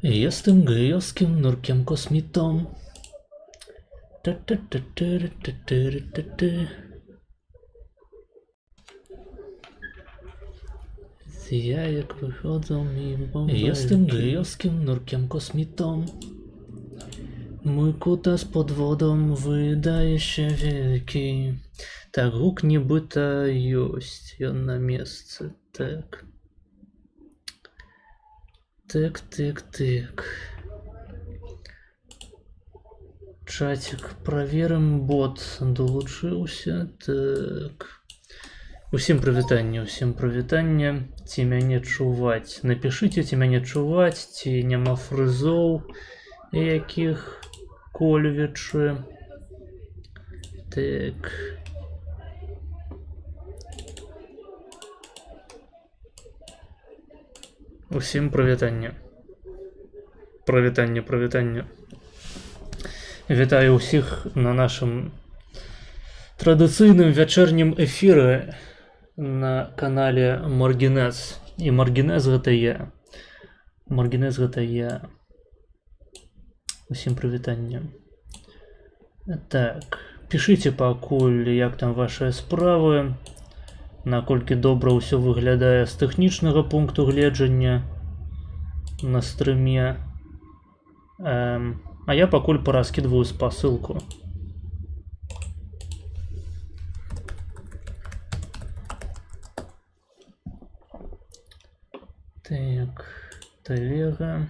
Jestem gejowskim nurkiem kosmitą. Ta. Z jajek wychodzą mi bąbelki. Jestem gejowskim nurkiem kosmitą. Mój kutas pod wodą wydaje się wielki. Tak huk nibyta jest, on na miejsce, tak. Так. Чатик, проверим, бот долучился. Так. Усім прывітанне. Ці мяне чуваць. Напишите, ці мяне чуваць, ці няма фрызоў, якіх кольвічы. Так. Усім прывітанне. Вітаю ўсіх на нашым традыцыйным вячэрнім эфіры на канале Маргінез. І Маргінез гэта я. Усім прывітанне. Так, пішыце пакуль, як там вашыя справы, наколькі добра ўсё выглядае з тэхнічнага пункту гледжання на стрыме. А я пакуль параскідваю спасылку. Так, Телега.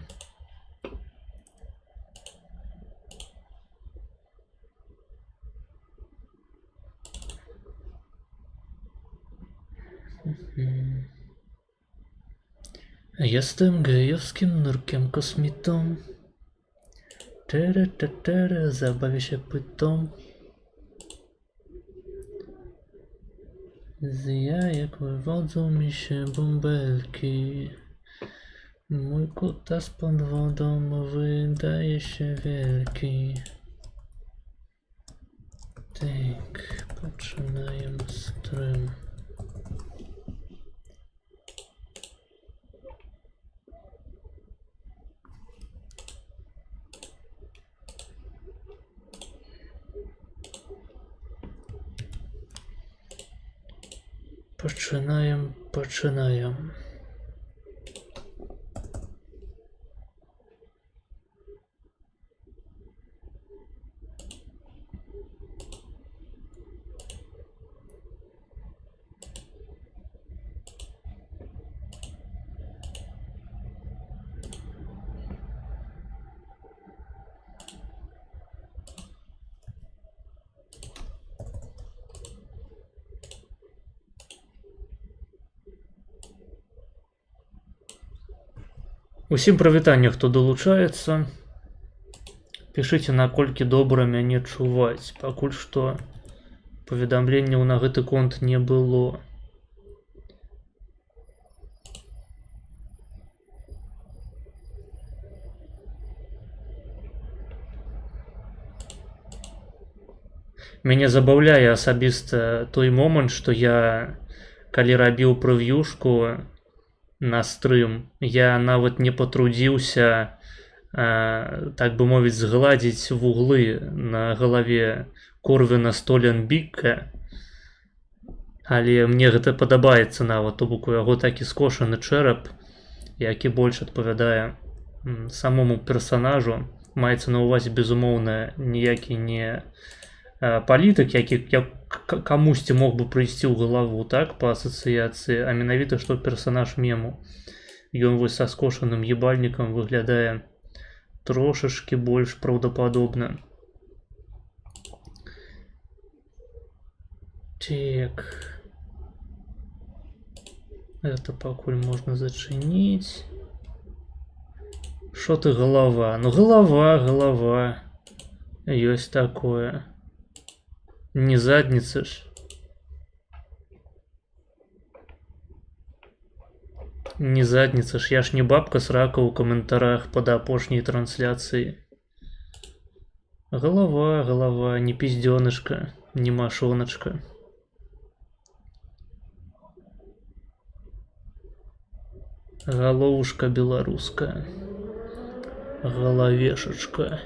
Jestem gejowskim nurkiem kosmitą. Zabawię się pytą. Z jajek wywodzą mi się bąbelki. Mój kutas pod wodą wydaje się wielki. Tak, poczynaję stream. Починаємо. Усім прывітанне, хто долучаецца. Пішыце, наколькі добра мяне чуваць. Пакуль што паведамленняў на гэты конт не было. Мяне забаўляе асабіста той момант, што я, калі рабіў прэв'юшку на стрым, я нават не патрудзіўся, так бы мовіць, згладзіць вуглы на галаве Корвіна Столенбіка, але мне гэта падабаецца нават, то бок у яго такі скошаны чэрап, які больш адпавядае самому персанажу. Маецца на ўвазе, безумоўна, ніякі не палітык, які камусьці мог бы прыйсці ў галаву, так, па асацыяцыі, а менавіта, што персанаж мему. Ён вось са скошаным ебальнікам выглядае трошашкі больш праўдападобна. Так. Это пакуль можна зачыніць. Шо ты, галава? Ну, галава. Ёсць такое. Не задница ж. Я ж не бабка срака ў каментарах пад апошняй трансляцыі. Голова, не пизденышка, не мошоночка. Головушка белорусская. галавешачка.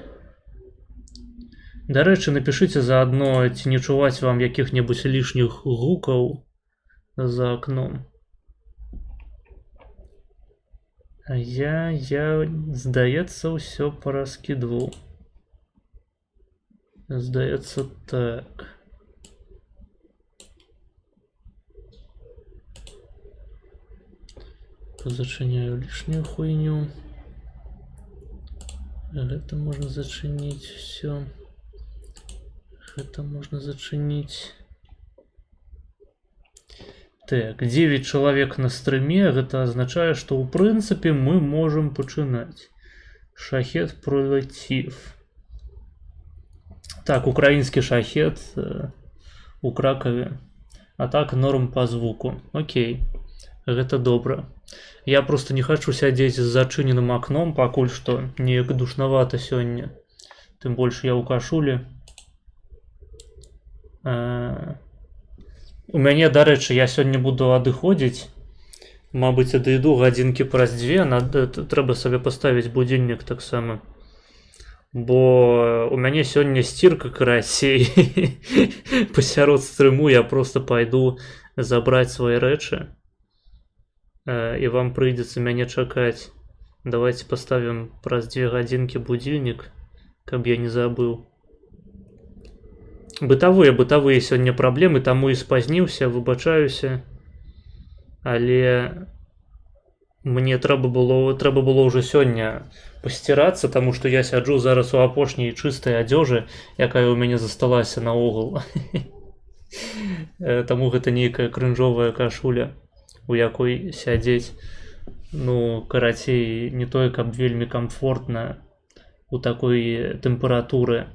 Дарэчы, напішыце заадно, ці не чуваць вам якіх-небудзь лішніх гукаў за акном. А я, здаецца, ўсё параскідваў. Здаецца, так. Позачиняю лишнюю хуйню. Это можно зачинить все. Это можно зачинить. Так, 9 человек на стриме. Это означает, что в принципе мы можем починать. Шахет пролетів. Так, украинский шахет у Кракове. А так норм по звуку. Окей. Это добро. Я просто не хочу сядзець з зачыненым акном, пакуль што неяк душнавата сёння. Тым больш я ў кашулі. У мяне, дарэчы, я сёння буду адыходзіць. Мабыць, адыйду гадзінкі праз 2. Трэба сабе паставіць будильнік таксама. Бо у мяне сёння сцірка карацей. Пасярод стрыму я просто пайду забраць свае рэчы. И вам придется меня чакать. Давайте поставим праз 2 гадзінкі будильник, каб я не забыл. Бытавыя сёння праблемы, таму і спазніўся, выбачаюся. Але мне трэба было ўжо сёння пасцірацца, таму што я сяджу зараз у апошняй чыстай адзежы, якая ў мяне засталася наогул. Таму гэта нейкая крынжовая кашуля, у якой сядзець, ну, карацей, не тое, каб вельмі камфортна у такой тэмпературы.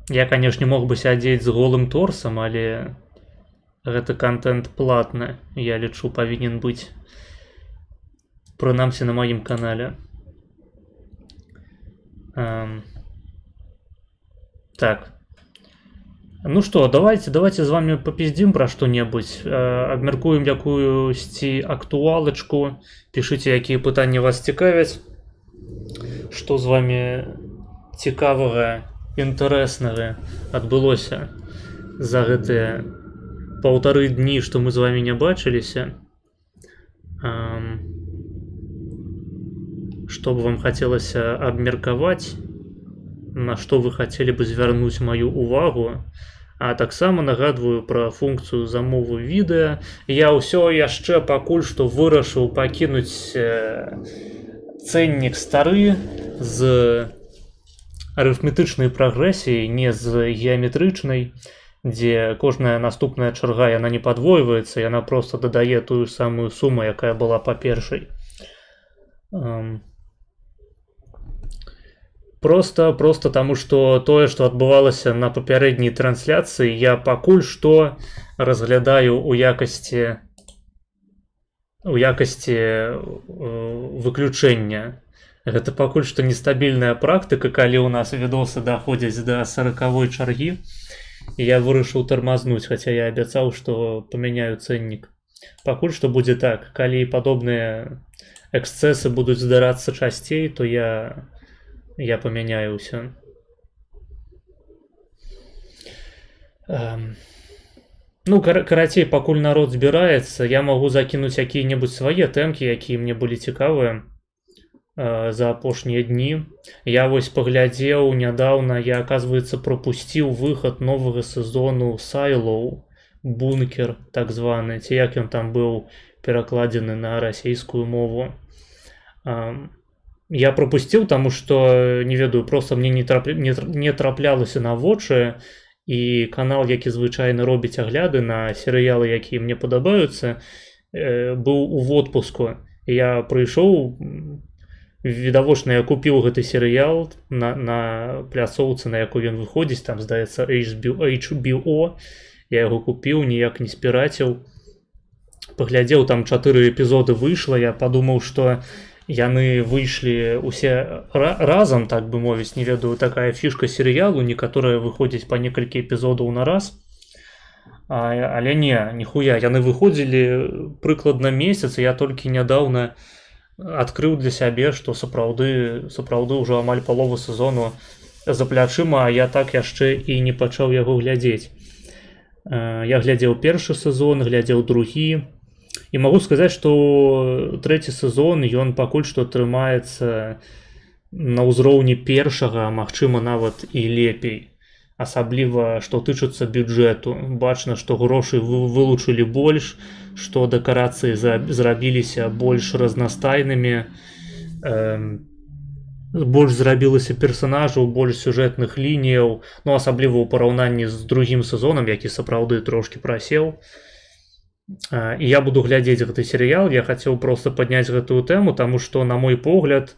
Я, канешне, мог бы сядзець з голым торсам, але гэта контент платны, я лічу, павінен быць, прынамсі на маім канале. Так. Ну что, давайте с вами попиздим про что-нибудь, обмеркуем якуюсьці актуалочку, пишите, якія пытанні вас цікавяць, что з вами цікавага, інтарэснага адбылося за гэтыя 1,5 дні, што мы з вами не бачыліся. Что бы вам хацелася абмеркаваць, на што вы хацелі бы звярнуць маю увагу. А таксама нагадваю пра функцыю замовы відэа. Я ўсё яшчэ пакуль што вырашыў пакінуць цэннік стары з арыфметычнай прагрэсіяй, не з геаметрычнай, дзе кожная наступная чарга яна не падвойваецца, яна просто дадае тую самую суму, якая была па першай. Просто таму, што тое, што адбывалася на папярэдняй трансляцыі, я пакуль што разглядаю у якасці выключэння. Гэта пакуль што нестабільная практыка, калі ў нас відосы даходзяць да 40-й чаргі. Я вырашыў тармазнуць, хаця я абяцаў, што памяняю цэннік. Пакуль што будзе так, калі падобныя эксцэсы будуць здарацца часцей, то я памяняю ўсё. Ну, карацей, пакуль народ збіраецца, я магу закінуць якія-небудзь свае тэмкі, якія мне былі цікавыя за апошнія дні. Я вось паглядзеў нядаўна, я, аказваецца, прапусціў выхад новага сезону Сайлоу, бункер, так званы, ці як ён там быў перакладзены на расійскую мову. Я пропусціў, таму што, не ведаю, просто мне не траплялася на вочы, і канал, які звычайна робіць агляды на серыялы, якія мне падабаюцца, быў у водпуску. Я прыйшоў, відавочна, я купіў гэты серыял на пляцоўцы, на якой ён выходзіць, там, здаецца, HBO, я яго купіў, ніяк не спіраціў. Паглядзеў, там 4 эпізоды выйшла, я падумаў, што яны выйшлі усе разам, так бы мовіць, не ведаю, такая фішка серыялу, некаторыя выходзяць па некалькі эпізодаў на раз. Але ніхуя, яны выходзілі прыкладна месяц, і я толькі нядаўна адкрыў для сябе, што сапраўды ўжо амаль палову сезону за плячыма, а я так яшчэ і не пачаў яго глядзець. Я глядзеў першы сезон, глядзеў другі, і магу сказаць, што трэці сезон ён пакуль што трымаецца на ўзроўні першага, магчыма, нават і лепей. Асабліва, што тычыцца бюджэту. Бачна, што грошы вылучылі больш, што дэкарацыі зрабіліся больш разнастайнымі, больш зрабілася персанажаў, больш сюжэтных лініяў, ну асабліва ў параўнанні з другім сезонам, які сапраўды трошкі прасеў. І я буду глядзець гэты серыял, я хацеў проста падняць гэтую тэму, таму што, на мой погляд,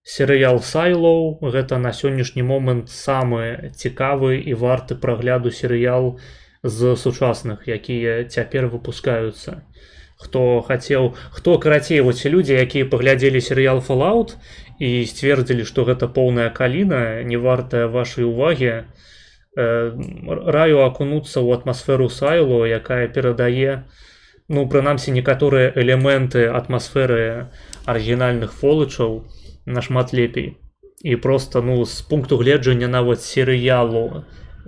серыял Сайлоу — гэта на сённяшні момант самы цікавы і варты прагляду серыял з сучасных, якія цяпер выпускаюцца. Карацей, вось людзі, якія паглядзелі серыял Fallout і сцвердзілі, што гэта поўная каліна, не вартая вашай увагі, раю акунуцца ў атмасферу Сайлоу, якая перадае, ну, прынамсі, некаторыя элементы атмасферы арыгінальных Fallout'аў нашмат лепей. І проста, ну, з пункту гледжання нават серыялу,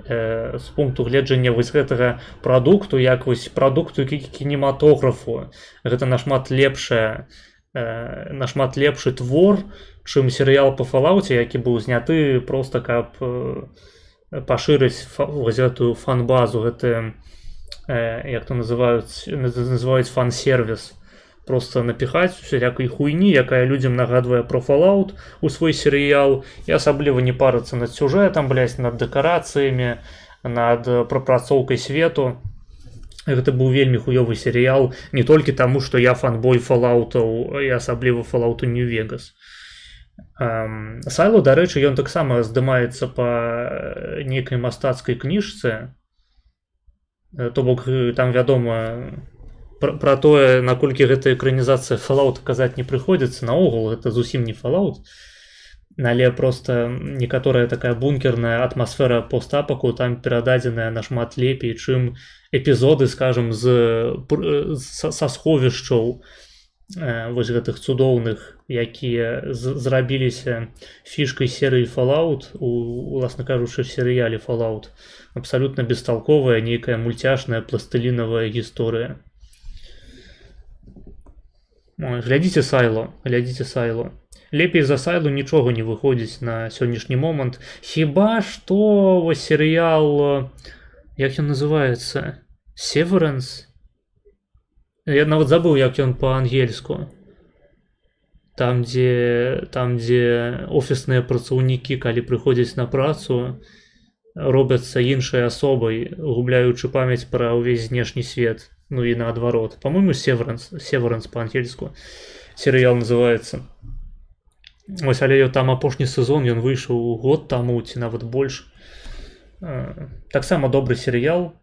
з пункту гледжання вось гэтага прадукту, як вось прадукту кінематографу, гэта нашмат лепшы твор, чым серыял па Fallout'е, які быў зняты проста каб пашырыць гэтую фан-базу, гэты, як то называюць фан-сервіс. Просто напіхаць усялякай хуйні, якая людзям нагадвае про Fallout у свой серыял, і асабліва не парыцца над сюжэтам, блядь, над дэкарацыямі, над прапрацоўкай свету. Гэта быў вельмі хуёвы серыял, не толькі таму, што я фанбой Fallout'аў і асабліва Fallout'у New Vegas. Сайло, дарэчы, ён таксама здымаецца па нейкай мастацкай кніжцы, то бок там вядома, пра тое, наколькі гэта экранізацыя Fallout казаць не прыходзіцца, наогул гэта зусім не Fallout, але проста некаторая такая бункерная атмасфера постапаку там перададзеная нашмат лепей, чым эпізоды, скажем, са сховішчаў вось гэтых цудоўных, якія зрабіліся фішкай серыі Fallout, уласна кажучы, в серыяле Fallout. Абсалютна бесталковая, нейкая мульцяшная пластылінавая гісторыя. Глядзіце Сайло. Лепей за Сайло нічога не выходзіць на сённяшні момант. Хіба што вось серыял, як ён называецца? Severance? Я нават забыў, як ён па-ангельску. Там, дзе офісныя працаўнікі, калі прыходзяць на працу, робяцца іншай асобай, губляючы памяць пра ўвесь знешні свет. Ну і наадварот. По-моему, Severance па-ангельску серыял называецца. Вось, але там апошні сезон, ён выйшаў год таму, ці нават больш. Таксама добры серыял.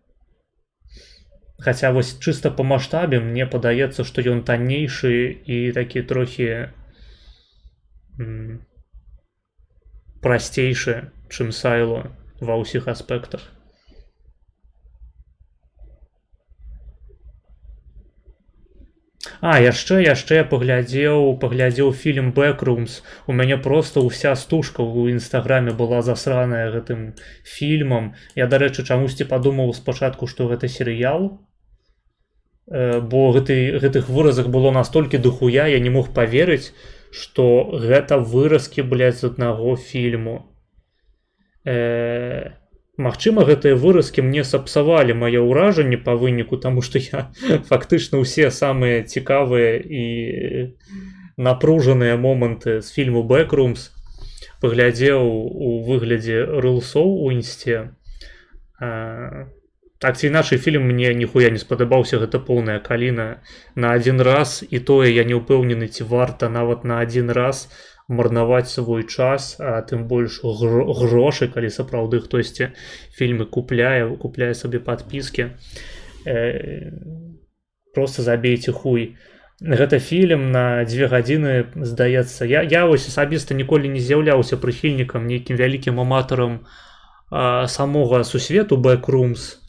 Хаця вось чыста па маштабе мне падаецца, што ён таннейшы і такі трохі прасцейшы, чым Сайло ва ўсіх аспектах. Яшчэ я паглядзеў фільм Backrooms. У мяне проста ўся стужка ў інстаграме была засраная гэтым фільмам. Я, дарэчы, чамусьці падумаў спачатку, што гэта серыял, бо гэтых выразак было настолькі дохуя, я не мог паверыць, што гэта выразкі, блядь, з аднаго фільму. Магчыма, гэтыя выразкі мне сапсавалі маё ўражанне па выніку, таму што я фактычна ўсе самыя цікавыя і напружаныя моманты з фільму Backrooms паглядзеў у выглядзе рылсоў у інсце. Так ці іначай, фільм мне ніхуя не спадабаўся, гэта поўная каліна на адзін раз, і тое я не ўпэўнены, ці варта нават на адзін раз марнаваць свой час, а тым больш грошы, калі сапраўды хтосьці фільмы купляе сабе падпіскі. Проста забейце хуй. Гэта фільм на 2 гадзіны, здаецца. Я вось асабіста ніколі не з'яўляўся прыхільнікам, нейкім вялікім аматарам самога сусвету Backrooms.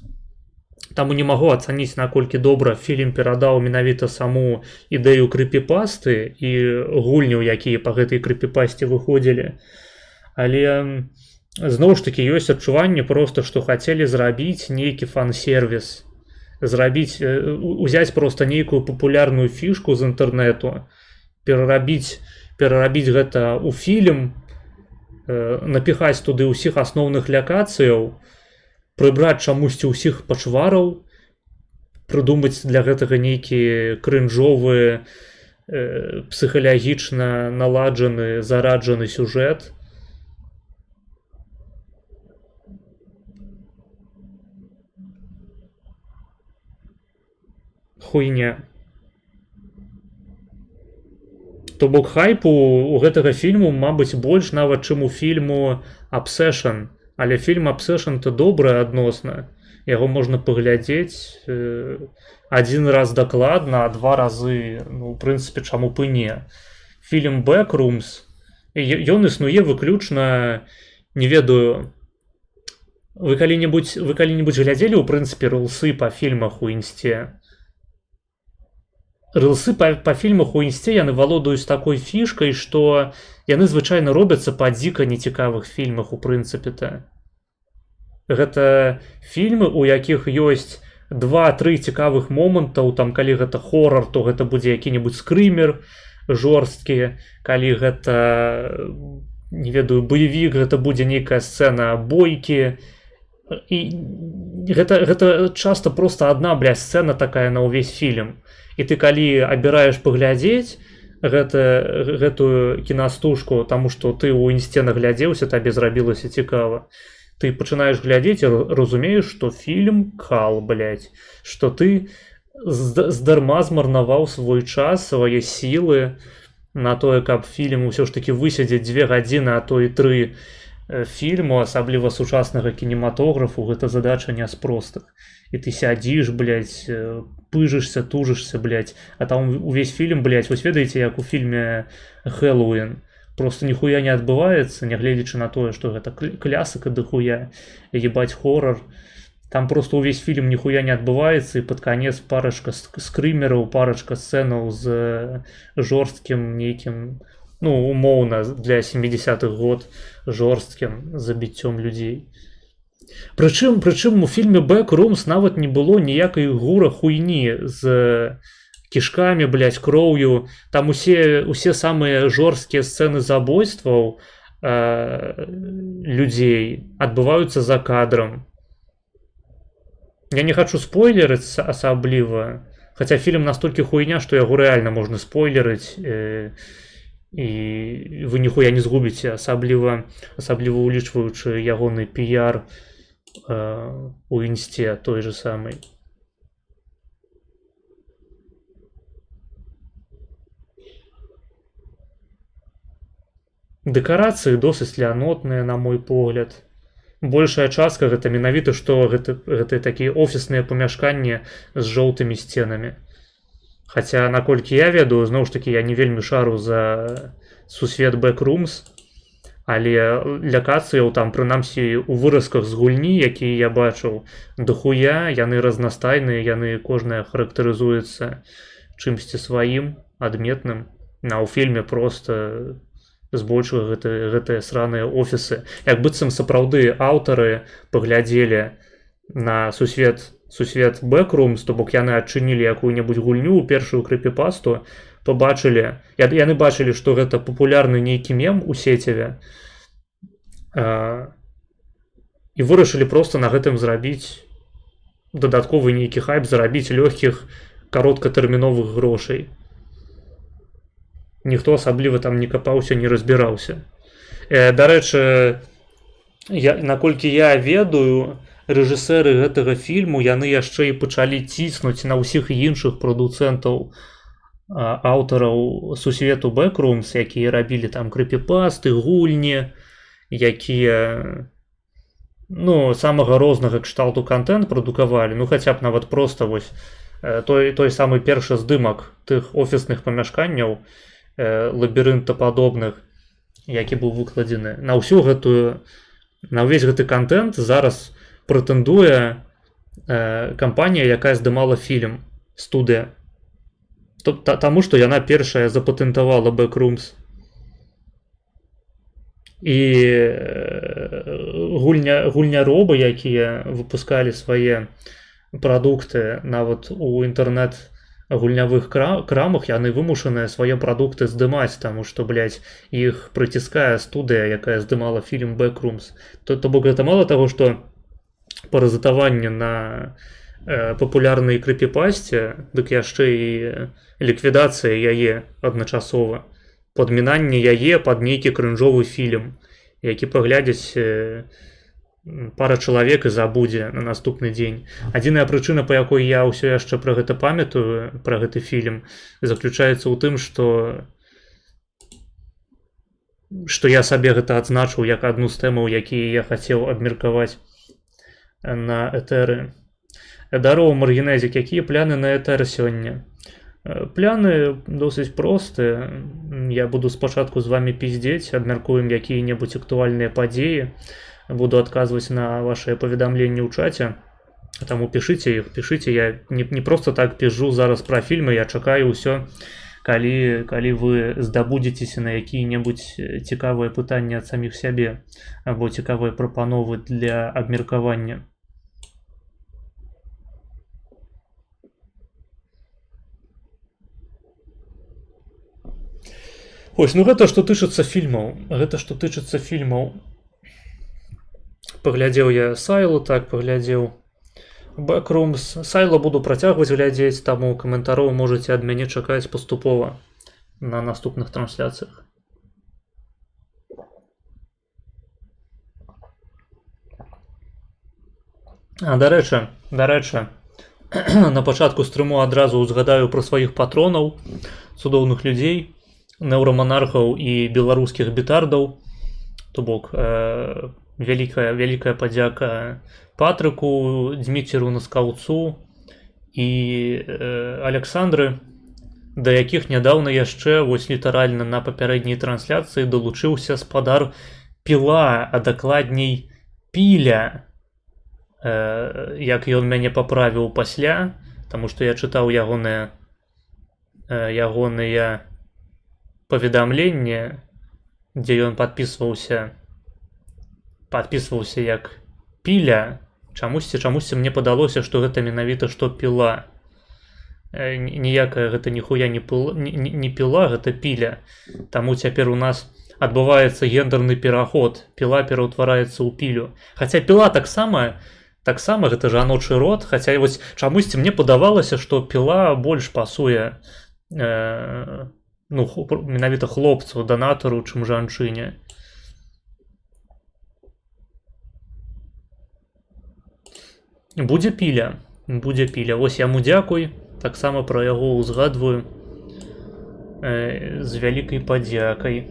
Таму не магу ацаніць, наколькі добра фільм перадаў менавіта саму ідэю крыпіпасты і гульняў, якія па гэтай крыпіпасце выходзілі. Але зноў ж такі ёсць адчуванне проста, што хацелі зрабіць нейкі фан-сервіс, узяць проста нейкую папулярную фішку з інтэрнэту, перарабіць гэта ў фільм, напіхаць туды ўсіх асноўных лакацыяў, прыбраць чамусьці ўсіх пачвараў, прыдумаць для гэтага нейкі крынжовы, псіхалагічна наладжаны, зараджаны сюжэт. Хуйня. То бок хайпу у гэтага фільму, мабыць, больш нават, чым у фільму Obsession. Але фільм Obsession то добры адносна. Яго можна паглядзець адзін раз дакладна, а 2 разы, ну, у прынцыпе, чаму б і не. Фільм Backrooms, ён існуе выключна, не ведаю, вы калі-небудзь глядзелі, у прынцыпе, рылсы па фільмах у інсце? Рылсы па фільмах у інсце яны валодаюць такой фішкай, што яны звычайна робяцца па дзіка нецікавых фільмах у прынцыпе-то. Гэта фільмы, у якіх ёсць 2-3 цікавых момантаў, там калі гэта хорар, то гэта будзе які-небудзь скрымер жорсткі, калі гэта, не ведаю, баявік, гэта будзе нейкая сцэна бойкі. І гэта часта проста адна, сцэна такая на ўвесь фільм. І ты калі абіраеш паглядзець гэтую кінастужку, таму што ты ў інсце наглядзеўся, табе зрабілася цікава, ты пачынаеш глядзець і разумееш, што фільм кал, што ты здарма змарнаваў свой час, свае сілы на тое, каб фільм усё ж такі высядзець 2 гадзіны, а то і 3 фільму, асабліва сучаснага кінематографу, гэта задача не з простых. І ты сядзіш, пыжышся, тужышся, а там увесь фільм, вось ведаеце, як у фільме Хэллоуін, просто ніхуя не адбываецца, нягледзячы на тое, што гэта клясыка дыхуя, ебаць хорар, там просто увесь фільм ніхуя не адбываецца, і пад канец парачка скрымераў, парачка сцэнаў з жорсткім нейкім, ну, умоўна, для 70-х год жорсткім забіццём людзей. Прычым у фільме Backrooms нават не было ніякай гура хуйні з кішкамі, кроўю. Там усе самыя жорсткія сцэны забойстваў людзей адбываюцца за кадрам. Я не хачу спойлерыць асабліва, хаця фільм настолькі хуйня, што яго рэальна можна спойлерыць, і вы ніхуя не згубіце, асабліва улічваючы ягоны піяр у інсце той же самый. Дэкарацыі досыць лянотныя, на мой погляд. Большая частка гэта менавіта, што гэта такія офісныя памяшканні з жоўтымі сценамі. Хаця, наколькі я ведаю, зноў ж такі, я не вельмі шару за сусвет Backrooms, але лакацыяў там, прынамсі, у выразках з гульні, якія я бачыў, дохуя, яны разнастайныя, яны кожная характарызуецца чымсьці сваім, адметным. А ў фільме проста збольшага гэтыя сраныя офісы. Як быццам сапраўды аўтары паглядзелі на сусвет Backrooms, то бок яны адчынілі якую-небудзь гульню, першую крыпіпасту, яны бачылі, што гэта папулярны нейкі мем у сеціве, і вырашылі проста на гэтым зрабіць дадатковы нейкі хайп, зарабіць лёгкіх кароткатэрміновых грошай. Ніхто асабліва там не капаўся, не разбіраўся. Дарэчы, наколькі я ведаю, рэжысэры гэтага фільму, яны яшчэ і пачалі ціснуць на ўсіх іншых прадуцэнтаў, аўтараў сусвету Backrooms, якія рабілі там крыпіпасты, гульні, якія, ну, самага рознага кшталту контент прадукавалі, ну, хаця б нават проста вось той самы першы здымак тых офісных памяшканняў, лабірынтападобных, які быў выкладзены на ўвесь гэты контент, зараз прэтэндуе кампанія, якая здымала фільм, студыя. Таму што яна першая запатэнтавала Backrooms. І гульняробы, якія выпускалі свае прадукты нават у інтэрнэт-гульнявых крамах, яны вымушаныя свае прадукты здымаць, таму што, блядь, іх прыціскае студыя, якая здымала фільм Backrooms. То бок гэта мала таго, што паразытаванне на папулярнай крыпіпасце, дык яшчэ і ліквідацыя яе адначасова. Падмінанне яе пад нейкі крынжовы фільм, які паглядзяць пара чалавек і забудзе на наступны дзень. Адзіная прычына, па якой я ўсё яшчэ пра гэта памятаю, пра гэты фільм, заключаецца ў тым, што я сабе гэта адзначыў як адну з тэмаў, якія я хацеў абмеркаваць на этэры. Здароў, Маргінезік, якія пляны на этэр сёння? Пляны досыць простыя. Я буду спачатку з вами пиздзець, абмяркуем якія-небудзь актуальныя падзеі, буду адказваць на вашыя паведамленні ў чаце, таму пішыце іх, пішыце. Я не проста так піжу зараз пра фільмы, я чакаю ўсё, калі вы здабудзецеся на якія-небудзь цікавыя пытанні ад саміх сябе або цікавыя прапановы для абмеркавання. Ось, ну гэта што тычыцца фільмаў. Паглядзеў я Сайлу, так, паглядзеў Backrooms. Сайла буду працягваць глядзець, таму каментароў можаце ад мяне чакаць паступова на наступных трансляцыях. Дарэчы, на пачатку стрыму адразу ўзгадаю пра сваіх патронаў, цудоўных людзей, неўраманархаў і беларускіх бітардаў. То бок вялікая падзяка Патрыку, Дзміцеру Наскаўцу і Александры, да якіх нядаўна яшчэ вось літаральна на папярэдняй трансляцыі далучыўся спадар Піла, а дакладней Піля, як ён мяне паправіў пасля, таму што я чытаў ягоныя паведамленне, дзе ён падпісваўся як Піля. Чамусьці мне падалося, што гэта менавіта што Піла. Ніякая гэта ніхуя не Піла, гэта Піля. Таму цяпер у нас адбываецца гендерны пераход. Піла пераўтвараецца ў Пілю. Хаця Піла таксама гэта жаночы род, хаця вось чамусьці мне падавалася, што Піла больш пасуе менавіта хлопцу, данатару, чым жанчыне. Будзе Піля. Вось яму дзякуй, таксама пра яго ўзгадваю з вялікай падзякай.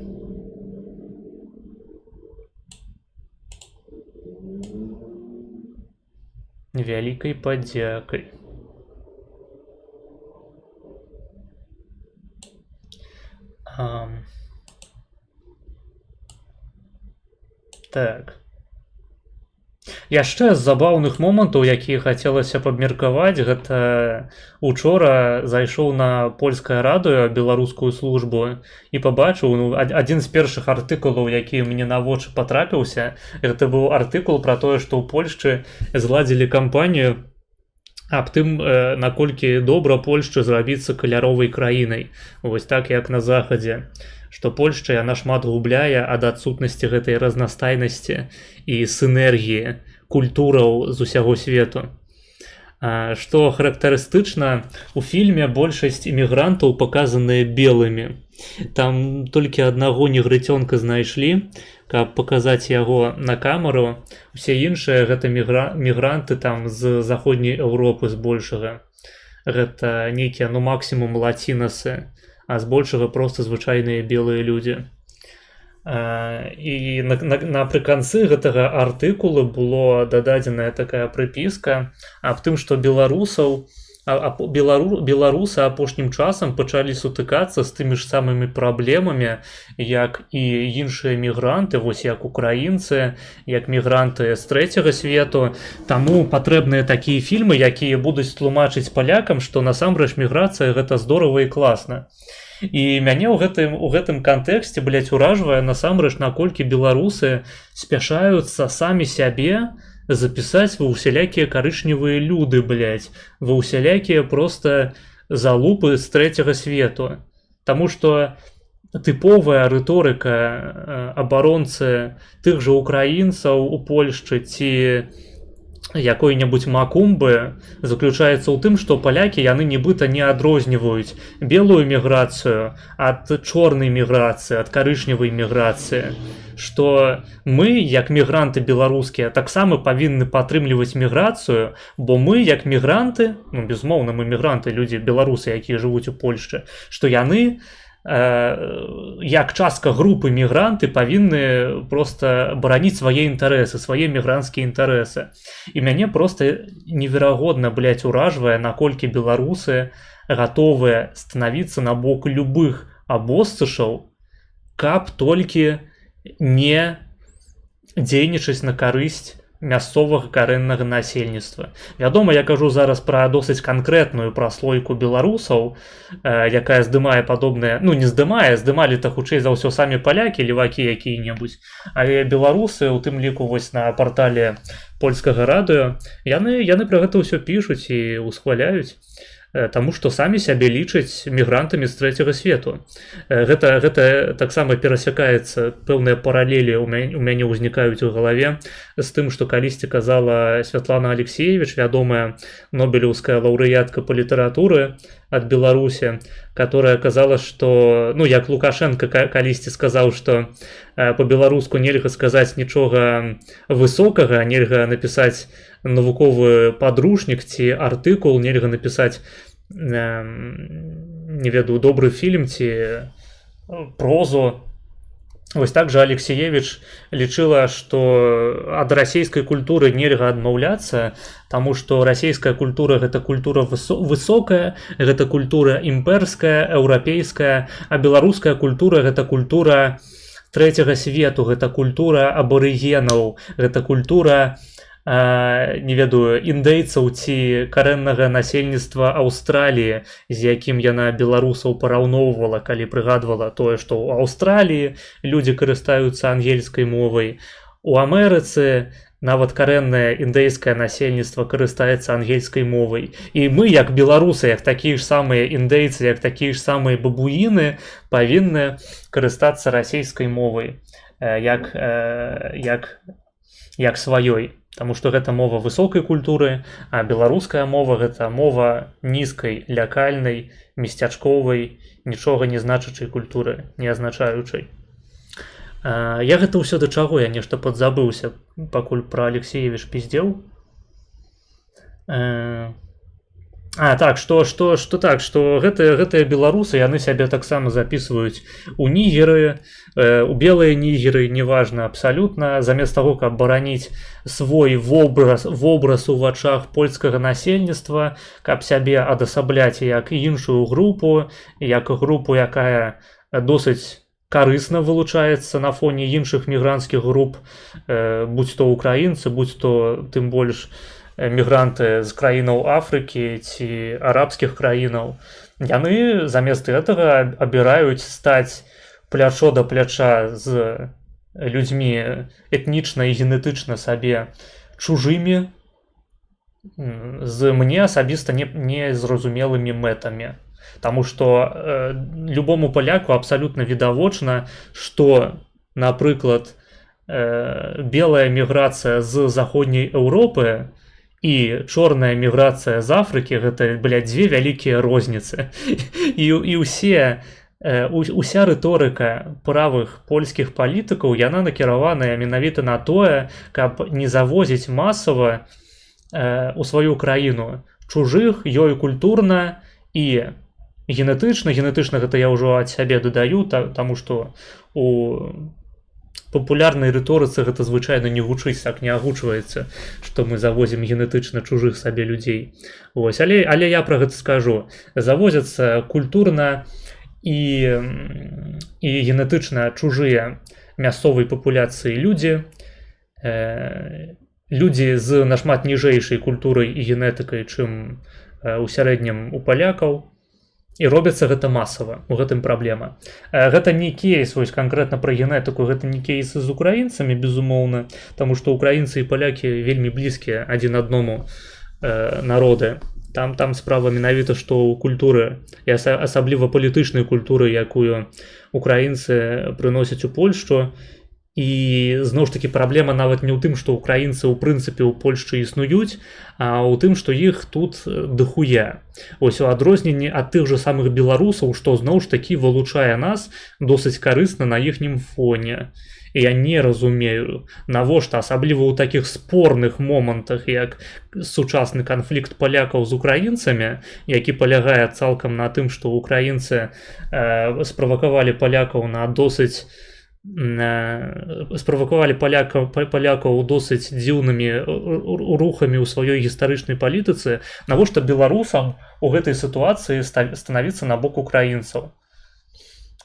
Так. Яшчэ з забаўных момантаў, якія хацелася б абмеркаваць, гэта учора зайшоў на польскае радыё, беларускую службу, і пабачыў адзін з першых артыкулаў, які мне на вочы патрапіўся. Гэта быў артыкул пра тое, што ў Польшчы зладзілі кампанію аб тым, наколькі добра Польшча зрабіцца каляровай краінай. Вось так, як на захадзе. Што Польшча яна шмат губляе ад адсутнасці гэтай разнастайнасці і сінергіі культураў з усяго свету. Што характарыстычна, у фільме большасць імігрантаў паказаныя белымі. Там толькі аднаго негрыцёнка знайшлі, каб паказаць яго на камеру. Усе іншыя гэта мігранты там з заходняй Еўропы збольшага. Гэта нейкія, максімум лацінасы, а збольшага проста звычайныя белыя людзі. І напрыканцы гэтага артыкула было дададзеная такая прыпіска аб тым, што беларусаў беларусы апошнім часам пачалі сутыкацца з тымі ж самымі праблемамі, як і іншыя мігранты, вось як украінцы, як мігранты з трэцяга свету. Таму патрэбныя такія фільмы, якія будуць тлумачыць палякам, што насамрэч міграцыя гэта здорава і класна. І мяне ў гэтым кантэксце, блядь, уражвае насамрэч, наколькі беларусы спяшаюцца самі сябе запісаць ва ўсялякія карычневыя люды, блядь, ва ўсялякія проста залупы з трэцяга свету. Таму што тыповая рыторыка абаронцы тых жа украінцаў у Польшчы ці якой-небудзь Макумбы заключаецца ў тым, што палякі яны нібыта не адрозніваюць белую міграцыю ад чорнай міграцыі, ад карычневай міграцыі, што мы, як мігранты беларускія, таксама павінны падтрымліваць міграцыю, бо мы, як мігранты, ну, безумоўна, мы мігранты, людзі, беларусы, якія жывуць у Польшчы, што яны як частка групы мігранты павінны проста бараніць свае інтарэсы, свае мігранцкія інтарэсы. І мяне проста неверагодна, блядь, уражвае, наколькі беларусы гатовыя станавіцца на бок любых абосцышаў, каб толькі не дзейнічаць на карысць мясцовага карэннага насельніцтва. Вядома, я кажу зараз пра досыць канкрэтную праслойку беларусаў, якая здымае падобныя, ну не здымалі-то хутчэй за ўсё самі палякі, левакі якія-небудзь, але беларусы, у тым ліку вось на партале польскага радыё, яны пра гэта ўсё пішуць і ўсхваляюць. Таму што самі сябе лічаць мігрантамі з трэцяга свету. Гэта таксама перасякаецца, пэўныя паралелі ў мяне ўзнікаюць у галаве з тым, што калісьці казала Святлана Алексеевич, вядомая нобелеўская лаўрэятка па літаратуры ад Беларусі, которая казала, што, ну, як Лукашенко калісьці сказаў, што по-беларуску нельга сказаць нічога высокага, нельга напісаць навуковы падручнік ці артыкул, нельга напісаць, не ведаю, добры фільм ці прозу. Вось так жа Алексеевич лічыла, што ад расійскай культуры нельга адмаўляцца, таму што расійская культура гэта культура высокая, гэта культура імперская, еўрапейская, а беларуская культура гэта культура трэцяга свету, гэта культура абарыгенаў, гэта культура, не ведаю, індейцаў ці карэннага насельніцтва Аўстраліі, з якім яна беларусаў параўноўвала, калі прыгадвала тое, што ў Аўстраліі людзі карыстаюцца ангельскай мовай, у Амерыцы нават карэннае індейскае насельніцтва карыстаецца ангельскай мовай. І мы, як беларусы, як такія ж самыя індейцы, як такія ж самыя бабуіны, павінны карыстацца расійскай мовай як сваёй. Таму што гэта мова высокай культуры, а беларуская мова гэта мова нізкай, лякальнай, месцячковай, нічога не значачай культуры, не азначаючай. Я гэта ўсё да чаго, я нешта падзабыўся, пакуль пра Алексеевич піздзеў. Так, што гэтыя беларусы, яны сябе таксама запісваюць у нігеры, у белыя нігеры, неважна абсалютна, замест таго, каб бараніць свой вобраз у вачах польскага насельніцтва, каб сябе адасабляць як іншую групу, як групу, якая досыць карысна вылучаецца на фоне іншых мігранцкіх груп, будь то украінцы, будь то тым больш мігранты з краінаў Афрыкі ці арабскіх краінаў, яны замест гэтага абіраюць стаць плячо да пляча з людзьмі этнічна і генетычна сабе чужымі, з мне асабіста незразумелымі мэтамі. Таму што любому паляку абсалютна відавочна, што, напрыклад, белая міграцыя з заходняй Еўропы і чорная міграцыя з Афрыкі гэта, блядь, дзве вялікія розніцы. І уся рыторыка правых польскіх палітыкаў, яна накіраваная менавіта на тое, каб не завозіць масава у сваю краіну чужых, ёй культурна і генетычна гэта я ўжо ад сябе дадаю, таму што у папулярнай рыторыцы гэта звычайна не гучыць, так не агучваецца, што мы завозім генетычна чужых сабе людзей. Вось, але я пра гэта скажу. Завозяцца культурна і генетычна чужыя мясцовай папуляцыі людзі, людзі з нашмат ніжэйшай культурай і генетыкай, чым у сярэднім у палякаў, і робіцца гэта масава, у гэтым праблема. Гэта не кейс, вось канкрэтна пра генетыку, гэта не кейс з украінцамі, безумоўна, таму што украінцы і палякі вельмі блізкія адзін аднаму народы. Там справа менавіта, што ў культуры, і асабліва палітычнай культуры, якую украінцы прыносяць у Польшчу. І зноў ж такі праблема нават не ў тым, што украінцы ў прынцыпе ў Польшчы існуюць, а ў тым, што іх тут дохуя. Ось у адрозненні ад тых жа самых беларусаў, што зноў ж такі вылучае нас досыць карысна на іхнім фоне. І я не разумею, навошта, асабліва ў такіх спорных момантах, як сучасны канфлікт палякаў з украінцамі, які палягае цалкам на тым, што украінцы справакавалі палякаў на досыць справакавалі палякаў досыць дзіўнымі рухамі ў сваёй гістарычнай палітыцы, навошта беларусам у гэтай сітуацыі станавіцца на бок украінцаў?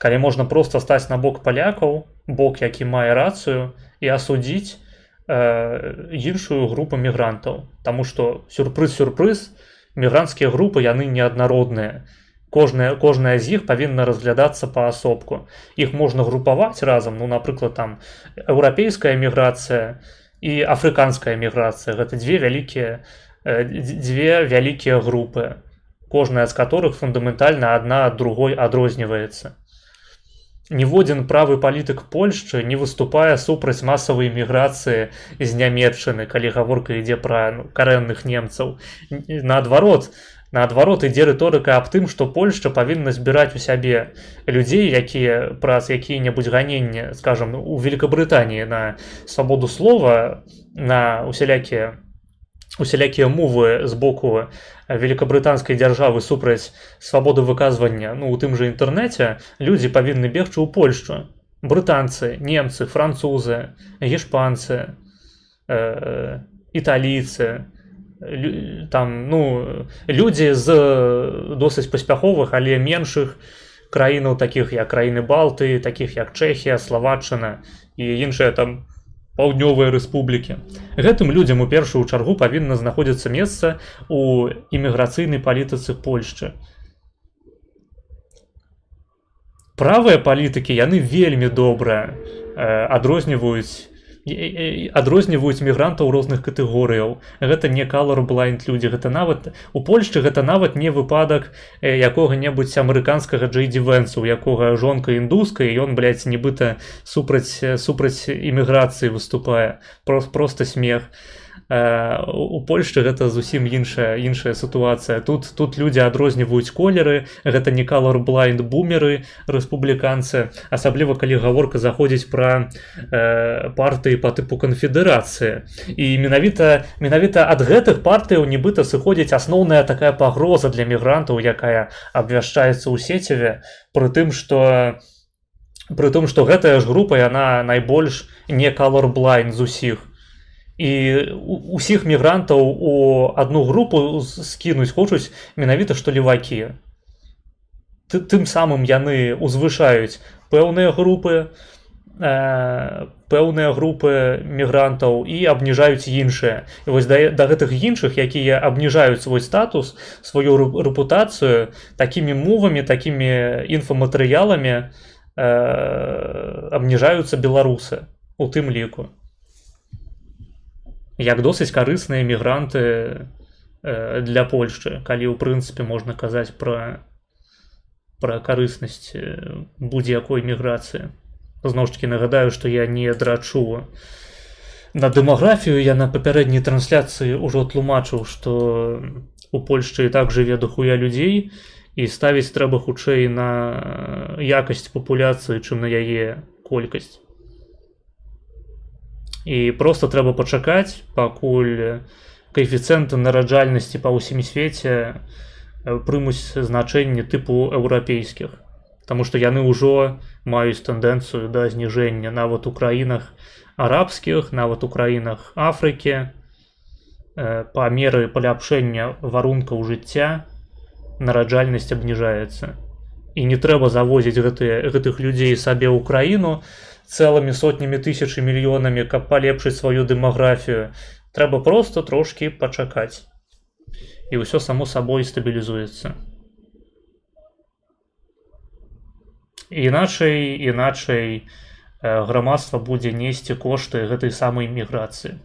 Калі можна проста стаць на бок палякаў, бок, які мае рацыю, і асудзіць іншую групу мігрантаў. Таму што, сюрпрыз, мігранцкія групы, яны неаднародныя. Кожная з іх павінна разглядацца паасобку. Іх можна групаваць разам, ну, напрыклад, там еўрапейская міграцыя і афрыканская міграцыя. Гэта дзве вялікія групы, кожная з которых фундаментальна адна ад другой адрозніваецца. Ніводзін правы палітык Польшчы не выступае супраць масавай міграцыі з Нямецчыны, калі гаворка ідзе пра карэнных немцаў. Наадварот, ідзе рыторыка аб тым, што Польшча павінна збіраць у сябе людзей, якія праз якія-небудзь ганенні, скажам, у Великабрытаніі на свабоду слова, на усялякія мовы з боку великабрытанскай дзяржавы супраць свабоды выказвання, ну, у тым жа інтэрнэце, людзі павінны бегчы ў Польшчу. Брытанцы, немцы, французы, гішпанцы, італійцы, там, ну, людзі з досыць паспяховых, але меншых краінаў, такіх як краіны Балты, такіх як Чэхія, Славаччына і іншыя там паўднёвыя рэспублікі. Гэтым людзям у першую чаргу павінна знаходзіцца месца ў іміграцыйнай палітыцы Польшчы. Правыя палітыкі, яны вельмі добра адрозніваюць мігрантаў розных катэгорыяў. Гэта не colorblind людзі, гэта нават у Польшчы гэта нават не выпадак якога-небудзь амерыканскага Джей Ді Вэнса, у якога жонка індуска, і ён, блядь, нібыта супраць іміграцыі выступае. Проста смех. У Польшчы гэта зусім іншая сітуацыя. Тут людзі адрозніваюць колеры, гэта не colorblind бумеры, рэспубліканцы, асабліва калі гаворка заходзіць пра партыі па тыпу канфедэрацыі. І менавіта ад гэтых партыяў нібыта сыходзіць асноўная такая пагроза для мігрантаў, якая абвяшчаецца ў сеціве, пры тым, што гэтая ж група, яна найбольш не colorblind з усіх. І усіх мігрантаў у адну групу скінуць хочуць менавіта што левакі. Тым самым яны узвышаюць пэўныя групы мігрантаў і абніжаюць іншыя. І вось да гэтых іншых, якія абніжаюць свой статус, сваю рэпутацыю, такімі мовамі, такімі інфаматэрыяламі абніжаюцца беларусы у тым ліку. Як досыць карысныя мігранты для Польшчы, калі ў прынцыпе можна казаць пра карыснасць будь-якой міграцыі. Зноў ж такі нагадаю, што я не драчу на дэмаграфію, я на папярэдняй трансляцыі ўжо тлумачыў, што у Польшчы і так жыве дохуя людзей, і ставіць трэба хутчэй на якасць папуляцыі, чым на яе колькасць. І проста трэба пачакаць, пакуль каэфіцыенты нараджальнасці па ўсім свеце прымуць значэнні тыпу еўрапейскіх. Таму што яны ўжо маюць тэндэнцыю да зніжэння нават у краінах арабскіх, нават у краінах Афрыкі. Па меры паляпшэння варункаў жыцця нараджальнасць абніжаецца. І не трэба завозіць гэтых людзей сабе ў краіну цэлымі сотнямі тысяч і мільёнамі, каб палепшыць сваю дэмаграфію. Трэба проста трошкі пачакаць. І ўсё само сабой стабілізуецца. Іначай грамадства будзе несці кошты гэтай самай міграцыі.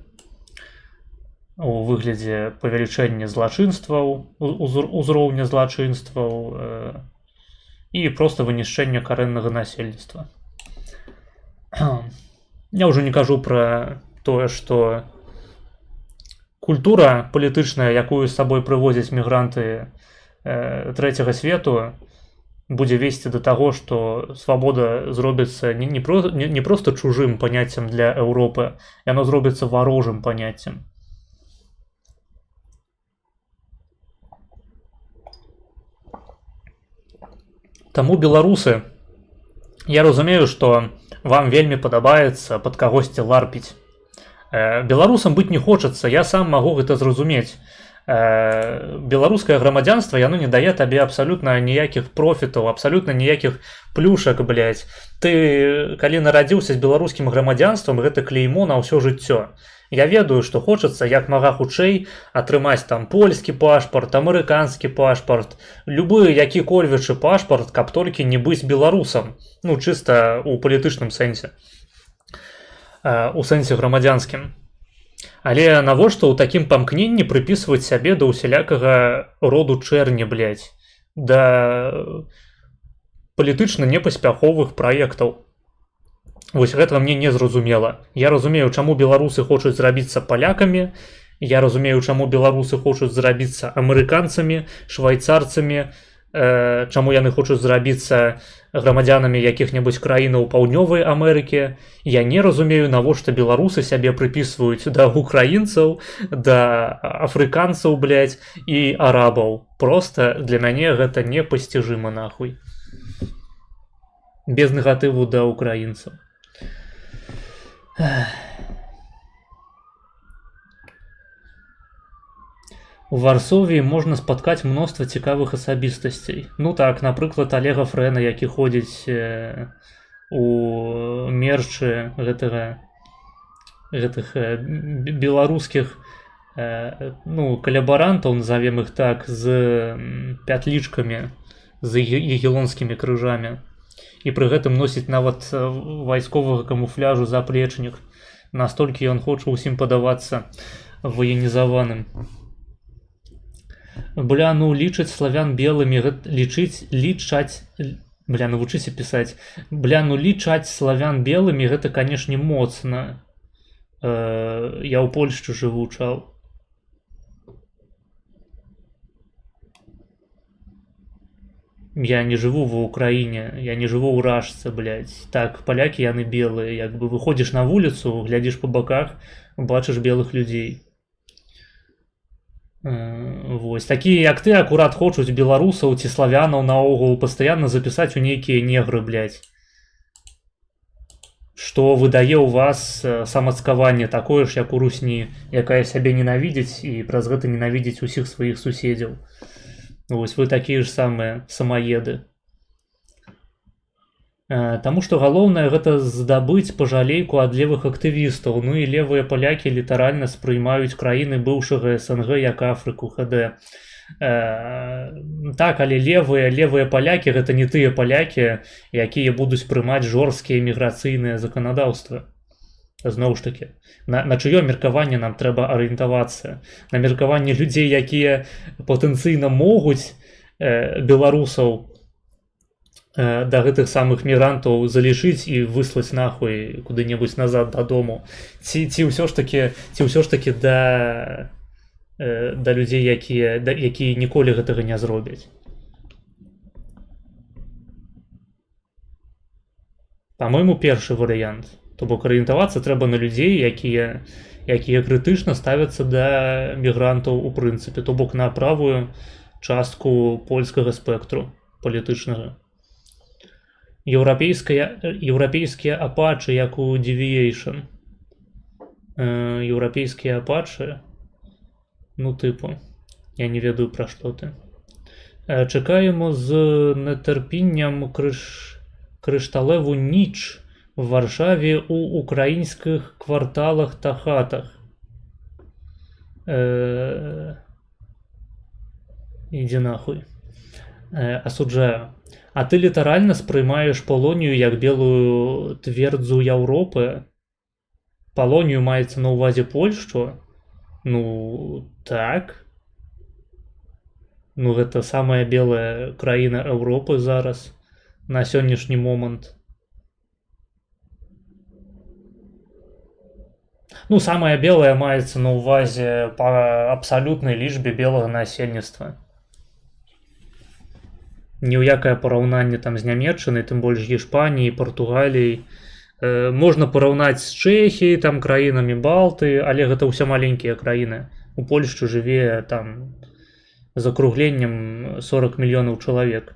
У выглядзе павелічэння злачынстваў, узроўня злачынстваў і проста вынішчэння карэннага насельніцтва. Я ўжо не кажу пра тое, што культура палітычная, якую з сабой прывозяць мігранты трэцяга свету, будзе весці да таго, што свабода зробіцца не проста чужым паняццем для Еўропы, яно зробіцца варожым паняццем. Таму беларусы, я разумею, што вам вельмі падабаецца пад кагосьці ларпіць. Беларусам быць не хочацца, я сам магу гэта зразумець. Беларускае грамадзянства, яно не дае табе абсалютна ніякіх профітаў, абсалютна ніякіх плюшак, блядь. Ты, калі нарадзіўся з беларускім грамадзянствам, гэта клеймо на ўсё жыццё. Я ведаю, што хочацца як мага хутчэй атрымаць там польскі пашпарт, амерыканскі пашпарт, любы які-кольвічы пашпарт, каб толькі не быць беларусам. Ну, чыста ў палітычным сэнсе. У сэнсе грамадзянскім. Але навошта ў такім памкненні прыпісваць сябе да ўсялякага роду чэрні, блядь, да палітычна непаспяховых праектаў. Вось гэта мне не зразумела. Я разумею, чаму беларусы хочуць зрабіцца палякамі, я разумею, чаму беларусы хочуць зрабіцца амерыканцамі, швайцарцамі, чаму яны хочуць зрабіцца грамадзянамі якіх-небудзь краінаў Паўднёвай Амерыкі. Я не разумею, навошта беларусы сябе прыпісваюць да украінцаў, да афрыканцаў, блядь, і арабаў. Проста для мяне гэта непасцяжыма нахуй. Без негатыву да украінцаў. У Варсові можна спаткаць мноства цікавых асабістасцей. Ну так, напрыклад, Олега Фрэна, які ходзіць у мерчы гэтых беларускіх калябарантаў, назовем іх так, з пятлічкамі, з егелонскімі крыжамі. І пры гэтым носіць нават вайсковага камуфляжу заплечнік. Настолькі ён хоча ўсім падавацца ваенізаваным. Бля, ну лічаць славян белымі, навучыся пісаць. Бля, ну лічаць славян белымі, гэта, канешне, моцна. Я ў Польшчы жыву, чаў. Я не жыву ва Украіне, я не жыву ў Рашцы, блядь. Так, палякі яны белыя, як бы выходзіш на вуліцу, глядзіш па баках, бачыш белых людзей. Вось, такія як ты акурат хочуць беларусаў ці славянаў наогул пастаянна запісаць у нейкія негры, блядь. Што выдае ў вас самацкаванне такое ж, як у русні, якая сябе ненавідзіць і праз гэта ненавідзіць усіх сваіх суседзяў. Вось вы такія ж самыя самаеды. Таму што галоўнае гэта здабыць пажалейку ад левых актывістаў. Ну і левыя палякі літаральна спрыймаюць краіны быўшага СНГ як Афрыку, ХД. Так, але левыя палякі гэта не тыя палякі, якія будуць прымаць жорсткія міграцыйныя заканадаўствы. Зноў ж такі, на чыё меркаванне нам трэба арыентавацца? На меркаванне людзей, якія патэнцыйна могуць беларусаў да гэтых самых мігрантаў залічыць і выслаць нахуй куды-небудзь назад дадому. Ці ўсё ж такі да людзей, якія ніколі гэтага не зробяць. Па-мойму, першы варыянт. То бок арыентавацца трэба на людзей, якія крытычна ставяцца да мігрантаў у прынцыпе, то бок на правую частку польскага спектру палітычнага. Еўрапейскія апачы, як у Deviation. Еўрапейскія апачы, ну тыпу, я не ведаю пра што ты. Чакаємо з нетэрпіннем крышталеву ніч в Варшаве у украінскіх кварталах та хатах. Ідзі нахуй. Асуджаю. А ты літаральна спрымаеш Полонію як белую твердзу Еўропы? Полонію маецца на ўвазе Польшчу? Ну, так. Ну, гэта самая белая краіна Еўропы зараз, на сённяшні момант. Ну, самая белая маецца на ўвазе па абсалютнай лічбе белага насельніцтва. Ні ў якае параўнанне там з Нямецчынай, тым больш Іспаніяй, Партугаліяй. Можна параўнаць з Чэхіяй, там краінамі Балты, але гэта ўсе маленькія краіны. У Польшчы жыве там з акругленнем 40 мільёнаў чалавек.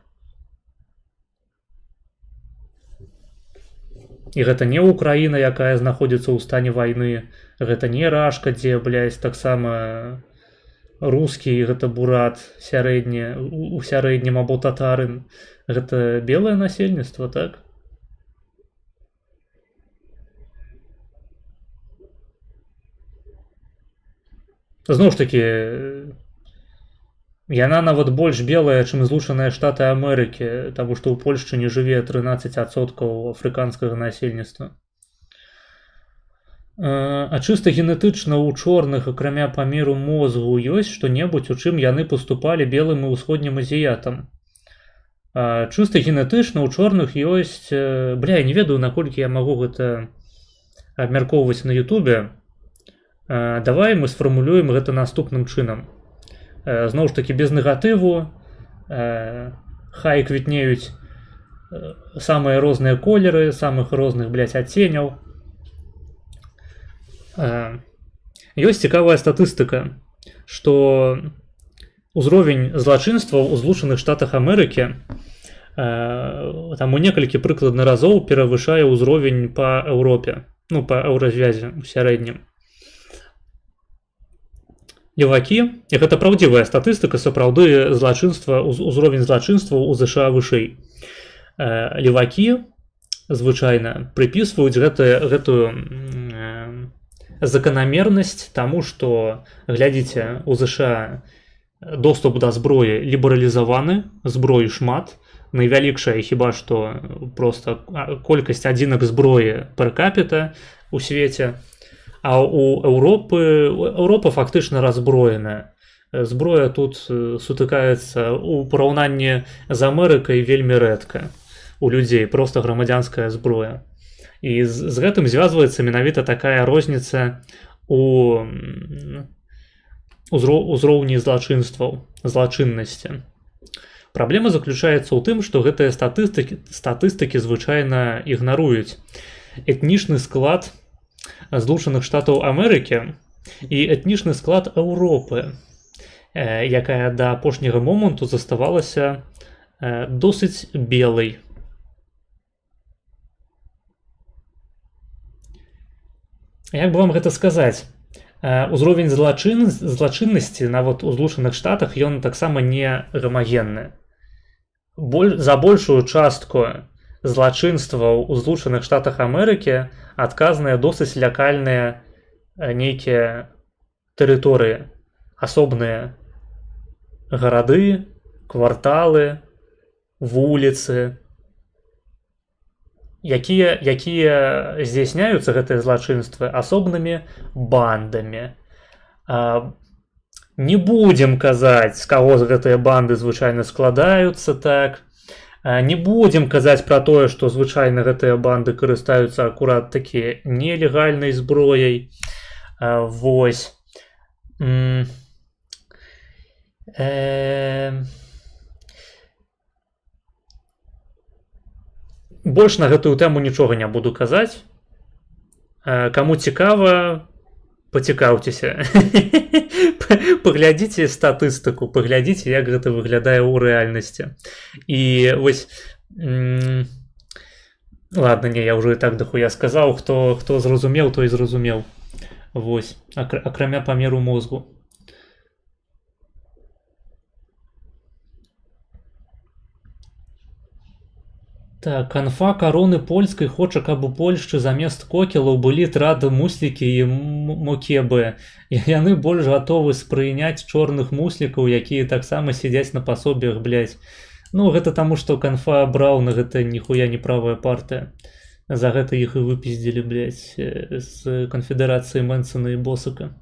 І гэта не Украіна, якая знаходзіцца ў стане вайны. Гэта не Рашка, дзе, блядь, таксама рускі, гэта бурат сярэдні, у сярэднім або татарын. Гэта белае насельніцтва, так? Зноў ж такі, яна нават больш белая, чым Злучаныя Штаты Амерыкі, таму што ў Польшчы не жыве 13% афрыканскага насельніцтва. А чыста генетычна ў чорных, акрамя памеру мозгу, ёсць што-небудзь, у чым яны паступалі белым і ўсходнім азіятам? Чыста генетычна ў чорных ёсць... Бля, я не ведаю, наколькі я магу гэта абмяркоўваць на Ютубе. Давай мы сфармулюем гэта наступным чынам. Зноў ж такі без негатыву. Хай квітнеюць самыя розныя колеры, самых розных, блядь, адценяў. Ёсць цікавая статыстыка, што ўзровень злачынства ў Злучаных Штатах Амерыкі там у некалькі прыкладна разоў перавышае ўзровень па Еўропе, ну, па еўразвязе у сярэднім. Левакі, і гэта праўдзівая статыстыка, сапраўды ўзровень злачынства ў ЗША вышэй. Левакі звычайна прыпісваюць гэтую заканамернасць таму, што, глядзіце, у ЗША доступ да зброі лібералізаваны, зброі шмат, найвялікшая хіба што проста колькасць адзінак зброі пер капіта у свеце. А у Еўропа фактычна разброеная. Зброя тут сутыкаецца у параўнанні з Амерыкай вельмі рэдка у людзей, проста грамадзянская зброя. І з гэтым звязваецца менавіта такая розніца у ўзроўні злачынстваў, злачыннасці. Праблема заключаецца ў тым, што гэтыя статыстыкі звычайна ігнаруюць этнічны склад Злучаных Штатаў Амерыкі і этнічны склад Еўропы, якая да апошняга моманту заставалася досыць белай. Як бы вам гэта сказаць? Узровень злачыннасці нават у Злучаных Штатах ён таксама не гамагенны. За большую частку злачынстваў у Злучаных Штатах Амерыкі адказныя досыць лякальныя нейкія тэрыторыі, асобныя гарады, кварталы, вуліцы, якія здзяйсняюцца гэтыя злачынствы асобнымі бандамі. Не будзем казаць, з каго гэтыя банды звычайна складаюцца, так. Не будзем казаць пра тое, што звычайна гэтыя банды карыстаюцца акурат такі нелегальнай зброяй. Вось. Больш на гэтую тэму нічога не буду казаць. Каму цікава, пацікаўцеся. Паглядзіце статыстыку, паглядзіце, як гэта выглядае ў рэальнасці. І вось Ладно, не, я ўжо і так дахуя сказаў, хто зразумеў, той зразумеў. Вось, акрамя памеру мозгу. Так, канфа кароны польскай хоча, каб у Польшчы замест кокелаў былі трады муслікі і мокебы. Яны больш гатовы спрыняць чорных муслікаў, якія таксама сядзяць на пасобіях, блядь. Ну, гэта таму, што канфа Брауна гэта ніхуя не правая партыя. За гэта іх і выпіздзілі, блядь, з канфедэрацыі Мэнсона і Босака.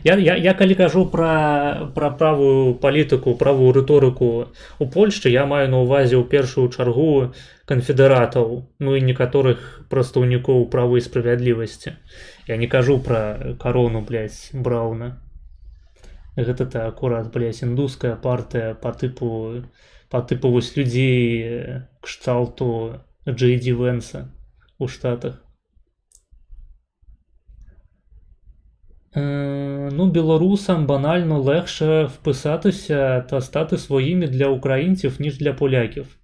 Я калі кажу пра правую палітыку, правую рыторыку у Польшчы, я маю на ўвазе ў першую чаргу канфедэратаў, ну і некаторых прадстаўнікоў правы і справядлівасці. Я не кажу пра карону, блядь, Брауна. Гэта акурат, блядь, індуская партыя па тыпу вось людзей кшталту Джей Ді Венса у Штатах. Ну, білорусам банально легше вписатися та стати своїми для українців, ніж для поляків.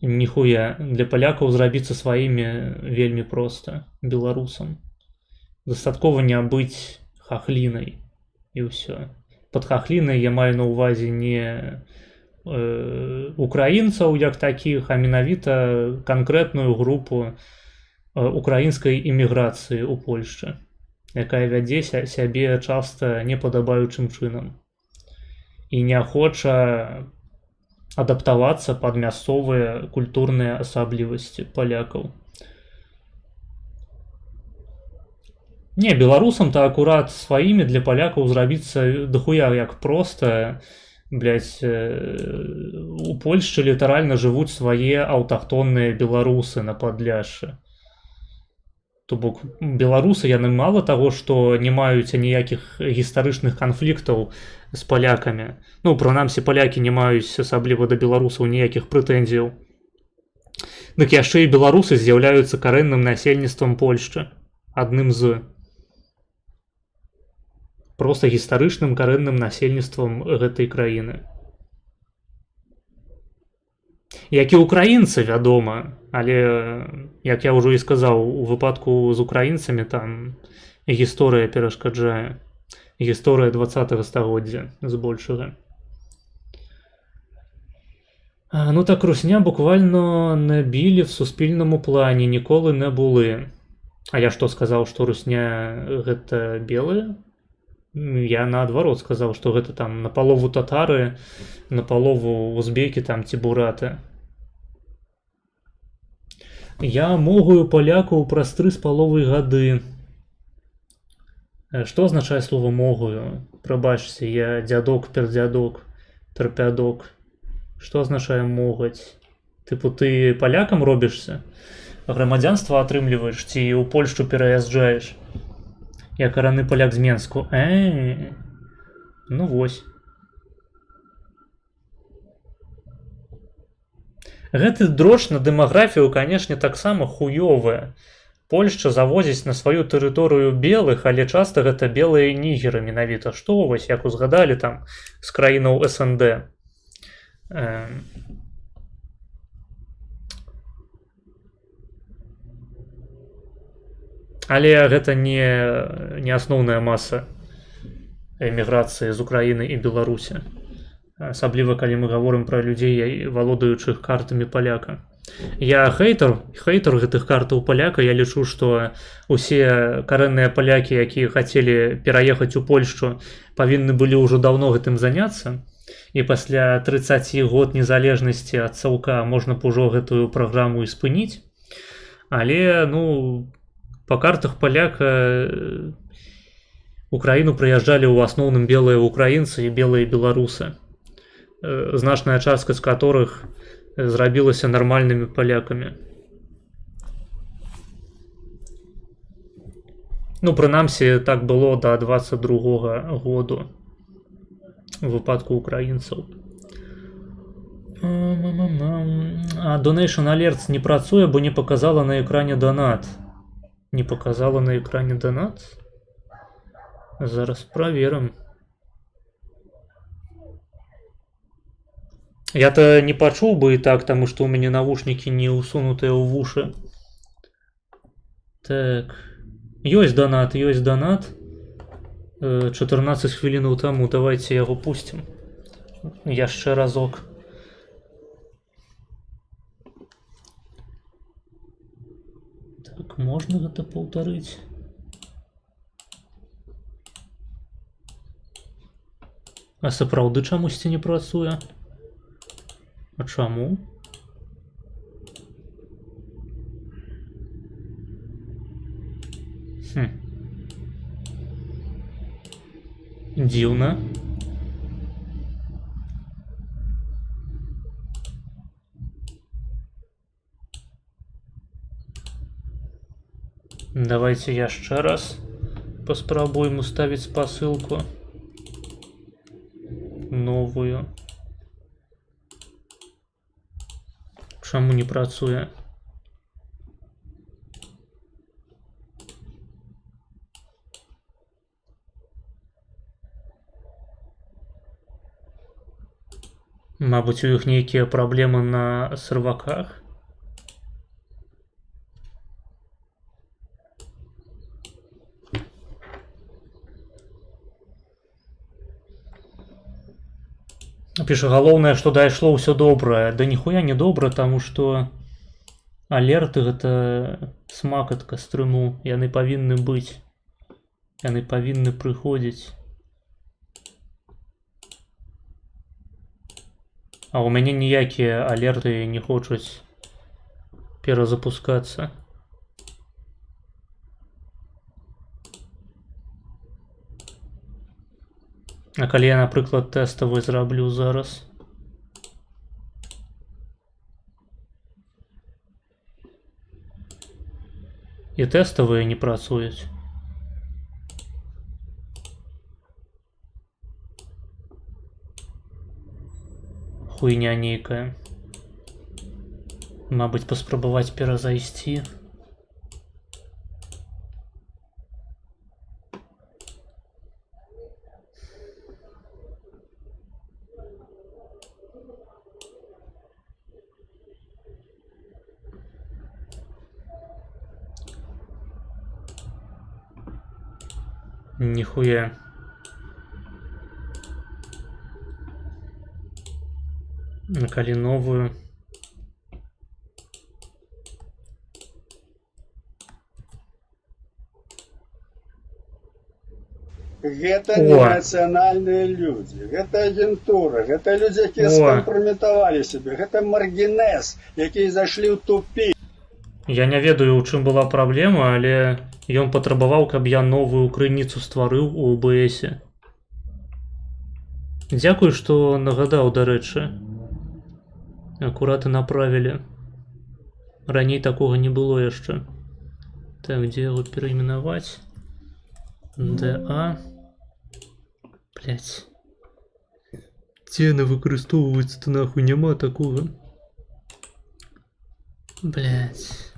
Ніхуя, для полякаў зрабіцца сваімі вельмі проста, беларусам. Дастаткова не быць хахлінай, і ўсё. Пад хахлінай я маю на ўвазе не украінцаў як такіх, а менавіта канкрэтную групу украінскай іміграцыі ў Польшчы, якая вядзе сябе часта непадабаючым чынам і не хоча адаптавацца пад мясцовыя культурныя асаблівасці палякаў. Не, беларусам-то акурат сваімі для палякаў зрабіцца дохуя як проста. Блядь, у Польшчы літаральна жывуць свае аўтахтонныя беларусы на Падляшшы. То бок беларусы яны мала таго, што не маюць аніякіх гістарычных канфліктаў з палякамі. Ну, прынамсі, палякі не маюць асабліва да беларусаў ніякіх прэтэнзіяў. Дык яшчэ і беларусы з'яўляюцца карэнным насельніцтвам Польшчы, адным з проста гістарычным карэнным насельніцтвам гэтай краіны. Як і украінцы, вядома, але, як я ўжо і сказаў, у выпадку з украінцамі там гісторыя перашкаджае. Гісторыя 20-го стагоддзя збольшага. Ну так русня буквально набілі в суспільному плані, ніколи не були. А я што сказаў, што русня гэта белыя? Я наадварот сказаў, што гэта там напалову татары, напалову узбекі там ці бураты. Я могую палякаў праз 3,5 гады. Што азначае слова могую? Прабачце, я дзядок, пердзядок, тэрпядок. Што азначае могаць? Тыпу ты палякам робішся? Грамадзянства атрымліваеш ці ў Польшчу пераязджаеш? Я караны паляк з Менску. Ну вось. Гэты дрож на дэмаграфію, канешне, таксама хуёвая. Польшча завозіць на сваю тэрыторыю белых, але часта гэта белыя нігеры менавіта. Што вось, як узгадалі там з краінаў СНД. Але гэта не асноўная маса эміграцыі з Украіны і Беларусі. Асабліва, калі мы гаворым пра людзей, валодаючых картамі паляка. Я хейтер гэтых картаў паляка. Я лічу, што усе карэнныя палякі, якія хацелі пераехаць у Польшчу, павінны былі ўжо даўно гэтым заняцца. І пасля 30 год незалежнасці ад цаўка можна б ужо гэтую праграму і спыніць. Але, ну, па картах паляка Украіну прыязджалі ў асноўным белыя украінцы і белыя беларусы, значная частка з которых зрабілася нармальнымі палякамі. Ну, прынамсі, так было да 22-го году у выпадку украінцаў. А Donation Alerts не працуе, бо не показала на экране донат. Не показала на экране донат? Зараз праверым. Я-то не пачуў бы і так, таму што ў мяне навушнікі не ўсунутыя ў вушы. Так. Ёсць донат, ёсць донат. 14 хвілінаў таму, давайте яго пусцім. Яшчэ разок. Так, можна гэта паўтарыць? А сапраўды чамусьці не працуе? А чаму? Дзіўна. Давайте яшчэ раз паспрабуем уставіць спасылку. Новую. Чаму не працуе? Мабыць, у іх нейкія праблемы на серваках. Піша, галоўнае, што дайшло ўсё добрае. Да ніхуя не добра, таму што алерты гэта смакатка стрыму. Яны павінны быць. Яны павінны прыходзіць. А ў мяне ніякія алерты не хочуць перазапускацца. А калі я, напрыклад, тэставы зраблю зараз? І тэставыя не працуюць. Хуйня нейкая. Мабыць, паспрабаваць перазайсці. Нихуя. Накали новую. Гэта не нацыянальныя людзі, гэта агентура, гэта людзі, якія скампраметавалі сябе, гэта маргінез, якія зайшлі ў тупік. Я не ведаю, у чым была праблема, але ён патрабаваў, каб я новую крыніцу стварыў у OBS. Дзякуй, што нагадаў, дарэчы. Акурат і направілі. Раней такога не было яшчэ. Так, дзе яго перайменаваць? DA. Блять. Цены выкарыстоўваюцца, нахуй няма такога. Блять.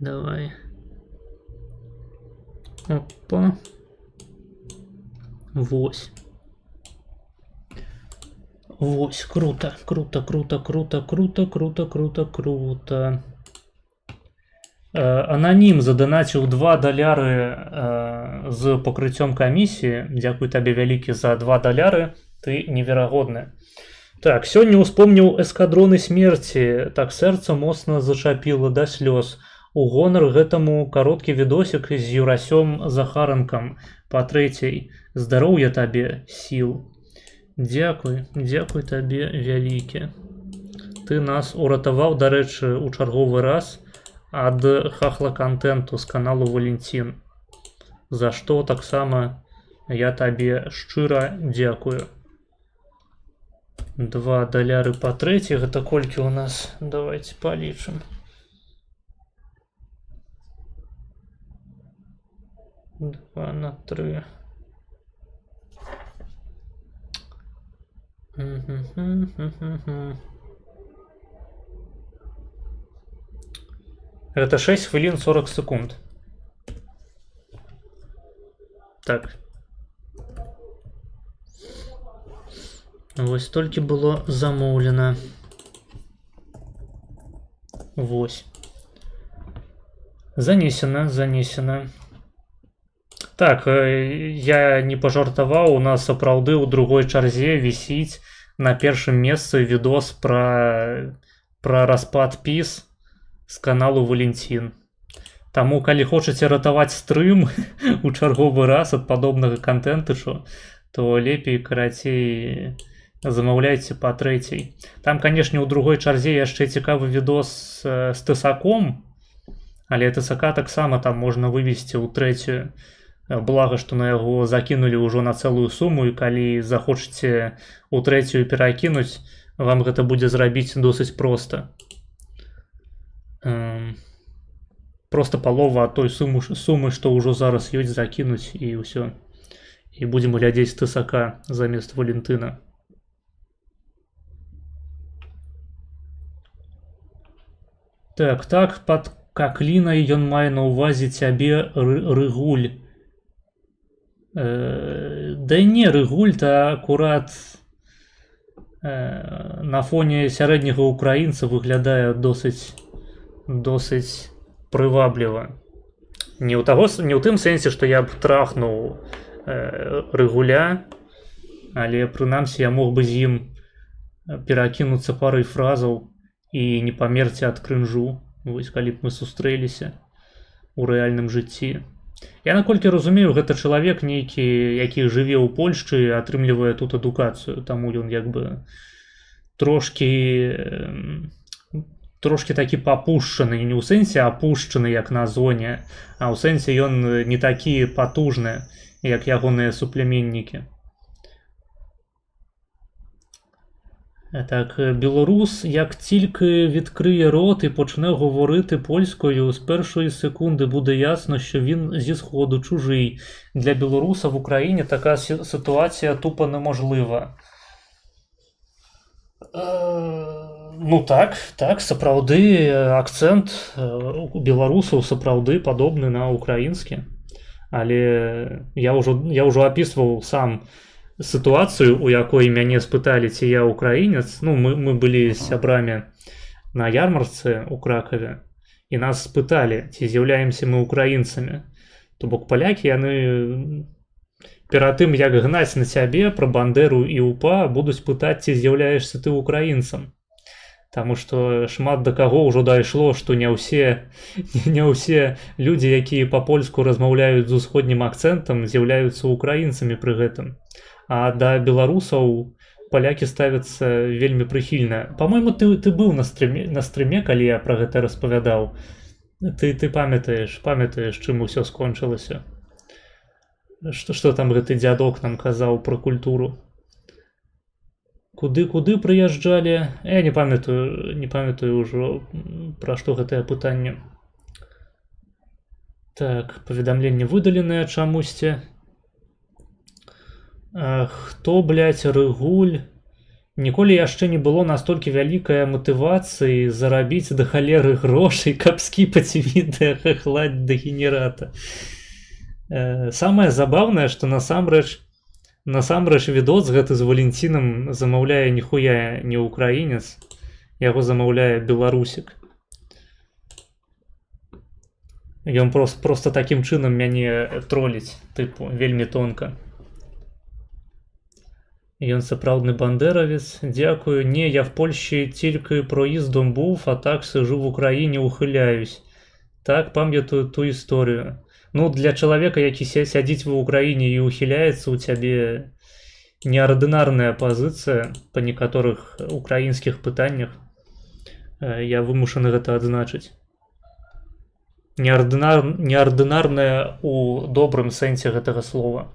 Давай. Опа. Вось. Вось, круто, круто, круто, круто, круто, круто, круто, круто. Ананім заданаціў $2 з пакрыццём камісіі. Дзякуй табе вялікі за $2. Ты неверагодны. Так, сёння успомніў эскадроны смерці. Так сэрца моцна зачапіла да слёз. У гонар гэтаму кароткі відосік з Юрасём Захаранкам па 3-й. Здароўя табе, сіл. Дзякуй, дзякуй табе вялікі. Ты нас уратаваў, дарэчы, у чарговы раз ад хахла-кантэнту з каналу Валентин. За што таксама я табе шчыра дзякую. $2 па 3-й, гэта колькі у нас? Давайте палічым. 2 на 3. Это 6 хвилин 40 секунд. Так. Вось толькі было замоўлена. Вось. Занесена, занесена. Так, я не пажартаваў, у нас сапраўды ў другой чарзе вісіць на першым месцы відос пра распад ПіС з каналу Валентин. Таму, калі хочаце ратаваць стрым у чарговы раз ад падобнага кантэнтычу, то лепей, карацей, замаўляйце па трэцяй. Там, канешне, у другой чарзе яшчэ цікавы відос з тэсаком, але тэсака таксама там можна вывесці ў трэцюю. Блага, што на яго закінулі ўжо на цэлую суму, і калі захочаце ў трэцюю перакінуць, вам гэта будзе зрабіць досыць проста. Просто палова ад той сумы, што ўжо зараз ёсць, закінуць, і ўсё. І будзем глядзець тэсака замест Валентына. Так, пад каклінай ён мае на ўвазе цябе, Рыгуль. Да не, Рыгуль-то акурат на фоне сярэдняга украінца выглядае досыць прывабліва. Не ў тым сэнсе, што я б трахнуў Рыгуля, але прынамсі я мог бы з ім перакінуцца парай фразаў і не памерці ад крынжу, вось калі б мы сустрэліся ў рэальным жыцці. Я наколькі разумею, гэта чалавек нейкі, які жыве ў Польшчы, атрымлівае тут адукацыю, таму ён як бы трошкі такі папушчаны, не ў сэнсе апушчаны, як на зоне, а ў сэнсе ён не такі патужны, як ягоныя суплеменнікі. Так, білорус, як тільки відкриє рот і почне говорити польською, з першої секунди буде ясно, що він зі Сходу чужий. Для білоруса в Україні така ситуація тупо неможлива. Ну так, сапраўды акцент у беларусаў сапраўды падобны на украінскі. Але я ўжо апісваў сам ситуацию, у якой мяне спыталі, ці я украінец. Ну, мы былі з сябрамі на ярмарцы ў Кракаве, і нас спыталі, ці з'яўляемся мы украінцамі. То бок палякі, яны перад тым, як гнаць на цябе пра Бандеру і УПА, будуць пытаць, ці з'яўляешся ты украінцам. Таму што шмат да каго ўжо дайшло, што не ўсе людзі, якія па-польску размаўляюць з усходнім акцэнтам, з'яўляюцца украінцамі пры гэтым. А да беларусаў палякі ставяцца вельмі прыхільна. Па-мойму, ты быў на стрыме, калі я пра гэта распавядаў. Ты памятаеш, чым усё скончылася. Што там гэты дзядок нам казаў пра культуру? Куды прыязджалі? Я не памятаю ўжо, пра што гэтае пытанне. Так, паведамленне выдаленае чамусьці. Хто, блядь, Рыгуль? Ніколі яшчэ не было настолькі вялікай матывацыі зарабіць да халеры грошай, каб скіпаць відэа хахлаць дэгенерата. Самае забаўнае, што насамрэч відос гэты з Валентинам замаўляе ніхуя не украінец, яго замаўляе беларусік. Ён проста такім чынам мяне троліць, тыпу, вельмі тонка. Ён сапраўдны бандеравец. Дзякую. Не, я в Польщі тільки проїздом був, а так сижу в Україні, ухиляюсь. Так, пам'ятаю ту історію. Ну, для чалавека, які сядзіць в Україні і ухиляецца, у цябе неардынарная пазіцыя па некаторых украінскіх пытаннях. Я вымушаны гэта адзначыць. Неардынарная у добрым сэнсе гэтага слова.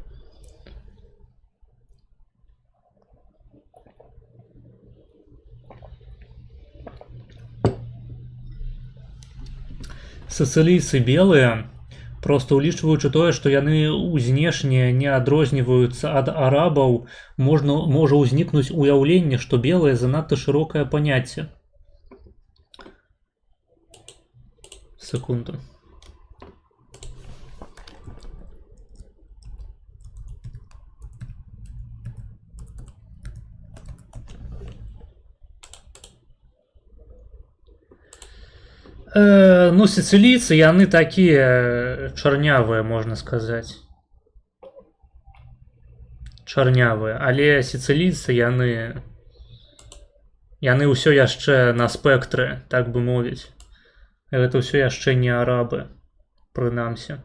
Сацылійцы белыя, проста улічваючы тое, што яны знешне не адрозніваюцца ад арабаў, можа ўзнікнуць уяўленне, што белае занадта шырокае паняцце. Секунду. Ну, сицилійцы, яны такія чарнявыя, можна сказаць. Чарнявыя, але сицилійцы, яны ўсё яшчэ на спектры, так бы мовіць. Гэта ўсё яшчэ не арабы, прынамсі.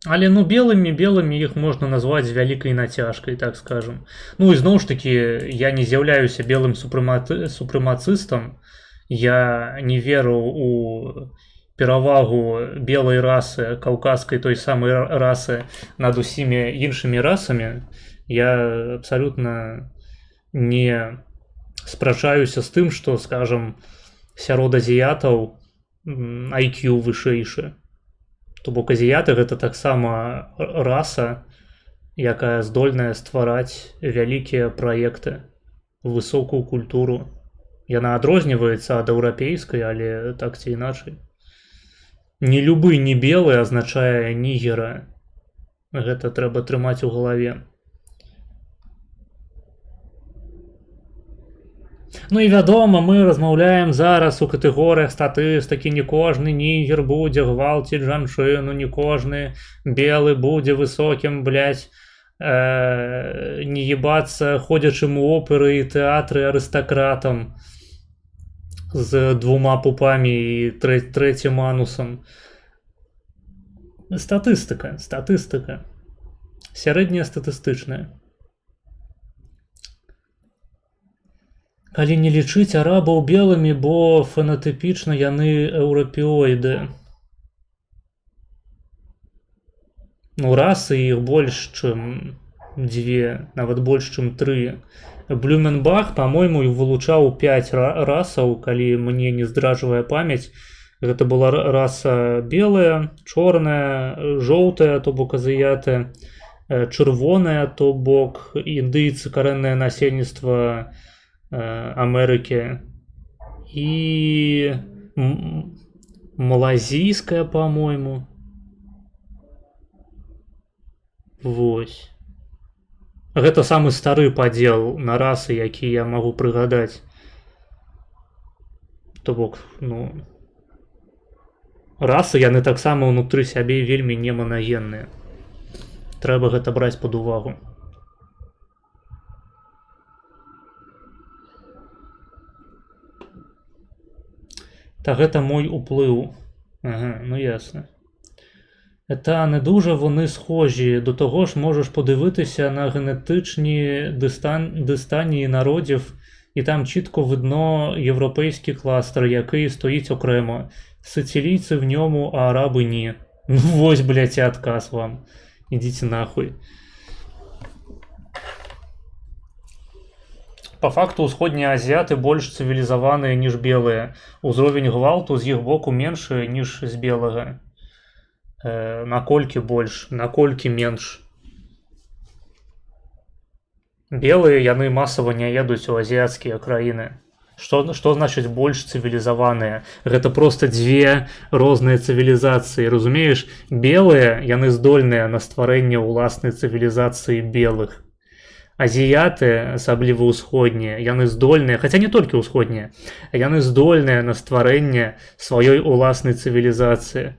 Але ну белымі іх можна назваць з вялікай нацяжкай, так скажем. Ну і зноў ж такі, я не з'яўляюся белым супрэмацыстам. Я не веру у перавагу белай расы, каўказскай той самай расы над усімі іншымі расамі. Я абсалютна не спрачаюся з тым, што, скажам, сярод азіятаў IQ вышэйшы. То бок азіяты гэта таксама раса, якая здольная ствараць вялікія праекты, высокую культуру. Яна адрозніваецца ад еўрапейскай, але так ці іначай. Не любы не белы азначае нігера. Гэта трэба трымаць у галаве. Ну і вядома, мы размаўляем зараз у катэгорыях статыстыкі. Не кожны нігер будзе гвалціць жанчыну, не кожны белы будзе высокім, блядь, не ебацца ходзячым у оперы і тэатры арыстакратам з 2 пупамі і 3 анусам. Статыстыка. Сярэдняя статыстычная. Калі не лічыць арабаў белымі, бо фенатыпічна яны еўрапеоіды. Ну, расы іх больш, чым 2, нават больш, чым 3. Блюменбах, па-мойму, вылучаў 5 расаў, калі мне не здраджвае памяць. Гэта была раса белая, чорная, жоўтая, то бок азіяты, чырвоная, то бок індыйцы, карэннае насельніцтва Амерыкі, і малазійская, па-мойму. Вось. Гэта самы стары падзел на расы, які я магу прыгадаць. То бок, ну, расы яны таксама ўнутры сябе вельмі неманагенныя. Трэба гэта браць пад увагу. Та гэта мой уплыў. Ага, ну ясно. Та не дуже вони схожі. До того ж можеш подивитися на генетичні дистанії народів, і там чітко видно європейський кластер, який стоїть окремо. Сицилійці в ньому, а араби ні. Ну ось, блядь, і отказ вам. Ідіть нахуй. По факту усходнія азіяти больш цивілізаваныя, ніж белыя. Узровень гвалту з іх боку меншы, ніж з белага. Наколькі больш, наколькі менш. Белыя яны масава не едуць у азіяцкія краіны. Што значыць больш цывілізаваныя? Гэта проста 2 розныя цывілізацыі, разумееш? Белыя яны здольныя на стварэнне ўласнай цывілізацыі белых. Азіяты, асабліва ўсходнія, яны здольныя, хаця не толькі ўсходнія, яны здольныя на стварэнне сваёй уласнай цывілізацыі.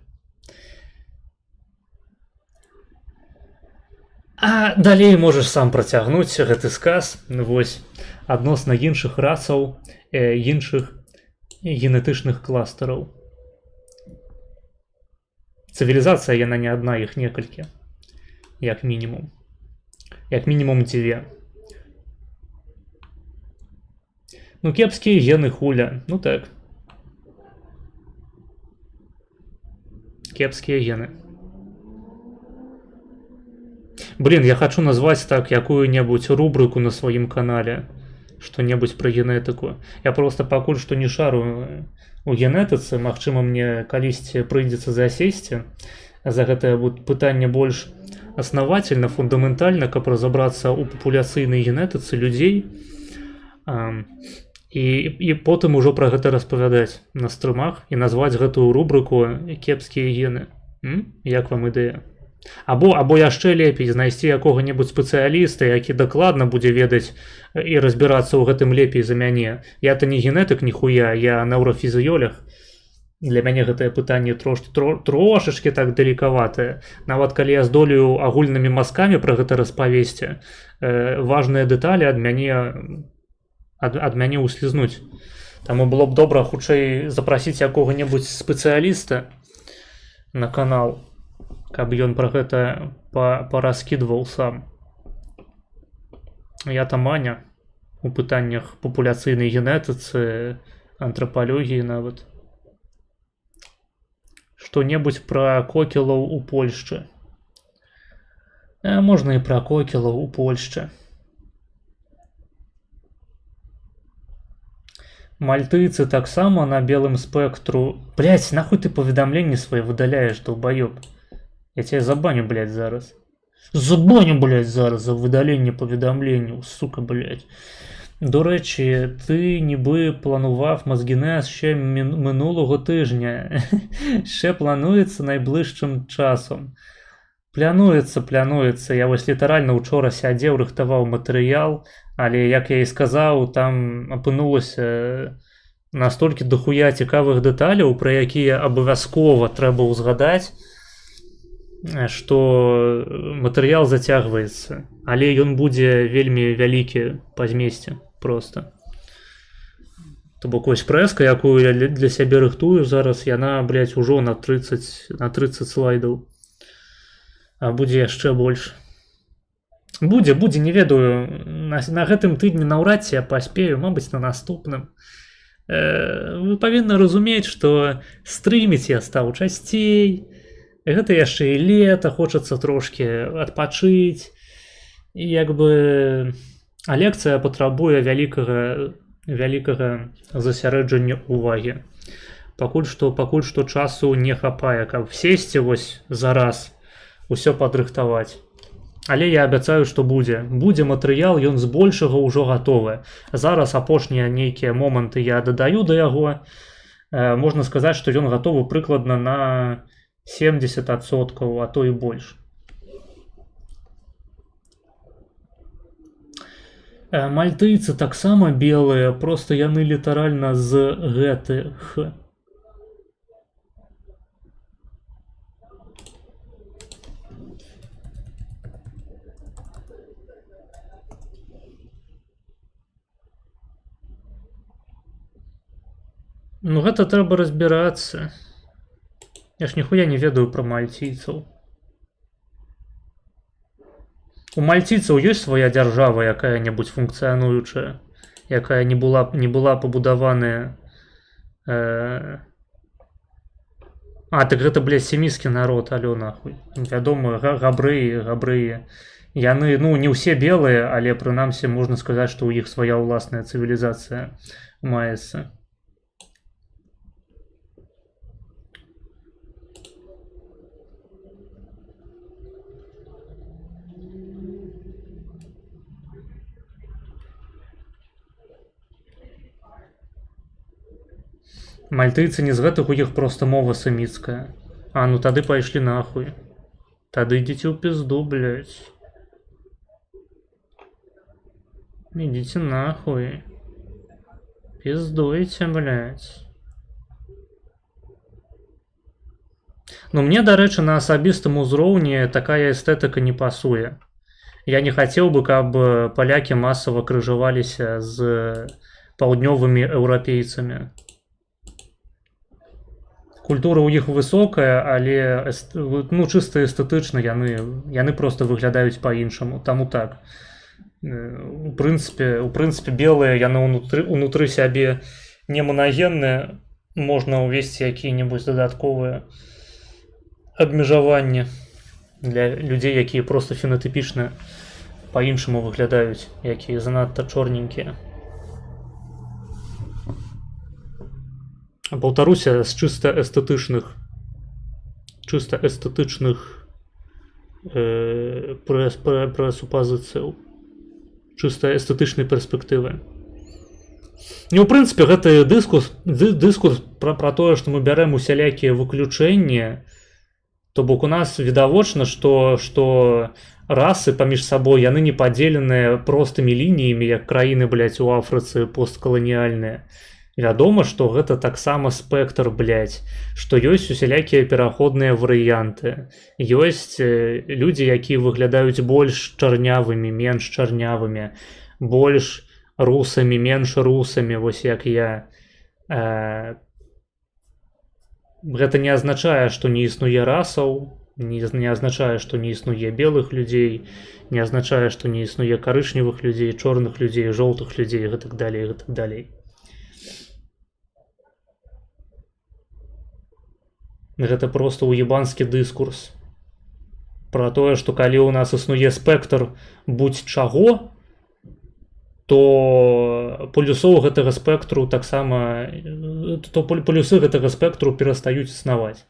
А далей можаш сам працягнуць гэты сказ, вось, адносна іншых расаў, іншых генетычных кластараў. Цывілізацыя яна не адна, іх некалькі, як мінімум. Як мінімум 2. Ну, кепскія гены, хуля, ну так. Кепскія гены. Блин, я хочу назваць так якую-небудзь рубрыку на сваім канале. Што-небудзь пра генетыку. Я просто пакуль што не шару у генетыцы. Магчыма, мне калісьці прыйдзецца засесці за гэтае пытанне больш основательно, фундаментальна, каб разабрацца ў папуляцыйнай генетыцы людзей. І потым ужо пра гэта распавядаць на стрымах і назваць гэтую рубрыку «Кепскія гены». Як вам ідэя? Або яшчэ лепей знайсці якога-небудзь спецыяліста, які дакладна будзе ведаць і разбірацца ў гэтым лепей за мяне. Я-то не генетык ніхуя, я нейрофізіёлог. Для мяне гэтае пытанне трошачкі так далекаватае. Нават калі я здолею агульнымі мазкамі пра гэта распавесці, важныя дэталі ад мяне услізнуць. Таму было б добра хутчэй запрасіць якога-небудзь спецыяліста на канал, каб ён пра гэта параскідваў сам. Я там Аня у пытаннях папуляцыйнай генетыцы, антрапалогіі нават. Што-небудзь пра кокелаў у Польшчы. Можна і пра кокелаў у Польшчы. Мальтыйцы таксама на белым спектру. Блять, нахуй ты паведамленні свае выдаляеш, долбоёб. Я тебя забаню, блядь, зараз. Забаню, блядь, зараз за выдаленне паведамленняў, сука, блядь. До речі, ти ніби планував Мозгінез ще минулого тижня. Ще планується найближчим часом. Планується. Я ось літерально вчора сядів, рихтував матеріал, але, як я і сказав, там опинулося настільки дохуя цікавих деталей, про які обов'язково треба узгадати, што матэрыял зацягваецца, але ён будзе вельмі вялікі па змесце просто. То бок ось прэска, якую я для сябе рыхтую зараз, яна, блядь, ужо на 30 слайдаў. А будзе яшчэ больш. Будзе, не ведаю. На гэтым тыдні наўрад ці я паспею, мабыць, на наступным. Вы павінны разумець, што стрыміць я стаў часцей. Гэта яшчэ і лета, хочацца трошкі адпачыць. І як бы лекцыя патрабуе вялікага засярэджання ўвагі. Пакуль што часу не хапае, каб сесці вось зараз усё падрыхтаваць. Але я абяцаю, што будзе. Будзе матэрыял, ён збольшага ўжо гатовы. Зараз апошнія нейкія моманты я дадаю да яго. Можна сказаць, што ён гатовы прыкладна на 70%, а то і больш. Мальтыйцы таксама белыя, просто яны літаральна з гэтых. Ну гэта трэба разбірацца. Я ж ніхуя не ведаю пра мальційцаў. У мальційцаў ёсць свая дзяржава якая-небудзь функцыянуючая, якая не была пабудаваная. Так гэта, блядь, семіскі народ, алё нахуй. Вядома, габрэі. Яны, не ўсе белыя, але прынамсі можна сказаць, што ў іх свая ўласная цывілізацыя маецца. Мальтыйцы не з гэтых, у іх проста мова саміцкая. Ну тады пайшлі нахуй. Тады ідзіце ў пізду, блядь. Ідзіце нахуй. Пиздуйте, блядь. Мне, дарэчы, на асабістым узроўні такая эстэтыка не пасуе. Я не хацеў бы, каб палякі масава крыжаваліся з паўднёвымі еўрапейцамі. Культура ў іх высокая, але чыста эстэтычна яны проста выглядаюць па-іншаму. Таму так. У прынцыпе, белыя яны ўнутры сябе не манагенныя. Можна ўвесці якія-небудзь дадатковыя абмежаванні для людзей, якія проста фенатыпічна па-іншаму выглядаюць, якія занадта чорненькія. Паўтаруся з чыста эстэтычных прэсупазіцыяў, чыста эстэтычнай перспектывы. У прынцыпе, гэты дыскурс пра тое, што мы бярэм усялякія выключэнні, То бок у нас відавочна, што расы паміж сабой яны не падзеленыя простымі лініямі, як краіны, блядь, у Афрыцы посткаланіяльныя. Вядома, што гэта таксама спектр, блядь, што ёсць усялякія пераходныя варыянты. Ёсць людзі, якія выглядаюць больш чарнявымі, менш чарнявымі, больш русамі, менш русамі, вось як я. Гэта не азначае, што не існуе расаў, не азначае, што не існуе белых людзей, не азначае, што не існуе карычневых людзей, чорных людзей, жоўтых людзей, гэтак далей, гэтак далей. Гэта проста уебанскі дыскурс пра тое, што калі ў нас існуе спектр будь-чаго, то полюсоў гэтага спектру таксама, то полюсы гэтага спектру перастаюць існаваць.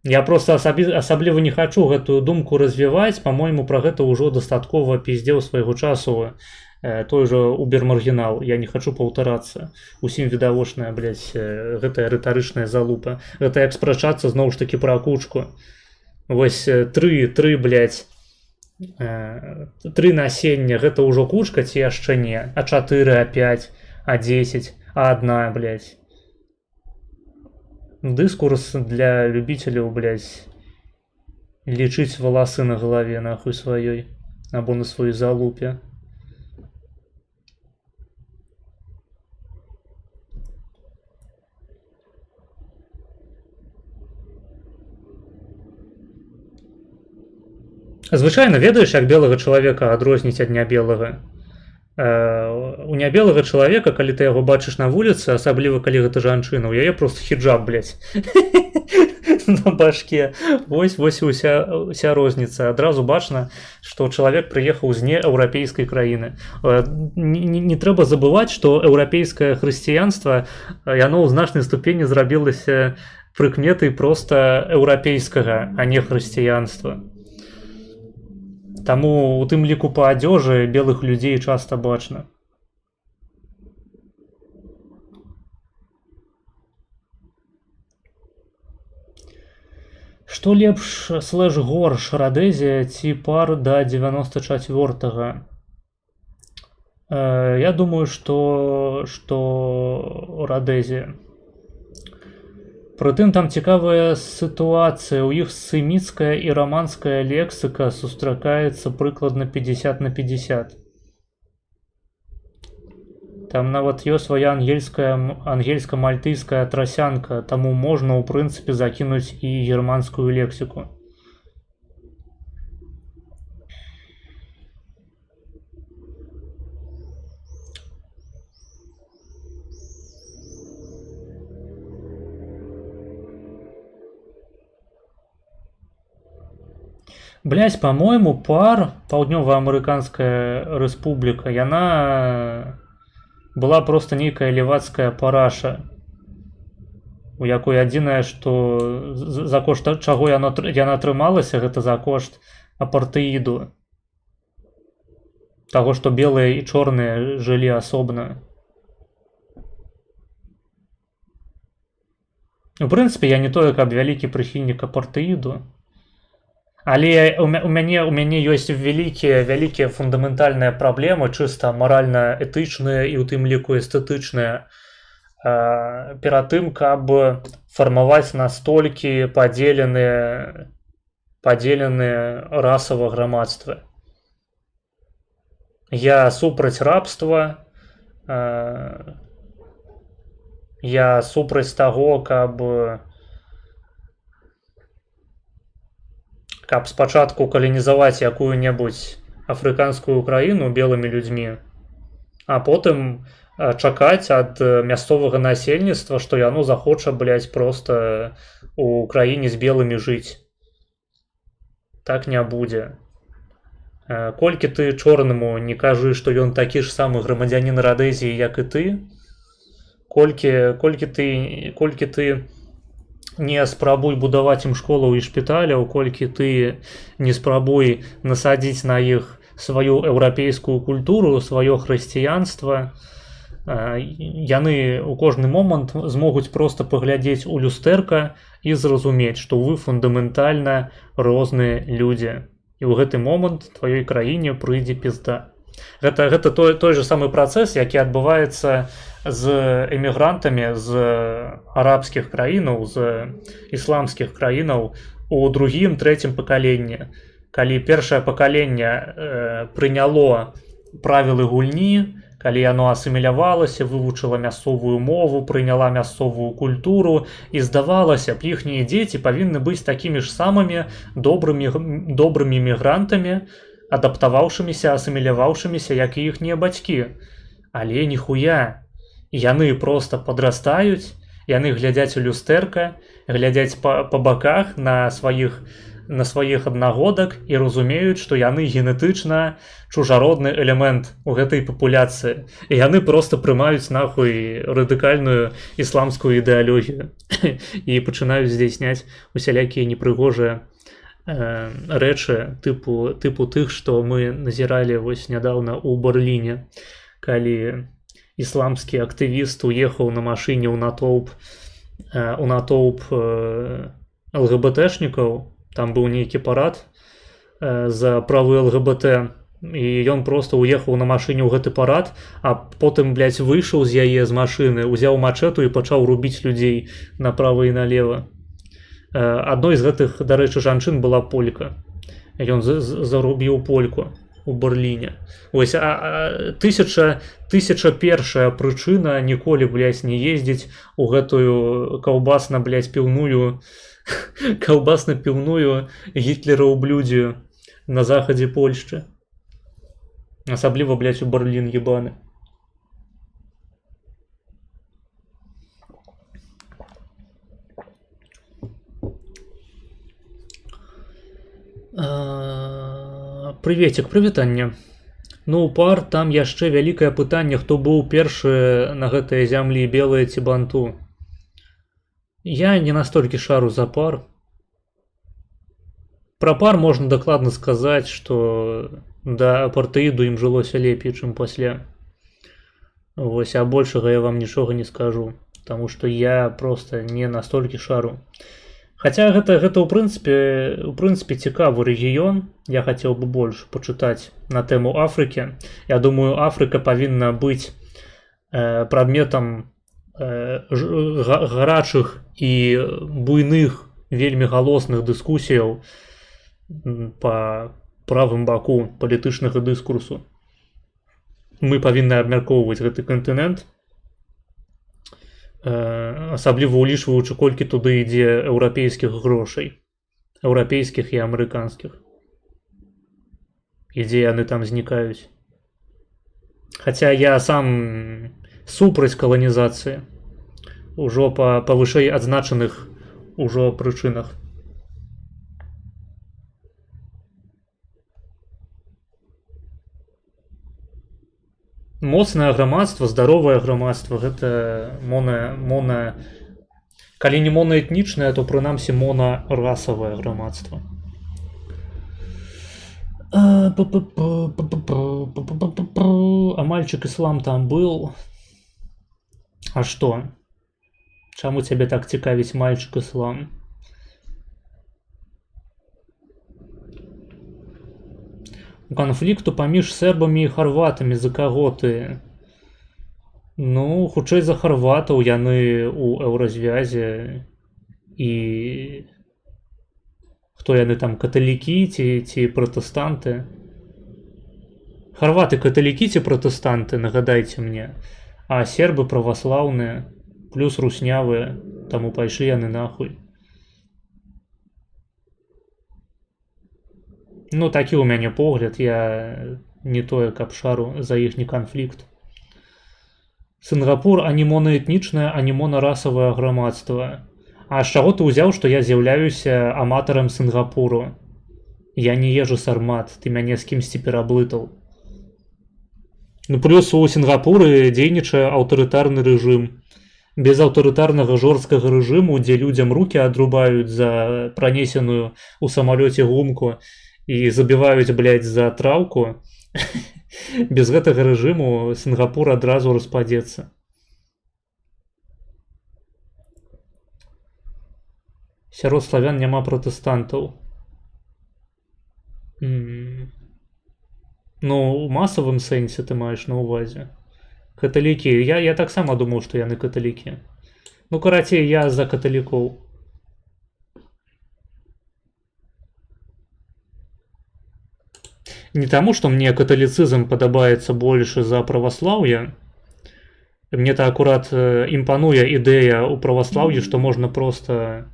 Я просто асабліва не хачу гэтую думку развіваць, па-мойму, пра гэта ўжо дастаткова піздзеў свайго часу той жа Убер-маргінал. Я не хачу паўтарацца. Усім відавочная, блядь, гэтая рытарычная залупа. Гэта як спрачацца зноў ж такі пра кучку. Вось тры, блядь, 3 насення, гэта ўжо кучка ці яшчэ не, а 4, а 5, а 10, а 1, блядь. Дыскурс для любителяў, блядь, лічыць валасы на галаве нахуй сваёй або на сваёй залупе. Звычайна ведаеш, як белага чалавека адрозніць ад нябелага? У нябелага чалавека, калі ты яго бачыш на вуліцы, асабліва калі гэта жанчына, у яе просто хіджаб, блядь, на башке. Вось і уся розніца. Адразу бачна, што чалавек прыехаў з нееўрапейскай краіны. Не трэба забываць, што еўрапейскае хрысціянства, яно ў значнай ступені зрабілася прыкметай проста еўрапейскага, а не хрысціянства. Таму у тым ліку па адзежы белых людзей часта бачна. Што лепш слэш горш, Радэзія ці пар да 94-го? Я думаю, што Радэзія. Прытым там цікавая сітуацыя. У іх семіцкая і раманская лексіка сустракаецца прыкладна 50/50. Там нават ёсць свая ангельска-мальтыйская трасянка, таму можна, ў прынцыпе, закінуць і германскую лексіку. Блядь, по-моему, пар, Паўднёва-амерыканская рэспубліка, яна была просто нейкая левацкая параша, у якой адзінае, што за кошт чаго яна трымалася, гэта за кошт апартэіду. Таго, што белыя і чорныя жылі асобна. У прынцыпе, я не тое, каб вялікі прыхільнік апартэіду. Але у мяне ёсць вялікія фундаментальныя праблемы, чыста маральна-этычныя і ў тым ліку эстэтычныя, перад тым, каб фармаваць настолькі падзеленыя расава грамадствы. Я супраць рабства, я супраць таго, каб спачатку каланізаваць якую-небудзь афрыканскую краіну белымі людзьмі, а потым чакаць ад мясцовага насельніцтва, што яно захоча, блядь, проста у краіне з белымі жыць. Так не будзе. Колькі ты чорнаму не кажы, што ён такі ж самы грамадзянін Радэзіі, як і ты, колькі ты не спрабуй будаваць ім школаў і шпіталяў, колькі ты не спрабуй насадзіць на іх сваю еўрапейскую культуру, сваё хрысціянства, яны ў кожны момант змогуць проста паглядзець у люстэрка і зразумець, што вы фундаментальна розныя людзі. І ў гэты момант тваёй краіне прыйдзе пізда. Гэта той же самы працэс, які адбываецца з эмігрантамі з арабскіх краінаў, з ісламскіх краінаў у другім, трэцім пакаленні. Калі першае пакаленне прыняло правілы гульні, калі яно асімілявалася, вывучыла мясцовую мову, прыняла мясцовую культуру, і здавалася б, іхнія дзеці павінны быць такімі ж самымі добрымі мігрантамі, адаптаваўшыміся, асіміляваўшыміся, як і іхнія бацькі. Але ніхуя. Яны проста падрастаюць, яны глядзяць у люстэрка, глядзяць па баках на сваіх аднагодак і разумеюць, што яны генетычна чужародны элемент у гэтай папуляцыі. І яны проста прымаюць нахуй радыкальную ісламскую ідэалогію і пачынаюць здзяйсняць усялякія непрыгожыя рэчы тыпу тых, што мы назіралі вось нядаўна ў Берліне, калі ісламскі актывіст уехаў на машыне ў натоўп ЛГБТшнікаў. Там быў нейкі парад за правы ЛГБТ, і ён проста уехаў на машыне ў гэты парад, а потым, блядь, выйшаў з яе з машыны, узяў мачэту і пачаў рубіць людзей направа і налева. Адной з гэтых, дарэчы, жанчын была полька. Ён зарубіў польку у Берліне. Вось, тысяча першая прычына ніколі, блядь, не ездзіць у гэтую каўбасна-піўную гітлераўблюдзію на захадзе Польшчы. Асабліва, блядь, у Берлін ебаны. Прыветик, прывітанне. Ну, пар, там яшчэ вялікае пытанне, хто быў першы на гэтай зямлі, белыя ці банту. Я не настолькі шару за пар. Пра пар можна дакладна сказаць, што да апартэіду ім жылося лепей, чым пасля. Вось, а большага я вам нічога не скажу, таму што я проста не настолькі шару. Хаця гэта ў прынцыпе цікавы рэгіён, я хацеў бы больш пачытаць на тэму Афрыкі. Я думаю, Афрыка павінна быць прадметам гарачых і буйных, вельмі галосных дыскусіяў па правым баку палітычнага дыскурсу. Мы павінны абмяркоўваць гэты кантынент, асабліва ўлічваючы, колькі туды ідзе еўрапейскіх грошай, еўрапейскіх і амерыканскіх, і дзе яны там знікаюць. Хаця я сам супраць каланізацыі ўжо па вышэй адзначаных ужо прычынах. Моцнае грамадства, здаровае грамадства, гэта калі не монаэтнічнае, то прынамсі монарасавае грамадства. А мальчик Іслам там быў. А што? Чаму цябе так цікавіць мальчик Іслам? Канфлікту паміж сербамі і харватамі, за каго ты? Ну, хутчэй за харватаў, яны ў еўразвязе. І хто яны там, каталікі ці пратэстанты? Харваты каталікі ці пратэстанты, нагадайце мне. А сербы праваслаўныя, плюс руснявыя, таму пайшлі яны нахуй. Ну, такі ў мяне погляд, я не тое, каб шару за іхні канфлікт. Сінгапур ані монаэтнічнае, ані монарасавае грамадства. А з чаго ты ўзяў, што я з'яўляюся аматарам Сінгапуру? Я не езжу сармат, ты мяне з кімсьці пераблытаў. Ну, плюс у Сінгапуры дзейнічае аўтарытарны рэжым. Без аўтарытарнага жорсткага рэжыму, дзе людзям рукі адрубаюць за пранесеную ў самалёце гумку і забіваюць, блядь, за траўку, Без гэтага рэжыму Сінгапур адразу распадзецца. Сярод славян няма пратэстантаў. Ну, у масавым сэнсе ты маеш на ўвазе. Каталікі. Я таксама думаў, што яны каталікі. Ну, карацей, я за каталікоў. Не таму, што мне каталіцызм падабаецца больш за праваслаўе. Мне-то акурат імпануе ідэя ў праваслаўі, што можна проста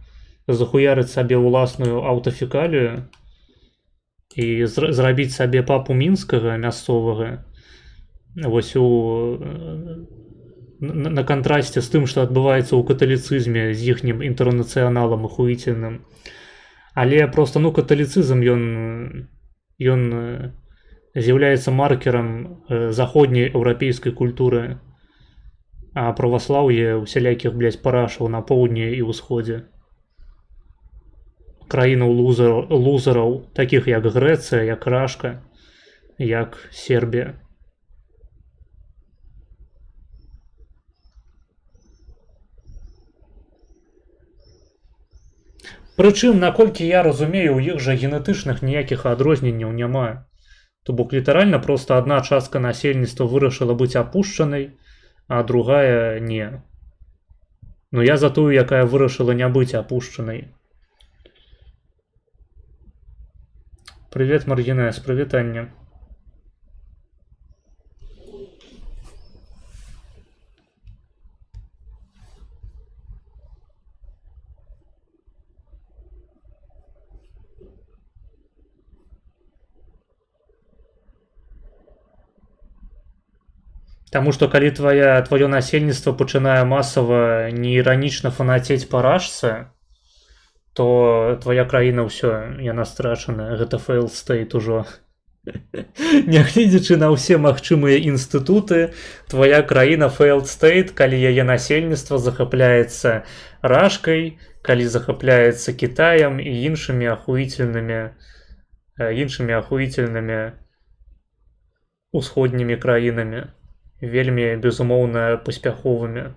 захуярыць сабе ўласную аўтафекалію і зрабіць сабе папу мінскага мясцовага. Вось на кантрасце з тым, што адбываецца ў каталіцызме з іхнім інтэрнацыяналам ахуіцельным. Але проста, ну, каталіцызм, ён з'яўляецца маркерам заходняй еўрапейскай культуры, а праваслаўе усялякіх, парашаў на поўдні і ўсходзе. Краінаў лузераў, такіх як Грэцыя, як Рашка, як Сербія. Прычым, наколькі я разумею, у іх жа генетычных ніякіх адрозненняў няма. То бок літаральна проста адна частка насельніцтва вырашыла быць апушчанай, а другая не. Ну я за тую, якая вырашыла не быць апушчанай. Привет, Маргинес, прывітанне. Таму што калі твоё насельніцтва пачынае масава неіранічна фанацець па рашцы, то твоя краіна ўсё, яна страчана, гэта failed state ужо. Нягледзячы на ўсе магчымыя інстытуты, твоя краіна failed state, калі яе насельніцтва захапляецца рашкай, калі захапляецца Кітаем і іншымі ахуіцельнымі усходнімі краінамі, вельмі, безумоўна, паспяховымі.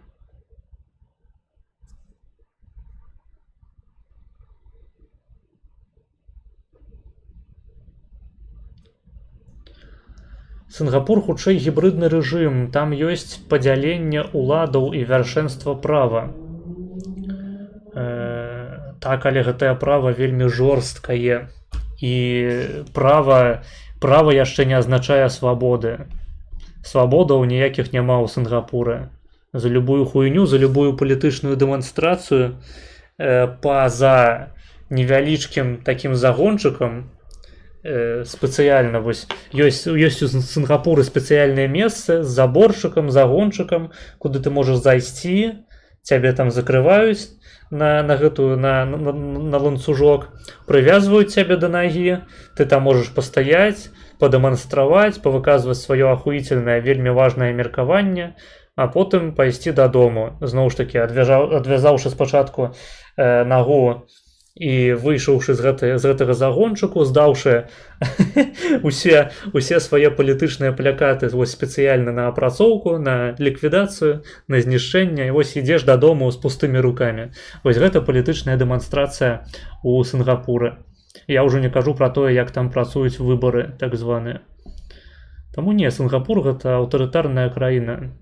Сінгапур хутчэй гібрыдны рэжым, там ёсць падзяленне ўладаў і вяршэнства права. Так, але гэтае права вельмі жорсткае. І права яшчэ не азначае свабоды. Свабодаў ніякіх няма ў Сінгапуры. За любую хуйню, за любую палітычную дэманстрацыю па-за невялічкім такім загончыкам спецыяльна вось ёсць у Сінгапуры спецыяльнае месца з заборчыкам, загончыкам, куды ты можаш зайсці, цябе там закрываюць на ланцужок, прывязваюць цябе да нагі, ты там можаш пастаяць, падэманстраваць, павыказваць сваё ахуіцельнае, вельмі важнае меркаванне, а потым пайсці дадому, зноў ж такі адвязаўшы спачатку нагу і выйшаўшы з гэтага загончыку, здаўшы усе свае палітычныя плакаты вось спецыяльна на апрацоўку, на ліквідацыю, на знішчэнне, і вось ідзеш дадому з пустымі рукамі. Вось гэта палітычная дэманстрацыя ў Сінгапуры. Я ўжо не кажу пра тое, як там працуюць выбары так званыя. Таму не, Сінгапур гэта аўтарытарная краіна.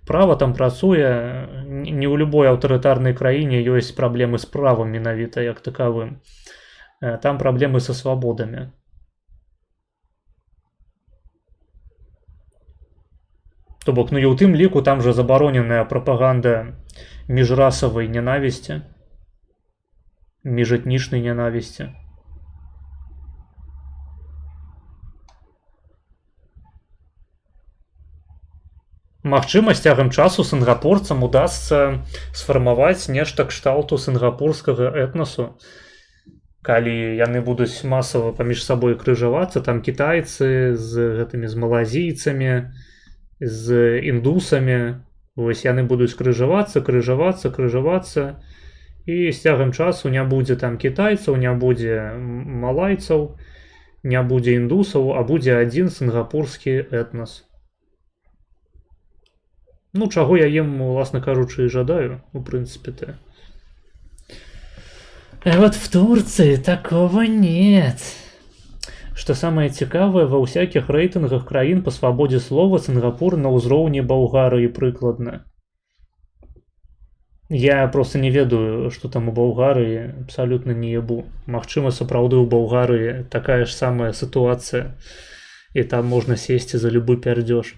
Права там працуе, не ў любой аўтарытарнай краіне ёсць праблемы з правам менавіта як такавым. Там праблемы са свабодамі. То бок, ну і ў тым ліку там жа забароненая прапаганда міжрасавай нянавісці, міжэтнічнай нянавісці. Магчыма, з цягам часу сінгапурцам удасца сфармаваць нешта кшталту сінгапурскага этнасу. Калі яны будуць масава паміж сабой крыжавацца, там кітайцы з малазійцамі, з індусамі, вось яны будуць крыжавацца, і з цягам часу не будзе там кітайцаў, не будзе малайцаў, не будзе індусаў, а будзе адзін сінгапурскі этнас. Ну, чаго я ім, уласна кажучы, і жадаю, у прынцыпе-то. А вот в Турции такого нет. Что самое цікавае, ва ўсякіх рэйтынгах краін па свабодзе слова Сінгапур на ўзроўні Балгарыі прыкладна. Я просто не ведаю, што там у Балгарыі, абсалютна не ебу. Магчыма, сапраўды ў Балгарыі такая ж самая сітуацыя, і там можна сесці за любы пярдзёж.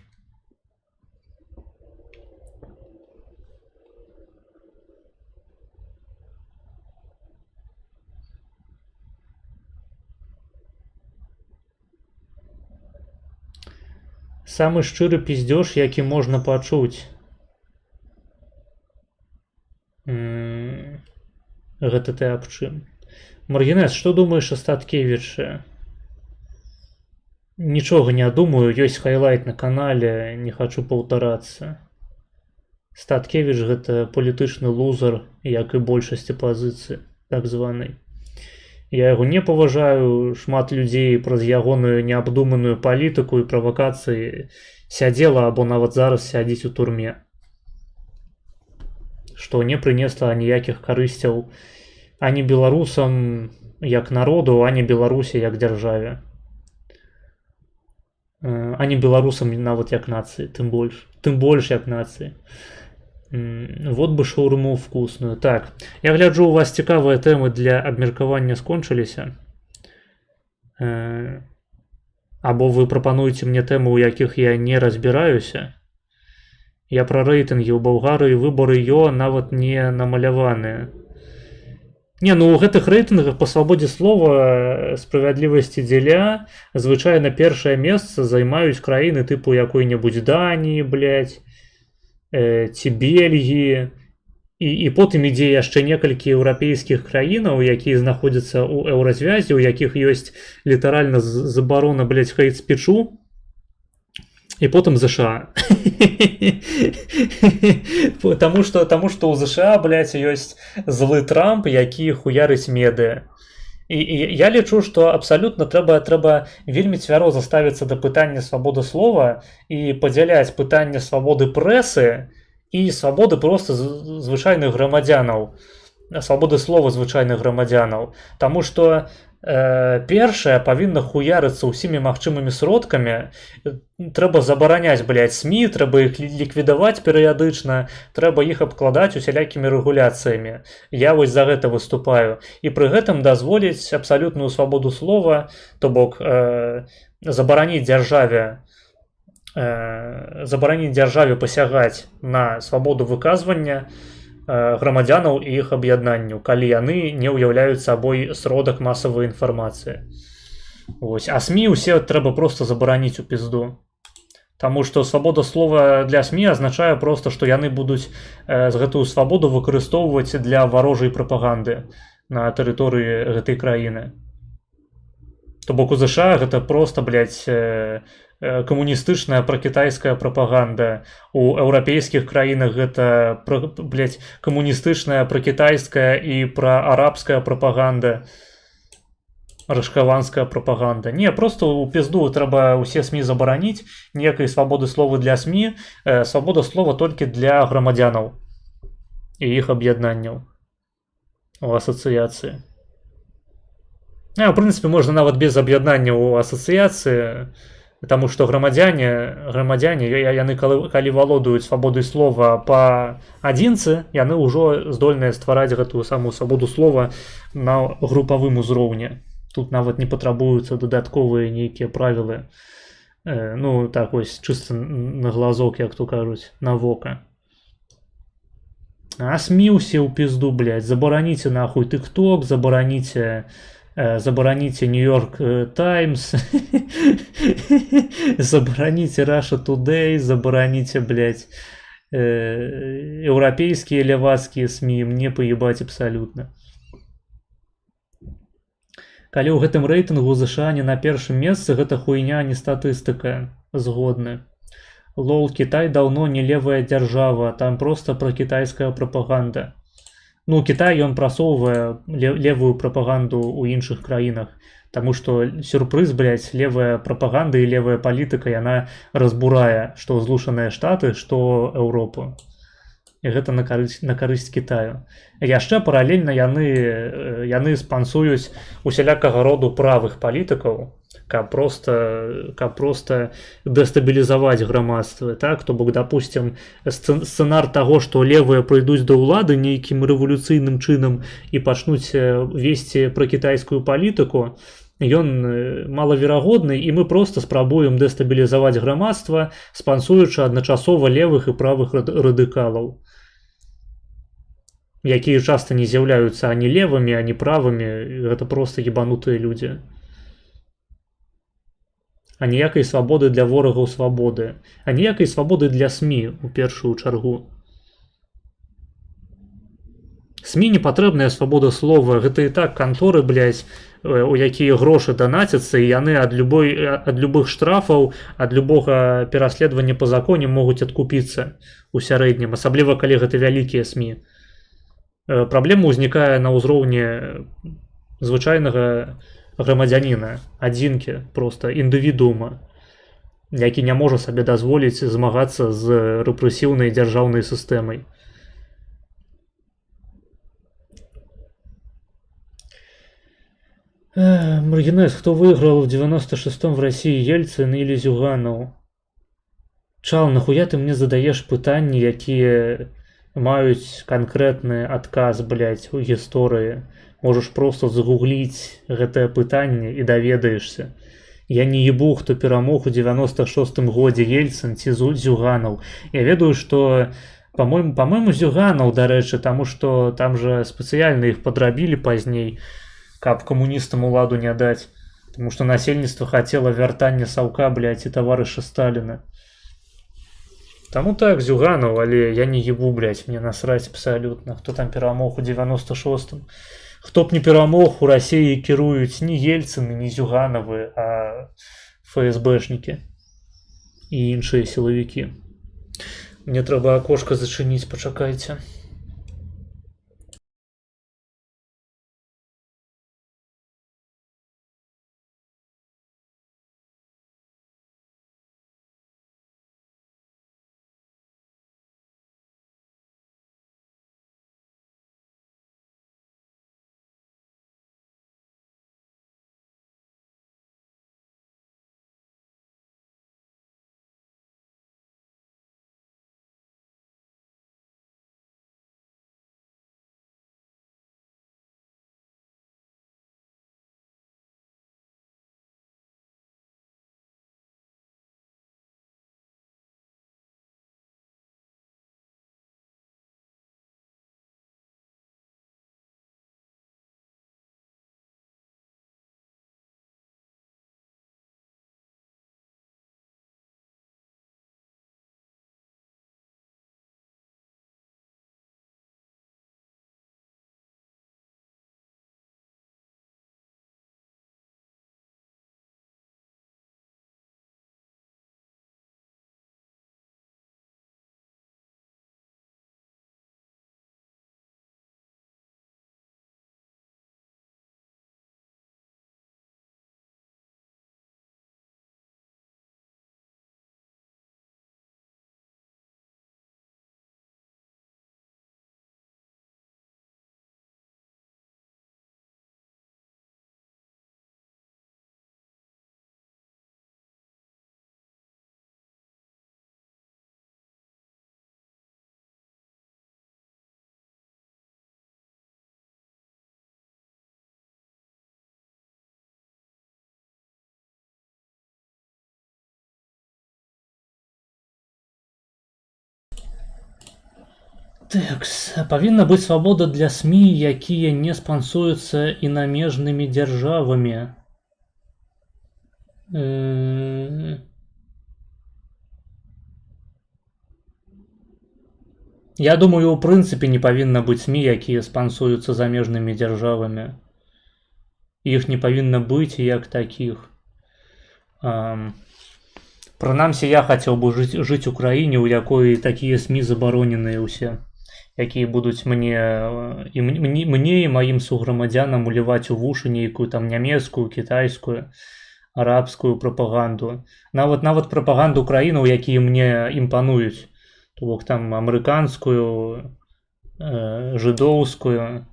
Самы шчыры пиздёж, які можна пачуць. Гэта ты аб чым? Маргінес, што думаеш о Статкевічы? Нічога не думаю, ёсць хайлайт на канале, не хачу паўтарацца. Статкевіч гэта палітычны лузар, як і большасць апазіцыі, так званай. Я яго не паважаю, шмат людзей праз ягоную неабдуманую палітыку і правакацыі сядзела або нават зараз сядзіць у турме. Што не прынесла ніякіх карысцяў ані беларусам як народу, ані Беларусі як дзяржаве. Ані беларусам нават як нацыі, тым больш як нацыі. Вот бы шаурму вкусную. Так, я гляджу, у вас цікавыя тэмы для абмеркавання скончыліся. Або вы прапануеце мне тэмы, у якіх я не разбіраюся. Я пра рэйтынгі ў Балгарыі, выбары нават не намаляваныя. Не, ну у гэтых рэйтынгах па свабодзе слова, справядлівасці дзеля, звычайна першае месца займаюць краіны тыпу якой-небудзь Даніі, блядь, ці Бельгіі, і потым ідзе яшчэ некалькі еўрапейскіх краінаў, якія знаходзяцца ў еўразвязе, у якіх ёсць літаральна забарона, блядь, хейт-спічу, і потым ЗША. Таму што ў ЗША, блядь, ёсць злы Трамп, які хуярыць медыа. І я лічу, што абсалютна трэба вельмі цвяроза ставіцца да пытання свабоды слова і падзяляць пытанне свабоды прэсы і свабоды проста звычайных грамадзянаў, свабоды слова звычайных грамадзянаў. Таму што першае павінна хуярыцца ўсімі магчымымі сродкамі. Трэба забараняць, блядь, СМІ, трэба іх ліквідаваць перыядычна, трэба іх абкладаць усялякімі рэгуляцыямі. Я вось за гэта выступаю. І пры гэтым дазволіць абсалютную свабоду слова, то бок забараніць дзяржаве пасягаць на свабоду выказвання грамадзянаў і іх аб'яднанню, калі яны не ўяўляюць сабой сродак масавай інфармацыі. А СМІ ўсе трэба проста забараніць у пізду. Таму што свабода слова для СМІ азначае проста, што яны будуць гэтую свабоду выкарыстоўваць для варожай прапаганды на тэрыторыі гэтай краіны. То бок у ЗША гэта проста, блядь, камуністычная пракітайская прапаганда. У еўрапейскіх краінах гэта, блядь, камуністычная пракітайская і праарабская прапаганда, рашкаванская прапаганда. Не, просто у пізду трэба ўсе СМІ забараніць, ніякай свабоды слова для СМІ, свабода слова толькі для грамадзянаў і іх аб'яднанняў у асацыяцыі. В прынцыпе, можна нават без аб'яднання ў асацыяцыі, таму што грамадзяне, яны калі валодаюць свабодай слова па адзінцы, яны ўжо здольныя ствараць гэтую самую свабоду слова на групавым узроўні. Тут нават не патрабуюцца дадатковыя нейкія правілы. Ну, так вось, чыста на глазок, як то кажуць, на вока. А СМІ ўсе ў пізду, блядь, забараніце нахуй TikTok, забараніце Нью-Йорк Таймс, забараніце Russia Today, забараніце, блядь, еўрапейскія лявацкія СМІ, мне паебаць абсалютна. Калі ў гэтым рэйтынгу ЗША не на першым месцы, гэта хуйня, не статыстыка, згодны. Лол, Кітай даўно не левая дзяржава, там проста пракітайская прапаганда. Ну, Кітай ён прасоўвае левую прапаганду ў іншых краінах. Таму што сюрпрыз, блядь, левая прапаганда і левая палітыка яна разбурае што Злучаныя Штаты, што Еўропу. І гэта на карысць Кітаю. Яшчэ паралельна яны спансуюць усялякага роду правых палітыкаў, каб просто дэстабілізаваць грамадства, так? То бок, допустим, сцэнар таго, што левыя прыйдуць да ўлады нейкім рэвалюцыйным чынам і пачнуць весці пра кітайскую палітыку, ён малаверагодны, і мы просто спрабуем дэстабілізаваць грамадства, спансуючы адначасова левых і правых радыкалаў, якія часта не з'яўляюцца ані левымі, ані правымі, гэта просто ебанутыя людзі. Аніякай свабоды для ворагаў свабоды, аніякай свабоды для СМІ у першую чаргу. СМІ не патрэбная свабода слова, гэта і так канторы, блядь, у якія грошы данацяцца, і яны ад любых штрафаў, ад любога пераследавання па законе могуць адкупіцца ў сярэднім, асабліва калі гэта вялікія СМІ. Праблема ўзнікае на ўзроўні звычайнага грамадзяніна, адзінкі, проста індывідуума, які не можа сабе дазволіць змагацца з рэпрэсіўнай дзяржаўнай сістэмай. Маргинес, кто выиграл в 96-м в России, Ельцин или Зюганов? Чал, нахуя ты мне задаешь пытанні, якія маюць канкрэтны адказ, блядь, у гісторыі? Можаш просто загугліць гэтае пытанне і даведаешся. Я не ебу, хто перамог у 96-м годзе, Ельцин ці Зюганов. Я ведаю, што, по-моему, Зюганов, дарэчы, таму што там же спецыяльна іх падрабілі пазней, каб камуністам уладу не даць, тому што насельніцтва хацела вяртання Саўка, блядь, і таварыша Сталіна. Таму так, Зюганов, але я не ебу, блядь, мне насраць абсалютна, хто там перамог у 96-м. Хто б не перамог, у Расіі кіруюць не Ельцыны, не Зюгановы, а ФСБшнікі і іншыя сілавікі. Мне трэба акошка зачыніць, пачакайце. Тэкс. Павінна быць свабода для СМІ, якія не спансуюцца інамежнымі дзяржавамі. Я думаю, у прынцыпе не павінна быць СМІ, якія спансуюцца замежнымі дзяржавамі. Іх не павінна быць як такіх. Прынамсі, я хацеў бы жыць у краіне, у якой такія СМІ забароненыя ўсе. якія будуць мне і маім суграмадзянам уліваць у вушы нейкую там нямецкую, кітайскую, арабскую прапаганду. Нават прапаганду краінаў, якія мне імпануюць. То бок там амерыканскую, жыдоўскую.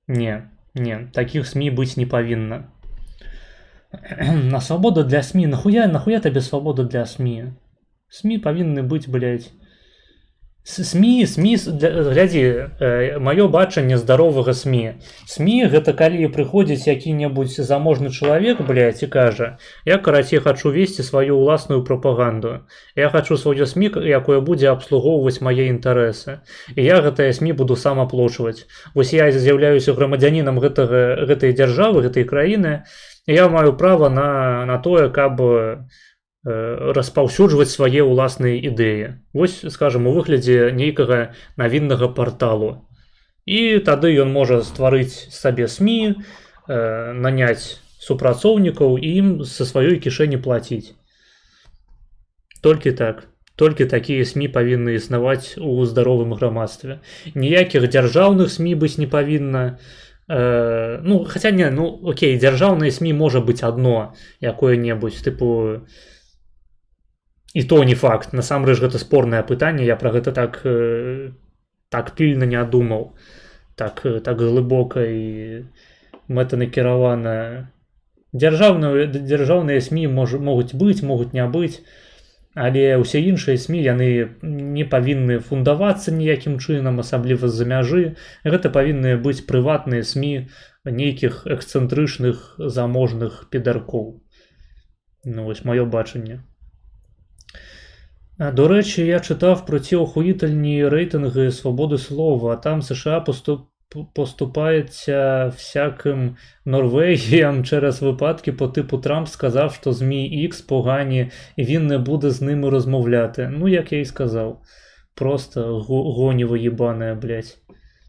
Не, такіх СМІ быць не павінна. На свобода для СМІ. Нахуя табе свобода для СМІ? СМІ павінны быць, блядь. СМІ, глядзі, маё бачанне здаровага СМІ. СМІ гэта калі прыходзіць які-небудзь заможны чалавек, блядь, і кажа: я, карацей, хачу весці сваю ўласную прапаганду. Я хачу сваё СМІ, якое будзе абслугоўваць мае інтарэсы. І я гэтае СМІ буду сам аплочваць. Вось я з'яўляюся грамадзянінам гэтай дзяржавы, гэтай краіны, і я маю права на тое, каб распаўсюджваць свае ўласныя ідэі. Вось, скажам, у выглядзе нейкага навіннага парталу. І тады ён можа стварыць сабе СМІ, наняць супрацоўнікаў і ім са сваёй кішэні плаціць. Толькі так. Толькі такія СМІ павінны існаваць у здаровым грамадстве. Ніякіх дзяржаўных СМІ быць не павінна. Хаця не, окей, дзяржаўнае СМІ можа быць адно, якое-небудзь, тыпу... І то не факт. Насамрэч гэта спорнае пытанне, я пра гэта так пільна не думаў. Так глыбока і мэтанакіравана. Дзяржаўныя СМІ могуць быць, могуць не быць, але ўсе іншыя СМІ, яны не павінны фундавацца ніякім чынам, асабліва з-за мяжы. Гэта павінны быць прыватныя СМІ нейкіх эксцэнтрычных заможных педаркоў. Вось маё бачанне. До речі, я читав про ці охуїтельні рейтинги свободи слова, а там США поступається всяким Норвегіям через випадки по типу Трамп сказав, що ЗМІ X погані і він не буде з ними розмовляти. Як я і сказав. Просто гоніво єбане, блядь.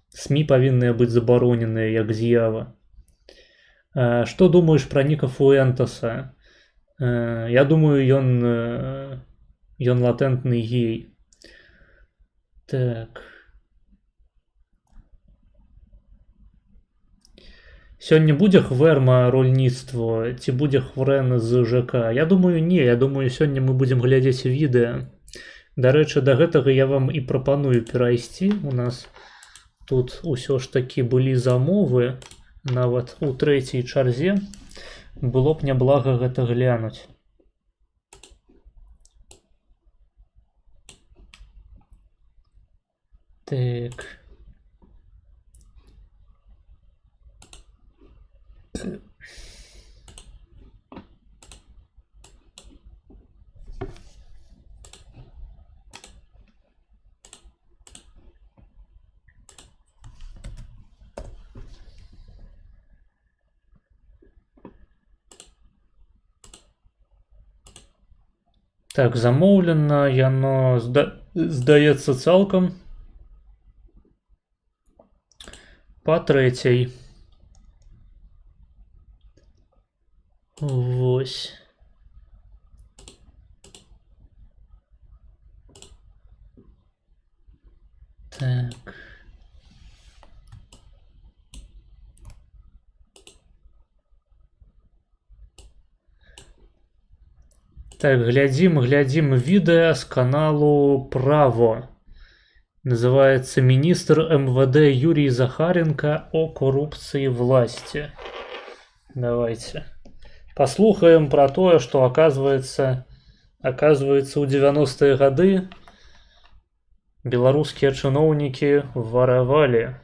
СМІ повинні бути заборонені, як з'ява. Що думаєш про Ніка Фуентеса? Я думаю, ён латентны гей. Так. Сёння будзе хвэрма-рольніцтво, ці будзе хврэн з ЖК? Я думаю, не. Я думаю, сёння мы будзем глядзець відэа. Дарэчы, да гэтага я вам і прапаную перайсці. У нас тут усё ж такі былі замовы, нават у трэцяй чарзе. Было б няблага гэта глянуць. Так. Так, замоўлена, яно здаецца цалкам. По трэцяй. Вось. Так. Так, глядзім відэа з каналу Право. Называется «Министр МВД Юрий Захаренко о коррупции власти». Давайте послухаем про то, что оказывается у 90-е годы белорусские чиновники воровали.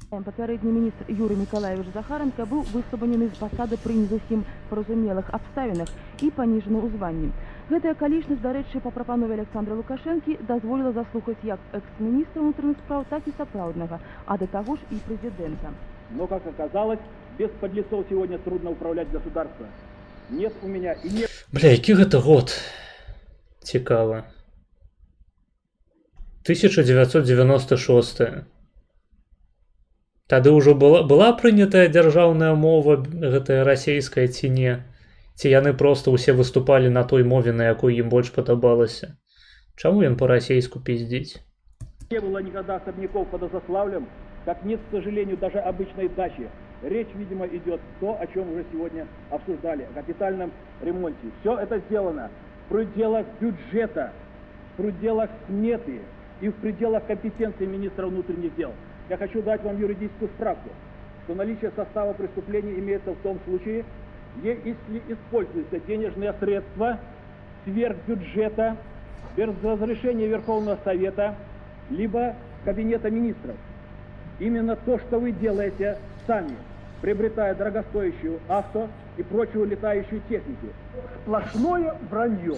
Папярэдні міністр Юрий Николаевич Захаренко быў высваблены з пасады пры не зусім паразумелых абставінах і паніжаны ў званні. Гэтая акалічнасць, дарэчы, па прапанове Александра Лукашэнкі дазволіла заслухаць як экс-міністра ўнутраных спраў, так і сапраўднага, а да таго ж і прэзідэнта. Но, как оказалось, без подлецов сегодня трудно управлять государством. Нет у меня и нет... Бля, які гэта год? Цікава. 1996. Тады ўжо была прынятая дзяржаўная мова, гэтая расейская ці не? Ці яны проста ўсе выступалі на той мове, на якой ім больш падабалася? Чаму ён па-расейску пиздзіць? Не было никогда особняков под Изославлем, как нет, к сожалению, даже обычной дачи. Речь, видимо, идет то, о чем уже сегодня обсуждали, о капитальном ремонте. Все это сделано в пределах бюджета, в пределах сметы и в пределах компетенции министра внутренних дел. Я хочу дать вам юридическую справку, что наличие состава преступления имеется в том случае, если используются денежные средства сверх бюджета, без разрешения Верховного Совета, либо Кабинета министров. Именно то, что вы делаете сами, приобретая дорогостоящую авто и прочую летающую технику. Сплошное вранье.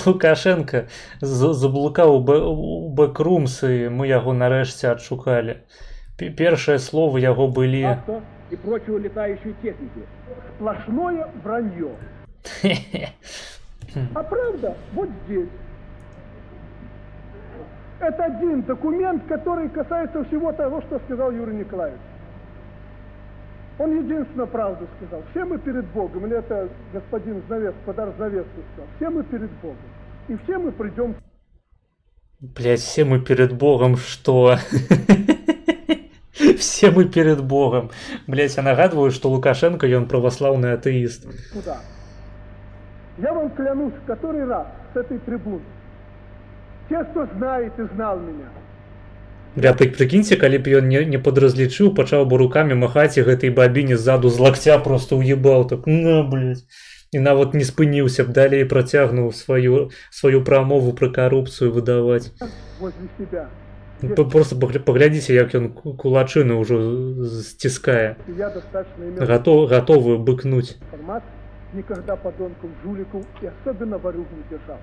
Лукашенко заблукаў у бэкрумс, і мы яго нарэшце адшукалі. Першыя словы яго былі... Авто и прочую летающую технику. Сплошное вранье. А правда вот здесь. Это один документ, который касается всего того, что сказал Юрий Николаевич. Он единственно правду сказал. Все мы перед Богом, или это господин Знавец, подар Завесу сказал, все мы перед Богом. И все мы придем... Блять, все мы перед Богом, что? Все мы перед Богом. Блять, я нагадываю, что Лукашенко, он православный атеист. Куда? Я вам клянусь в который раз с этой трибуны. Те, кто знает и знал меня. Бля, прикиньте, калі б ён не подразлічыў, пачаў бы руками махаць і гэтай бабіне ззаду з лакця просто уебал так, на, блядь. І нават не спыніўся б, далей працягнуў сваю прамову пра карупцыю выдаваць. Возле себя. Просто паглядзіце, як ён кулачыны ўжо сціскае. Я достаточно имел Готовы быкнуць. информацию, никогда подонков, жуликов и особенно ворюг не держал.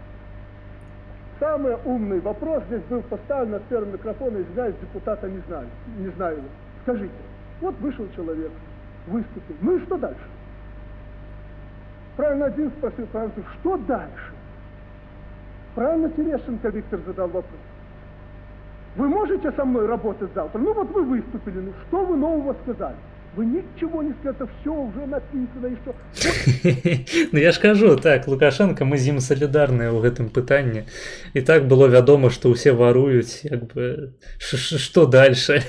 Самый умный вопрос здесь был поставлен на первом микрофоне, извиняюсь, депутата не знаю его. Скажите, вот вышел человек, выступил, ну и что дальше? Правильно один спросил, правильно, что дальше? Правильно Терещенко Виктор задал вопрос. Вы можете со мной работать завтра? Ну вот вы выступили, ну что вы нового сказали? Вы ничего не сказали, все уже написано и что. Ну я ж кажу, так, Лукашенко, мы з ім салідарныя ў гэтым пытанні. І так было вядома, што ўсе варуюць, як бы, што дальше?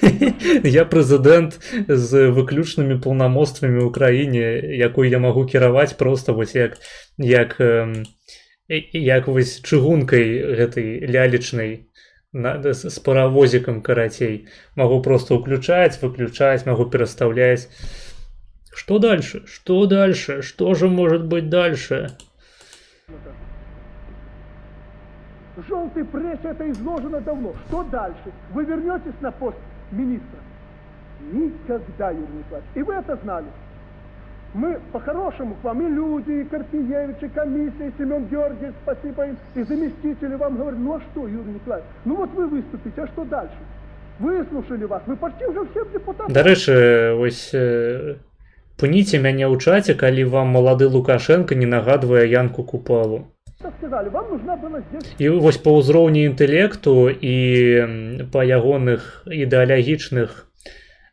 Я прэзідэнт з выключнымі паўнамоцтвамі ў краіне, якой я магу кіраваць проста вось як вось чыгункай гэтай лялечнай, с паровозиком каратей. Могу просто включать, выключать, могу переставлять. Что дальше? Что дальше? Что же может быть дальше? Желтый пресс, это изложено давно. Что дальше? Вы вернетесь на пост министра? Никогда, Юрий Николаевич. И вы это знали. Мы по-хорошему к вам, и люди, и Карпиевич, и комиссия, и Семен Георгиевич, спасибо им, и заместители вам говорят, ну а что, Юрий Николаевич, ну вот вы выступите, а что дальше? Выслушали вас, вы почти уже всем депутатам. До речі, ось паніце мяне ў чаце, калі вам малады Лукашенко не нагадвае Янку Купалу. Сказали, вам нужна была здесь... І вось па ўзроўні інтэлекту і па ягоных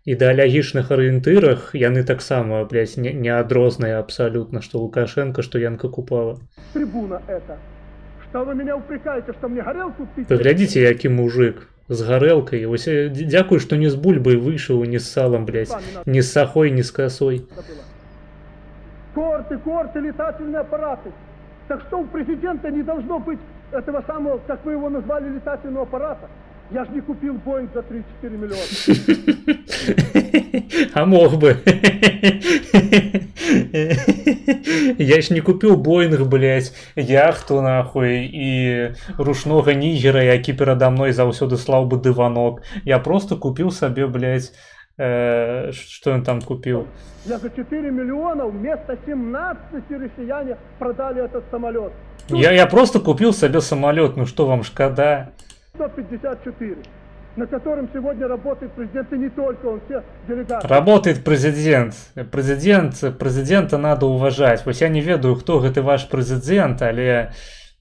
ідэалагічных арыентырах яны таксама, блядь, не адрозныя абсалютна, што Лукашенко, што Янка Купала. Трибуна это. Что вы меня упрекаете, что мне горелку пить? Паглядзіце, які мужик з гарэлкай. Вось дзякуй, што не з бульбай выйшаў, не з салам, блядь, не з сахой, не з косой. Корты, летательные аппараты. Так что у президента не должно быть этого самого, как вы его назвали, летательного аппарата. Я ж не купил Боинг за 34 миллиона. А мог бы. Я ж не купил Боинг, блядь, яхту, нахуй, и ручного нигера, які передо мной заўсёды слаў бы дыванок. Я просто купил себе, блядь, что он там купил? Я за 4 миллиона вместо 17 россияне продали этот самолет. Я просто купил себе самолет, ну что вам шкода? 154, на котором сегодня работает президент, и не только он, все делегаты. Работает президент. Президента надо уважать. Вот я не ведаю, кто это ваш президент, але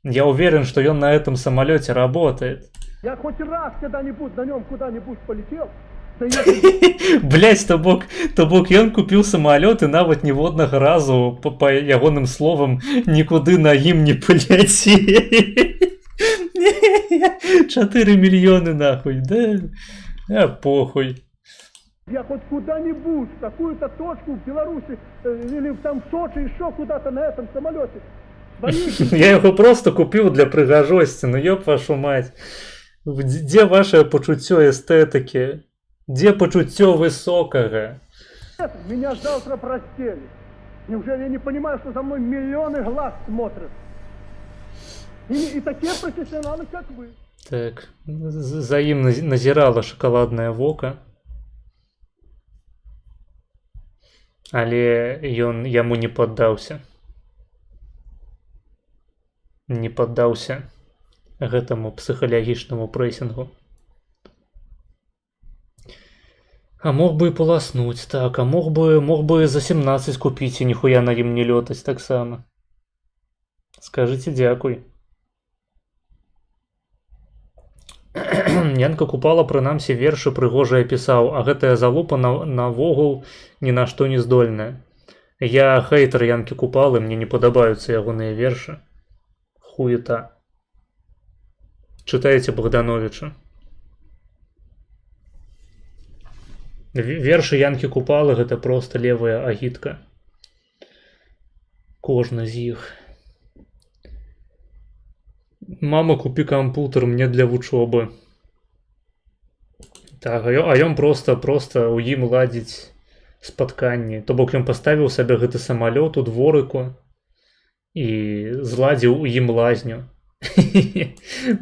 я уверен, что он на этом самолете работает. Я хоть раз когда-нибудь на нем куда-нибудь полетел, Блять, то бок ён купіў самалёт і нават ніводнага разу па ягоным словам нікуды на ім не паляцеў. 4 мільёны нахуй, да? А похуй. Я хоть куда-нибудь, в какую-то точку в Беларуси или там в Сочи, еще куда-то на этом самолете. Я яго просто купіў для прыгажосці, ну ёб вашу мать. Дзе ваше пачуццё эстэтыкі? Дзе пачуццё высокага? Меня завтра простили. Неужели я не понимаю, что за мной миллионы глаз смотрят? И такие профессионалы, как вы. Так, за ім назірала шакаладнае вока. Але ён яму не паддаўся. Не паддаўся гэтаму псіхалагічнаму прэсінгу. А мог бы і паласнуць, так, а мог бы за 17 купіць і ніхуя на ім не лётаць таксама. Скажыце дзякуй. Янка Купала прынамсі вершы прыгожыя пісаў, а гэтая залупа навогул ні на што не здольная. Я хейтер Янкі Купалы, мне не падабаюцца ягоныя вершы. Хуета. Чытаеце Богдановича. Вершы Янкі Купалы гэта проста левая агітка. Кожны з іх. Мама, купі кампутер мне для вучобы. Так, а ён просто у ім ладзіць спатканні. То бок ён паставіў сабе гэты самалёт у дворыку і зладзіў у ім лазню.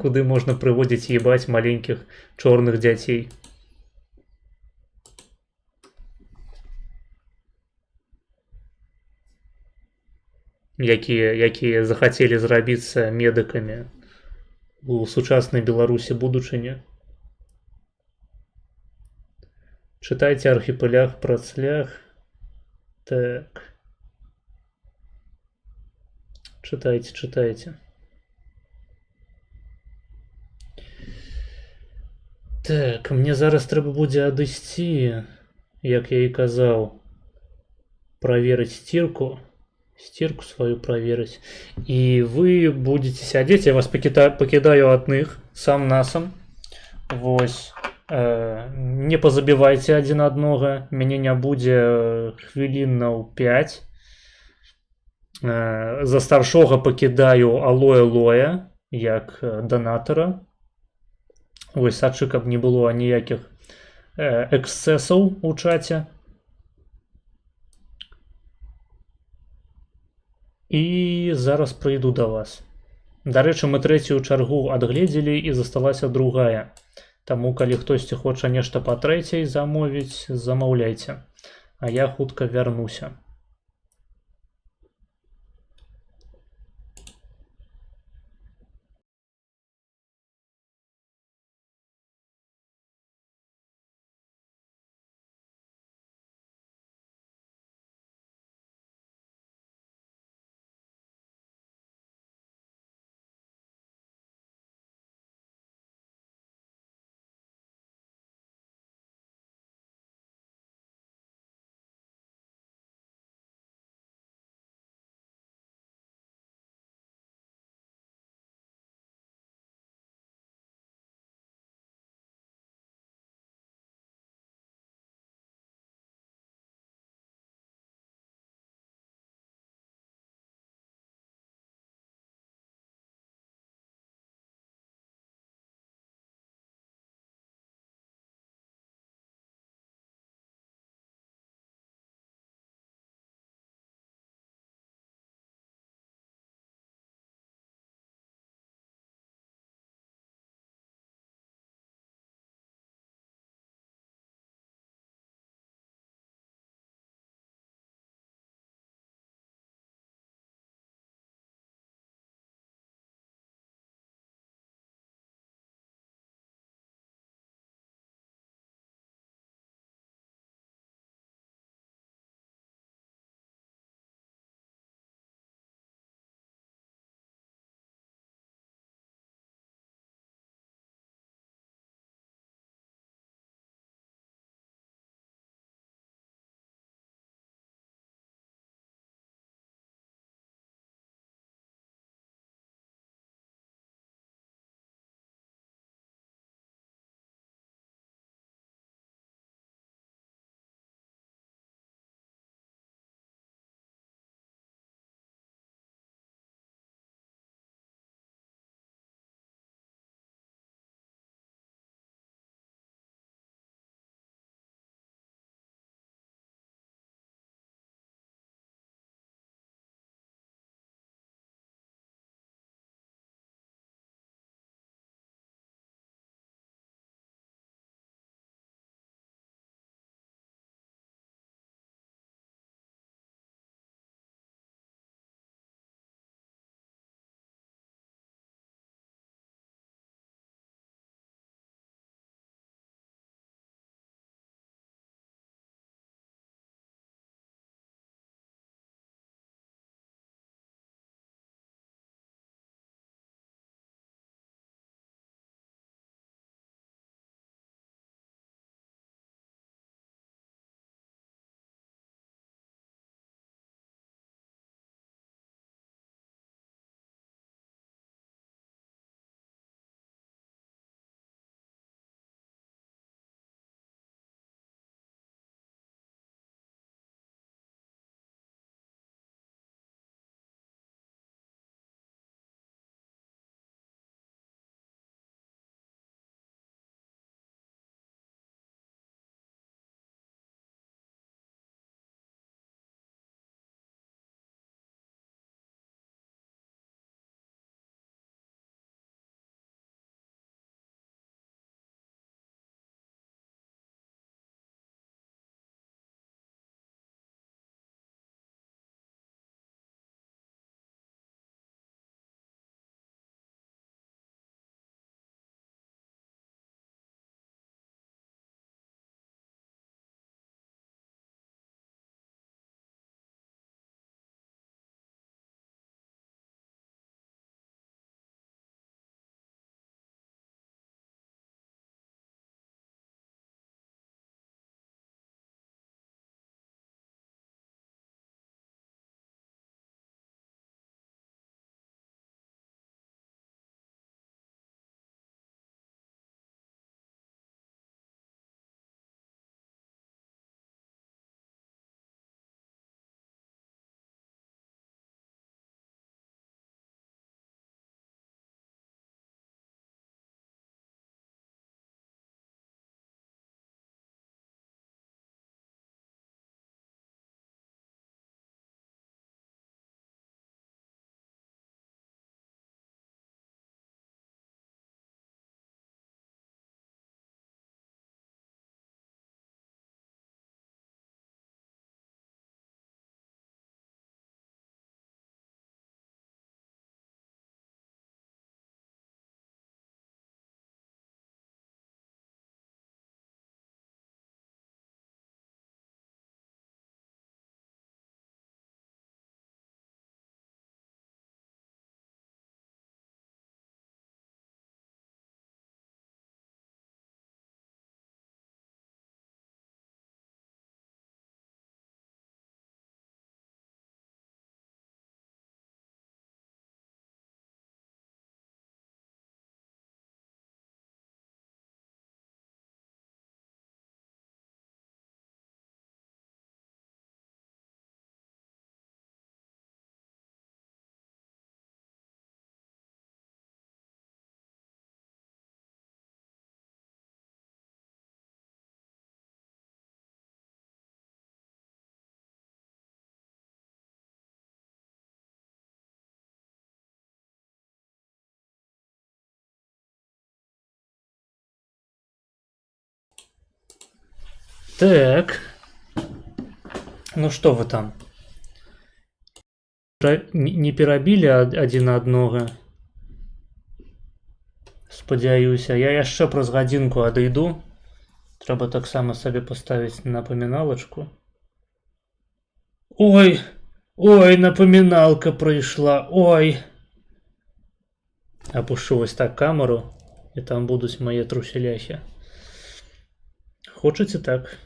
Куды можна прыводзіць ебаць маленькіх чорных дзяцей. Якія захацелі зрабіцца медыкамі у сучаснай Беларусі будучыні. Чытайце архіпелаг пра цлях. Так. Чытайце. Так, мне зараз трэба будзе адысці, як я і казаў, праверыць стірку сваю праверыць. І вы будете сядзець, я вас пакідаю адных сам-насам. Вось. Не пазабівайце адзін аднога, мяне не будзе хвілінаў 5. За старшога пакідаю алоэ-лоя, як донатара. Вось, сачы, каб не было ніякіх эксцэсаў у чаце. І зараз прыйду да вас. Дарэчы, мы 3-ю чаргу адгледзелі і засталася 2-я. Таму, калі хтосьці хоча нешта па 3-й замовіць, замаўляйце. А я хутка вярнуся. Так. Ну что вы там? Не перабілі адзін аднога? Спадзяюся, я яшчэ праз гадзінку адыйду. Трэба таксама сабе паставіць напаміналачку. Ой, напаміналка прыйшла, ой. Апушу вось так камеру, і там будуць мае труселяхі. Хочаце так?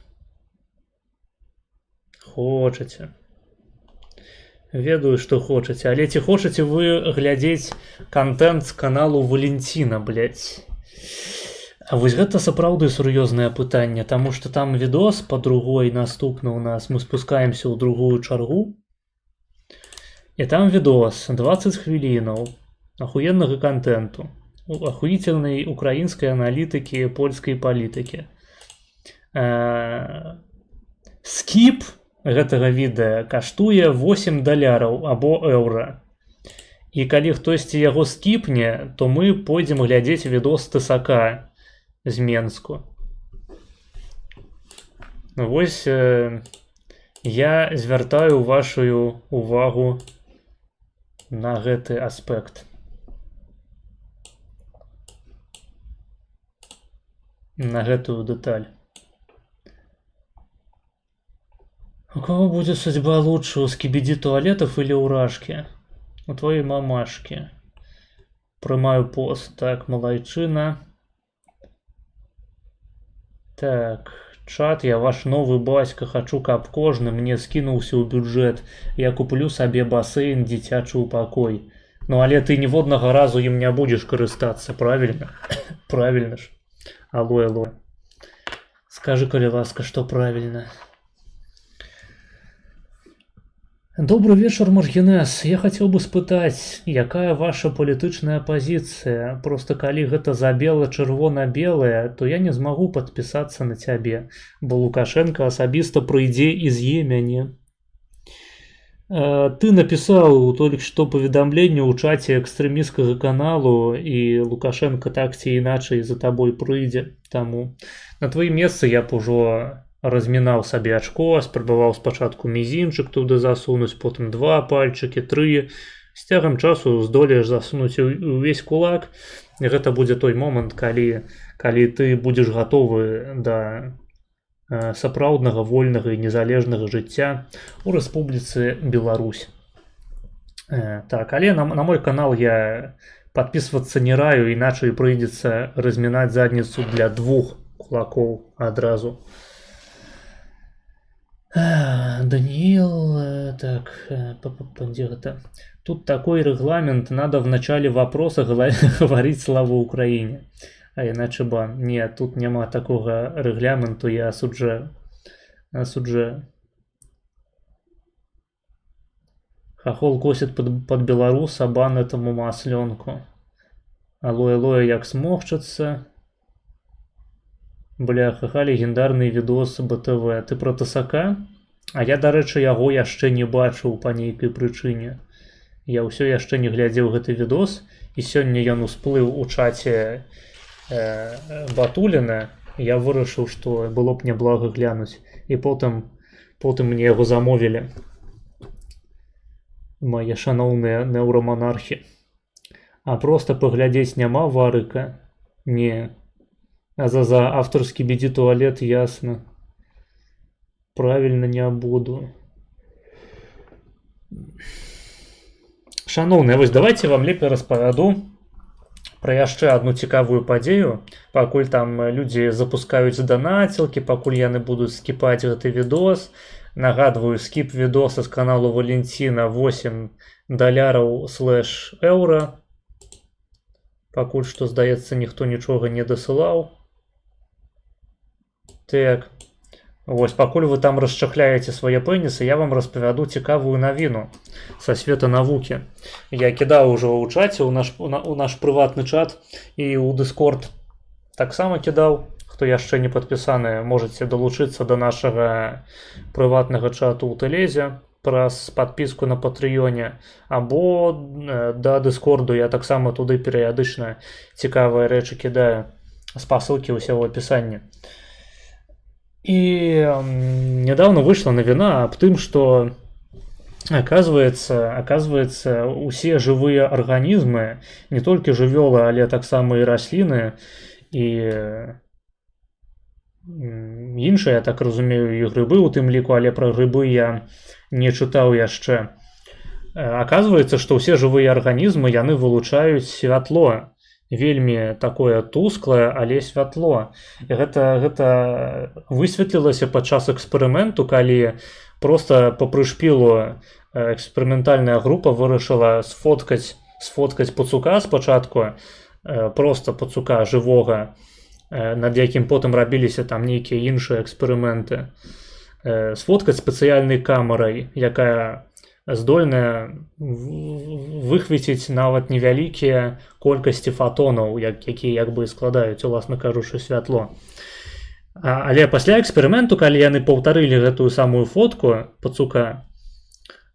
Хочаце. Ведаю, што хочаце, але ці хочаце вы глядзець контент з каналу Валентина, блядь? А вось гэта сапраўды сур'ёзнае пытанне, таму што там відос па другой наступны у нас, мы спускаемся ў другую чаргу, і там відос 20 хвілінаў ахуеннага контенту, ахуительнай украінскай аналітыкі, польскай палітыкі. Скіп гэтага відэа каштуе $8 або еўра. І калі хтосьці яго скіпне, то мы пойдзем глядзець відос Тысака з Менску. Вось я звяртаю вашу увагу на гэты аспект. На гэтую дэталь. У кого будет судьба лучше, у скибиди туалетов или у Рашки? У твоей мамашки. Прымаю пост. Так, малайчына. Так, чат, я ваш новый бацька, хочу, каб кожны мне скінуўся ў бюджэт. Я куплю сабе басейн, дзіцячы упакой. Ну, але ты ніводнага разу ім не будзеш карыстацца, правильно? Правильно ж. Алло. Скажи, калі ласка, што правильно. Добрый вечер, Маргинес. Я хотел бы спытаць, якая ваша палітычная пазіцыя? Просто калі гэта за бела-чырвона-белае, то я не змагу падпісацца на цябе, бо Лукашенко асабіста прыйдзе і з'е мяне. Ты напісаў толькі што паведамленне ў чаце экстрэмісцкага каналу, і Лукашенко так ці іначай за табой прыйдзе. Таму на тваім месцы я б ужо размінаў сабе ачко, спрабаваў спачатку мізінчык туды засунуць, потым 2 пальчыкі, 3. З цягам часу здолееш засунуць увесь кулак. І гэта будзе той момант, калі ты будзеш гатовы да сапраўднага вольнага і незалежнага жыцця у Рэспубліцы Беларусь. Так, але на мой канал я подписываться не раю, иначе придется разминать задницу для 2 кулаков одразу. Даниил, так, где это? Тут такой регламент, надо в начале вопроса говорить слава Украине. А иначе бан. Нет, тут нема такого регламенту, я осуджаю. Хохол косит под белорус, а бан этому масленку. Алоэ, як смогчаться. Бляха, легендарный видос БТВ. Ты про Тысака? А я, дарэчы, яго яшчэ не бачыў па нейкай прычыне. Я ўсё яшчэ не глядзеў гэты відос, і сёння ён усплыў у чаце Батуліна. Я вырашыў, што было б няблага глянуць. І потым мне яго замовілі. Мае шаноўныя неўраманархі. А проста паглядзець няма варыка? Не. А за аўтарскі бідзі туалет ясна. Правильно не буду. Шаноўныя, вось давайте вам лепей распавяду пра яшчэ одну цікавую падзею, пакуль там людзі запускаюць данацілкі, пакуль яны будуць скіпаць гэты відос. Нагадваю, скіп відоса з каналу Валентина $8 / еўра. Пакуль што, здаецца, ніхто нічога не дасылаў. Так. Вось, пакуль вы там расчахляеце свае пэнісы, я вам распавяду цікавую навіну са света навукі. Я кідаў ужо ў чаце, у наш прыватны чат, і ў Discord таксама кідаў. Хто яшчэ не падпісаны, можаце далучыцца да нашага прыватнага чату ў Тэлезе праз падпіску на Патрыёне, або да Дыскорду. Я таксама туды перыядычна цікавыя рэчы кідаю. Спасылкі ўсе ў апісанні. И недавно вышла новина об тым, что оказывается, усе жывыя арганізмы, не толькі жывёлы, але таксама і расліны, і іншыя, я так разумею, і грыбы у тым ліку, але пра грыбы я не чытаў яшчэ. Оказывается, што ўсе жывыя арганізмы, яны вылучаюць святло. Вельмі такое тусклае, але святло. І гэта высветлілася падчас эксперыменту, калі просто по прышпілу эксперыментальная група вырашыла сфоткаць пацука спачатку, просто пацука жывога, над якім потым рабіліся там нейкія іншыя эксперыменты, сфоткаць спецыяльнай камерай, якая здольная выхваціць нават невялікія колькасці фотонаў, якія як бы складаюць, уласна кажучы, святло. Але пасля эксперыменту, калі яны паўтарылі гэтую самую фотку пацука,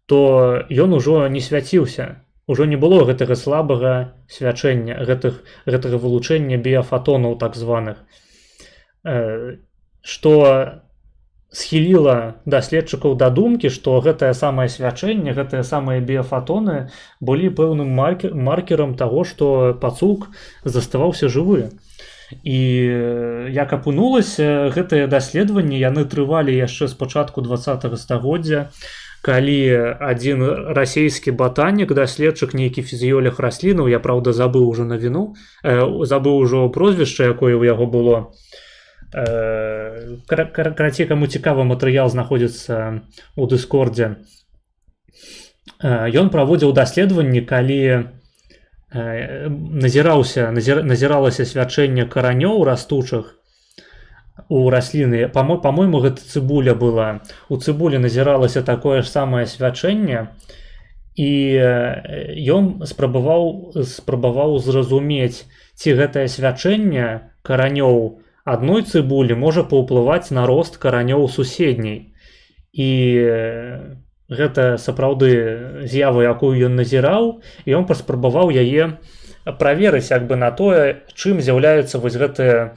то ён ужо не свяціўся. Ужо не было гэтага слабага свячэння, гэтага вылучэння біяфотонаў так званых, што схіліла даследчыкаў да думкі, што гэтае самае свячэнне, гэтыя самыя біяфотоны былі пэўным маркерам таго, што пацук заставаўся жывы. І як апынулася, гэтыя даследаванні яны трывалі яшчэ з пачатку 20-го стагоддзя, калі адзін расійскі батанік, даследчык, нейкі фізіёлог раслінаў, я, праўда, забыў ужо навіну, забыў ужо прозвішча, якое ў яго было. Карацей, каму цікавы, матэрыял знаходзіцца ў Дыскордзе. Ён праводзіў даследаванні, калі назіралася свячэнне каранёў растучых у расліны. Па-мойму, гэта цыбуля была. У цыбулі назіралася такое ж самае свячэнне, і ён спрабаваў зразумець, ці гэтае свячэнне каранёў адной цыбулі можа паўплываць на рост каранёў суседняй. І гэта сапраўды з'ява, якую ён назіраў, і ён паспрабаваў яе праверыць як бы на тое, чым з'яўляюцца вось гэтыя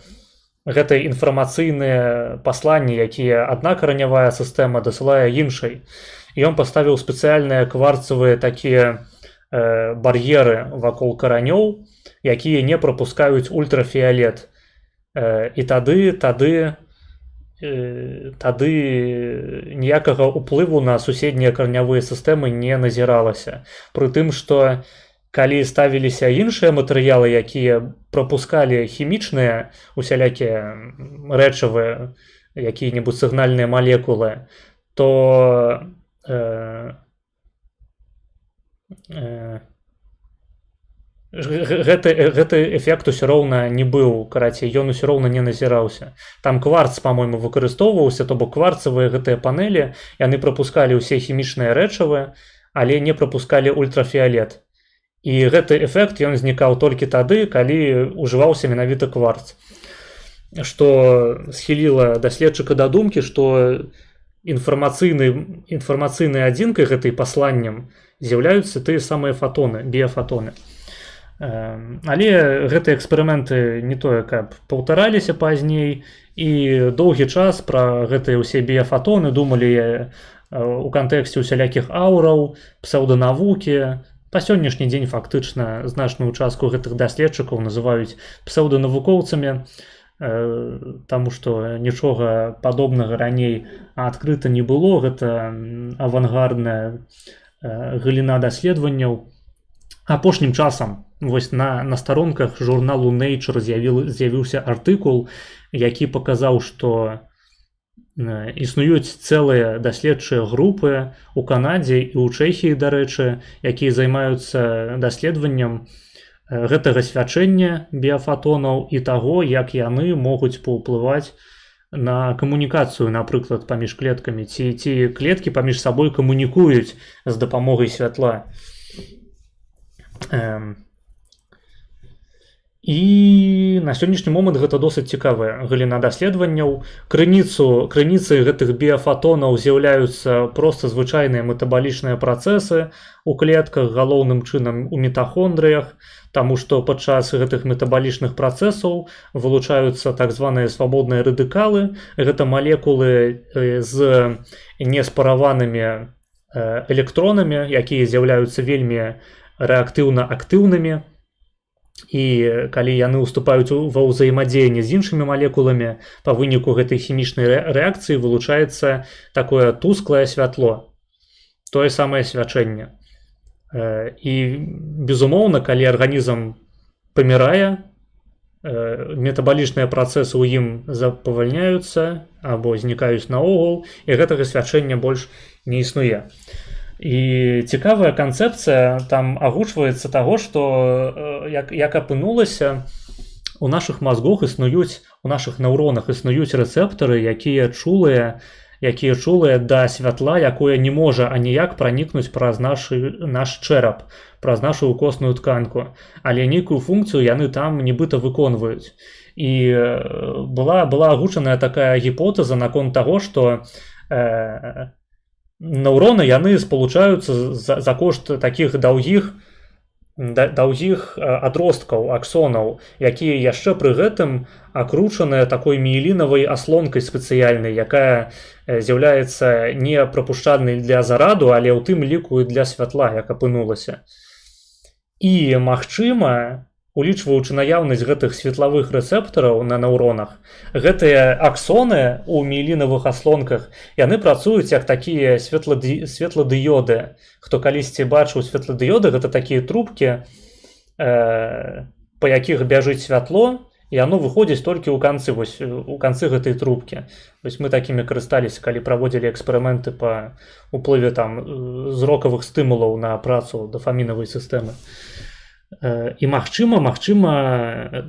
інфармацыйныя пасланні, якія адна каранявая сістэма дасылае іншай. І ён паставіў спецыяльныя кварцавыя такія бар'еры вакол каранёў, якія не прапускаюць ультрафіялет. І тады ніякага ўплыву на суседнія каранявыя сістэмы не назіралася. Пры тым, што калі ставіліся іншыя матэрыялы, якія прапускалі хімічныя усялякія рэчывы, якія-небудзь сігнальныя малекулы, то гэты эфект усё роўна не быў, карацей, ён усё роўна не назіраўся. Там кварц, па-мойму, выкарыстоўваўся, то бок кварцавыя гэтыя панелі, яны прапускалі ўсе хімічныя рэчывы, але не прапускалі ультрафіялет. І гэты эфект ён знікаў толькі тады, калі ўжываўся менавіта кварц. Што схіліла даследчыка да думкі, што інфармацыйнай адзінкай гэтай пасланнем з'яўляюцца тыя самыя фотоны, біяфотоны. Але гэтыя эксперыменты не тое, каб паўтараліся пазней, і доўгі час пра гэтыя ўсе біяфотоны думалі у кантэксце усялякіх аўраў, псеўданавукі. Па сённяшні дзень фактычна значную частку гэтых даследчыкаў называюць псеўданавукоўцамі, таму што нічога падобнага раней адкрыта не было. Гэта авангардная галіна даследаванняў. Апошнім часам вось на старонках журналу Nature з'явіўся артыкул, які паказаў, што існуюць цэлыя даследчыя групы ў Канадзе і ў Чэхіі, дарэчы, якія займаюцца даследаваннем гэтага свячэння біяфотонаў і таго, як яны могуць паўплываць на камунікацыю, напрыклад, паміж клеткамі, ці клеткі паміж сабой камунікуюць з дапамогай святла. І на сённяшні момант гэта досыць цікавая галіна даследаванняў. Крыніцай гэтых біафатонаў з'яўляюцца проста звычайныя метабалічныя працэсы у клетках, галоўным чынам у мітахондрыях, таму што падчас гэтых метабалічных працэсаў вылучаюцца так званыя свабодныя радыкалы. Гэта малекулы з неспараванымі электронамі, якія з'яўляюцца вельмі рэактыўна актыўнымі. І калі яны ўступаюць ва ўзаемадзеянне з іншымі малекуламі, па выніку гэтай хімічнай рэакцыі вылучаецца такое тусклае святло, тое самае свячэнне. І, безумоўна, калі арганізм памірае, метабалічныя працэсы ў ім запавальняюцца або знікаюць наогул, і гэтага свячэння больш не існуе. І цікавая канцэпцыя там агучваецца таго, што як апынулася, у нашых мазгах існуюць, у нашых нейронах існуюць рэцэптары, якія чулыя да святла, якое не можа аніяк пранікнуць праз наш чэрап, праз нашу костную тканку, але нейкую функцыю яны там нібыта выконваюць. І была агучаная такая гіпотэза наконт таго, што нейроны яны спалучаюцца за кошт такіх даўгіх адросткаў, аксонаў, якія яшчэ пры гэтым акручаныя такой міелінавай аслонкай спецыяльнай, якая з'яўляецца не прапушчальнай для зараду, але ў тым ліку і для святла, як апынулася. І, магчыма, улічваючы наяўнасць гэтых светлавых рэцэптараў на нейронах, гэтыя аксоны ў міелінавых аслонках, яны працуюць як такія светладыёды. Хто калісьці бачыў светладыёды, гэта такія трубкі, па якіх бяжыць святло, і яно выходзіць толькі ў канцы гэтай трубкі. Мы такімі карысталіся, калі праводзілі эксперыменты па ўплыве зрокавых стымулаў на працу дафамінавай сістэмы. І магчыма,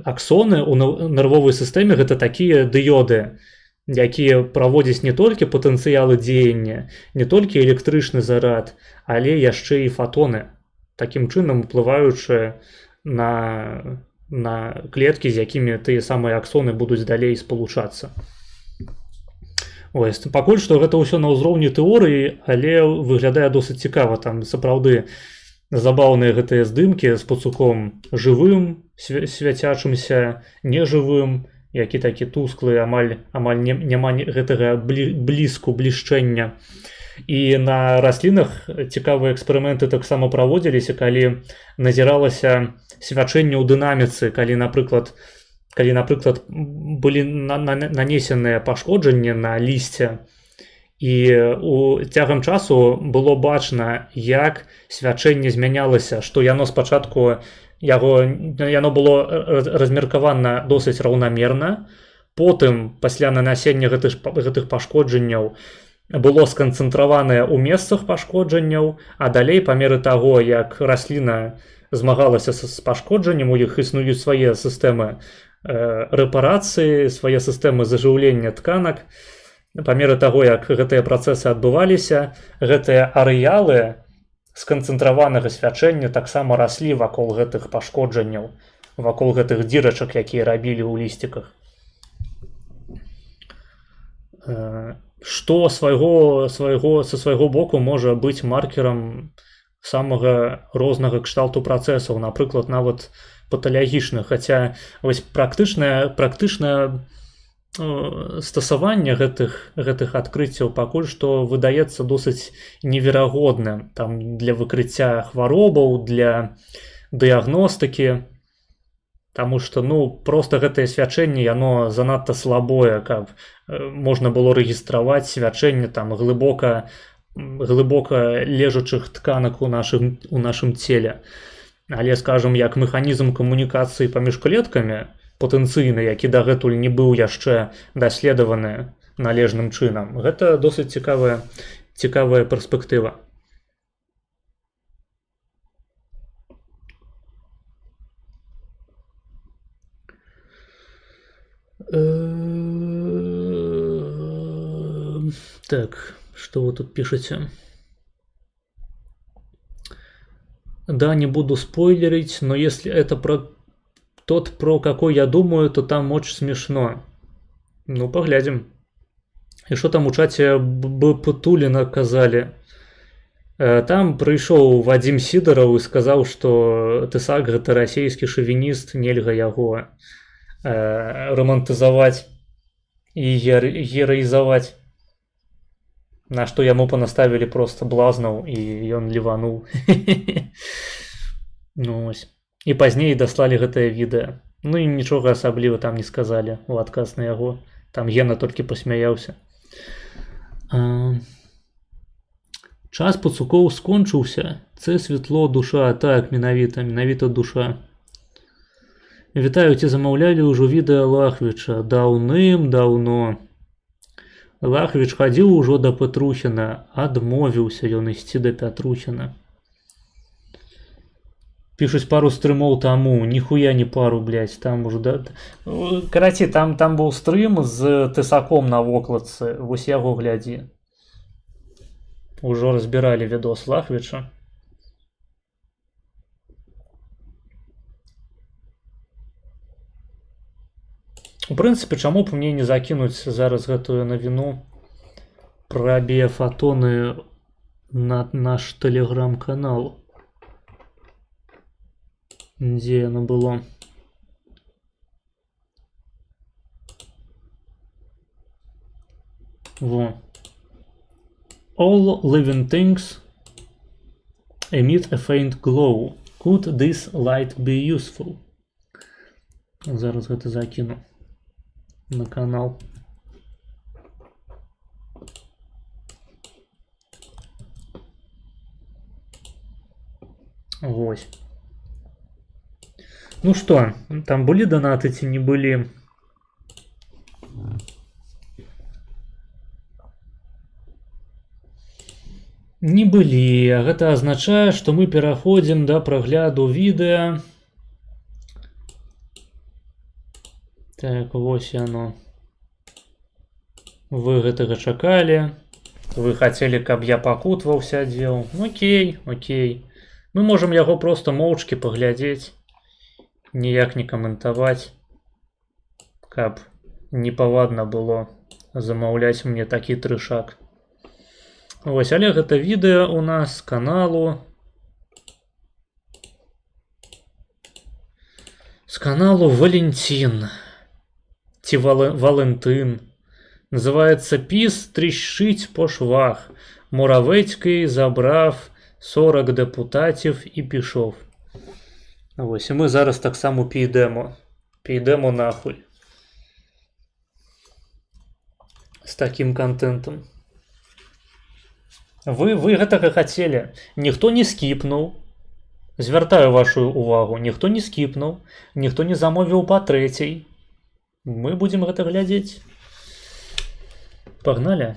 аксоны ў нервовай сістэме гэта такія дыёды, якія праводзяць не толькі патэнцыялы дзеяння, не толькі электрычны зарад, але яшчэ і фатоны, такім чынам уплываючы на клеткі, з якімі тыя самыя аксоны будуць далей спалучацца. Пакуль што гэта ўсё на ўзроўні тэорыі, але выглядае досыць цікава. Там сапраўды забаўныя гэтыя здымкі з пацуком жывым, свяцячымся, нежывым, які такі тусклы, амаль няма гэтага бліску, блішчэння. І на раслінах цікавыя эксперыменты таксама праводзіліся, калі назіралася свячэнне ў дынаміцы, калі, напрыклад, былі нанесеныя пашкоджанні на лісце, і цягам часу было бачна, як свячэнне змянялася, што яно спачатку яно было размеркавана досыць раўнамерна, потым пасля нанасення гэтых пашкоджанняў было сканцэнтраванае ў месцах пашкоджанняў, а далей па меры таго, як расліна змагалася з пашкоджаннем, у іх існуюць свае сістэмы рэпарацыі, свае сістэмы зажыўлення тканак. Па меры таго, як гэтыя працэсы адбываліся, гэтыя арэалы сканцэнтраванага свячэння таксама раслі вакол гэтых пашкоджанняў, вакол гэтых дзірачак, якія рабілі ў лісціках. Што са свайго боку можа быць маркерам самага рознага кшталту працэсаў, напрыклад, нават паталагічных, хаця практычнае стасаванне гэтых адкрыццяў пакуль што выдаецца досыць неверагодным для выкрыцця хваробаў, для дыягностыкі, таму што проста гэтае свячэнне яно занадта слабое, каб можна было рэгістраваць свячэнне глыбока лежачых тканак у нашым целе. Але, скажам, як механізм камунікацыі паміж клеткамі патэнцыйны, які дагэтуль не быў яшчэ даследаваны належным чынам, гэта досыць цікавая перспектыва. Так, что вы тут пишете? Да, не буду спойлерить, но если это про тот, про какой я думаю, то там очень смешно. Ну, поглядим. И что там у чате Б-Путулина казали? Там прыйшоў Вадзім Сідараў і сказаў, што Тысак гэта расійскі шавініст, нельга яго романтызаваць і гераізаваць. На што яму панаставілі проста блазнаў, і ён лівануў. Ну ось. І пазней даслалі гэтае відэа. Ну і нічога асабліва там не сказалі у адказ на яго. Там Гена толькі пасмяяўся. Час пацукоў скончыўся. Це святло, душа. Так, менавіта душа. Вітаю, ці замаўлялі ўжо відэа Лахвіча? Даўным-даўно. Лахвіч хадзіў ужо да Петрухіна, адмовіўся ён ісці да Петрухіна. Пішуць пару стрымоў таму, ніхуя не пару, блядь, там ужо... Караці, там быў стрым з Тысаком на вокладцы, вось яго глядзі. Ужо разбіралі відос Лахвіча. У прынцыпе, чаму б мне не закінуць зараз гэтую навіну пра біяфатоны на наш тэлеграм-канал? Дзе яно было? Во. All living things emit a faint glow. Could this light be useful? Зараз гэта закіну на канал. Вось. Ну што, там былі донаты ці не былі? Не былі. Гэта азначае, што мы пераходзім да прагляду відэа. Так, вось яно. Вы гэтага чакалі. Вы хацелі, каб я пакутваў сядзеў. Окей. Мы можам яго проста моўчкі паглядзець. Ніяк не каментаваць. Каб непавадна было замаўляць мне такі трышак. Вось, але гэта відэа у нас з каналу. З каналу Валентин. Ці Валентин. Называется «Піс тріщить по швах. Моравецький забрав 40 депутатів і пішов». Ось, і ми зараз так само підемо. Підемо нахуй. З таким контентом. Вы гэтага хацелі. Ніхто не скіпнуў. Звяртаю вашу увагу. Ніхто не скіпнуў. Ніхто не замовіў па трэцяй. Мы будем гэта глядзець. Погнали.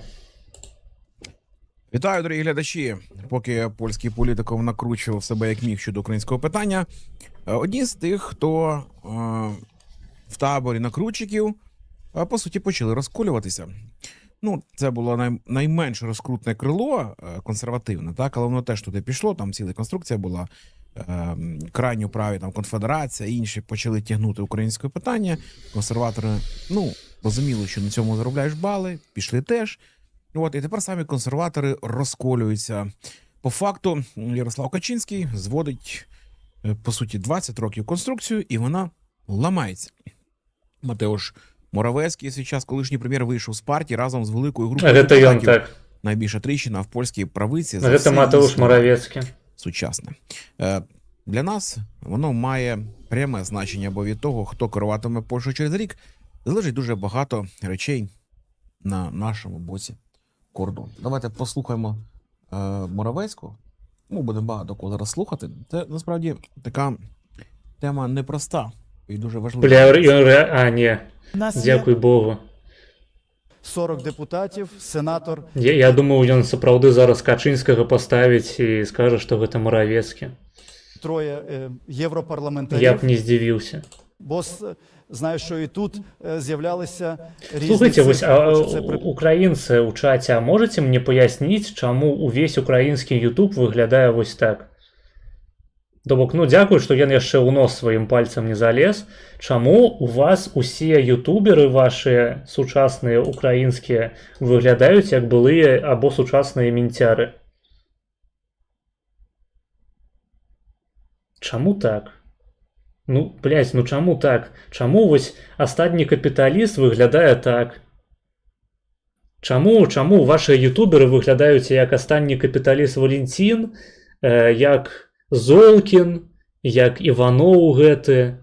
Вітаю, дорогі глядачі. Поки польський політиков накручував себе як міг щодо українського питання, одні з тих, хто в таборі накрутчиків, по суті, почали розколюватися. Ну, це було найменш розкрутне крило, консервативне, так, але воно теж туди пішло, там ціла конструкція була, крайньо праві, там, конфедерація, інші почали тягнути українське питання, консерватори, ну, розуміли, що на цьому заробляєш бали, пішли теж. От, і тепер самі консерватори розколюються. По факту, Ярослав Качинський зводить, по суті, 20 років конструкцію, і вона ламається. Матеуш Моравецький, свій час колишній прем'єр, вийшов з партії разом з великою групою депутатів. Так. Найбільша тріщина в польській правиці. Це Матеуш Моравецький. Сучасне. Для нас воно має пряме значення, бо від того, хто керуватиме Польщею через рік, залежить дуже багато речей на нашому боці кордону. Давайте послухаємо Моравецького. Ми будемо багато кого зараз слухати. Це, насправді, така тема непроста і дуже важлива. Ні. Дякую Богу. 40 депутатів, сенатор. Я думаю, ён сапраўды зараз Качинскага поставіць і скажа, што гэта Моравецкі. Троє європарламентарів. Я б не здивився. Бо знаю, що і тут з'являлися різні... Слухайте, ось, українці у чаті, а можете мені пояснити, чому увесь український YouTube виглядає ось так? То бок, ну дзякую, што ён яшчэ ў нос сваім пальцам не залез. Чаму у вас усе ютуберы вашыя сучасныя украінскія выглядаюць як былыя або сучасныя мінцяры? Чаму так? Ну, блядь, ну чаму так? Чаму вось астатні капіталіст выглядае так? Чаму вашыя ютуберы выглядаюць як астатні капіталіст Валентин, як Золкін, як Іваноў гэты,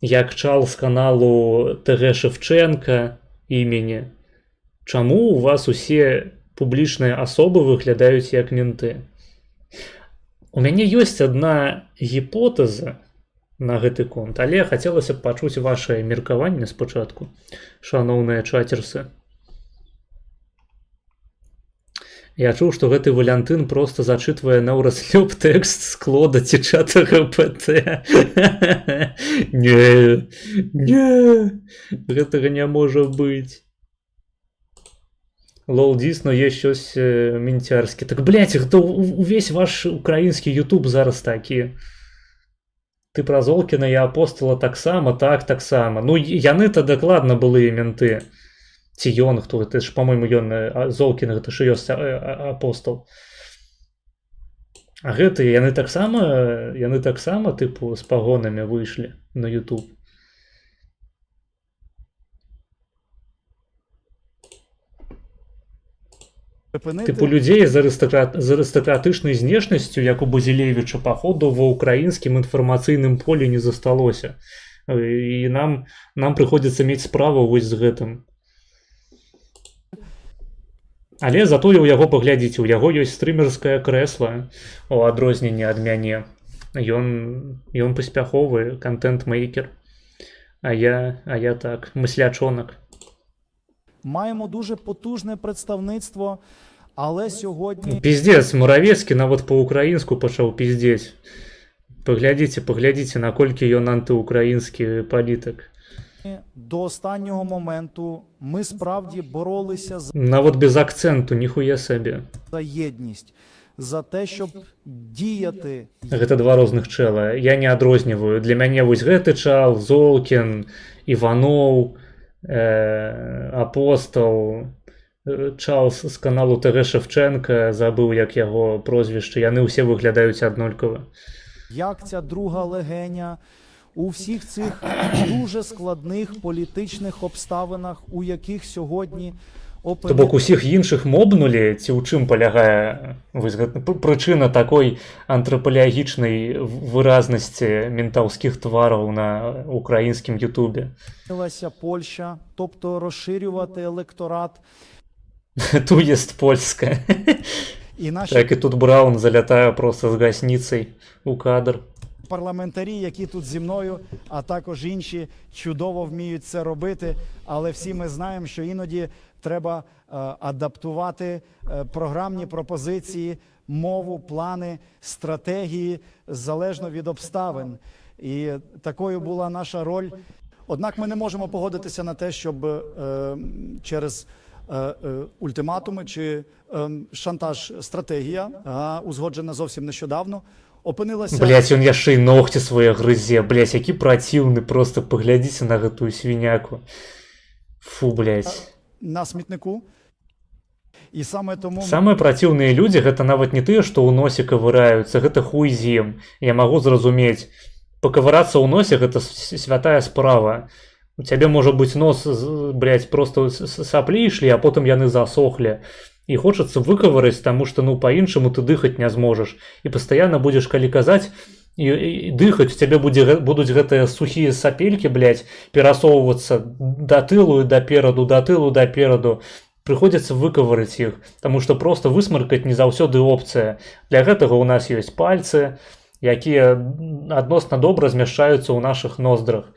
як чал з каналу ТГ Шевченка імені? Чаму у вас усе публічныя асобы выглядаюць як менты? У мяне ёсць адна гіпотэза на гэты конт, але хацелася б пачуць вашае меркаванне спачатку, шаноўныя чатерсы. Я чуў, што гэты Валентин просто зачытвае наўраслёб тэкст з клода ці чата ГПТ. Не, гэтага не можа быць. Лол, дійсно, є щось мінтярське. Так, блядь, хто увесь ваш український ютуб зараз такі? Ты пра Золкіна і Апостола таксама, так само. Ну, яны-то дакладна былыя менты. Ці ён, хто, это ж, по-моему, ён, Золкін, гэта ж ёсць Апостол. А гэтыя, яны таксама, тыпу, з пагонамі выйшлі на ютуб. Типу людзей з арыстакратычнай знешнасцю, як у Базілевіча, паходу ва ўкраінскім інфармацыйным полі не засталося. І нам прыходзіцца мець справу вось з гэтым. Але затое ў яго паглядзіце, у яго ёсць стрымерскае крэсла, у адрозненне ад мяне. Ён паспяховы контент-мейкер. А я так, мыслячонак. Маємо дуже потужне представництво, але сьогодні... Піздець, Муравецкі нават по-українську пачаў піздець. Паглядзіце, наколькі ён антиукраїнський політик. До останнього моменту ми справді боролися нават без акценту, ніхуя собі. За єдність, за те, щоб діяти. Гэта два розных чэла, я не адрозніваю. Для мяне вось гэты чал, Золкін, Іваноў, Апостол, чал з каналу ТГ Шевченка, забыў як яго прозвішча, яны ўсе выглядаюць аднолькава. Як ця друга легеня у всіх цих дуже складних політичних обставинах, у яких сьогодні То бок усіх іншых мобнулі, ці ў чым палягае прычына такой антрапалагічнай выразнасці ментаўскіх твараў на українськім ютубе? Польща, тобто розширювати електорат. Ту єсть польська. Так і тут Браун залятає просто з гасніцей у кадр. Парламентарі, які тут зі мною, а також інші, чудово вміють це робити, але всі ми знаємо, що іноді треба адаптувати програмні пропозиції, мову, плани, стратегії, залежно від обставин. І такою була наша роль. Однак ми не можемо погодитися на те, щоб через ультиматуми чи шантаж стратегія, узгоджена зовсім нещодавно, опинилася... Блять, он яшчэ і ногті свої грызе, блять, які праціўны, просто паглядзіце на гэтую свіняку. Фу, блять. На смітнику. І саме тому... Самыя праціўныя людзі гэта нават не тыя, што ў носе кавыраюцца, гэта хуй з ім. Я магу зразумець. Пакавырацца ў носе гэта святая справа. У цябе можа быць нос, блять, просто саплі ішлі, а потым яны засохлі. І хочацца выкаварыць, таму што, ну, па-іншаму ты дыхаць не зможаш. І пастаянна будзеш, калі казаць, і дыхаць, у цябе будуць гэтыя сухія сапелькі, блядь, перасоўвацца да тылу і daпераду, да тылу, daпераду. Прыходзіцца выкаварыць іх, таму што проста высмаркаць не заўсёды опцыя. Для гэтага ў нас ёсць пальцы, якія адносна добра змяшчаюцца ў нашых ноздрах.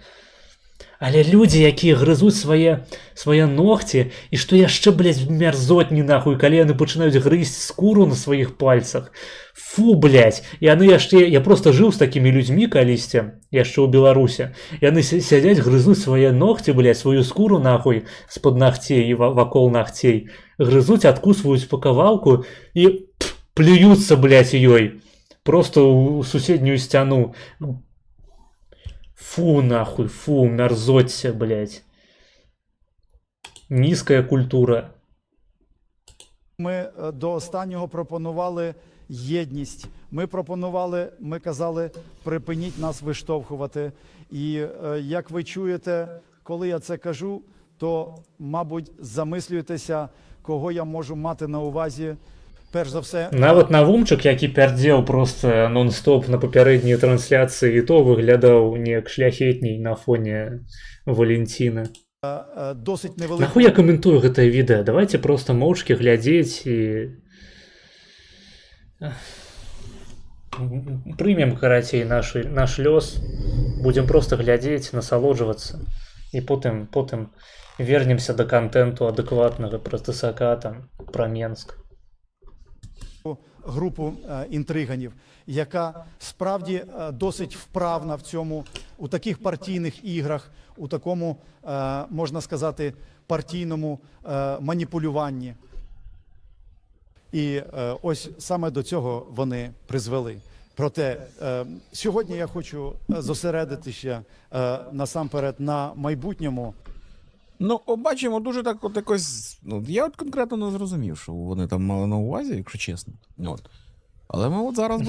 Але людзі, якія грызуць свае ногці, і што яшчэ, блядь, мярзотні нахуй, калі яны пачынаюць грызць скуру на сваіх пальцах. Фу, блядь, яны яшчэ... Я просто жыў з такімі людзьмі калісьці, яшчэ ў Беларусе. Яны сядзяць, грызуць свае ногці, блядь, сваю скуру нахуй з-пад нагцей і вакол нагцей. Грызуць, адкусваюць па кавалку і плююцца, блядь, ёй. просто у суседнюю стяну. Фу, нахуй, фу, мерзоться, блядь. Низкая культура. Ми до останнього пропонували єдність. Ми казали, припиніть нас виштовхувати. І як ви чуєте, коли я це кажу, то, мабуть, замислюєтеся, кого я можу мати на увазі. Перш за все, Нават Навумчик, який пердзеў просто нон-стоп на папярэднія трансляцыі, і то выглядаў неяк шляхетней на фоне Валентина. досить невелика. Нахуй я каментую гэтае відэа? Давайте просто моўчкі глядзець і прымем, карацей, наш лёс, будем просто глядзець, насалоджвацца, і потым вернемся до контенту адэкватнага пра ТСК, там, пра Менск. Групу інтриганів, яка справді досить вправна в цьому, у таких партійних іграх, у такому, можна сказати, партійному маніпулюванні. І ось саме до цього вони призвели. Проте сьогодні я хочу зосередитися насамперед на майбутньому. Ну, бачимо, дуже так от якось. Ну, я от конкретно не зрозумів, що вони там мали на увазі, якщо чесно. От. Але ми от зараз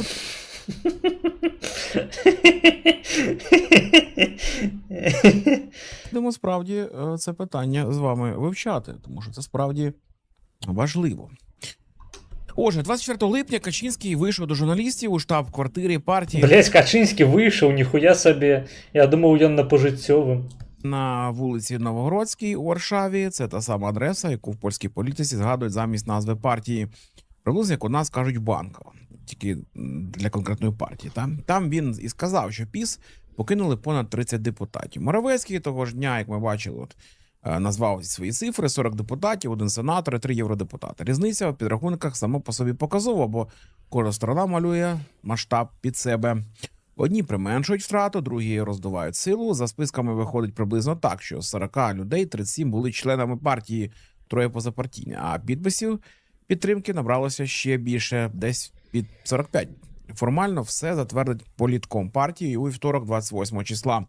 будемо справді це питання з вами вивчати, тому що це справді важливо. Отже, 24 липня Качинський вийшов до журналістів у штаб-квартирі партії. Блять, Качинський вийшов, ніхуя собі. Я думав, він на пожиттєвим. На вулиці Новогородській у Варшаві. Це та сама адреса, яку в польській політиці згадують замість назви партії. Приблизно, як у нас кажуть, Банкова. Тільки для конкретної партії. Там він і сказав, що ПіС покинули понад 30 депутатів. Моравецький того ж дня, як ми бачили, от, назвав свої цифри: 40 депутатів, 1 сенатор і 3 євродепутати. Різниця в підрахунках само по собі показова, бо кожна сторона малює масштаб під себе. Одні применшують втрату, другі роздувають силу. За списками виходить приблизно так, що з 40 людей 37 були членами партії, 3 позапартійні, а підписів підтримки набралося ще більше, десь під 45. Формально все затвердить політком партії у вівторок, 28 числа.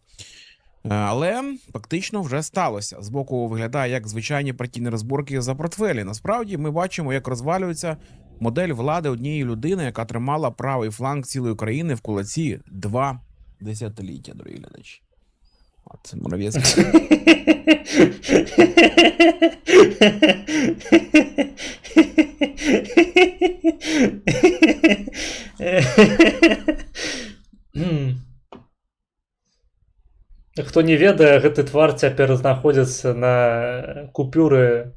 Але фактично вже сталося. Збоку виглядає як звичайні партійні розборки за портфелі. Насправді ми бачимо, як розвалюється модель влади однієї людини, яка тримала правий фланг цілої країни в кулаці 2 десятиліття, дорогі глядачі. От Моравецький. Хто не ведае, гэты твар цяпер знаходзіцца на купюры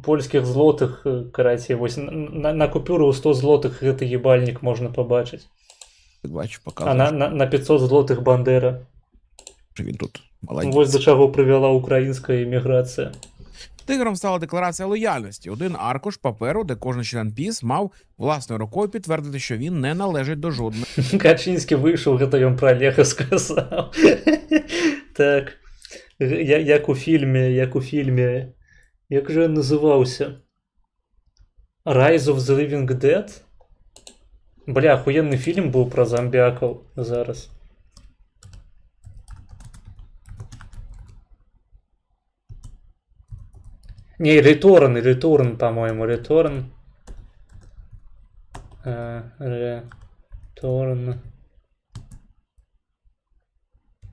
польскіх злотых, карацей, вось на купюры ў 100 злотых гэты ебальнік можна пабачыць. Бачу, А показує, на 500 злотых Бандера. що він тут молодець. Вось до чаго прывяла украінская імміграція. Тигром стала декларація лояльності. Один аркуш паперу, де кожен член ПіС мав власною рукою підтвердити, що він не належить до жодної Качинський вийшов, гэта ён про Олега сказав. Так. Як у фільмі. Як же він називався? Rise of the Living Dead? Бля, охуєнний фільм був про зомбяків зараз. Не, Return, по-моему, Return. Return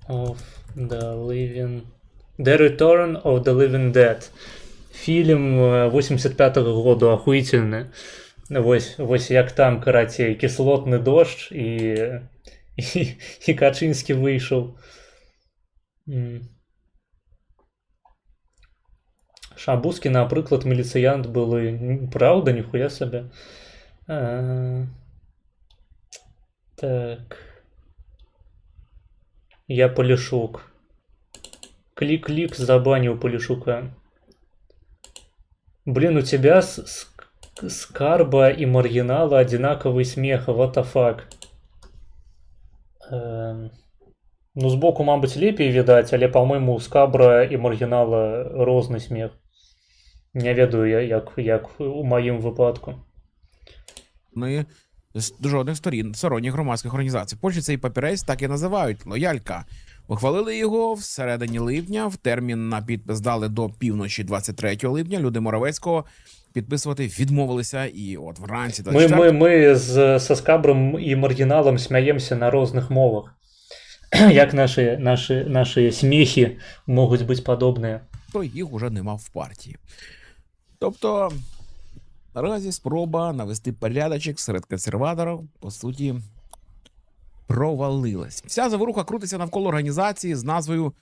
of the Living... The Return of the Living Dead. Фільм 85-го году, охуительный. Вось як там, карацей, кислотный дождь, і Качинський вийшов. Шабузкі, наприклад, міліціянт були. Правда, ніхуя собі. Так. Я Полішук. Клик-клик, забанил Полишука. Блин, у тебя Скарба и Маргинала одинаковый смех, what the fuck. Ну, сбоку, мабуть, лепей видать, але, по-моему, у Скарба и Маргинала розный смех. Не ведаю, як у моїм випадку. з жодних сторонніх громадських організацій. В Польщі цей папірець так і називають лоялька. Ухвалили його всередині липня. В термін на підпис дали до півночі 23 липня. Люди Моровецького підписувати відмовилися. І от вранці 24... Ми со Скабром і Маргіналом сміємося на різних мовах. Як наші сміхи можуть бути подобні. то їх уже нема в партії. Тобто, наразі спроба навести порядочок серед консерваторів, по суті, провалилась. Вся заворуха крутиться навколо організації з назвою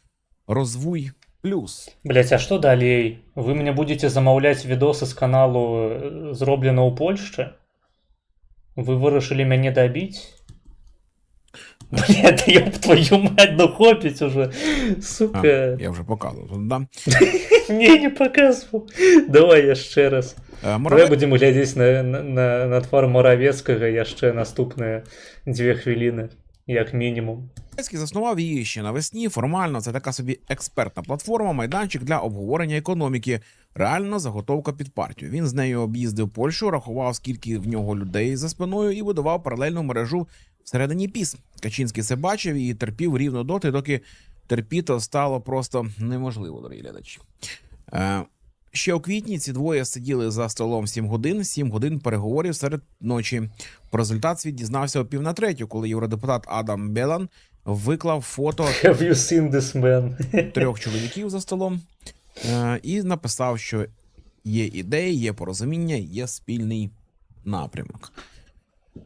«Розвуй плюс». Блять, а що далі? Ви мені будете замовляти відоси з каналу «Зроблено у Польщі»? Ви вирішили мене добити? Блядь, ёб твою мать, ну хопить уже, сука. Я вже показував, да? Ні, не показував. Давай я ще раз. Давай будемо глядіти на твар Моровецького ще наступні 2 хвилини, як мінімум. Моровецький заснував її ще навесні. Формально це така собі експертна платформа, майданчик для обговорення економіки. Реально заготовка під партію. Він з нею об'їздив Польщу, рахував, скільки в нього людей за спиною і будував паралельну мережу всередині ПіС. Качинський це бачив і терпів рівно доти, доки терпіти стало просто неможливо, дорогі глядачі. Ще у квітні ці двоє сиділи за столом 7 годин переговорів серед ночі. Про результат світ дізнався о 2:45, коли євродепутат Адам Белан виклав фото Have you seen this man? 3 чоловіків за столом і написав, що є ідеї, є порозуміння, є спільний напрямок.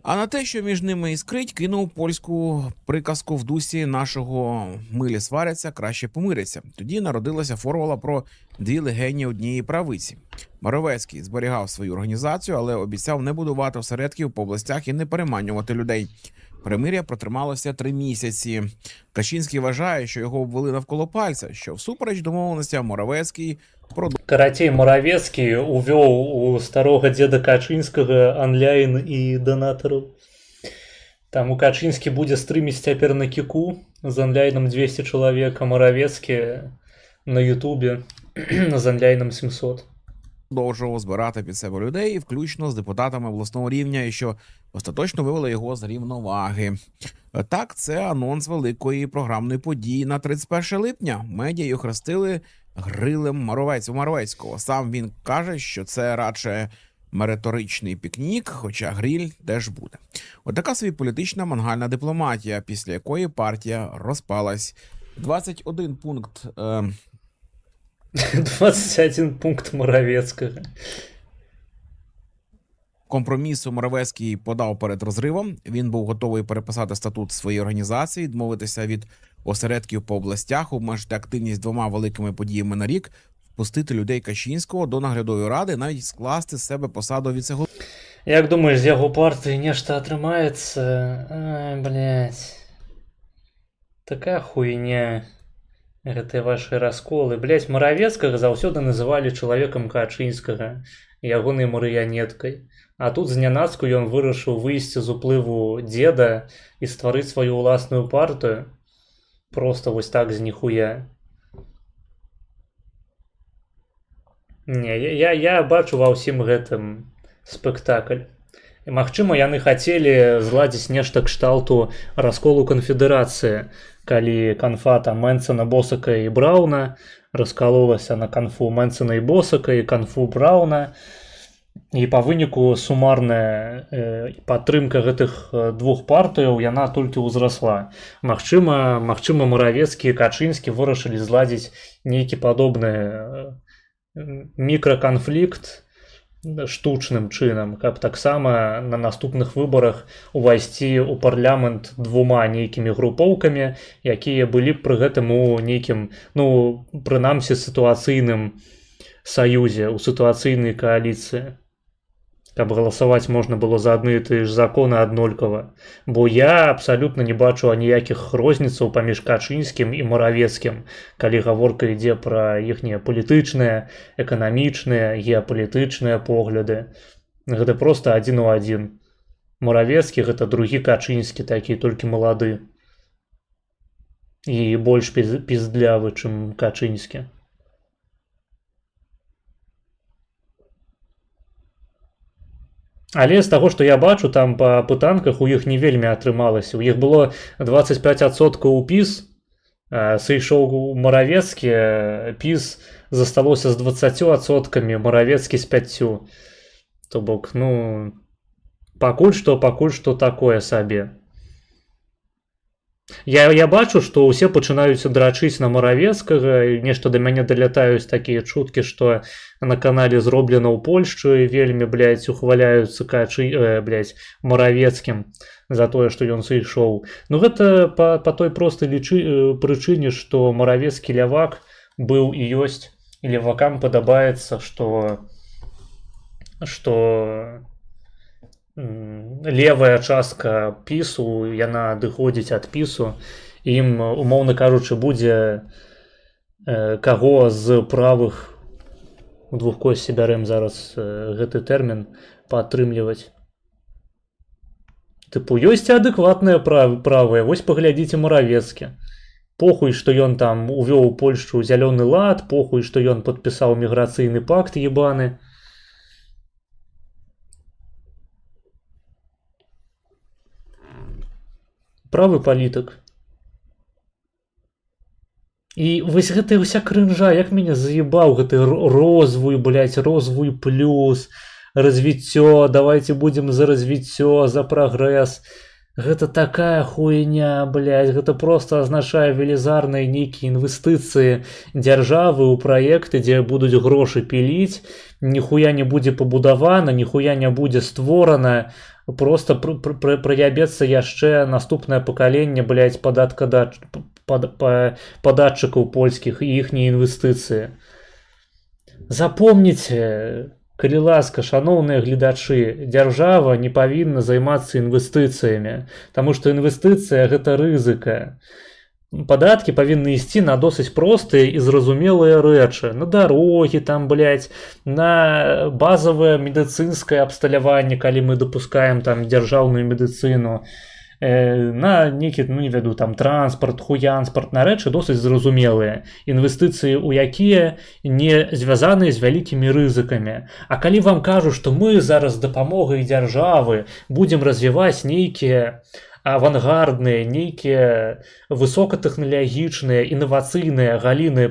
А на те, що між ними іскрить, кинув польську приказку в дусі нашого «милі сваряться, краще помиряться». Тоді народилася формула про 2 легені однієї правиці. Моровецький зберігав свою організацію, але обіцяв не будувати осередків по областях і не переманювати людей. Перемир'я протрималося 3 місяці. Качинський вважає, що його обвели навколо пальця, що всупереч домовленостям Моровецький Каратей Моровецкий увел у старого деда Качинского онлайн и донаторов. Там у Качинский будет стримить теперь на Кику з онлайном 200 человек, а Моровецкий на Ютубе з онлайном 700. продовжував збирати під себе людей, включно з депутатами обласного рівня, і що остаточно вивело його з рівноваги. Так, це анонс великої програмної події на 31 липня. Медіа її охрестили грилем Моровецького. Сам він каже, що це радше риторичний пікнік, хоча гриль теж буде. Отака собі політична мангальна дипломатія, після якої партія розпалась. 21 пункт 21 пункт Моровецкого. Компромісу Моровецький подав перед розривом. Він був готовий переписати статут своєї організації, відмовитися від осередків по областях, обмежити активність 2 великими подіями на рік, впустити людей Качинського до наглядової ради, навіть скласти з себе посаду віцеголови. Як думаєш, з його партії нечто отримається? Ай, блядь. Така хуйня. Гэта ваши расколы. Блять, Моровецкага заўсёды называлі чалавекам Качынскага, ягонай марыянеткай. А тут знянацку ён вырашыў выйсці з уплыву деда і стварыць сваю ўласную партыю. Просто вось так з ніхуя. Не, я бачу ва ўсім гэтым спектакль. І, магчыма, яны хацелі зладзіць нешта кшталту расколу канфедэрацыі, калі канфа там Менсена, Босака і Брауна раскалолася на канфу Менсена і Босака і канфу Брауна. І па выніку сумарная падтрымка гэтых 2 партыяў яна толькі ўзрасла. Магчыма, Моровецкі і Качынскі вырашылі зладзіць нейкі падобны мікраканфлікт штучным чынам, каб таксама на наступных выбарах увайсці ў парламент 2 нейкімі групоўкамі, якія былі б пры гэтым у нейкім, ну, прынамсі сітуацыйным саюзе, у сітуацыйнай кааліцыі. Каб галасаваць можна было за адны і тыя ж законы аднолькава. Бо я абсалютна не бачу аніякіх розніцаў паміж Качынскім і Моровецкім, калі гаворка ідзе пра іхнія палітычныя, эканамічныя, геапалітычныя погляды. Гэта проста 1 у 1. Моровецкі гэта другі Качынскі, такі толькі малады. І больш піздлявы, чым Качынскі. Але з таго, што я бачу, там па пытанках у іх не вельмі атрымалася. У іх было 25% у ПіС, сышоў Маравецкі, ПіС засталося з 20%, Маравецкі з 5%. То бок, ну, пакуль што такое сабе. Я бачу, што ўсе пачынаюць драчыць на Маравецкага, і нешта да мяне далятаюць такія чуткі, што на канале зроблена ў Польшчы, вельмі, блядь, ухваляюцца Маравецкім за тое, што ён сышоў. Ну гэта па той простай прычыне, што Маравецкі лявак быў і ёсць, і левакам падабаецца, што левая частка ПіСу, яна адыходзіць ад ПіСу, ім, умоўна кажучы, будзе каго з правых, у двухкосці бярэм зараз гэты тэрмін, падтрымліваць. Тыпу, ёсць адэкватныя правыя, вось паглядзіце Маравецкі. Похуй, што ён там увёў у Польшчу зялёны лад, похуй, што ён падпісаў міграцыйны пакт ебаны. Правы палітык. І вось гэтая ўся крынжа, як мяне заебаў гэты розвой, блядь, розвой плюс, развіццё, давайте будем за развіццё, за прагрэс. Гэта такая хуйня, блядь, гэта просто азначае велізарныя нейкія інвестыцыі дзяржавы ў праекты, дзе будуць грошы піліць, ніхуя не будзе пабудавана, ніхуя не будзе створана, просто праябецца яшчэ наступнае пакаленне, блядь, падатчыкаў польскіх і іхнія інвестыцыі. Запомніце, калі ласка, шаноўныя гледачы, дзяржава не павінна займацца інвестыцыямі, таму што інвестыцыя гэта рызыка. Падаткі павінны ісці на досыць простыя і зразумелыя рэчы. На дарогі там, блядь, на базавае медыцынскае абсталяванне, калі мы дапускаем там дзяржаўную медыцыну, на нейкі, ну не веду, там транспарт, хуянспарт, на рэчы досыць зразумелыя. Інвестыцыі ў якія не звязаныя з вялікімі рызыкамі. А калі вам кажуць, што мы зараз з дапамогай дзяржавы будзем развіваць нейкія авангардныя, нейкія высокатэхналагічныя, інавацыйныя галіны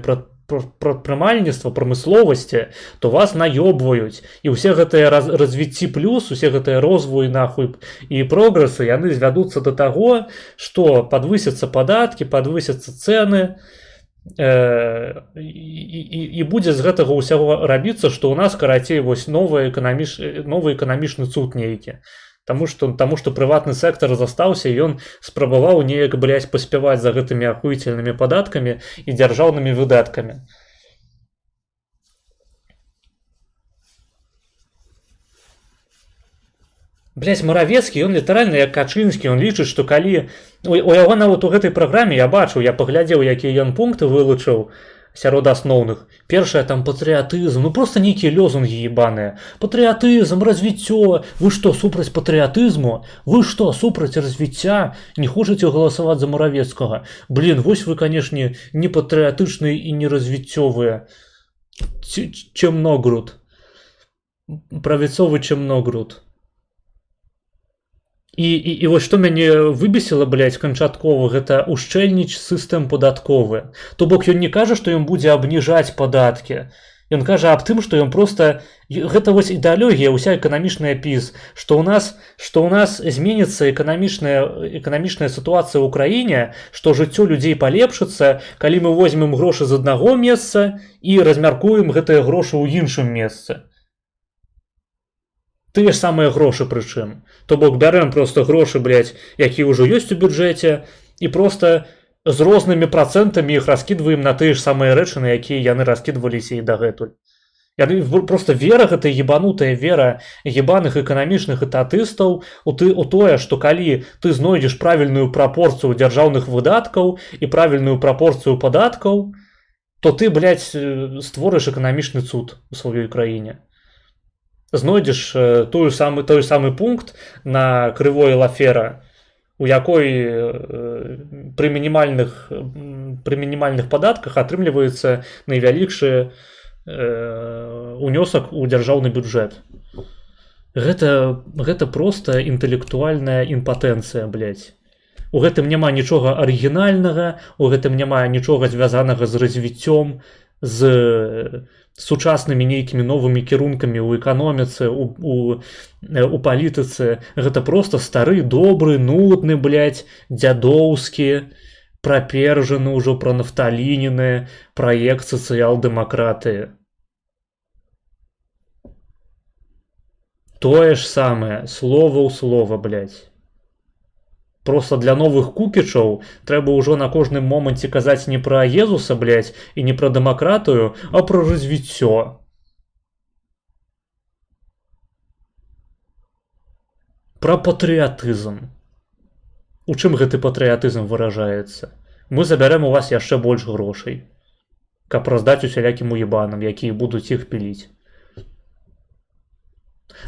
прадпрымальніцтва, прамысловасці, то вас наёбваюць. І ўсе гэтыя развіцці плюс, усе гэтыя розвой нахуй і прогрэсы, яны звядуцца да таго, што падвысяцца падаткі, падвысяцца цэны, і будзе з гэтага ўсяго рабіцца, што ў нас, карацей, вось новы эканамічны цуд нейкі. Таму што прыватны сектар застаўся, і ён спрабаваў неяк, блядь, паспяваць за гэтымі ахуіцельнымі падаткамі і дзяржаўнымі выдаткамі. Блядь, Маравецкі, ён літаральна як Качынскі, ён лічыць, што калі... У яго нават у гэтай праграме я бачыў, я паглядзеў, якія ён пункты вылучыў сярод асноўных. Першае там патрыятызм, ну просто нейкія лёзунгі ебаныя. Патрыятызм, развіццё, вы што, супраць патрыятызму? Вы што, супраць развіцця? Не хочаце галасаваць за Маравецкага? Блин, вось вы, канешне, не патрыятычныя і не развіццёвыя. Чемногруд. Правіцовы чемногруд. І вось што мяне выбесіла, блядь, канчаткова, гэта ушчэльніч сістэм падатковы. То бок ён не кажа, што ён будзе абніжаць падаткі. Ён кажа аб тым, што ён проста... Гэта вось ідэалогія, ўся эканамічная ПіС, што ў нас зменіцца эканамічная сітуацыя ў краіне, што жыццё людзей палепшыцца, калі мы возьмем грошы з аднаго месца і размяркуем гэтыя грошы ў іншым месцы. Тыя ж самыя грошы прычым. То бок бярэм проста грошы, блядь, якія ўжо ёсць у бюджэце, і проста з рознымі працэнтамі іх раскідваем на тыя ж самыя рэчы, на якія яны раскідваліся і дагэтуль. Проста вера, гэта ебанутая вера ебаных эканамічных этатыстаў у тое, што калі ты знойдзеш правільную прапорцыю дзяржаўных выдаткаў і правільную прапорцыю падаткаў, то ты, блядь, створыш эканамічны цуд у сваёй краіне. Знойдзеш той самы пункт на крывой Лафера, у якой пры мінімальных падатках атрымліваецца найвялікшы унёсак у дзяржаўны бюджэт. Гэта проста інтэлектуальная імпатэнцыя, блядь. У гэтым няма нічога арыгінальнага, у гэтым няма нічога звязанага з развіццём, з сучаснымі нейкімі новымі кірункамі ў эканоміцы, у палітыцы. Гэта проста стары, добры, нудны, блядь, дзядоўскі, прапержаны ўжо пранафталініны праект сацыял-дэмакратыі. Тое ж самае, слова ў слова, блядь. Просто для новых кукічаў трэба ўжо на кожным моманце казаць не пра Езуса, блядь, і не пра дэмакратыю, а пра развіццё. Пра патрыятызм. У чым гэты патрыятызм выражаецца? Мы забярэм у вас яшчэ больш грошай, каб раздаць усялякім уебанам, якія будуць іх піліць.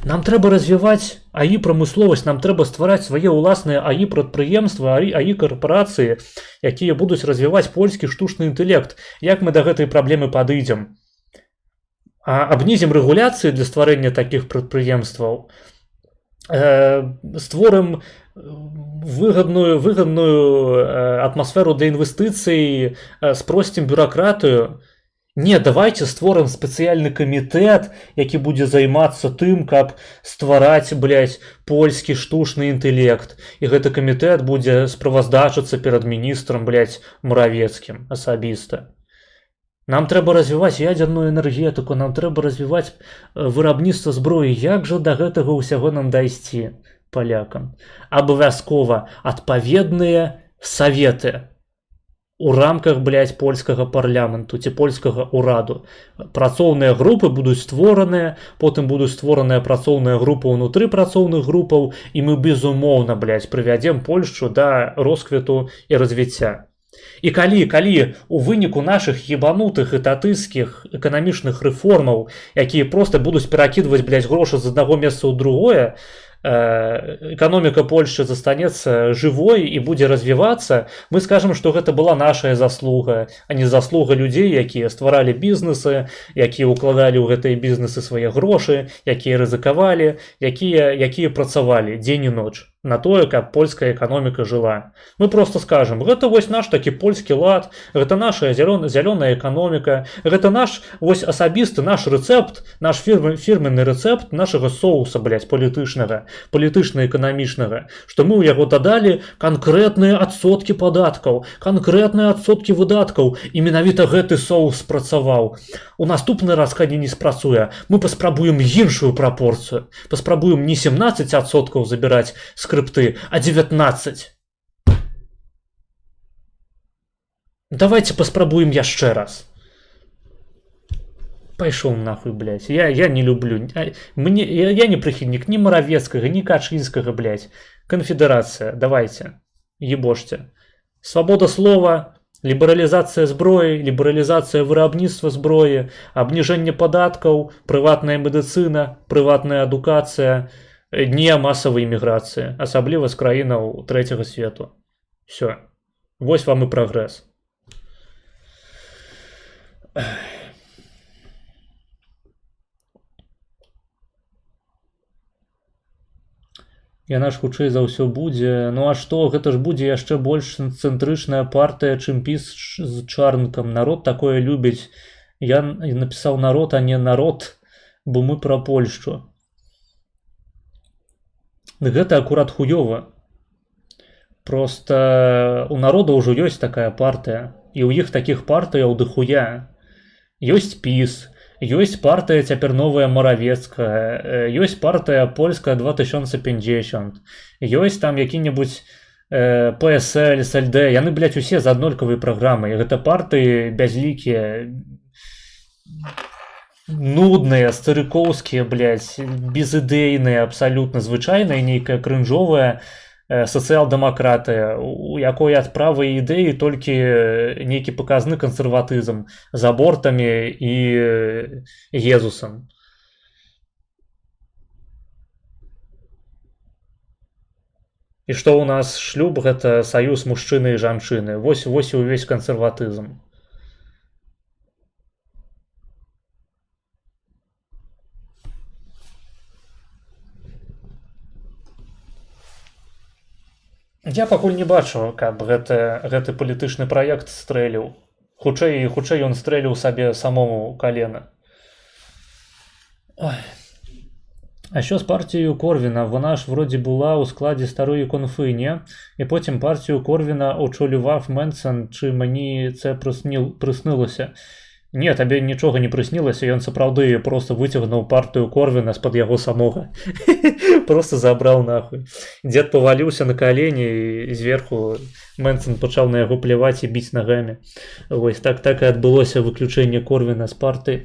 Нам трэба развіваць АІ прамысловасць, нам трэба ствараць свае ўласныя АІ прадпрыемствы, АІ карпорацыі, якія будуць развіваць польскі штучны інтэлект. Як мы да гэтай праблемы падыдзем? Абнізім рэгуляцыі для стварэння такіх прадпрыемстваў, створым выгадную атмасферу для інвестыцый, спросцім бюракратыю. Не, давайте створым спецыяльны камітэт, які будзе займацца тым, каб ствараць, блядь, польскі штучны інтэлект. І гэты камітэт будзе справаздачацца перад міністрам, блядь, Моравецкім асабіста. Нам трэба развіваць ядзерную энергетыку, нам трэба развіваць вырабніцтва зброі. Як жа да гэтага ўсяго нам дайсці, палякам? Абавязкова адпаведныя саветы у рамках, блядь, польскага парламенту ці польскага ўраду. Працоўныя групы будуць створаныя, потым будуць створаныя працоўныя групы ўнутры працоўных групаў, і мы, безумоўна, блядь, прывядзем Польшчу да росквіту і развіцця. І калі у выніку нашых ебанутых і татыцкіх эканамічных рэформаў, якія проста будуць перакідваць, блядь, грошы з аднаго месца ў другое, экономика Польши застанецца жывой і будзе развівацца, мы скажем, што гэта была наша заслуга, а не заслуга людзей, якія стваралі бізнесы, якія укладалі ў гэтыя бізнесы свае грошы, якія рызыкавалі, якія працавалі дзень і ноч на тое, каб польская эканоміка жыла. Мы просто скажем, гэта вось наш такі польскі лад, гэта наша зялёная эканоміка, гэта наш вось асабісты наш рэцэпт, наш фірменны рэцэпт нашага соуса, блядь, палітычна-эканамічнага, што мы ў яго дадалі канкрэтныя адсоткі падаткаў, канкрэтныя адсоткі выдаткаў, і менавіта гэты соус спрацаваў. У наступны раз, калі не спрацуе, мы паспрабуем іншую прапорцыю, паспрабуем не 17% забіраць скрипты, а 19. Давайте паспрабуем яшчэ раз. Пайшоў нахуй, блядь. Я не люблю. Я не прыхільнік ні Моравецкага, ні Качынскага, блядь. Конфедерация, давайте. Ебошьте. Свобода слова, лібералізацыя зброі, лібералізацыя вырабніцтва зброі, абніжэнне падаткаў, прыватная медыцына, прыватная адукацыя, не масавай іміграцыі, асабліва з краінаў трэцяга свету. Все. Вось вам і прагрэс. Яна ж хутчэй за ўсё будзе. Ну а што, гэта ж будзе яшчэ больш цэнтрычная партыя, чым піс з чарнкам. Народ такое любіць. Я напісаў народ, а не народ, бо мы пра Польшчу. Гэта акурат хуёва. Просто у народа ўжо ёсць такая партыя, і ў іх такіх партыяў дохуя. Ёсць піс, ёсць партыя цяпер новая Моравецкая, ёсць партыя польская 2050, ёсць там які-небудзь ПСЛ, СЛД, яны, блядь, усе з аднолькавай праграмай. Гэта партыі бязлікія, нудныя, старыкоўскія, блядь, безыдэйныя, абсалютна звычайная, нейкая крынжовая сацыял-дэмакратыя, у якой ад правай ідэі толькі нейкі паказны кансерватызм з абортамі і Езусам. І што ў нас шлюб гэта саюз мужчыны і жанчыны. Вось і ўвесь кансерватызм. Я пакуль не бачу, каб гэты палітычны праект стрэліў. Хутчэй ён стрэліў сабе самому калена. Ой. А що з партією Корвіна? Вона ж вроді була у складі старої конфи, ні? І потім партію Корвіна очолював Менсон, чи мені це приснилося? Ні, тобі нічого не приснилося, ён сапраўды просто выцягнуў партію Корвіна з-пад яго самога. Просто забраў нахуй. Дзед паваліўся на калені і зверху Менсон пачаў на яго пляваць і біць нагамі. Вось так і адбылося выключэнне Корвіна з партыі.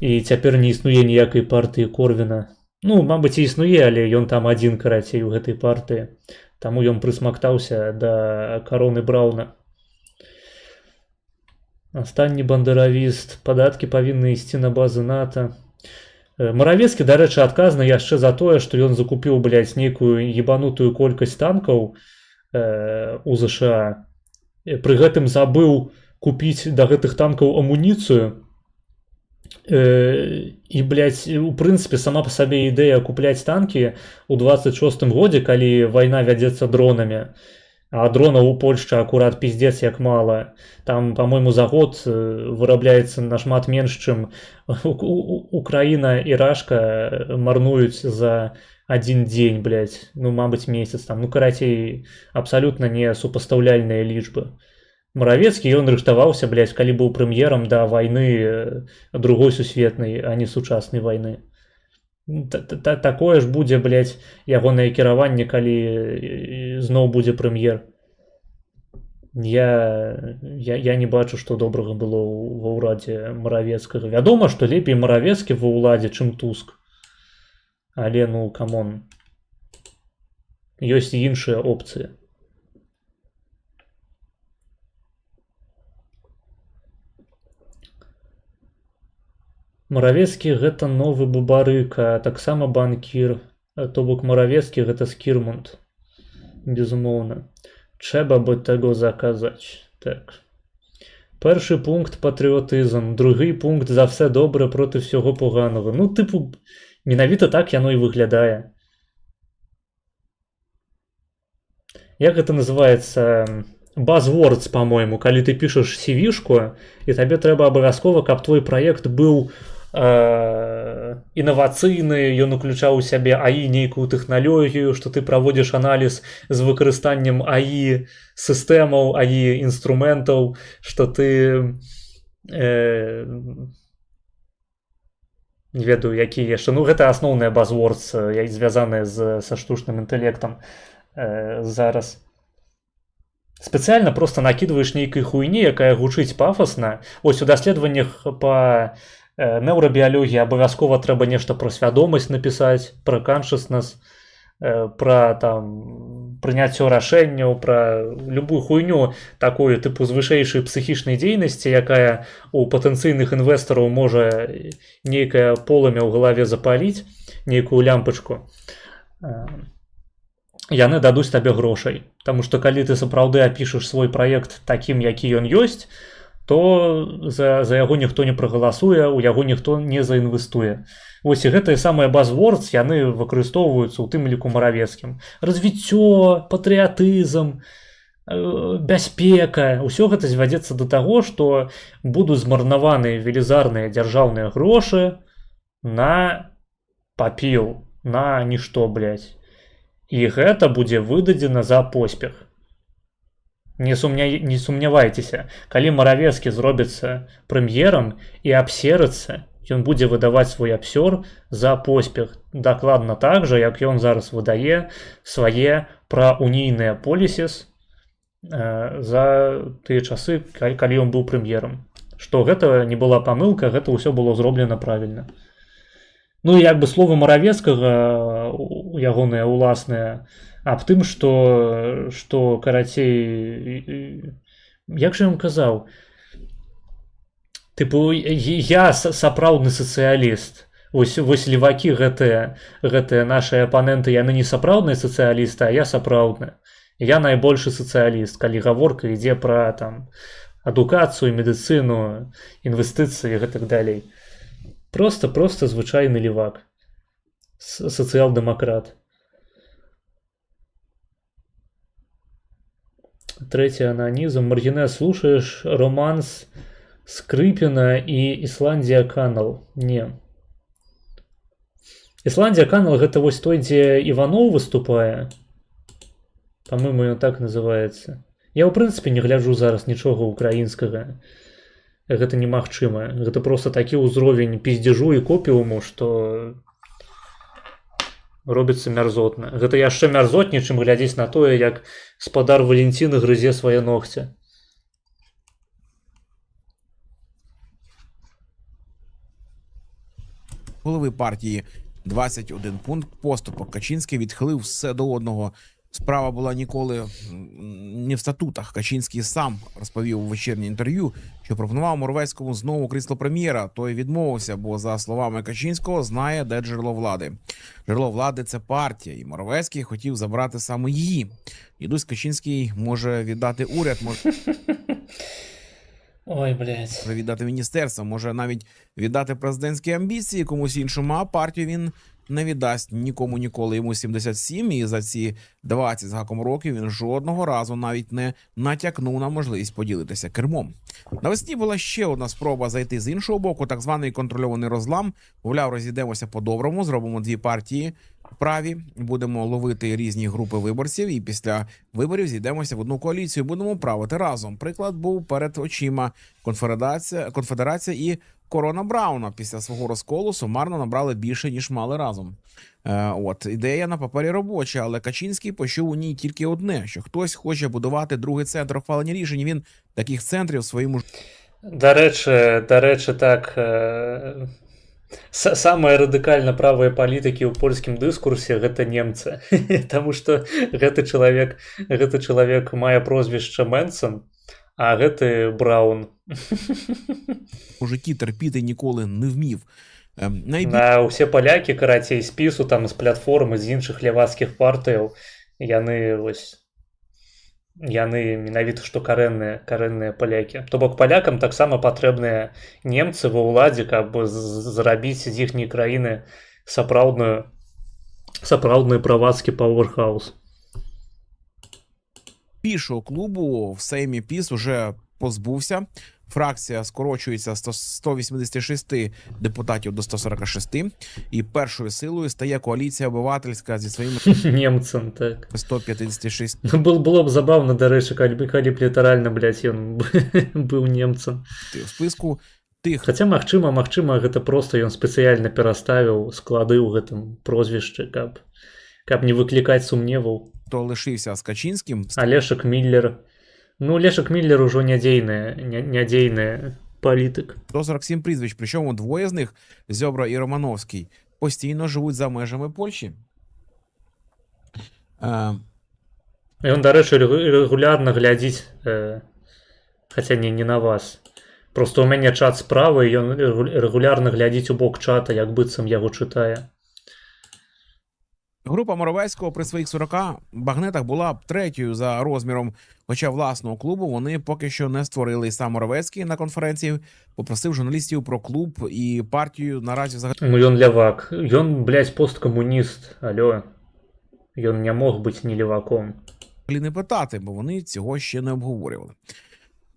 І цяпер не існуе ніякай партыі Корвіна. Ну, мабыць, і існуе, але ён там адзін карацей у гэтай партыі. Таму ён прысмактаўся да кароны Брауна. Астанні бандэравіст. Падаткі павінны ісці на базы НАТО. Маравецкі, дарэчы, адказны яшчэ за тое, што ён закупіў, блядь, нейкую ебанутую колькасць танкаў у ЗША. Пры гэтым забыў купіць да гэтых танкаў амуніцыю. І, блядь, у прынцыпе, сама па сабе ідэя купляць танкі ў 26-м годзе, калі вайна вядзецца дронамі. А дронаў у Польшчы акурат пиздец як мала. Там, по-моему, за год вырабляецца нашмат менш, чым Украіна і Рашка марнуюць за один дзень, блядь. Ну, мабыць, месяц там. Ну, карацей, абсалютна не супастаўляльныя лічбы. Маравецкі, ён рыхтаваўся, блядь, калі быў прэм'ерам да вайны другой сусветнай, а не сучаснай вайны. Такое ж будзе, блядь, ягонае кіраванне, калі зноў будзе прэм'ер. Я не бачу, што добрага было ва ўрадзе Маравецкага. Вядома, што лепей Маравецкі ва ўладзе, чым Туск. Але, ну, камон. Ёсць і іншыя опцыі. Маравецкі гэта новы Бабарыка, таксама банкір, то бок Маравецкі гэта Скірмунд. Безумоўна. Trzeba by tego zaказаць. Так. Першы пункт патрыотызм, другі пункт за все добре проти всього поганого. Ну, типу, менавіта так яно і выглядае. Як гэта называецца? Buzzwords, по-моему, калі ты пішаш CV-шку, і табе трэба абавязкова, каб твой праект быў інавацыйны, ён уключаў у сябе АІ нейкую тэхналогію, што ты праводзіш аналіз з выкарыстаннем АІ сістэмаў, АІ інструментаў, што ты не ведаю, якія яшчэ. Ну, гэта асноўныя buzzwords, звязаныя са штучным інтэлектам зараз. Спецыяльна просто накидываешь нейкай хуйні, якая гучыць пафасна. Ось у даследаваннях па неўрабіялогіі абавязкова трэба нешта пра свядомасць напісаць, пра consciousness, пра там прыняццё рашэнняў, пра любую хуйню такую тыпу з вышэйшай псіхічнай дзейнасці, якая у патэнцыйных інвестараў можа нейкае полымя ў галаве запаліць, нейкую лямпачку. Яны дадуць табе грошай. Таму што калі ты сапраўды апішаш свой праект такім, які ён ёсць, то за яго ніхто не прагаласуе, у яго ніхто не заінвестуе. Вось і гэтыя самыя buzzwords, яны выкарыстоўваюцца ў тым ліку Маравецкім. Развіццё, патрыятызм, бяспека. Усё гэта звядзецца да таго, што будуць змарнаваны велізарныя дзяржаўныя грошы на папіл, на нішто, блядь. І гэта будзе выдадзена за поспех. Не сумнявайцеся, калі Маравецкі зробіцца прэм'ерам і абсерыцца, ён будзе выдаваць свой абсёр за поспех. Дакладна так жа, як ён зараз выдае свае праўнійныя полісіс за тыя часы, калі ён быў прэм'ерам. Што гэта не была памылка, гэта ўсё было зроблена правільна. Ну, як бы слова Маравецкага, ягонае уласнае, аб тым, што карацей, як жа ён казаў, тыпу, я сапраўдны сацыяліст. Вось левакі гэтыя нашы апаненты, яны не сапраўдныя сацыялісты, а я сапраўдны. Я найбольшы сацыяліст, калі гаворка ідзе пра там адукацыю, медыцыну, інвестыцыі і гэтак далей. Просто звычайны левак, сацыял-дэмакрат. Третий анонизм. Маргинес, слушаешь романс Скрипина и Исландия Канал? Не. Исландия Канал гэта вось той, дзе Іваноў выступае. Па-мойму, ён так называецца. Я ў прынцыпе не гляджу зараз нічога украінскага. Гэта немагчыма. Гэта проста такі ўзровень пиздзежу і копіуму, што робіцца мярзотна. Гэта яшчэ мярзотней, чым глядзець на тое, як спадар Валентины грызе свае ногці. Голови партії 21 пункт поступок. Качинський відхилив все до одного. Справа була ніколи не в статутах. Качинський сам розповів у вечірнє інтерв'ю, що пропонував Моровецькому знову крісло прем'єра. Той відмовився, бо, за словами Качинського, знає, де джерело влади. Джерело влади – це партія, і Моровецький хотів забрати саме її. Дідусь Качинський може віддати уряд, може Ой, блядь. віддати міністерство, може навіть віддати президентські амбіції комусь іншому, а партію він не віддасть нікому ніколи. Йому 77, і за ці 20 з гаком років він жодного разу навіть не натякнув на можливість поділитися кермом. Навесні була ще одна спроба зайти з іншого боку, так званий контрольований розлам. Мовляв, розійдемося по-доброму, зробимо дві партії праві, будемо ловити різні групи виборців і після виборів зійдемося в одну коаліцію, будемо правити разом. Приклад був перед очима Конфедерація і Корона Брауна. Після свого розколу сумарно набрали більше, ніж мали разом. Ідея на папері робоча, але Качинський почув у ній тільки одне, що хтось хоче будувати другий центр ухвалення рішень. Він таких центрів в своєму До речі, так, самыя радыкальна правыя палітыкі ў польскім дыскурсе гэта немцы. Таму што гэты чалавек мае прозвішча Менсон, а гэты Браун. житті терпіти ніколи не вмів. Усе палякі, карацей, з пісу, там, з платформы, з іншых лявацкіх партыяў, яны менавіта што карэнныя палякі. То бок палякам таксама патрэбныя немцы ва ўладзе, каб зрабіць з іхняй краіны сапраўдны правацкі пауэрхаус. Пішого клубу в Сеймі ПІС уже позбувся. Фракція скорочується з 186 депутатів до 146, і першою силою стає коаліція обивательська зі своїми Немцам, так. 156 Было б забавно, до речі, калі б літаральна, блядь, ён быў немцам. в списку тих, Хаця, магчыма, гэта проста ён спецыяльна пераставіў склады ў гэтым прозвішчы, каб не выклікаць сумневаў. хто лишився з Качинським, А Лешак Міллер... Ну, Лешак Міллер ужо нядзейны палітык. 147 прізвищ, причому двоє з них, Зьобра і Романовський, постійно живуть за межами Польщі. Ён, дарэчы, регулярна глядзіць, хаця не на вас. Просто у мяне чат справа, і ён регулярна глядзіць у бок чата, як быццам яго чытае. Група Моровецького при своїх 40 багнетах була б третьою за розміром, хоча власного клубу вони поки що не створили. І сам Моровецький на конференції попросив журналістів про клуб і партію наразі взагалі. Ну, ён лявак. Ён, блядь, посткомуніст. Алло. Ён не мог бути не ліваком. Не питати, бо вони цього ще не обговорювали.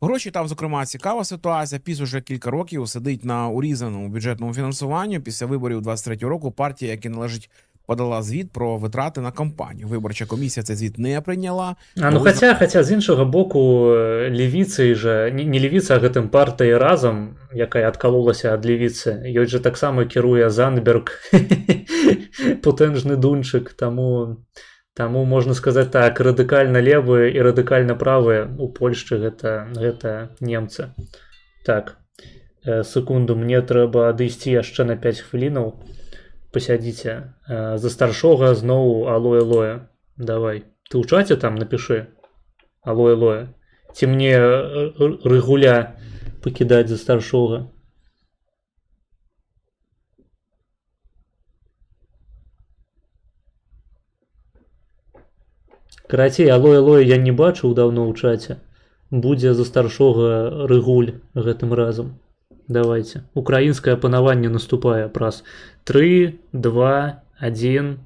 Гроші там, зокрема, цікава ситуація. ПІС уже кілька років сидить на урізаному бюджетному фінансуванні. Після виборів 23-го року партія, яка належить, подала звіт про витрати на кампанію. Виборча комісія цей звіт не прийняла. Хаця з іншого боку, левіцай жа, не левіца, а гэтым партыяй разам, якая адкалолася ад левіцы, ёй жа таксама кіруе Зандберг, путэнжны дунчык, таму можна сказаць так, радыкальна левыя і радыкальна правыя у Польшчы гэта немцы. Так, секунду, мне трэба адысці яшчэ на 5 хвілінаў. Посядзіце. За старшога зноў алоэ-лоэ. Давай. Ты ў чаце там напішы алоэ-лоэ. Ці мне рэгуля пакідаць за старшога? Карацей, алоэ-лоэ я не бачыў даўно ў чаце. Будзе за старшога рэгуль гэтым разам. Давайте. Украінскае панаванне наступае праз 3, 2, 1.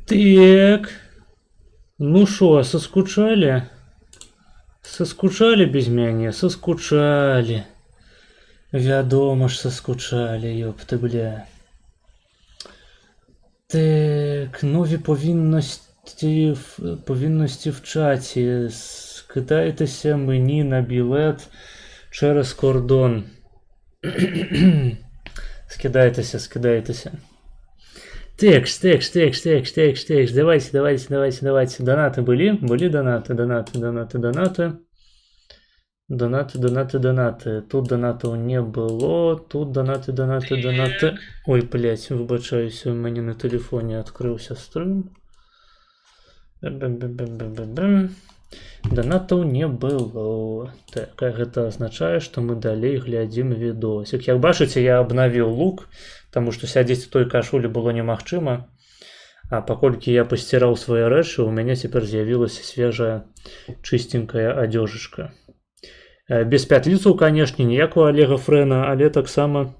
Так. Ну шо, соскучали? Соскучали без мяне? Соскучали. Вядома ж соскучали, ёпта, бля. Так, нові повинності в чаті. Скидайтеся мені на білет через кордон. Скидайтеся. Текст. Давайте. Донаты были? Были донаты. Донаты. Тут донатов не было. Тут донаты. Ой, блять, вибачаюсь, у меня на телефоне открылся стрим. Донатов не было. Так, а это означает, что мы далей глядим видосик. Как бачите, я обновил лук, потому что сядзець у той кашулі было немагчыма. А паколькі я пастирал свои рэчы, у меня теперь з'явилась свежая чистенькая одежечка. Без пятліцаў, канешне, ніякого Олега Фрэна, але таксама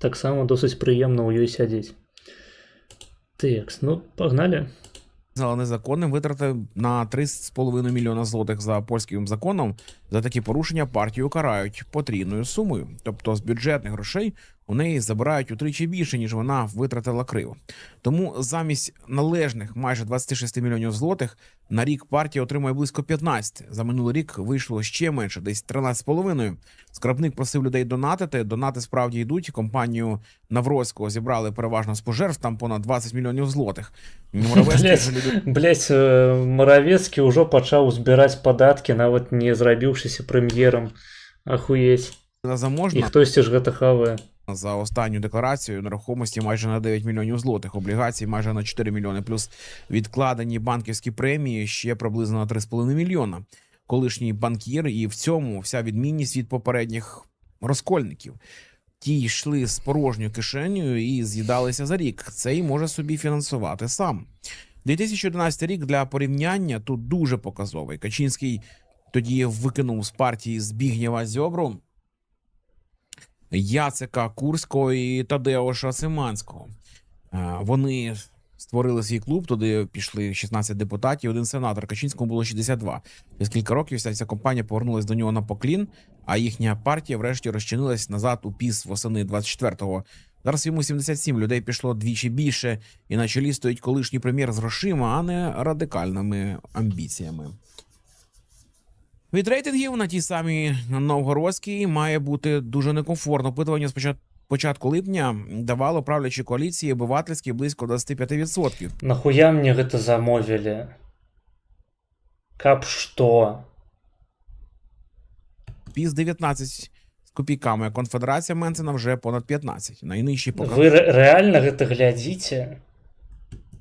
досыць прыемна ў ёй сядзець. Текст, ну, погнали. Визнала незаконним витрати на 3,5 мільйона злотих за польським законом. За такі порушення партію карають потрійною сумою. Тобто з бюджетних грошей у неї забирають утричі більше, ніж вона витратила криво. Тому замість належних майже 26 мільйонів злотих на рік партія отримує близько 15. За минулий рік вийшло ще менше, десь 13,5. Скарбник просив людей донатити. Донати справді йдуть. Компанію Навроцького зібрали переважно з пожертв, там понад 20 мільйонів злотих. Блять, Моровецкий уже почав збирати податки, навіть не зробившися прем'єром. Охуєть. І хтось ж гэта хаває. За останню декларацію нерухомості майже на 9 мільйонів злотих, облігацій майже на 4 мільйони, плюс відкладені банківські премії ще приблизно на 3,5 мільйона. Колишній банкір, і в цьому вся відмінність від попередніх розкольників. Ті йшли з порожньою кишенею і з'їдалися за рік. Цей може собі фінансувати сам. 2011 рік для порівняння тут дуже показовий. Качинський тоді викинув з партії Збігнєва Зьобру, Яцека Курського і Тадеуша Симанського. Вони створили свій клуб, туди пішли 16 депутатів, один сенатор. Качинському було 62. Через кілька років вся ця компанія повернулась до нього на поклін, а їхня партія врешті розчинилась назад у ПІС восени 24-го. Зараз йому 77, людей пішло двічі більше, і на чолі стоїть колишній прем'єр з грошима, а не радикальними амбіціями. Від рейтингів на тій самій Новгородській має бути дуже некомфортно. Опитування з початку липня давало правлячій коаліції обивательській близько 25%. Нахуя мне гэта замовили? Каб что? ПІС 19 з копійками, а Конфедерація Менцена вже понад 15. Найнижчий Вы реально гэта глядите?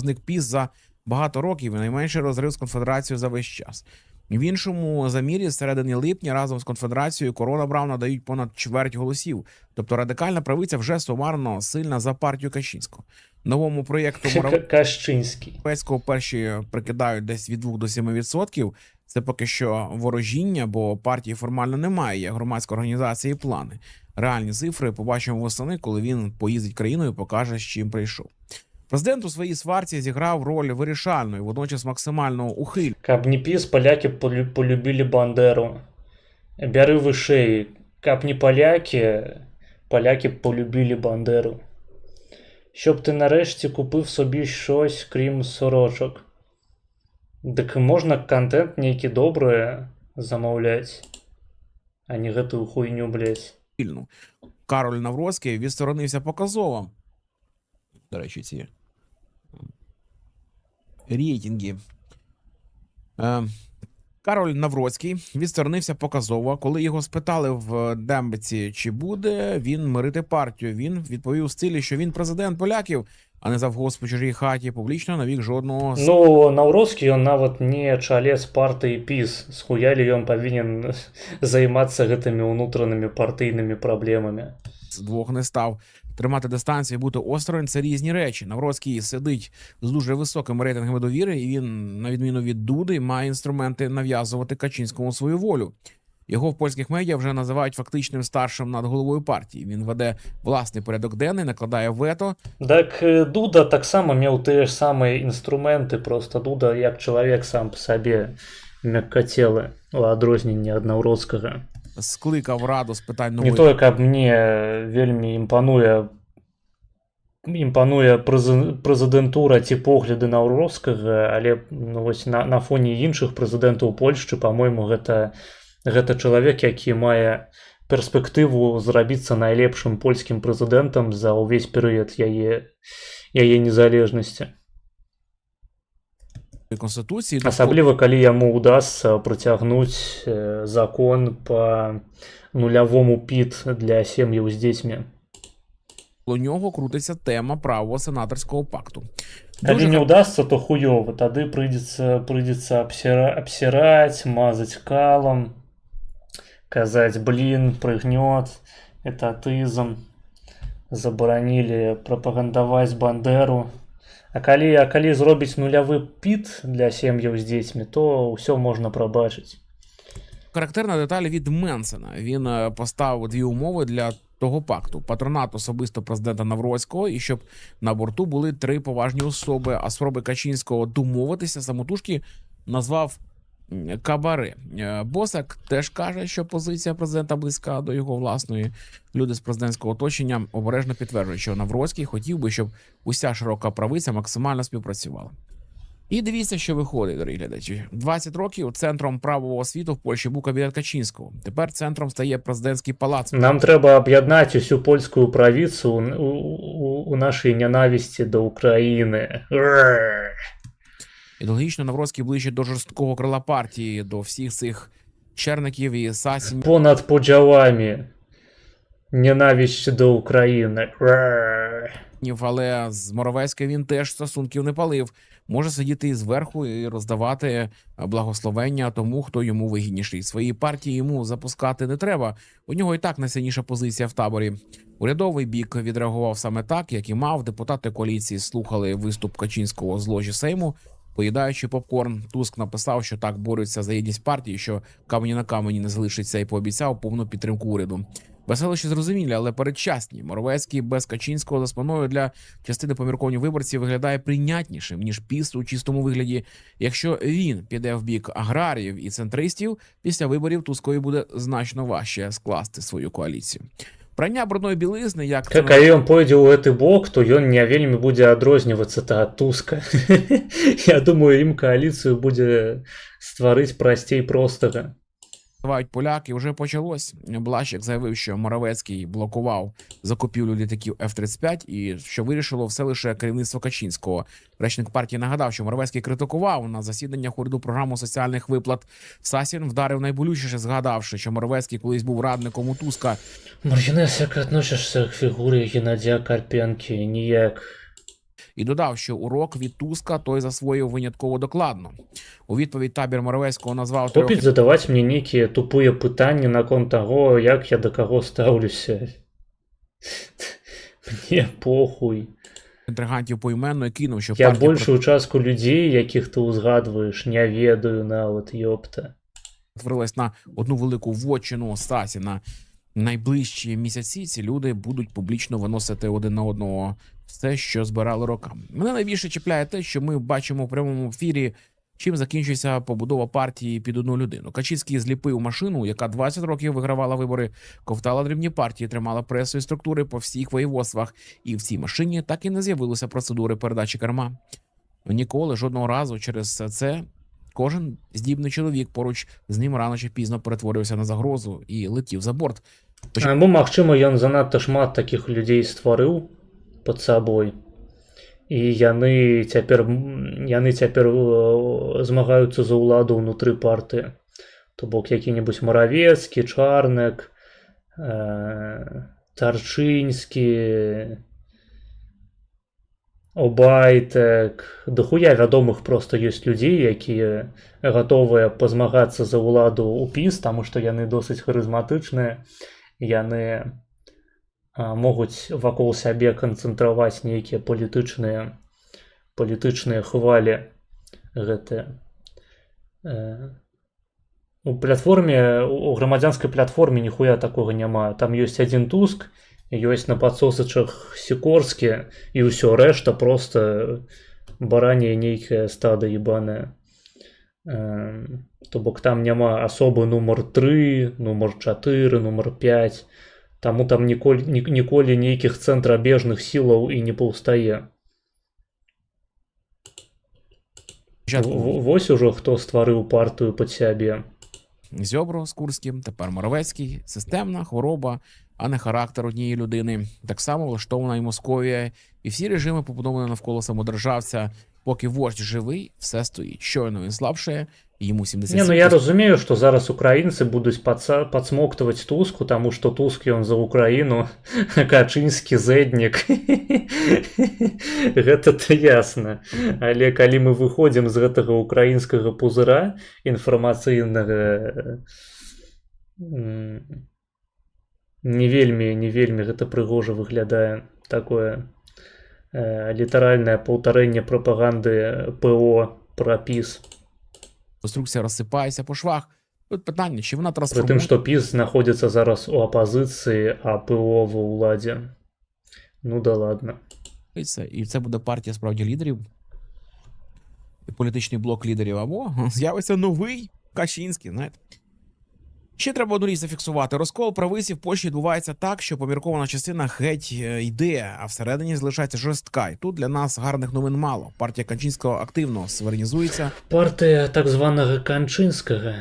показник ПІС за багато років і найменший розрив з Конфедерацією за весь час. В іншому замірі з середини липня разом з Конфедерацією Корона Браун надають понад чверть голосів. Тобто радикальна правиця вже сумарно сильна за партію Качинського. Новому проєкту Моровецького перші прикидають десь від 2 до 7%. Це поки що ворожіння, бо партії формально немає, є громадська організація і плани. Реальні цифри побачимо восени, коли він поїздить країною і покаже, з чим прийшов. Президент у своїй сварці зіграв роль вирішальної, водночас максимально ухильної. Каб не ПІС, поляки полюбили Бандеру. Бяры вышэй. Каб не поляки полюбили Бандеру. Щоб ти нарешті купив собі щось, крім сорочок. Дык можна контент нейкі добрый замовляць, а не гэтую хуйню, блядь. Кароль Навроцький відсторонився показово. До речі, ці рейтинги. Кароль Навроцький відсторонився показово. Коли його спитали в Дембиці, чи буде він мирити партію, він відповів в стилі, що він президент поляків, а не завгосп у чужій хаті, публічно навік жодного... Ну, Навроцкий, он нават не чалец партии ПИС. Схуяли он повинен займацца гэтымі ўнутранымі партыйнымі праблемамі. З двох не став. Тримати дистанцію і бути осторонь – це різні речі. Навроцький сидить з дуже високими рейтингами довіри, і він, на відміну від Дуди, має інструменти нав'язувати Качинському свою волю. Його в польських медіа вже називають фактичним старшим над головою партії. Він веде власний порядок денний, накладає вето. Так Дуда так само меў тыя ж самыя інструменты, просто Дуда як чалавек сам па сабе мяккацелы, у адрозненне ад Наўроцкага. Скликав раду з питань Не нової тое, каб мне вельмі імпануе прэзідэнтура ці погляды Наўроцкага, але ну, вось на фоне іншых прэзідэнтаў Польшчы, па-мойму, гэта чалавек, які мае перспектыву зрабіцца найлепшым польскім прэзідэнтам за ўвесь перыяд яе незалежнасці. конституції. Асабліва, калі яму ўдасца працягнуць закон па нулявому ПІТ для сем'яў з дзецьмі. У нього крутиться тема правого сенаторського пакту. Калі не ўдасца, то хуёва. Тады прыйдзецца абсіраць, мазаць калам, казаць, блин, прыгнёт, этатызм, забаранілі прапагандаваць Бандеру. А калі зробіць нулявы ПІТ для сем'яў з дзецьмі, то ўсё можна прабачыць. Характерна деталь від Менсена. Він поставив дві умови для того пакту. Патронат особисто президента Навроцького і щоб на борту були 3 поважні особи, а спроби Качинського домовитися самотужки назвав кабаре. Босак теж каже, що позиція президента близька до його власної. Люди з президентського оточення обережно підтверджують, що Навроцький хотів би, щоб уся широка правиця максимально співпрацювала. І дивіться, що виходить, дорогі глядачі. 20 років центром правового світу в Польщі був кабінет Качинського. Тепер центром стає президентський палац. Нам треба об'єднати усю польську правицю у нашій ненависті до України. Ідеологічно Навроцький ближче до жорсткого крила партії, до всіх цих черників і сасінів. Понад поділами. Ненависть до України. Але з Моровецьким він теж стосунків не палив. Може сидіти зверху і роздавати благословення тому, хто йому вигідніший. Свої партії йому запускати не треба. У нього і так найсильніша позиція в таборі. Урядовий бік відреагував саме так, як і мав. Депутати коаліції слухали виступ Качинського з ложі Сейму, поїдаючи попкорн. Туск написав, що так борються за єдність партії, що камені на камені не залишиться, і пообіцяв повну підтримку уряду. Веселощі зрозумілі, але передчасні. Моровецький без Качинського за спиною для частини поміркованих виборців виглядає прийнятнішим, ніж піс у чистому вигляді. Якщо він піде в бік аграріїв і центристів, після виборів Тускові буде значно важче скласти свою коаліцію. Прання брудної білизни, як... Калі ён пойдзе ў гэты бок, то ён не вельмі будзе адрознівацца ад Туска. Я думаю, ім коаліцыю будзе стварыць прасцей простага. Називають поляки, вже почалось. Блащик заявив, що Моровецький блокував закупівлю літаків F-35 і що вирішило все лише керівництво Качинського. Речник партії нагадав, що Моровецький критикував на засіданнях уряду програму соціальних виплат. Сасін вдарив найболючіше, згадавши, що Моровецький колись був радником у Туска. Маргінес, як відносишся к фігурі Геннадія Карпенки? Ніяк. І додав, що урок від Туска той засвоїв винятково докладно. У відповідь табір Моровецького назвав... Хопіць задаваць мне нейкія тупыя пытанні наконт таго, як я да каго стаўлюся. Мне похуй. Інтригантів поіменно і кинув, що я большую частку людей, яких ти узгадуєш, не ведаю нават, йопта. Творилась на одну велику вотчину Стасі. На найближчі місяці ці люди будуть публічно виносити один на одного все, що збирали роками. Мене найбільше чіпляє те, що ми бачимо в прямому ефірі, чим закінчується побудова партії під одну людину. Качинський зліпив машину, яка 20 років вигравала вибори, ковтала дрібні партії, тримала пресу і структури по всіх воєводствах. І в цій машині так і не з'явилися процедури передачі керма. Ніколи, жодного разу через це кожен здібний чоловік поруч з ним рано чи пізно перетворився на загрозу і летів за борт. Або, магчыма, ён занадта шмат такіх людзей стварыў пад сабой. І яны цяпер змагаюцца за ўладу ўнутры партыі. То бок які-небудзь Моровецкі, Чарнек, Тарчынскі, Обайтек. Дахуя вядомых проста ёсць людзей, якія гатовыя пазмагацца за ўладу ў ПіС, таму што яны досыць харызматычныя, яны могуць вакол сябе канцэнтраваць нейкія палітычныя хвалі гэтыя у грамадзянскай платформе ніхуя такога няма. Там ёсць адзін Туск, ёсць на падсосачах Сікорскі, і ўсё, рэшта просто баранье нейкае стада ебаное. То бок там няма асобы нумар 3, нумар 4, нумар 5. Таму там ніколі нейкіх цэнтрабежных сілаў і не паўстае. Вось ужо хто стварыў партыю пад сябе. Зьобро з Курським, тепер Моровецький. Системна хвороба, а не характер однієї людини. Так само влаштована і Московія, і всі режими побудовані навколо самодержавця. Поки вождь живий, все стоїть. Щойно він слабшає, йому 77... Не, ну я разумею, што зараз украінцы будуць падсмоктваць Туску, таму што Туск ён за Украіну, Качынскі зэднік. Гэта-то ясна. Але калі мы выходзім з гэтага украінскага пузыра інфармацыйнага, не вельмі гэта прыгожа выглядае. Такое літаральнае паўтарэнне прапаганды ПО пра ПІС. Конструкція розсипається по швах. Тут питання, чи вона Пры трансформується... тым, што ПІС знаходзіцца зараз у апазіцыі, а ПО ва ўладзе. Ну да ладно. І це буде партія справді лідерів, політичний блок лідерів, або з'явиться новий Качинський, знаєте. Ще треба одну річ зафіксувати. Розкол правиців в Польщі відбувається так, що поміркована частина геть йде, а всередині залишається жорстка. І тут для нас гарних новин мало. Партія Качинського активно суверенізується. Партія так званого Канчинського.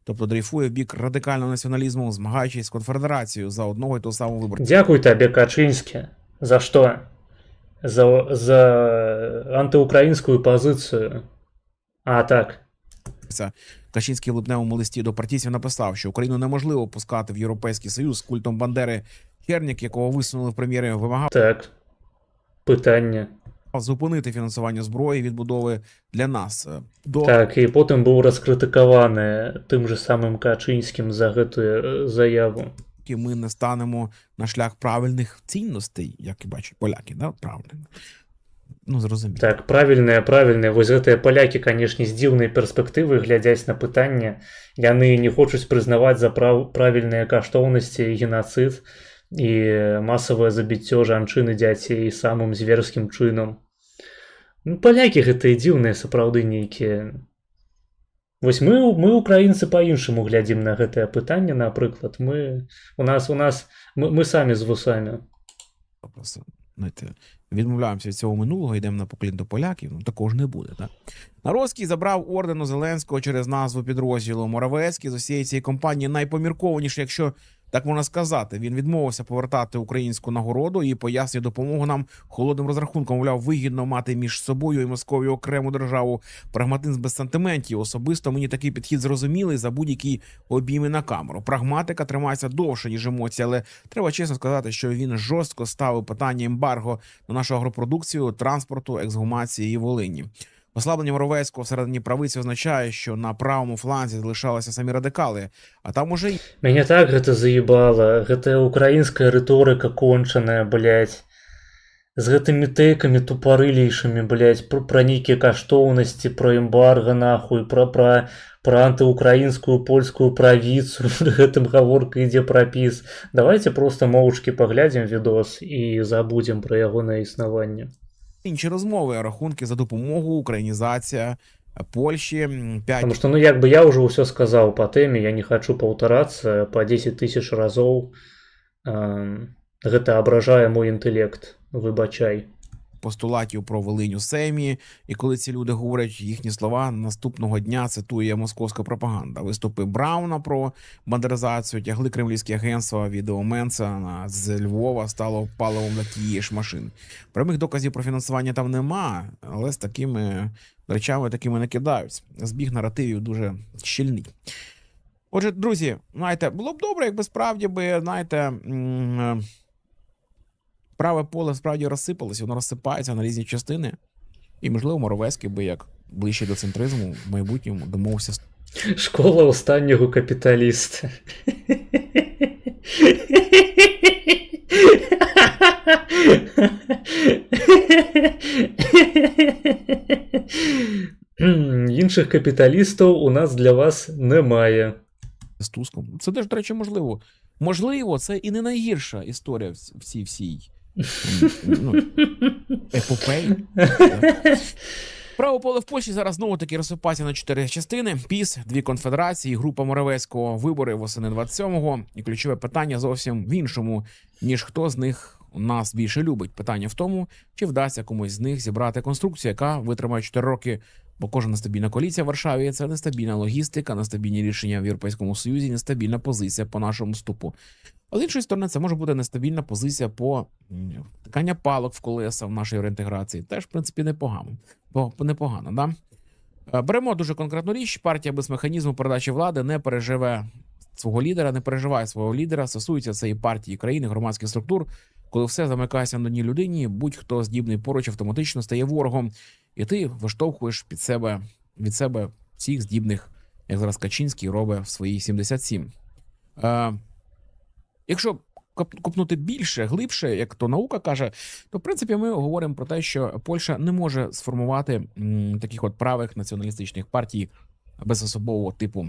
Тобто дрейфує в бік радикального націоналізму, змагаючись з конфедерацією за одного і того самого виборця. Дякую тобі, Качинський. За що? За антиукраїнську позицію. А, так. Качинський в липневому листі до партійців написав, що Україну неможливо пускати в Європейський Союз з культом Бандери. Хернік, якого висунули в прем'єрі, вимагав Так. Питання. зупинити фінансування зброї і відбудови для нас. Так, і потім був розкритикований тим же самим Качинським за гэтую заяву. Ми не станемо на шлях правильних цінностей, як і бачать поляки, да? Правильно. Ну, зрозуміло. Так, правільныя. Вось гэтыя палякі, канешне, з дзіўнай перспектывы глядзяць на пытанне. Яны не хочуць прызнаваць за правільныя каштоўнасці генацыд і масавае забіццё жанчын і дзяцей самым зверскім чынам. Ну, палякі гэтыя дзіўныя сапраўды нейкія. Вось мы украінцы па-іншаму глядзім на гэтае пытанне, напрыклад. Мы самі з вусамі. Просто, знаєте, відмовляємося від цього минулого, йдемо на поклін до поляків, ну такого ж не буде, так? Народський забрав ордену Зеленського через назву підрозділу. Моровецький з усієї цієї компанії найпоміркованіший, якщо так можна сказати. Він відмовився повертати українську нагороду і пояснює допомогу нам холодним розрахунком. Мовляв, вигідно мати між собою і Московією окрему державу. Прагматизм без сантиментів. Особисто мені такий підхід зрозумілий за будь-які обійми на камеру. Прагматика тримається довше, ніж емоції, але треба чесно сказати, що він жорстко ставив питання ембарго на нашу агропродукцію, транспорту, ексгумації і Волині. Послаблення Моровецького всередині правиці означає, що на правому фланзі залишалися самі радикали, а там уже... Мяне так гэта заебала, гэтая украінская рыторыка кончаная, блядь. З гэтымі тэйкамі тупарылейшымі, блядь, пра нейкія каштоўнасці, пра эмбарга, нахуй, пра антыукраінскую польскую правіцу, гэтым гаворка ідзе пра ПІС. Давайте просто моўчкі паглядзім відос і забудзем пра ягонае існаванне. Інші розмови, рахунки за допомогу, українізація Польщі. 5... Потому что, ну, як бы я уже ўсё сказаў па тэме, я не хочу паўтарацца па 10 000 разоў. Гэта абражае мой інтэлект, выбачай. Постулатів про Волинь у Сеймі, і коли ці люди говорять їхні слова, наступного дня цитує московська пропаганда. Виступи Брауна про бандеризацію, тягли кремлівські агентства, відео Менца з Львова стало паливом для тієї ж машин. Прямих доказів про фінансування там нема, але з такими речами такими не кидаються. Збіг наративів дуже щільний. Отже, друзі, знаєте, було б добре, якби справді би, знаєте, праве поле справді розсипалося, воно розсипається на різні частини. І, можливо, Моровецький би, як ближче до центризму, в майбутньому домовився. Школа останнього капіталіста. інших капіталістів у нас для вас немає. З Туском. Це теж, до речі, можливо. Можливо, це і не найгірша історія в цій всій ну, епопеї. Право поле в Польщі зараз знову-таки розсипається на 4 частини. ПіС, 2 конфедерації, група Моравецького, вибори восени 27-го. І ключове питання зовсім в іншому, ніж хто з них нас більше любить. Питання в тому, чи вдасться комусь з них зібрати конструкцію, яка витримає 4 роки. Бо кожна нестабільна коаліція в Варшаві – це нестабільна логістика, нестабільні рішення в Європейському Союзі, нестабільна позиція по нашому вступу. А з іншої сторони, це може бути нестабільна позиція по втикання палок в колеса в нашій реінтеграції. Теж, в принципі, непогано, да? Беремо дуже конкретну річ. Партія без механізму передачі влади не переживає свого лідера. Стосується цієї партії, країни, громадських структур. Коли все замикається на одній людині, будь-хто здібний поруч автоматично стає ворогом. І ти виштовхуєш від себе всіх здібних, як зараз Качинський робить в свої 77. Якщо копнути більше, глибше, як то наука каже, то, в принципі, ми говоримо про те, що Польща не може сформувати таких от правих націоналістичних партій безособового типу.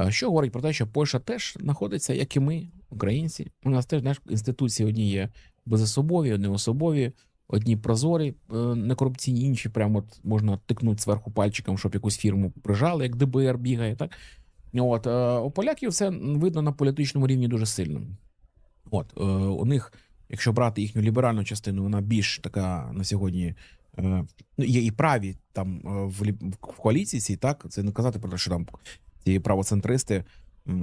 Що говорить про те, що Польща теж знаходиться, як і ми, українці. У нас теж інституції одні є безособові, одні особові, одні прозорі, некорупційні, інші прямо от можна тикнути зверху пальчиком, щоб якусь фірму прижали, як ДБР бігає, так? От, у поляків все видно на політичному рівні дуже сильно. От, у них, якщо брати їхню ліберальну частину, вона більш така на сьогодні, є і праві там в коаліції, так? Це не казати про те, що там ці правоцентристи,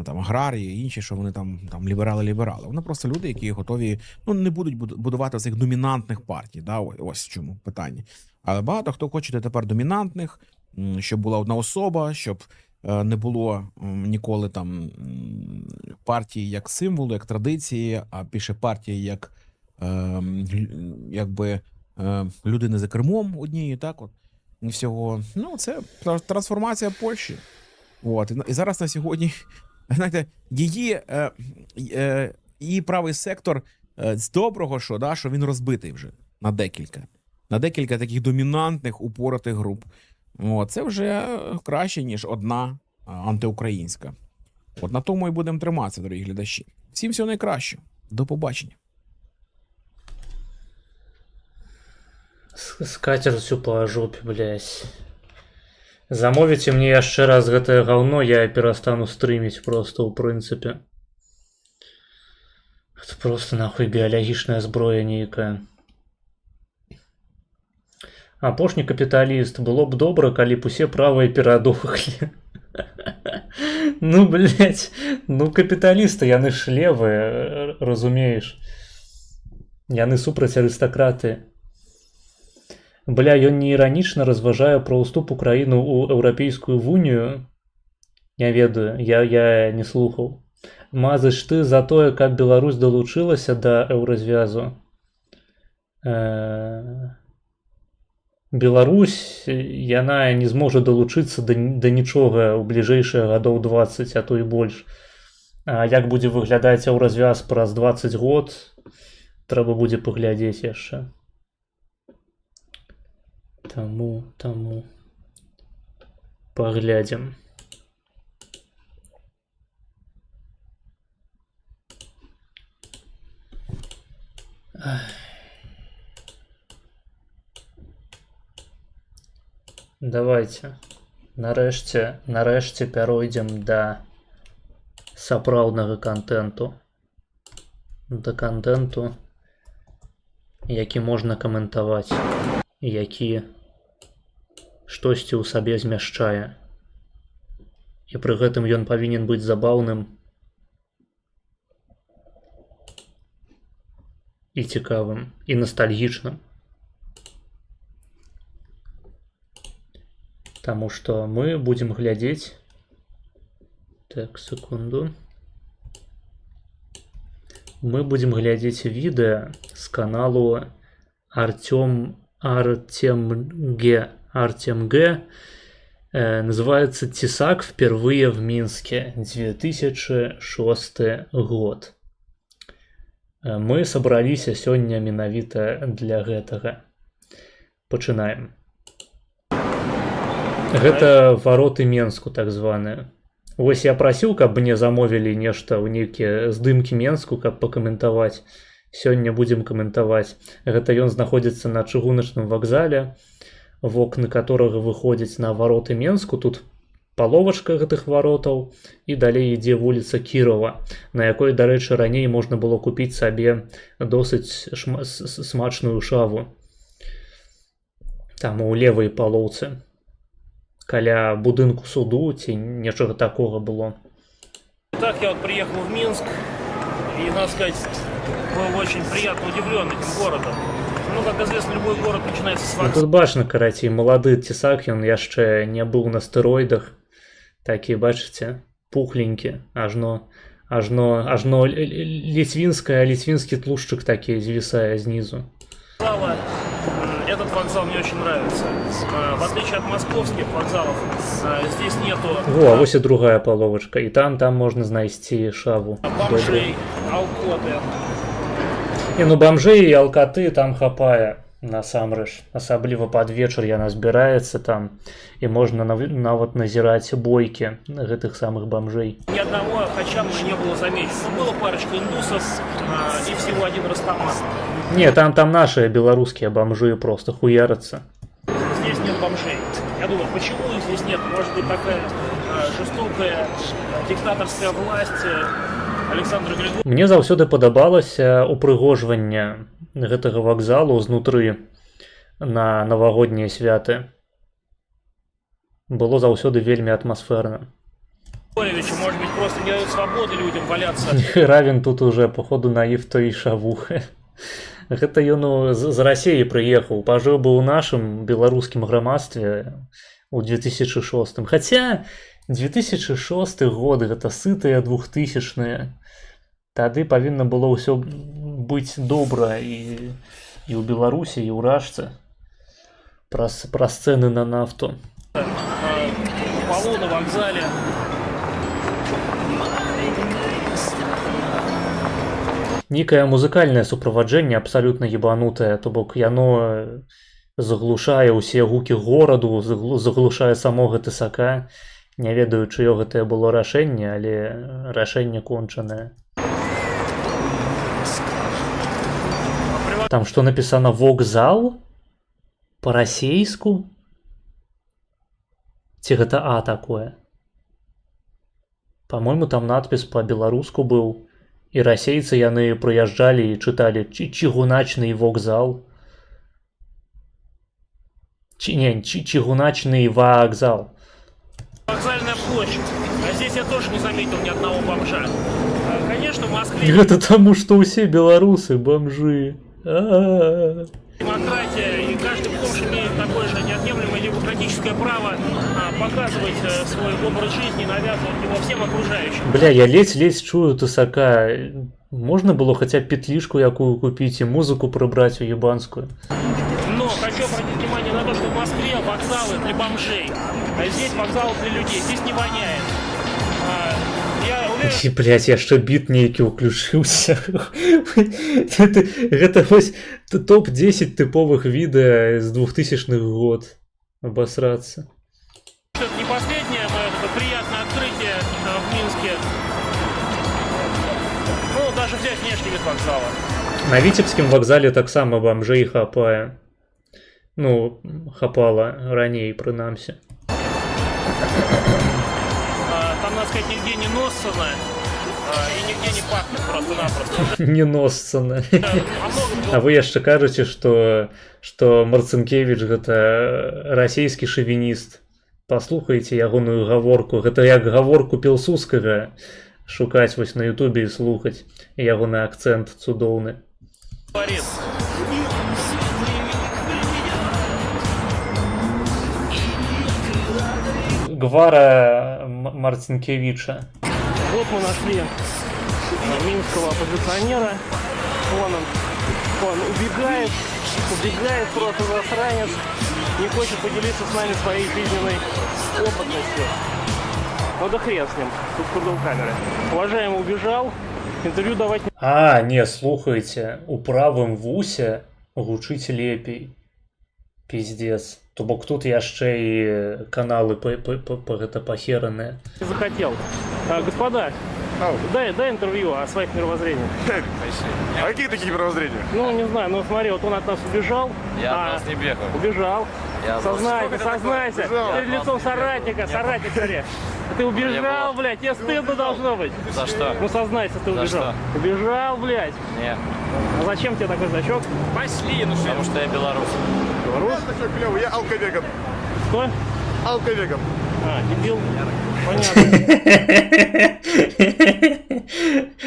там аграрії і інші, що вони там ліберали. Вони просто люди, які готові, не будуть будувати цих домінантних партій. Да? Ось в чому питання. Але багато хто хоче тепер домінантних, щоб була одна особа, щоб не було ніколи там партії як символу, як традиції, а більше партії як якби людини за кермом однієї, так от, і всього. Це трансформація Польщі. От, і зараз на сьогодні, знаєте, її правий сектор з доброго, що він розбитий вже на декілька таких домінантних, упоротих груп. От, це вже краще, ніж одна антиукраїнська. От на тому і будемо триматися, дорогі глядачі. Всім всього найкращого. До побачення. Скатертью по жопе, блядь. Замовіце мне яшчэ раз гэтае гаўно, я перастану стрыміць просто, у прынцыпе. Это просто нахуй біялагічная зброя нейкая. Апошні капіталіст. Было б добра, калі б усе правыя перадохлі. Блядь, капіталісты, яны ж левыя, разумееш. Яны супраць арыстакраты. Бля, ён не іранічна разважае пра ўступ Украіны ў Еўрапейскую унію. Не ведаю, я не слухаў. Мазыш ты за тое, каб Беларусь далучылася да еўразвязу. Беларусь, яна не зможа далучыцца да нічога ў бліжэйшыя гадоў 20, а то і больш. А як будзе выглядаць еўразвяз праз 20 год, трэба будзе паглядзець яшчэ. Таму паглядзім. Давайте нарэшце пяройдзем да сапраўднага контенту. Да контенту, які можна каментаваць, які штосьці ў сабе змяшчае. І пры гэтым ён павінен быць забаўным і цікавым, і настальгічным. Таму што мы будзем глядзець... Так, секунду. Мы будзем глядзець відэа з каналу Артем Г. Называется «Тесак впервые в Минске. 2006 год». Мы собраліся сёння менавіта для гэтага. Пачынаем. Гэта вароты Менску так званыя. Вось я прасіў, каб мне замовілі нешта ў нейкія здымкі Менску, каб пакаментаваць. Сёння будзем каментаваць. Гэта ён знаходзіцца на чыгуначным вакзале, вокны которага выходзяць на вароты Менску. Тут паловачка гэтых варотаў і далей ідзе вуліца Кірова, на якой, дарэчы, раней можна было купіць сабе досыць смачную шаву. Там у левай палоўцы. Каля будынку суду ці нечага такога было. Так, я вот приехал в Минск и, надо сказать, был очень приятно удивлен этим городом. Ну, как известно, любой город начинается с Ну, вакцины. тут бачна, карацей, малады цесак, ён яшчэ не быў на стэроідах. Такі, бачыце, пухленькі, ажно ліцвінскі тлушчык такі звісае знізу. Этот вокзал мне очень нравится. В отличие от московских вокзалов, здесь нету Во, а вось і другая паловачка. І там можна знайсці шаву. бомжей, алкоты. Не, ну бомжей і алкаты там хапае, насамрэч. Асабліва пад вечар яна збіраецца там, і можна нават назіраць бойкі гэтых самых бомжей. Ни одного хача мне не было замечено. Но было парочка индусов и всего один растаман. Не, там наши белорусские бомжи просто хуярятся. Здесь нет бомжей. Я думаю, почему их здесь нет? Может быть, такая жестокая диктаторская власть Александра Григорьевича. Мне заўсёды падабалася упрыгожванне гэтага вакзалу знутры на навагоднія святы. Было заўсёды вельмі атмасферна. Может быть, просто не дают свободы людям валяться. Равен тут уже, походу, наив той шавухи. Гэта ён з Расіі прыехаў, пажыў бы ў нашым беларускім грамадстве у 2006. Хаця 2006 год гэта сытыя 2000-е. Тады павінна было ўсё быць добра і ў Беларусі, і ў Рашцы. Пра цэны на нафту. Полу на вокзале. Некае музыкальнае суправаджэнне абсалютна ебанутае, то бок яно заглушае ўсе гукі гораду, заглушае самога тысака. Не ведаю, чыё гэтае было рашэнне, але рашэнне кончанае. Там што напісана «вокзал»? Па-расейску? Ці гэта А такое? Па-мойму, там надпіс па-беларуску быў. І расейцы яны прыязджалі і чыталі «чыгуначны вокзал». Чыгуначны вокзал. Вокзальная площадь. А здесь я тоже не заметил ни одного бомжа. Конечно, в Москве Гэта таму, што ўсе беларусы бомжы. демократия, и каждый бомж имеет такое же неотъемлемое демократическое право показывать свой образ жизни, навязывать его всем окружающим. Бля, я ледзь чую тысака. Можна было хаця б петлішку якую купіць і музыку прыбраць у ебанскую. Но хочу обратить внимание на то, что в Москве вокзалы для бомжей, а здесь вокзалы для людей. Здесь не воняет. Я уверен, І, блядь, яшчэ біт нейкі ўключыўся. Гэта вось топ-10 тыповых відэа з 2000-х год. Обосраться. что это не последнее мое приятное открытие в Минске. Ну, даже взять внешний вид вокзала. На Витебскім вакзале таксама бомжей хапае. Ну, хапала раней, прынамсі. Там, надо сказать, нигде не носсано и нигде не пахнет просто-напросто. Не носсана. А А вы яшчэ кажаце, што Марцынкевіч гэта расійскі шавініст. Паслухайце ягоную гаворку. Гэта як гаворку Пілсудскага шукаць вось на ютубе і слухаць. Ягоны акцэнт цудоўны. говорит. Гвара Марцинкевича. Вот мы нашли минского оппозиционера. Он убегает просто засранец, не хочет поделиться с нами своей жизненной опытностью. Ну да хрен с ним, тут кругом камеры. Уважаемый убежал, интервью давать не... А, не, слухайте, у правым вусе гучыць лепей. Пиздец. То бок тут яшчэ і каналы гэта пахераныя. Захотел. Господа, дай интервью о своих мировоззрениях. А какие такие мировоззрения? Ну, не знаю, ну смотри, вот он от нас убежал. Я от вас не бегал. Убежал. Я от вас- Сознайся, Сколько сознайся. убежал? Перед лицом соратника, соратник, смотри. Ты убежал, блядь, тебе стыдно должно быть. За что? Ну сознайся, ты За убежал. что? Убежал, блядь. Нет. А зачем тебе такой значок? Пошли, ну потому что я белорус. Белорус? Клевый, я алковеган. Что? Алковеган. А, дебил. Понятно.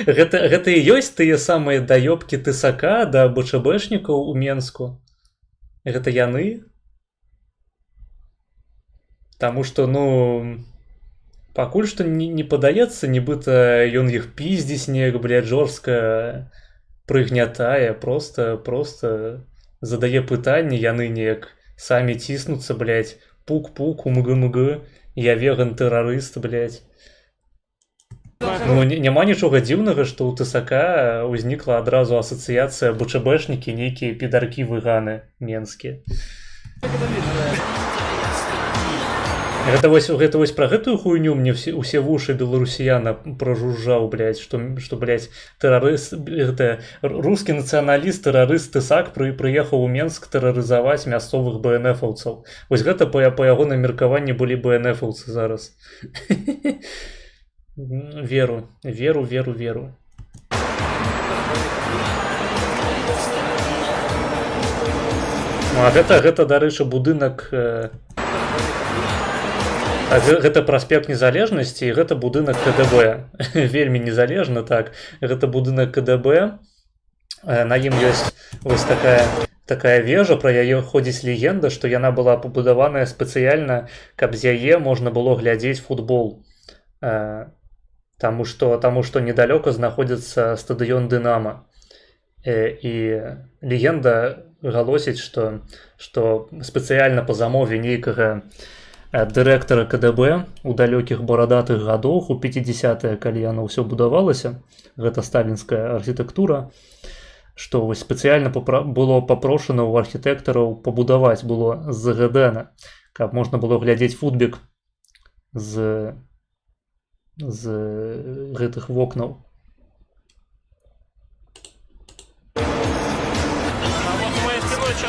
Гэта і ёсць тыя самыя даёбкі тысака да БЧБшнікаў у Менску. Гэта яны? Таму што, ну, пакуль што не падаецца, нібыта ён іх піздзіць неяк, блядь, жорстка прыгнятае, просто задае пытанні, яны неяк самі ціснуцца, блядь, пук-пук, умг-мг, я веган-тэрарыст, блядь. Ну, няма нічога дзіўнага, што ў ТСК ўзнікла адразу асацыяцыя БЧБшнікі, нейкія підаркі-вэганы менскія. Гэта вось пра гэтую хуйню мне усе вушы беларусіяна пражужжаў, блядь, што блядь, тэрарыст, гэта рускі нацыяналіст, тэрарыст ТСАК прыехаў у Менск тэрарызаваць мясцовых БНФаўцаў. Вось гэта па ягоным меркаванні былі БНФаўцы зараз. Веру. Ну, а гэта, дарэчы, будынак... Гэта праспект Незалежнасці, і гэта будынак КДБ. Вельмі незалежна, так. Гэта будынак КДБ. На ім ёсць вось такая вежа, пра яе ходзіць легенда, што яна была пабудаваная спецыяльна, каб з яе можна было глядзець футбол. Таму што недалёка знаходзіцца стадыён Дынама. І легенда галосіць, што спецыяльна па замове нейкага дырэктара КДБ у далёкіх барадатых гадоў у 50-е, калі яно ўсё будавалася, гэта сталінская архітэктура, што вось спецыяльна было папрошана ў архітэктараў пабудаваць было з ЗГД, каб можна было глядзець футбік з гэтых вокнаў.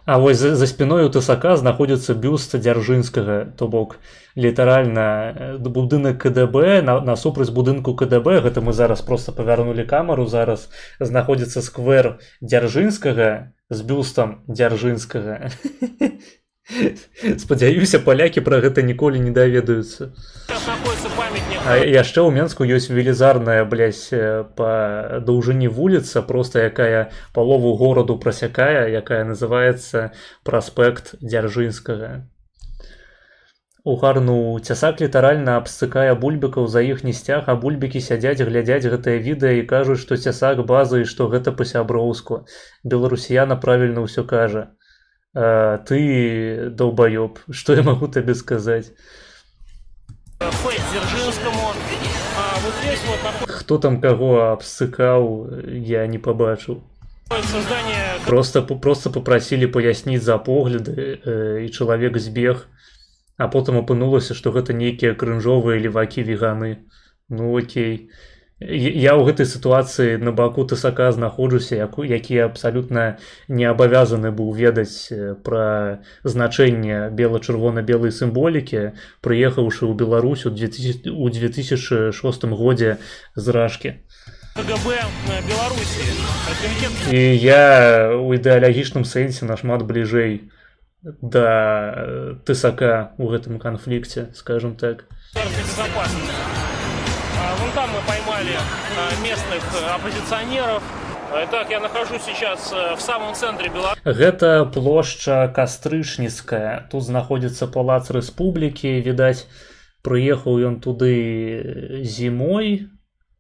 А вось за спіной у ТСК знаходзіцца бюст Дзяржынскага, то бок літаральна будынак КДБ насупраць будынку КДБ, гэта мы зараз проста павярнулі камеру, зараз знаходзіцца сквер Дзяржынскага з бюстам Дзяржынскага. Спадзяюся, палякі пра гэта ніколі не даведаюцца. А яшчэ ў Менску ёсць велізарная, блядь, па даўжыні вуліца, проста якая палову гораду прасякае, якая называецца праспект Дзяржынскага. Угарну, цясак літаральна абсцыкае бульбікаў за іх несцяг, а бульбікі сядзяць, глядзяць гэтае відэа і кажуць, што цясак база і што гэта па-сяброўску. Беларусіяна правільна ўсё кажа. Ты долбоёб, што я магу табе сказаць? Хто там каго абсцыкаў, я не пабачыў. Просто папрасілі паясніць за погляды, і чалавек збег, а потым апынулася, што гэта нейкія крынжовыя левакі-веганы. Ну окей. Я ў гэтай сітуацыі на баку ТСК знаходжуся, які абсалютна не абавязаны быў ведаць пра значэнне бела-чырвона-белай сімволікі, прыехаўшы ў Беларусь у 2006 годзе з Рашкі. І я ў ідэалагічным сэнсе нашмат бліжэй да ТСК у гэтым канфлікце, скажем так. Вон там мы поймали местных оппозиционеров. Итак, я нахожусь сейчас в самом центре Беларуси. Гэта плошча Кастрычніцкая. Тут знаходзіцца палац Рэспублікі. Відаць, прыехаў ён туды зімой,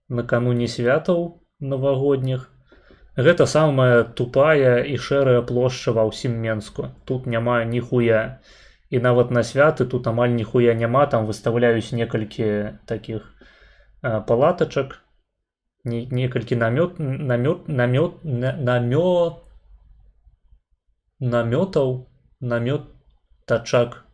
накануне святаў навагодніх. Гэта самая тупая і шэрая плошча ва ўсім Менску. Тут няма ніхуя. І нават на святы тут амаль ніхуя няма. Там выстаўляюць некалькі такіх палатачак, некалькі намётаў, тачак.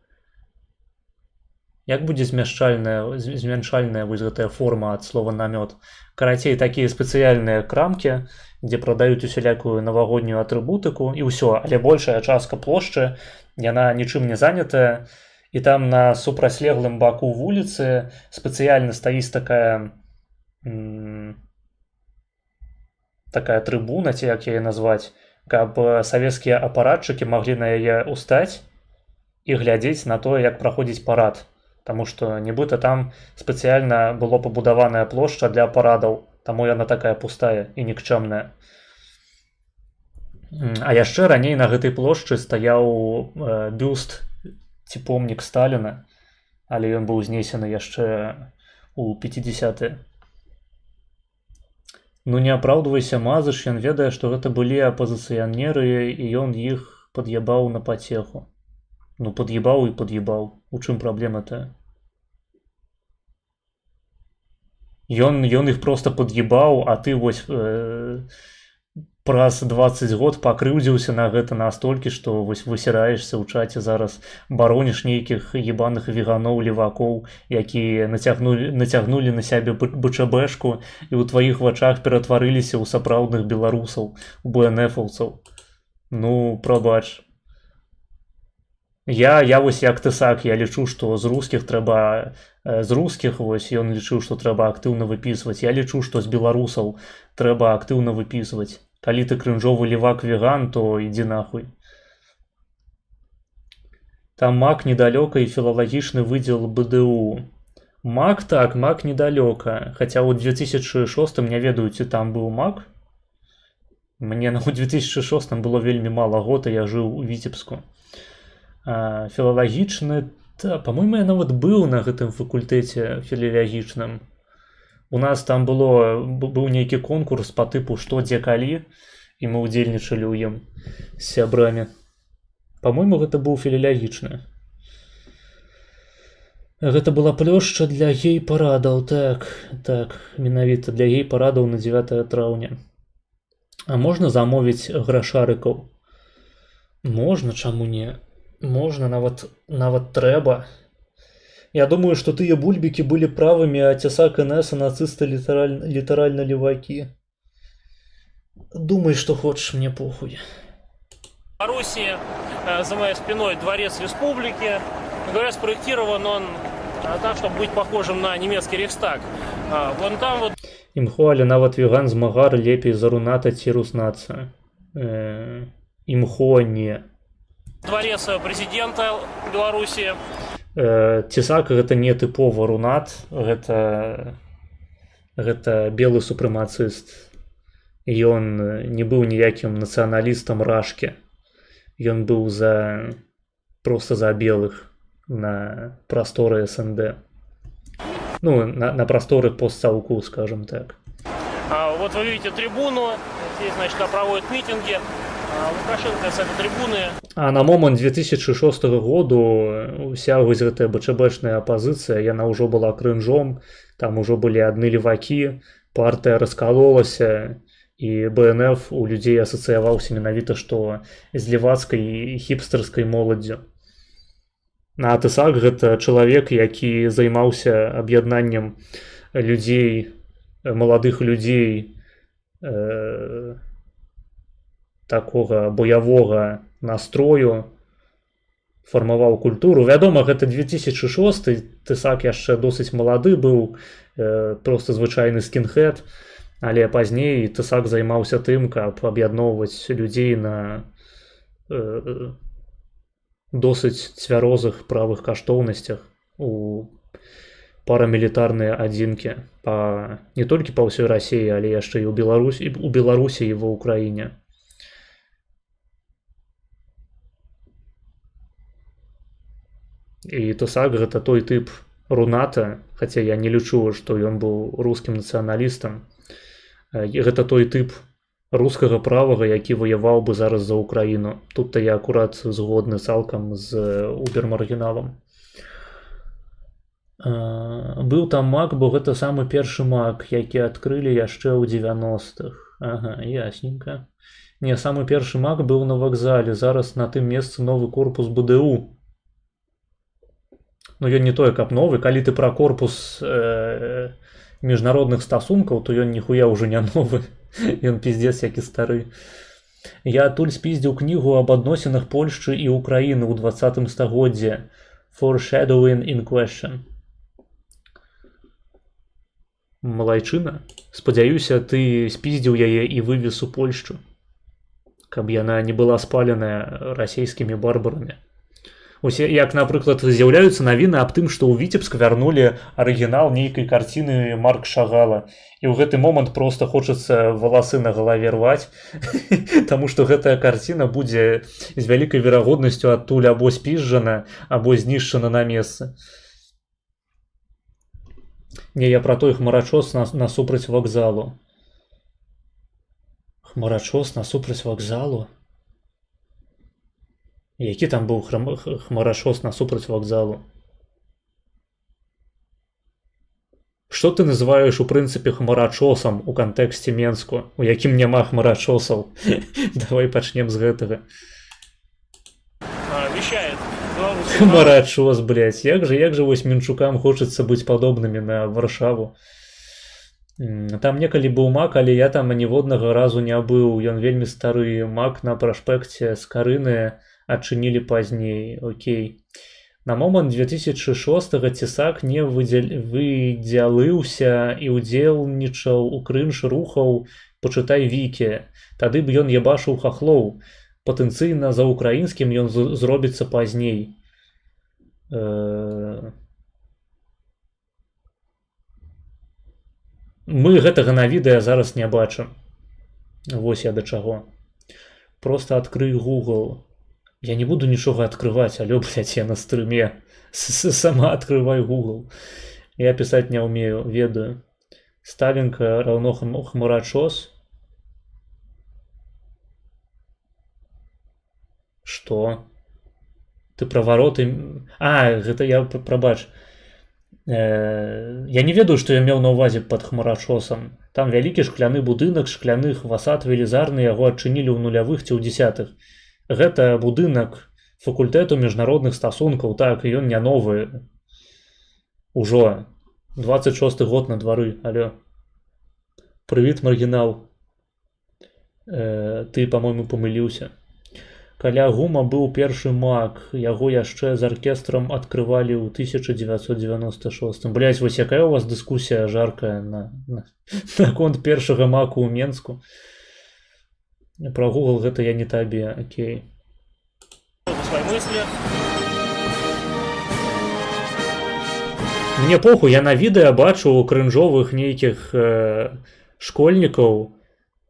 Як будзе змяншальная вось гэтая форма ад слова намёт? Карацей, такія спецыяльныя крамкі, дзе прадаюць усялякую навагоднюю атрыбутыку і ўсё, але большая частка плошчы, яна нічым не занятая, і там на супрацьлеглым баку вуліцы спецыяльна стаіць такая трыбуна, ці як яе назваць, каб савецкія апаратчыкі маглі на яе ўстаць і глядзець на тое, як праходзіць парад. Таму што нібыта там спецыяльна было пабудаваная плошча для парадаў, таму яна такая пустая і нікчэмная. А яшчэ раней на гэтай плошчы стаяў бюст ці помнік Сталіна, але ён быў знесены яшчэ у 50-е. Ну не апраўдвайся, Мазыч, ён ведае, што гэта былі апазіцыянеры, і ён іх пад'ебаў на пацеху. Ну пад'ебаў і пад'ебаў. У чым праблема-то? Ён іх проста пад'ебаў, а ты вось праз 20 год пакрыўдзіўся на гэта настолькі, што вось высіраешся ў чаце зараз, бароніш нейкіх ебаных веганоў, левакоў, якія нацягнулі на сябе БЧБшку і ў тваіх вачах ператварыліся ў сапраўдных беларусаў, у БНФаўцаў. Ну, прабач. Я вось як Тысак, я лічу, што з рускіх вось ён лічыў, што трэба актыўна выпісваць. Я лічу, што з беларусаў трэба актыўна выпісваць. Калі ты крынжовы левак-веган, то ідзі нахуй. Там МАК недалёка і філалагічны выдзел БДУ. МАК так, МАК недалёка. Хаця ў 2006 не ведаю, ці там быў МАК. Мне ў 2006 было вельмі мала год, і я жыў у Віцебску. Філалагічны, па-мойму, я нават быў на гэтым факультэце філалагічным. У нас там быў нейкі конкурс па тыпу «Што, дзе, калі», і мы ўдзельнічалі ў ім з сябрамі. Па-мойму, гэта быў філалагічны. Гэта была плошча для гей-парадаў, так, менавіта для гей-парадаў на 9 траўня. А можна замовіць грашарыкаў? Можна, чаму не? Можна, нават трэба. Я думаю, што тыя бульбікі былі правымі, а Цесак НС, нацысты літаральна левакі. Думай, што хочаш, мне похуй. Белоруссии, за моей спиной дворец республики. Говорят, спроектирован он так, чтобы быть похожим на немецкий Рейхстаг. Вон там вот... Імхо, але нават веган-змагар лепей за руната ці руснацыя. Імхо не. Дворец президента Беларуси. Цесак гэта не тыпова рунат, гэта белы супрэмацыст. Ён не быў ніякім нацыяналістам рашкі. Ён быў проста за белых на прасторы СНД. Ну, на прасторы постсаўку, скажем так. Вот вы видите трибуну, здесь, значит, проводят митинги. Лукашенко с этой трибуны. А на момант 2006 году уся вось гэтая БЧБшная апазіцыя, яна ўжо была крынжом, там ужо былі адны левакі, партыя раскалолася, і БНФ у людзей асацыяваўся менавіта што з левацкай і хіпстарскай моладдзю. А Тысак гэта чалавек, які займаўся аб'яднаннем людзей, маладых людзей, такога баявога настрою, фармаваў культуру. Вядома, гэта 2006, Тысак яшчэ досыць малады быў, проста звычайны скінхед, але пазней Тысак займаўся тым, каб аб'ядноўваць людзей на досыць цвярозых правых каштоўнасцях у парамілітарныя адзінкі не толькі па ўсёй Расіі, але яшчэ і ў Беларусі і ва Ўкраіне. І Тысак гэта той тып руната, хаця я не лічу, што ён быў рускім нацыяналістам. Гэта той тып рускага правага, які ваяваў бы зараз за Украіну. Тут-то я акурат згодны цалкам з убер-маргіналам. Быў там МАК, бо гэта самы першы МАК, які адкрылі яшчэ ў 90-х. Ага, ясненька. Не, самы першы МАК быў на вакзале, зараз на тым месцы новы корпус БДУ. Ну ён не той, каб новы, калі ты пра корпус міжнародных стасункаў, то ён ніхуя ўжо не новы. Ён пиздец які стары. Я адтуль спіздзіў кнігу аб адносінах Польшчы і Украіны ў 20 стагоддзі. Foreshadowing in question. Малайчына. Спадзяюся, ты спіздзіў яе і вывез у Польшчу, каб яна не была спаленая расійскімі барбарамі. Усе, як, напрыклад, з'яўляюцца навіны аб тым, што ў Віцебск вярнулі арыгінал нейкай карціны Марк Шагала. І ў гэты момант проста хочацца валасы на галаве рваць, таму што гэтая карціна будзе з вялікай верагоднасцю адтуль або спізжана, або знішчана на месцы. Не, я пра той хмарачос насупраць вакзалу. Хмарачос насупраць вакзалу? Які там быў хмарачос насупраць вакзалу? Што ты называеш у прынцыпе хмарачосам у кантэксце Менску, у якім няма хмарачосаў? Давай пачнем з гэтага. Вещает белорусский народ. Хмарачос, блядь, як же вось мінчукам хочацца быць падобнымі на Варшаву. Там некалі быў мак, але я там ніводнага разу не быў. Ён вельмі стары мак на праспекце з Карыны адчынілі пазней. Окей. На момант 2006-го цесак не выдзялыўся і удзельнічаў у крынж рухаў «Почытай Вікі». Тады б ён ебашыў хахлоў. Патэнцыйна за украінскім ён зробіцца пазней. Мы гэтага на відэа зараз не бачым. Вось я да чаго. Просто адкрый Google. Я не буду нічога адкрываць, алё, блядь, я на стрыме. Сама адкрывай Google. Я пісаць не ўмею, ведаю. Сталінка раўно хмарачос. Што? Ты пра вароты... гэта я, прабач. Я не ведаю, што я меў на ўвазе пад хмарачосам. Там вялікі шкляны будынак, шкляны фасад велізарны, яго адчынілі ў нулявых ці ў дзесятых. Гэта будынак факультэту міжнародных стасункаў, так, і ён не новы. Ужо. 26 год на двары, алё. Прывіт, маргінал. Ты, па-мойму, памыліўся. Каля гума быў першы мак, яго яшчэ з аркестрам адкрывалі ў 1996. Блядь, вось якая у вас дыскусія жаркая наконт першага маку ў Менску? Пра Google гэта я не табе, окей. Мне похуй, я на відэа бачу крынжовых нейкіх школьнікаў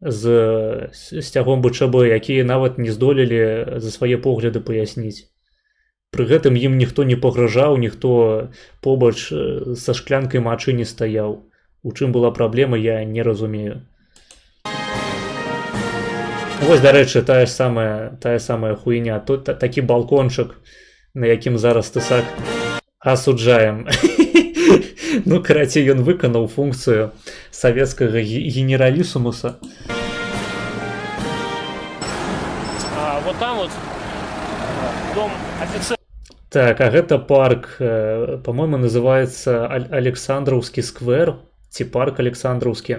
з сцягом БЧБ, якія нават не здолелі за свае погляды паясніць. Пры гэтым ім ніхто не пагражаў, ніхто побач са шклянкай мачы не стаяў. У чым была праблема, я не разумею. Вось, дарэчы, тая самая хуйня. Тут такі балкончык, на якім зараз тысак асуджаем. Ну, карацей, ён выканаў функцыю савецкага генералісумуса. Вот там вот дом офицера. Так, а гэта парк, по-моему, называецца Александраўскі сквер, ці парк Александраўскі.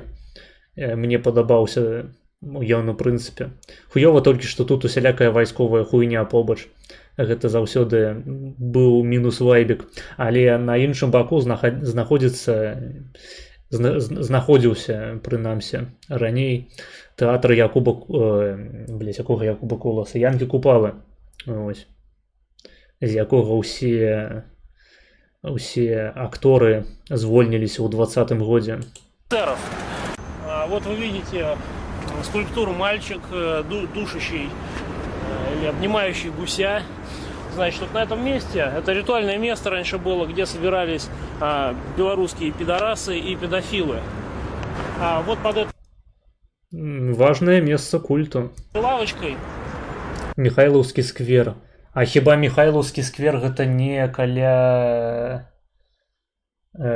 Мне падабаўся ён у прынцыпе. Хуёва толькі, што тут усялякая вайсковая хуйня побач. Гэта заўсёды быў мінус вайбік. Але на іншым баку знаходзіўся, прынамсі, раней тэатр якога Якуба Коласа, Янкі Купалы. Ось. З якога ўсе акторы звольніліся ў 20-м годзе. Вот вы видите скульптуру «Мальчик, душащий или обнимающий гуся». Значит, вот на этом месте, это ритуальное место раньше было, где собирались белорусские пидорасы и педофилы. Вот под этой важное место культу. лавочкой Михайлаўскі сквер. А хіба Михайлаўскі сквер гэта не каля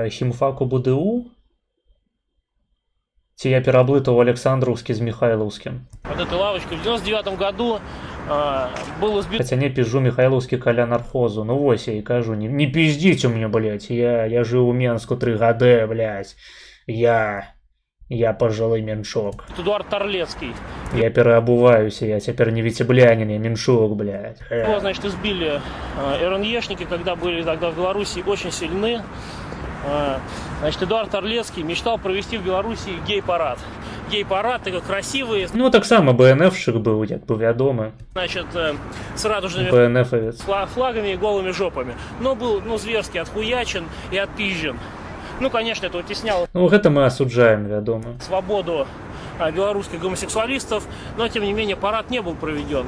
хімфаку БДУ? Ці я пераблытаў Александраўскі з Михайлаўскім? Под этой лавочкой в 99 году был избит Хотя не пизжу Михайловский каля нархозу. Ну вось я и кажу, не пиздите мне, блядь. Я жил у Менску 3 года, блядь. Я пожилой меншок. Эдуард Торлецкий. Я переобуваюсь, я теперь не витеблянин, я меншок, блядь. Его, значит, избили РНЕшники, когда были тогда в Беларуси очень сильны. Значит, Эдуард Торлецкий мечтал провести в Беларуси гей-парад. Гей-парад, такой красивый, Ну так само БНФшик был, як бы вядомы. значит, с радужными БНФовец. флагами и голыми жопами. Но был, зверски отхуячен и отпизжен. Ну, конечно, это утесняло Ну гэта мы осуджаем, вядома. свободу белорусских гомосексуалистов, но, тем не менее, парад не был проведен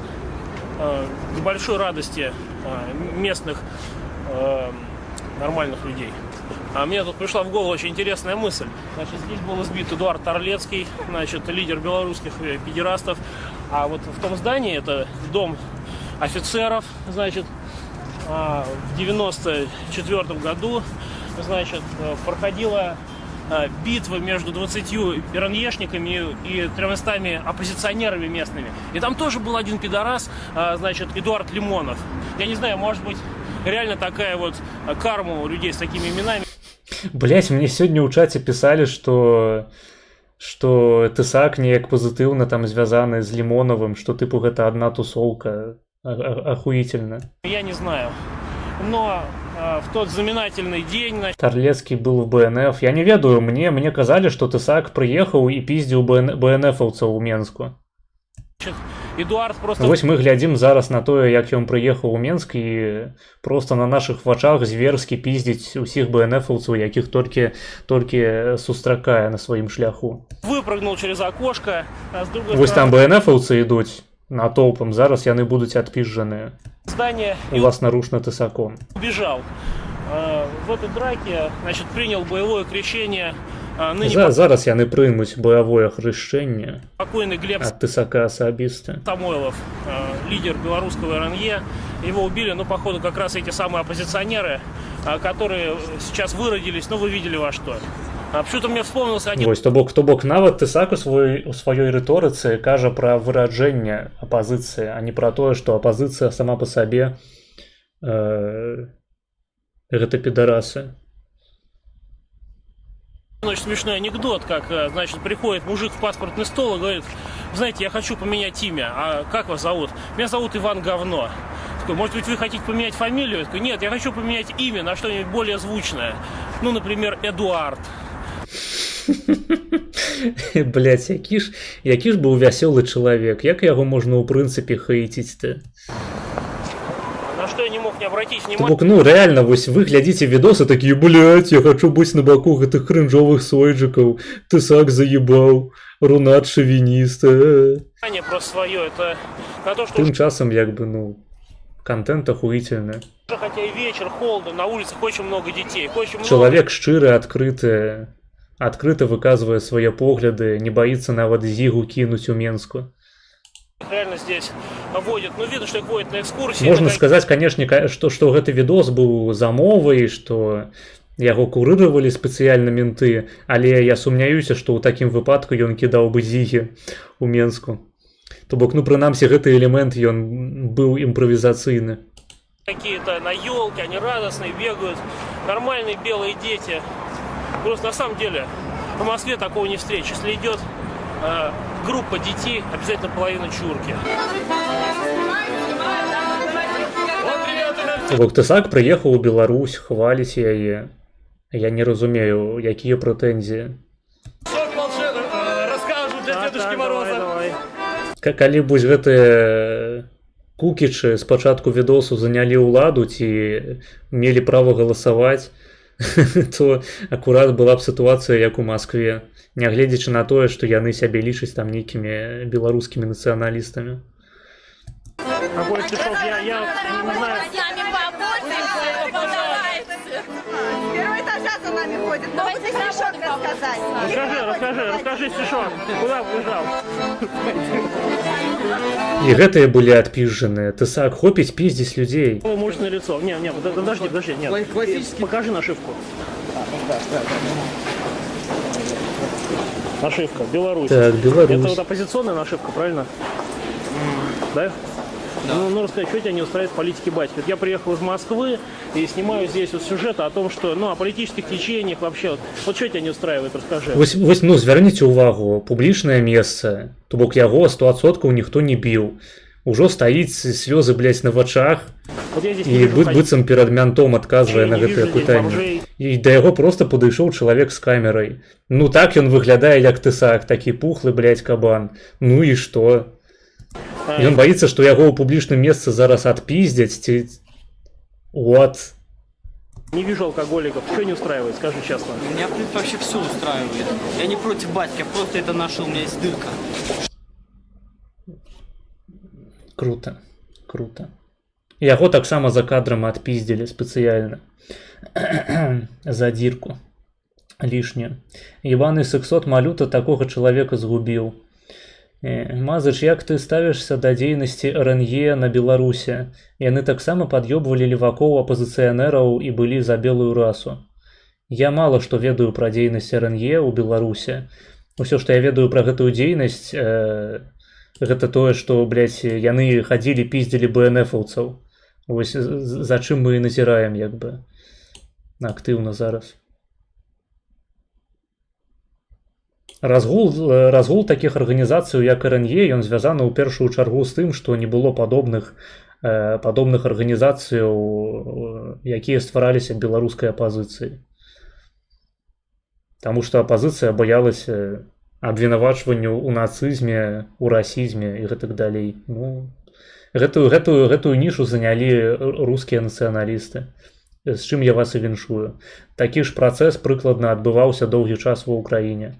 к большой радости местных нормальных людей. А мне тут пришла в голову очень интересная мысль. Значит, здесь был избит Эдуард Торлецкий, значит, лидер белорусских педерастов. А вот в том здании, это дом офицеров, значит, в 94 году, значит, проходила битва между 20 РНЕшниками и 300 оппозиционерами местными. И там тоже был один пидорас, значит, Эдуард Лимонов. Я не знаю, может быть, реально такая вот карма у людей с такими именами. Блять, мне сегодня у чате писали, что Тесак неяк позитыўна там звязаны з Лимоновым, что типу гэта одна тусовка. Охуительно. Я не знаю. Но в тот знаменательный день, значит, Торлецкий был в БНФ. Я не ведаю, мне казали, что Тесак приехал и пиздил БНФовцаў у Менску. Эдуард просто... Вось мы глядзім зараз на тое, як ён прыехаў у Менск і просто на наших вачах зверскі пиздзіць усіх БНФовцаў, якіх толькі сустракае на сваім шляху. выпрыгнул через окошко, а с другой Вось там стороны БНФовцы ідуць натоўпам, зараз яны будуць адпізжаныя здание и уласнаручна Тесаком. убежал. В этой драке, значит, принял боевое крещение ныне Зараз яны прымуць баявое хрышчэнне покойный Глеб ад Тесака асабіста. Самойлов, лидер белорусского РНЕ. Его убили, походу, как раз эти самые оппозиционеры, которые сейчас выродились, вы видели во что. Почему-то мне вспомнился один... Вось, то бок нават Тесак у сваёй рыторыцы кажа пра выраджэнне апазіцыі, а не пра тое, што апазіцыя сама па сабе гэта пидорасы. Очень смешной анекдот, как, значит, приходит мужик в паспортный стол и говорит: знаете, я хочу поменять имя, а как вас зовут? Меня зовут Иван Говно. Такой: может быть, вы хотите поменять фамилию? Такой: нет, я хочу поменять имя на что-нибудь более звучное. Например, Эдуард. Блять, які ж быў вясёлы чалавек, як яго можна ў прынцыпе хейціць-то? На что я не мог не обратить То внимания. бок, реально, вось вы глядзіце відосы такія: блять, я хочу быць на баку гэтых крынжовых сойджикаў, Тесак заебаў, рунат шовініста. Про свое, это на то, что Тым часам, як бы, контент охуительны. уже хотя и вечер, холодно, на улицах очень много детей, очень много... Чалавек шчыры, адкрыта выказвае свае погляды, не баіцца нават зігу кінуць у Менску. Реально здесь водят, видно, что их водят на экскурсии. Можна сказаць, канешне, што гэты відос быў замовай, што яго курыравалі спецыяльна менты, але я сумняюся, што ў такім выпадку ён кідаў бы зігі у Менску. То бок, прынамсі, гэты элемент ён быў імправізацыйны. Какие-то на елке, они радостные, бегают, нормальные белые дети. Просто на самом деле в Москве такого не встретишь. Если идет группа детей, обязательно половина чурки. Бок Тесак прыехаў у Беларусь, хваліць яе. Я не разумею, якія прэтэнзіі. Расскажу для Дедушки Мороза. Калі б гэтыя кукічы спачатку відосу занялі ўладу ці мелі права галасаваць, то акурат была б сітуацыя як у Маскве, нягледзячы на тое, што яны сябе лічаць там нейкімі беларускімі нацыяналістамі. Первого этажа за нами ходит. Давайте стишок рассказать. Расскажи стишок. Куда побежал? І гэтыя былі адпізжаныя. Тесак, хопіць пиздзіць людзей. Мужественное лицо. Не, подожди, нет. Покажи нашивку. Нашивка, Беларусь. Так, Беларусь. Это вот оппозиционная нашивка, правильно? Да? Ну, нужно сказать, что тебя не устраивает в политике батьки. Вот я приехал из Москвы и снимаю здесь вот сюжет о том, что, ну, о политических течениях вообще. Вот что тебя не устраивает, расскажи. Вось, ну, звярніце ўвагу, публічнае месца, то бок яго 100% ніхто не біў. Ужо стаіць слёзы, блядь, на вачах, Вот я здесь і быццам перад мянтом адказвае на гэтае пытанне. І да яго проста падышоў чалавек з камерай. Ну так ён выглядае як тысак, такі пухлы, блядь, кабан. Ну і што? Ён баіцца, што яго ў публічным месцы зараз адпіздзяць, ці... Вот. Не вижу алкоголиков. Что не устраивает, скажи честно. Меня, в принципе, вообще все устраивает. Я не против батьки, я просто это нашел, у меня есть дырка. Круто, круто. Яго таксама за кадрам адпіздзілі спецыяльна. За дзірку. Лішнюю. Ебаны сексот малюта такога чалавека згубіў. Мазыч, як ты ставішся да дзейнасці РНЕ на Беларуси? Яны таксама пад'ёбвалі левакоў апозіцыянераў і былі за белую расу. Я мала што ведаю пра дзейнасць РНЕ ў Беларуси. Усё, што я ведаю пра гэтую дзейнасць, гэта тое, што, блядь, яны хадзілі, пиздзілі БНФаўцаў. Вось за чым мы і назіраем, як бы, актыўна зараз. Разгул такіх арганізацый, як РНЕ, ён звязаны ў першую чаргу з тым, што не было падобных арганізацыяў, якія ствараліся беларускай апазіцыяй. Таму што апазіцыя баялася абвінавачванню ў нацызме, у расізме і гэтак далей. Ну, гэтую нішу занялі рускія нацыяналісты, з чым я вас і віншую. Такі ж працэс прыкладна адбываўся доўгі час ва ўкраіне.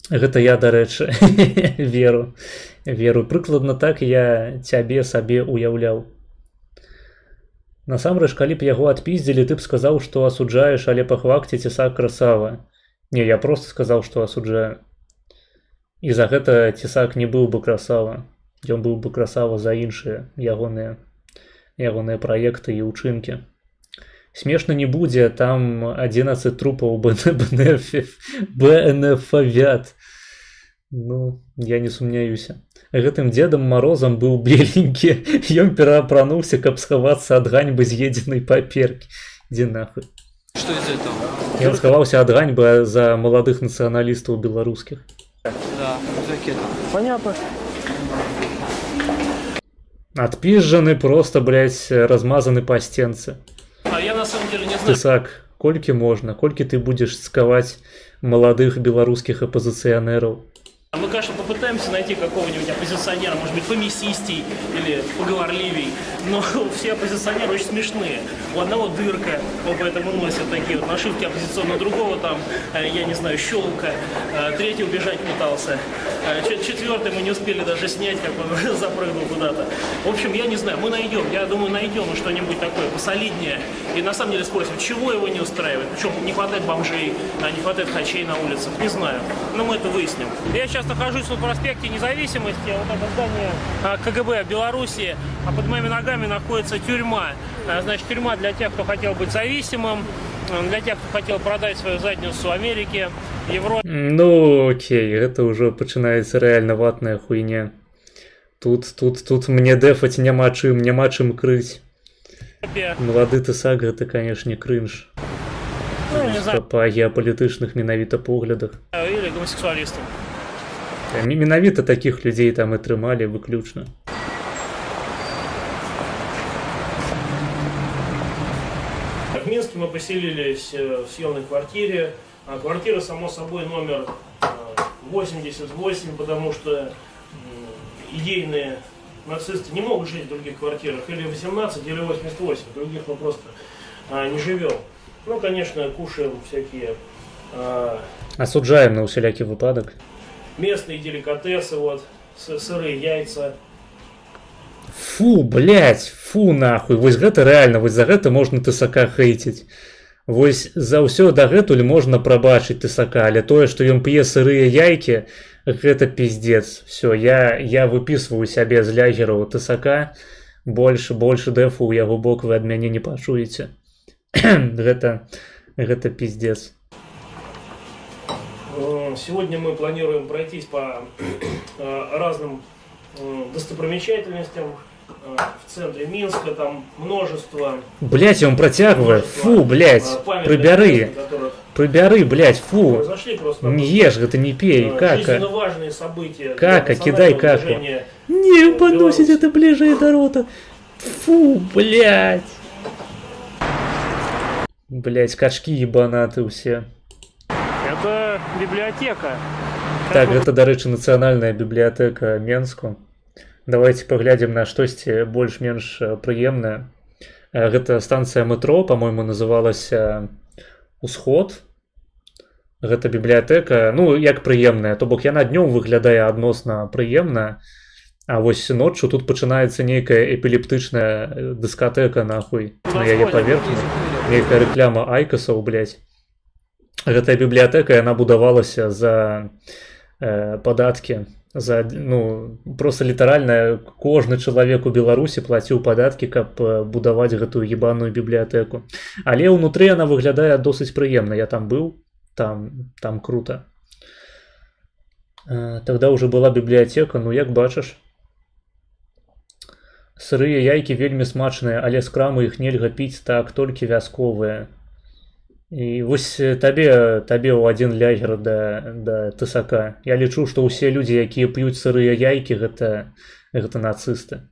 Гэта я, дарэчы, веру. Прыкладна так я цябе сабе уяўляў. Насамрэч, калі б яго адпіздзілі, ты б сказаў, што асуджаеш, але па факце Цесак красава. Не, я просто сказаў, што асуджаю. І за гэта Цесак не быў бы красава. Ён быў бы красава за іншыя ягоныя праекты і ўчынкі. Смешна не будзе, там 11 трупаў БНФ-авят. Ну, я не сумняюся. Гэтым Дедам Морозам быў беленькі. Ён пераапрануўся, каб схавацца ад ганьбы з'едзенай паперкі. Дзе нахуй. Что из этого? Ён схаваўся ад ганьбы за маладых нацыяналістаў беларускіх. Да, ракета. Понятно. Адпізжаны просто, блядь, размазаны па стенцы. А я на самом деле не знаю. Тысак, колькі можна? Колькі ты будзеш цкаваць маладых беларускіх апозіцыянераў? Мы, конечно, попытаемся найти какого-нибудь оппозиционера, может быть, помесистей или поговорливей, но все оппозиционеры очень смешные. У одного дырка, он поэтому носит такие вот нашивки оппозиционные, у другого там, я не знаю, щелка, третий убежать пытался, четвертый мы не успели даже снять, как он запрыгнул куда-то. В общем, я не знаю, мы найдем, я думаю, найдем что-нибудь такое посолиднее. И на самом деле спросим, чего его не устраивает, причем не хватает бомжей, не хватает хачей на улицах, не знаю, но мы это выясним. Я сейчас нахожусь на проспекте Независимости, вот это здание КГБ Беларуси, а под моими ногами находится тюрьма. Значит, тюрьма для тех, кто хотел быть зависимым, для тех, кто хотел продать свою задницу Америке, Европе. Ну, окей, это уже начинается реально ватная хуйня. Тут мне дефать няма чым крыть. Малады Тысак, это, конечно, кринж. Ну, не знаю. По геополітичних менавіта поглядах. Или гомосексуалистам. Менавіта таких людей там и трымали выключно. В Минске мы поселились в съемной квартире. Квартира, само собой, номер 88, потому что идейные нацисты не могут жить в других квартирах. Или 18, или 88. Других мы просто не живем. Ну, конечно, кушаем всякие... Осуджаем на усялякий выпадок. Местные деликатесы, вот, сырые яйца. Фу, блядь, фу нахуй. Вось гэта реально, вось за гэта можна Тысака хейтить. Вось за ўсё дагэтуль можна прабачыць Тысака, але тое, што ён п'е сырыя яйкі, гэта пиздец. Все, я выписываю сябе з лягераў Тысака. Больше дэфу ў яго бок вы ад мяне не пачуеце. гэта пиздец. Сегодня мы планируем пройтись по разным достопримечательностям в центре Минска. Там множество... Блять, он протягивает. Фу, блять. Прибяры. Прибяры, блять, фу. Произошли просто Не ешь, это не пей. Кака. жизненно важные события. Кака, для кидай национального каку. движения, Не подносить Беларуси. это ближе до рота. Фу, блять. Блять, качки ебанаты все. Это библиотека. Так, гэта, дарэчы, нацыянальная бібліятэка Менску. Давайте паглядзім на штосьці больш-менш прыемнае. Гэта станцыя метро, по-мойму, называлася Усход. Гэта бібліятэка, ну, як прыемная, то бок яна днём выглядае адносна прыемна, а вось ноччу тут пачынаецца нейкая эпілептычная дыскатэка, нахуй, на яе паверхні. Нейкая рэкляма айкасаў, блядь. Гэтая бібліятэка, яна будавалася за падаткі. За, ну, просто літаральна кожны чалавек у Беларусі плаціў падаткі, каб будаваць гэтую ебаную бібліятэку. Але ўнутры яна выглядае досыць прыемна. Я там быў, там круто. Тогда уже была бібліятэка, ну як бачыш. Сырыя яйкі вельмі смачныя, але з крамы іх нельга піць, так, толькі вясковыя. І вось табе ў адзін лягер да тысака. Я лічу, што ўсе людзі, якія п'юць сырыя яйкі, гэта нацысты.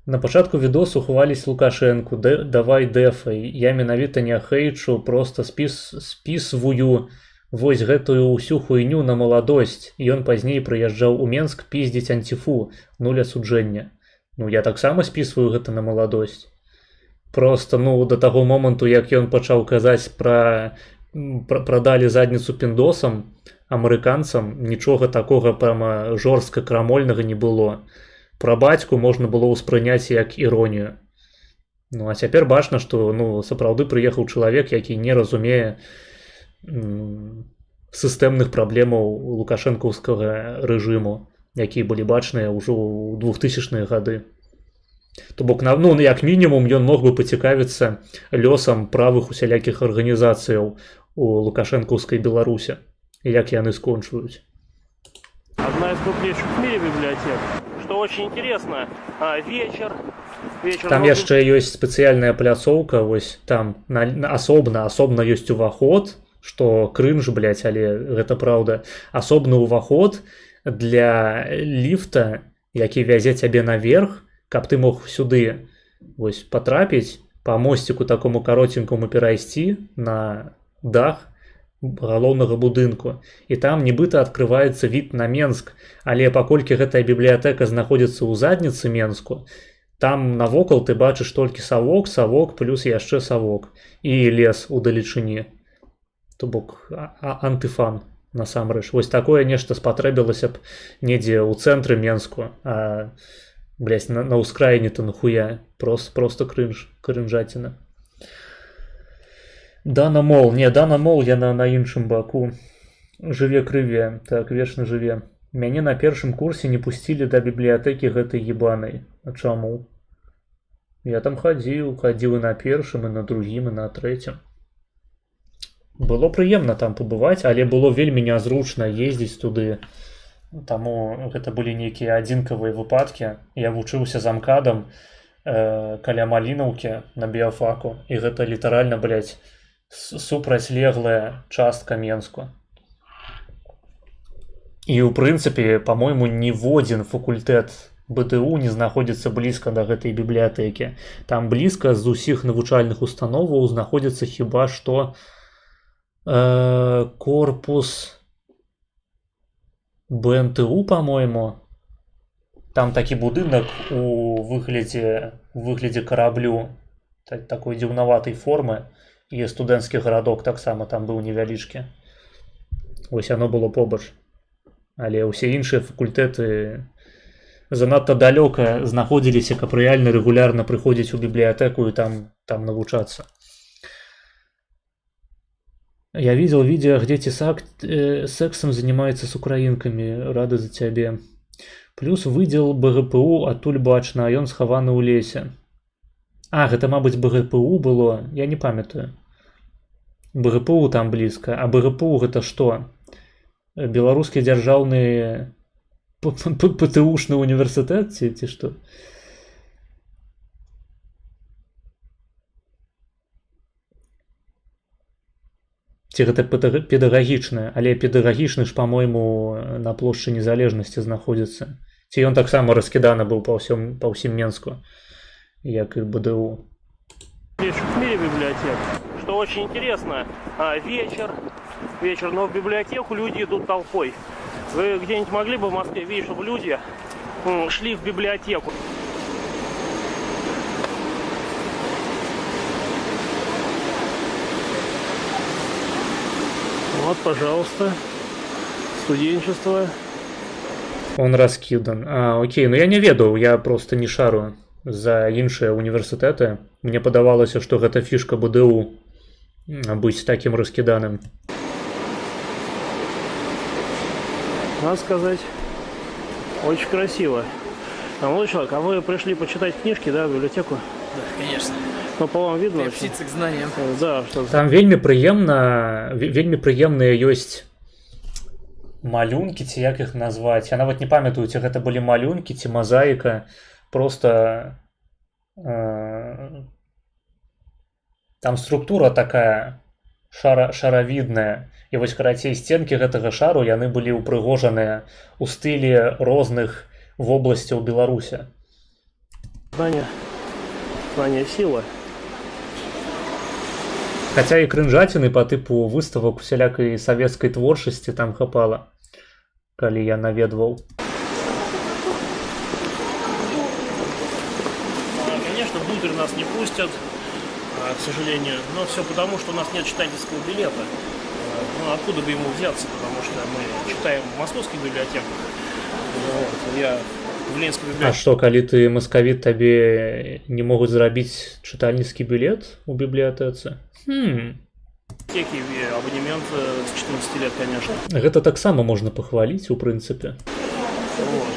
На пачатку відосу хваліць Лукашэнку, давай дэфай. Я менавіта не хейчу, просто спісваю вось гэтую ўсю хуйню на маладосць. Ён пазней прыязджаў у Менск піздзіць антифу, нуль асуджэння. Ну, я таксама спісваю гэта на маладосць. Просто, ну, до таго моманту, як ён пачаў казаць прадалі задніцу піндосам, амерыканцам, нічога такога прямо жорстка крамольнага не было. Пра бацьку можна было ўспрыняць як іронію. Ну, а цяпер бачна, што, ну, сапраўды прыехаў чалавек, які не разумее сістэмных праблемаў лукашэнкаўскага рэжыму, якія былі бачныя ўжо ў 2000-е гады. То бок, ну, як мінімум, ён мог бы пацікавіцца лёсам правых усялякіх арганізацыяў у лукашэнкаўскай Беларусі, як яны скончваюць. Одна из крупнейших в мире библиотек. Что очень интересно, вечер Там яшчэ ёсць спецыяльная пляцоўка, вось там асобна ёсць уваход, што крынж, блядь, але гэта праўда. Асобны ўваход для ліфта, які вязе цябе наверх, каб ты мог сюды вось патрапіць па мосціку такому каротенькому перайсці на дах галоўнага будынку. І там нібыта адкрываецца від на Менск, але паколькі гэтая бібліятэка знаходзіцца ў задніцы Менску, там навокал ты бачыш толькі савок, плюс яшчэ савок і лес у далечыні. То бок антыфан насамрэч. Вось такое нешта спатрэбілася б недзе ў цэнтры Менску, а блядь, на ўскраіне-то нахуя. Просто крынжаціна. Дана Мол, яна на іншым баку. Жыве крыве, так, вечна жыве. Мяне на першым курсе не пусцілі да бібліятэкі гэтай ебанай. А чаму? Я там хадзіў і на першым, і на другім, і на трэцім. Было прыемна там пабываць, але было вельмі нязручна ездзіць туды. Таму гэта былі нейкія адзінкавыя выпадкі. Я вучыўся замкадам каля Малінаўкі на біяфаку. І гэта літаральна, блядь, супрацьлеглая частка Менску. І ў прынцыпе, па-мойму, ніводзін факультэт БТУ не знаходзіцца блізка да гэтай бібліятэкі. Там блізка з усіх навучальных установаў знаходзіцца хіба што корпус БНТУ, по-моему. Там такі будынак у выглядзе караблю такой дзіўнаватай формы, і студэнцкі гарадок таксама там быў невялічкі. Вось яно было побач. Але ўсе іншыя факультэты занадта далёка знаходзіліся, каб рэальна рэгулярна прыходзіць у бібліятэку і там навучацца. Я видел видео, где Тесак сексом занимается с украинками. Рады за тебе. Плюс выдзел БГПУ, адтуль бачна, а ён схаваны ў лесе. Гэта, мабыць, БГПУ было, я не памятаю. БГПУ там блізка. А БГПУ гэта што? Беларускі дзяржаўны ПТУшный університет ці што? Ці гэта педагагічнае, але педагагічны ж, па-мойму, на плошчы Незалежнасці знаходзіцца. Ці ён таксама раскіданы быў па ўсім Менску, як і БДУ. В мире библиотек. Что очень интересно, вечер, но в библиотеку люди идут толпой. Вы где-нибудь могли бы в Москве видеть, чтобы люди шли в библиотеку? Вот, пожалуйста, студенчество. Он раскідан. Окей, ну я не ведаў, я просто не шару за іншыя універсітэты. Мне падавалася, што гэта фішка БДУ быць такім раскіданым. Надо сказать, очень красиво. Молодой человек, а вы пришли почитать книжки, да, в библиотеку? Да, конечно. Ну, по-моему, видно. Приобщиться к знаниям. Да, что Там вельмі прыемныя ёсць малюнкі, ці як іх назваць. Я нават не памятаю, ці гэта былі малюнкі, ці мазаіка. Просто там структура такая шаравідная. І вось карацей сценкі гэтага шару яны былі ўпрыгожаныя ў стылі розных вобласцяў Беларуся. Знание сила. Хаця і крынжаціны па тыпу выставак усялякай савецкай творчасці там хапала, калі я наведваў. Конечно, внутрь нас не пустят, к сожалению, но все потому, что у нас нет читательского билета. Ну, откуда бы ему взяться, потому что мы читаем в московских библиотеках. Вот, я в Ленинской библиотеке. А што, калі ты маскавіт, табе не могуць зрабіць чытальніцкі білет у бібліятэцы? Абонемент с 14 лет, конечно. Гэта таксама можна пахваліць, у прынцыпе. Вот.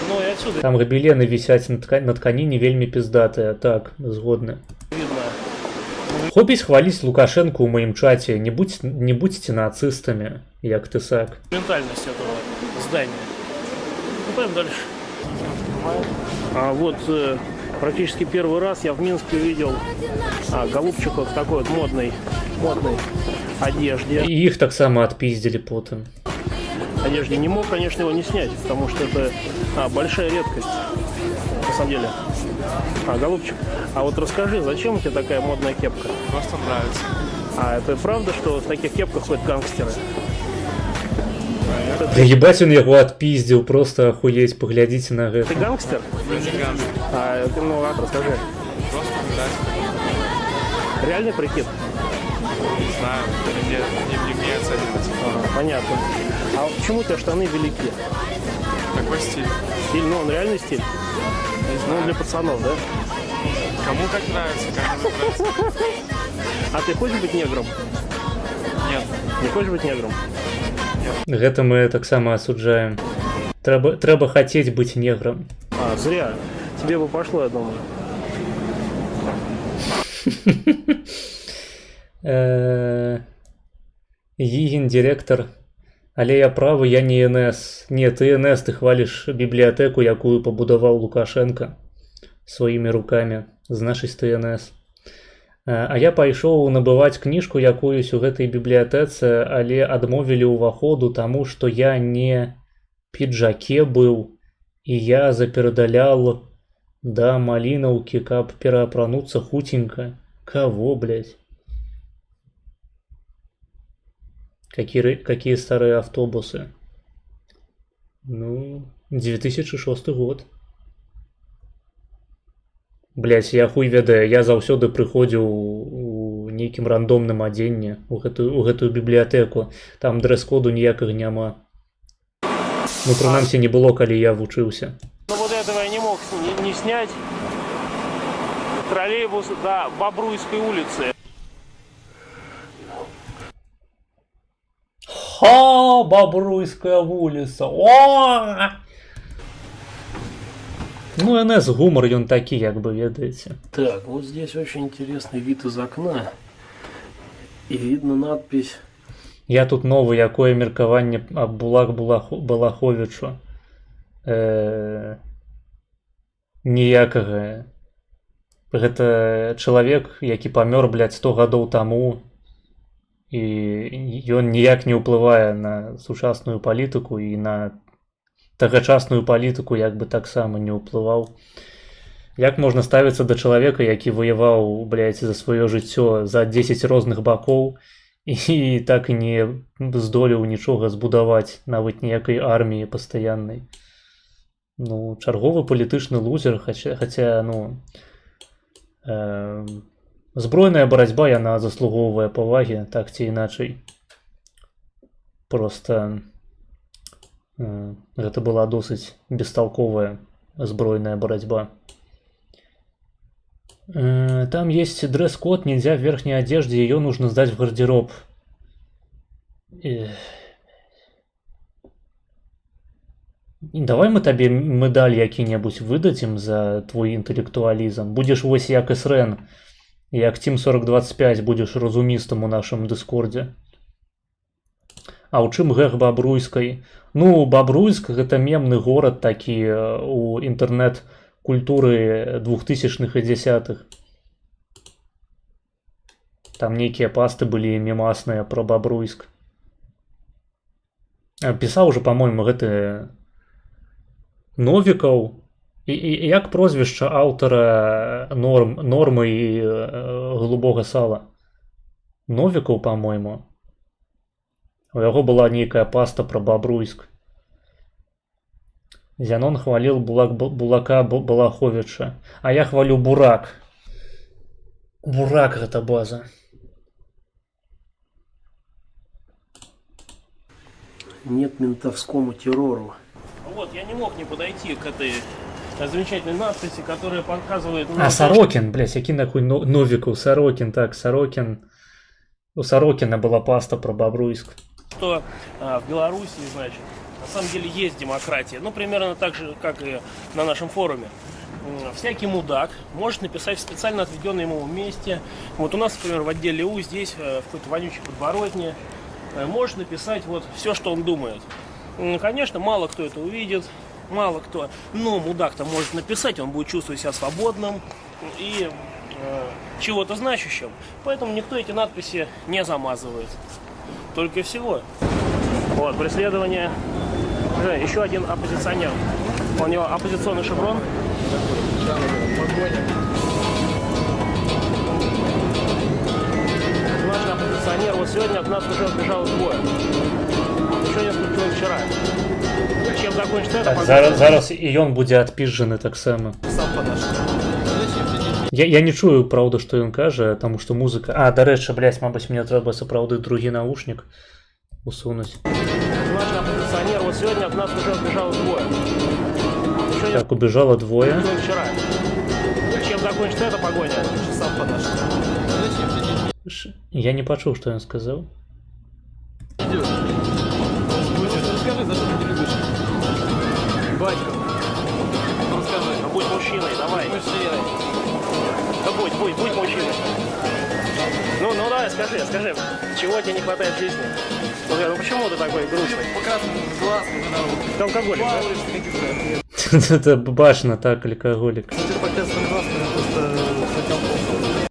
Ну и отсюда Там габелены вісяць на тканіне вельмі піздатыя, так, згодны. видно. Хопіць хваліць Лукашенку ў маім чаце, не будзьце нацыстамі, як тысак. Ментальность этого здания. Ну, пойдем дальше. А вот практически первый раз я в Минске видел голубчика в такой вот модной одежде. І іх таксама адпіздзілі потым. Одежде не мог, конечно, его не снять, потому что это большая редкость, на самом деле. Голубчик, а вот расскажи, зачем у тебя такая модная кепка? Просто нравится. А это правда, что в таких кепках ходят гангстеры? Да ебать, он яго адпіздзіў, просто ахуець, паглядзіце на гэта. Ты гангстер? Я не гангстер. Ну ладно, расскажи. Просто нравится. Реальный прикид? Не знаю, мне оценивать. Понятно. А почему у тебя штаны велики? Такой стиль. Стиль, ну он реальный стиль? Не Ну, знаю. для пацанов, да? Кому как нравится, кому нравится. А ты хочешь быть негром? Нет. Не хочешь быть негром? Гэта мы таксама асуджаем. Трэба хацець быць неграм. Зря. Тебе бы пошло, я думаю. Гігін, директор. Але я правы, я не НС. Не, ты НС, ты хваліш бібліятэку, якую пабудаваў Лукашенко сваімі рукамі. Значыць, ты НС. А я пайшоў набываць кніжку якуюсь у гэтай бібліятэцы, але адмовілі ўваходу таму, што я не піджаке быў, і я заперадалял да малінаўкі, каб пераапрануцца хуценька. Кого, блядь? Какие старые автобусы? Ну, 2006 год. Блять, я хуй ведаю, я заўсёды прыходзіў у нейкім рандомным адзенні у гэтую бібліятэку. Там дрэс-коду ніякага няма. Ну, прынамсі, не было, калі я вучыўся. Ну вот этого я не мог не снять. Троллейбус до Бобруйской улицы. Ха, Бобруйская вуліца. О! Ну, НС гумор, ён такі, як бы, ведаеце. Так, вот здесь очень интересный вид из окна. И видно надпись. Я тут новы, якое меркаванне аб Булак Балаховічу. ніякага. Гэта чалавек, які памёр, блядь, 100 гадоў таму, і ён ніяк не ўплывае на сучасную палітыку і на тагачасную палітыку як бы таксама не ўплываў. Як можна ставіцца да чалавека, які ваяваў, блядь, за сваё жыццё за 10 розных бакоў і так і не здолеў нічога збудаваць, нават ніякай арміі пастаяннай. Ну, чарговы палітычны лузер, хаця, ну, збройная барацьба, яна заслугоўвае павагі, так ці іначай. Проста гэта была досыць бесталковая збройная барацьба. Там есть дресс-код, нельзя в верхней одежде, ее нужно сдать в гардероб. Давай мы табе медаль які-небудзь выдадзім за твой інтэлектуалізм. Будзеш вось як СРН, як Team 4025 будзеш разумістам у нашым дыскордзе. А ў чым гэх Бабруйскай? Ну, Бабруйск гэта мемны горад такі у інтэрнэт-культуры 2000-х і 10-х. Там нейкія пасты былі мемасныя пра Бабруйск. Пісаў уже, па-мойму, гэты Новікаў. І як прозвішча аўтара нормы і голубога сала? Новікаў, па-мойму. У яго была нейкая паста пра Бабруйск. Зянон хваліў Булака Балаховіча. А я хвалю Бурак. Бурак гэта база. Нет ментовскому террору. Вот, я не мог не подойти к этой замечательной надписи, которая показывает... А, Сорокин, блядь, який нахуй Новиков, Сорокин, так, Сорокин. У Сорокина была паста про Бобруйск. Что в Беларуси, значит, на самом деле есть демократия. Ну, примерно так же, как и на нашем форуме. Всякий мудак может написать в специально отведенном ему месте. Вот у нас, например, в отделе У, здесь, в какой-то вонючей подворотне, может написать вот все, что он думает. Конечно, мало кто это увидит, мало кто, но мудак-то может написать, он будет чувствовать себя свободным и чего-то значащим. Поэтому никто эти надписи не замазывает. Только и всего. Вот, преследование. Еще один оппозиционер. У него оппозиционный шеврон. Наш оппозиционер. Вот сегодня от нас уже сбежало двое. Еще несколько человек вчера. Чем закончится это? Так, зараз і ён будзе адпізджаны таксама. Я не чую, правда, што ён кажа, таму што музыка... А, дарэчы, блядь, мабыць, мне трэба сапраўды другі наушнік усунуць. Наш оппозиционер. Вот сегодня от нас уже сбежало двое. Так, убежало двое. Вчера. Чем закончится эта погоня? Я не пачуў, што ён сказаў. Расскажи, за что ты любишь? Батька. Ну расскажи. Ну будь мужчиной, давай. Да будь мужчиной. Ну давай, скажи, чего тебе не хватает в жизни? Ну почему ты такой грустный? Показывай глаз, ты алкоголик, да? Это башно так, алкоголик.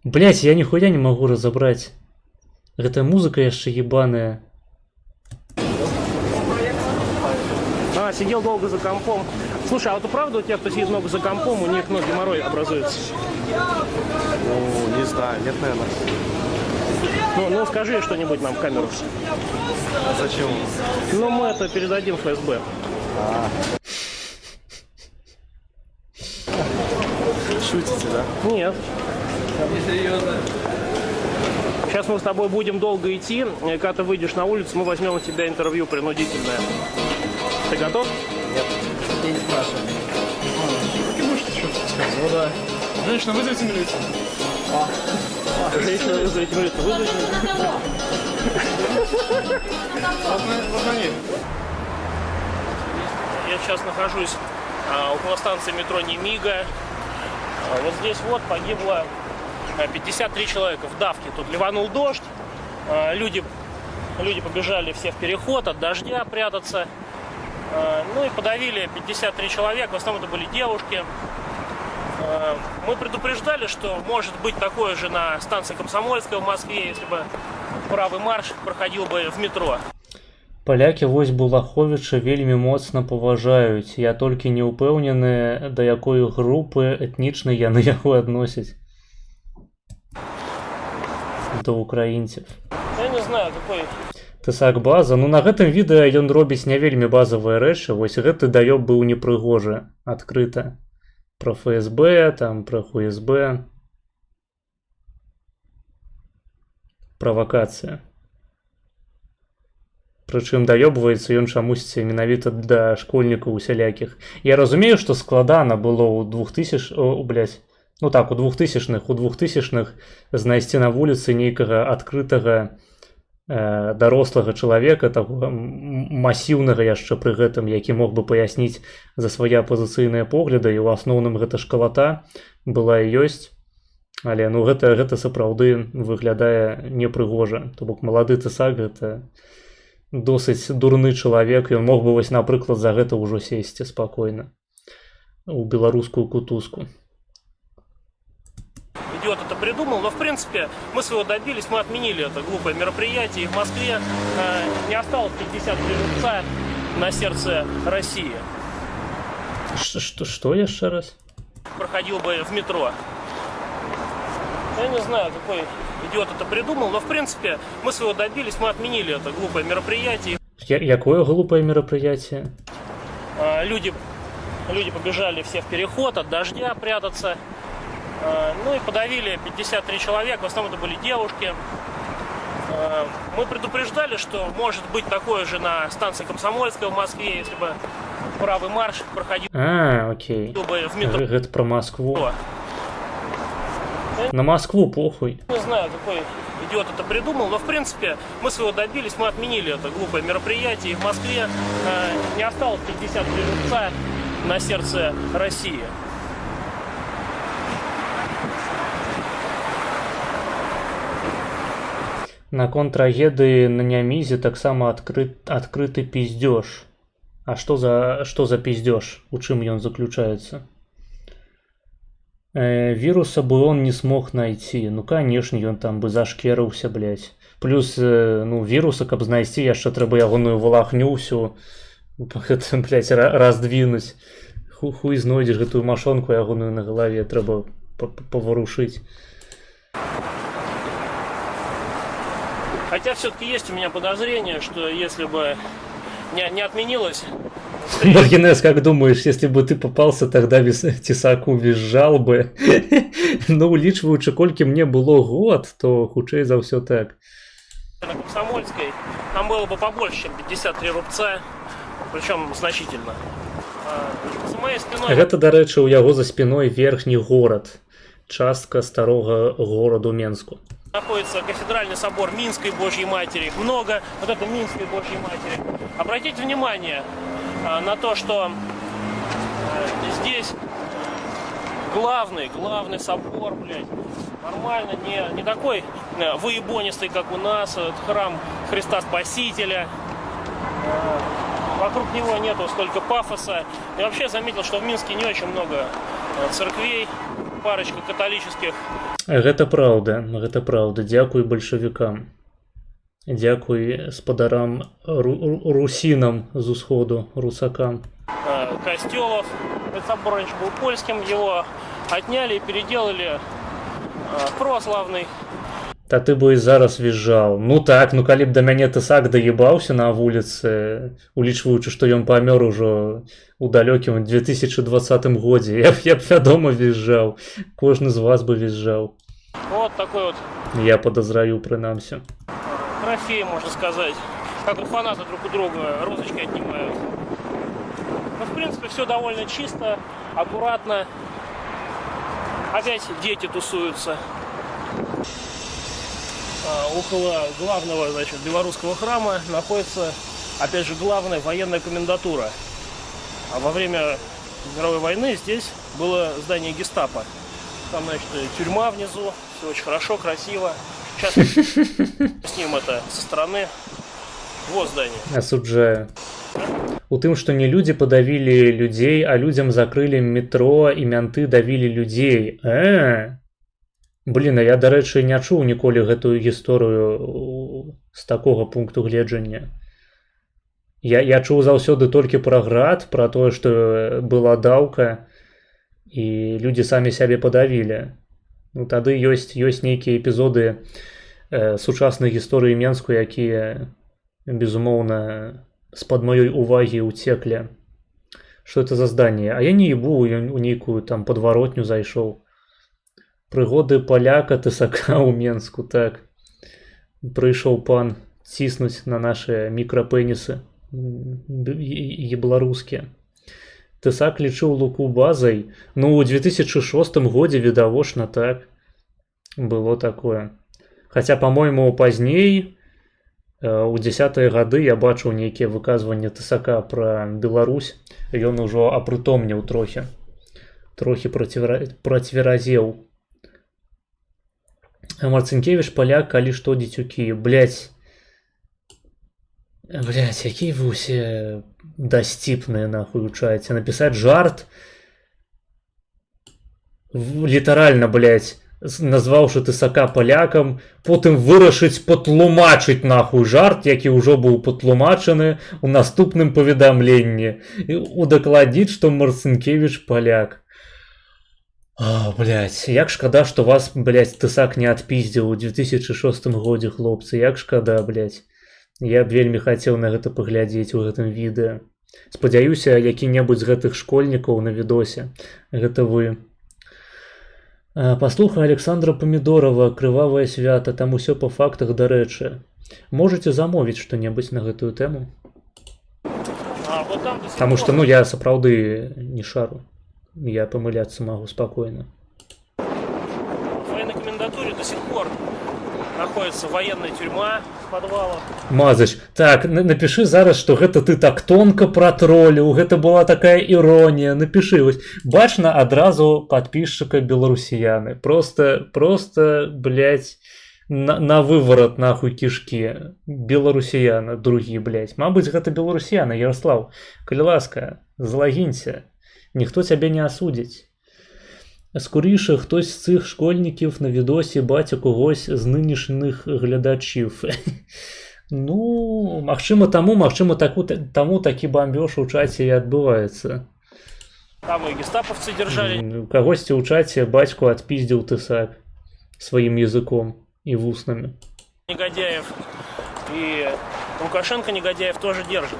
Блять, я нихуя не могу разобрать. Гэта музыка яшчэ ебаная. Сидел долго за компом. Слушай, а вот правда у тебя, кто сидит много за компом, у них геморрой образуется? Ну, не знаю, нет, наверное. Ну скажи что-нибудь нам в камеру. А зачем? Ну мы это передадим ФСБ. Шутите, да? Нет. Несерьезно. Сейчас мы с тобой будем долго идти, и когда ты выйдешь на улицу, мы возьмем у тебя интервью принудительное. Ты готов? Нет. Я не спрашиваю. Ты будешь что-то сказать? Ну да. Женщина, вызовите милицию. Женщина, вызовите милицию. Вызовите милицию. Я сейчас нахожусь около станции метро Немига. Вот здесь вот погибло 53 человека в давке. Тут ливанул дождь. Люди побежали все в переход от дождя прятаться. Ну и подавили 53 человека, в основном это были девушки. Мы предупреждали, что может быть такое же на станции Комсомольская в Москве, если бы правый марш проходил бы в метро. Палякі вось Булаховіча вельмі моцна паважаюць. Я толькі не ўпэўнены, да якой групы этнічнай яны яго адносяць. До украінців. Я не знаю, какой... Тысак база. Ну на гэтым відэа ён робіць не вельмі базавыя рэчы. Вось гэты даёб быў непрыгожы. Адкрыта. Про ФСБ, там, про ХУСБ. Правакацыя. Прычым даёбваецца ён чамусьці менавіта да школьнікаў усялякіх. Я разумею, што складана было ў 2000... Ну так, у 2000-х знайсці на вуліцы нейкага адкрытага дарослага чалавека, такога масіўнага яшчэ пры гэтым, які мог бы паясніць за свае апазіцыйныя погляды, і ў асноўным гэта шкалата была і ёсць. Але ну гэта сапраўды выглядае непрыгожа. То бок малады Тысак гэта досыць дурны чалавек, ён мог бы вось, напрыклад, за гэта ўжо сесці спакойна у беларускую кутузку. Идиот это придумал, но в принципе мы своего добились, мы отменили это глупое мероприятие, и в Москве не осталось 53 рубца на сердце России. Что еще раз? Проходил бы в метро. Я не знаю, какой идиот это придумал, но в принципе мы своего добились, мы отменили это глупое мероприятие. Какое глупое мероприятие? Люди побежали все в переход от дождя прятаться. Ну и подавили 53 человека, в основном это были девушки. Мы предупреждали, что может быть такое же на станции Комсомольская в Москве, если бы правый марш проходил окей. бы в метро. Это про Москву. На Москву похуй. Не знаю, какой идиот это придумал, но в принципе мы своего добились, мы отменили это глупое мероприятие, и в Москве не осталось 53 рубца на сердце России. На контрагедыі на Нямізе таксама адкрыты пиздёж. А што за пиздёж? У чым ён заключаецца? Вируса бы он не смог найти. Ну, конечно, ён там бы зашкерыўся, блядь. Плюс, ну, вируса, каб знайсці, яшчэ трэба ягоную валахню ўсю, блядь, раздвинуць. Хуй знойдзеш гэтую машонку ягоную на галаве, трэба паварушыць. Хотя все-таки есть у меня подозрение, что если бы не отменилось... Маргинес, как думаешь, если бы ты попался, тогда без Тесаку визжал бы? Ну, улічваючы, колькі мне было год, то хутчэй за ўсё так. На Комсомольской там было бы побольше, чем 53 рубца, причем значительно. За моей спиной... Гэта, дарэчы, у яго за спиной верхні горад, частка старога гораду Менску. Находится кафедральный собор Минской Божьей Матери. Много вот этой Минской Божьей Матери. Обратите внимание на то, что здесь главный собор, блядь, нормально, не такой выебонистый, как у нас, храм Христа Спасителя. Вокруг него нету столько пафоса. Я вообще заметил, что в Минске не очень много церквей, парочка католических. Гэта праўда. Дзякуй бальшавікам. Дзякуй спадарам русінам з усходу, русакам. Костелов. Этот собор раньше был польским, его отняли и переделали православный. Та ты бы і зараз визжал. Ну так, ну калі б да мяне Тысак даебаўся на вуліцы, улічваючы, што ён памёр ужо у далёкім 2020 годзе, я б вядома визжал. Кожны з вас бы визжал. Вот такой вот. Я подозраю, прынамсі. Трофей, можно сказать. Как вот фанаты друг у друга розочкой отнимают. Ну, в принципе, все довольно чисто, аккуратно. Опять дети тусуются. Около главного, значит, белорусского храма находится, опять же, главная военная комендатура. А во время мировой войны здесь было здание гестапо. Там, значит, тюрьма внизу, все очень хорошо, красиво. Сейчас снимем это со стороны. Вот здание. Осуждаю. У тым, што не людзі падавілі людзей, а людзям закрылі метро і мянты давілі людзей. Блін, а я, дарэчы, не чуў ніколі гэтую гісторыю з такога пункту гледжання. Я чуў заўсёды толькі пра град, пра тое, што была даўка, і людзі самі сябе падавілі. Ну, тады ёсць нейкія эпізоды сучаснай гісторыі Менску, якія, безумоўна, з-пад маёй увагі ўцеклі. Што это за зданне? А я не ебу, у нейкую там падваротню зайшоў. Прыгоды паляка тысака ў Менску, так. Прыйшоў пан ціснуць на нашы мікрапэнісы беларускія. Тысак лічыў Луку базай. Ну, у 2006 годзе відавочна, так. Было такое. Хаця, па-мойму, пазней, у 10-е гады я бачыў нейкія выказванні Тысака пра Беларусь. Ён ужо апрытомніў трохі. Трохі працверазеў. Марцінкевіч, паляк, калі што, дзецюкі. Блядь, якія вы ўсе дасціпныя, нахуй, учаеце. Напісаць жарт, літаральна, блядь, назваўшы Тысака палякам, потым вырашыць патлумачыць, нахуй, жарт, які ўжо быў патлумачаны ў наступным паведамленні. І удакладніць, што Марцінкевіч паляк. Блядь, як шкада, што вас, блядь, Тысак не адпіздзіў у 2006 годзе, хлопцы, як шкада, блядь. Я б вельмі хацеў на гэта паглядзець у гэтым відэа. Спадзяюся, які-небудзь з гэтых школьнікаў на відосе. Гэта вы. Паслухай Александра Памідорова, крывавае свята, там усё па фактах, дарэчы. Можаце замовіць што-небудзь на гэтую тэму? Таму што, ну, я сапраўды не шару. Я памыляцца магу спокойно. В военной комендатуре до сих пор находится военная тюрьма в подвалах. Мазыч, так, напиши зараз, что гэта ты так тонко пратроліў, гэта была такая іронія. Напиши, вось, бачна адразу подписчика беларусіяны. Просто, блядь, на выворот нахуй кишки. Беларусіяна, другі, блядь. Мабыць, гэта беларусіяна, Ярослав. Калі ласка, залогінься. Ніхто цябе не асудзіць. Скоріше, хтось з цих школьників на відосі бачив когось з нинішніх глядачів. Ну, магчыма таму такі бамбёж у чаце і адбываецца. Там и гестаповцы держали. Кагосьці ў чаце бацьку адпіздзіў Тысак сваім языком і вуснамі. Негодяев. И Лукашенко негодяев тоже держит.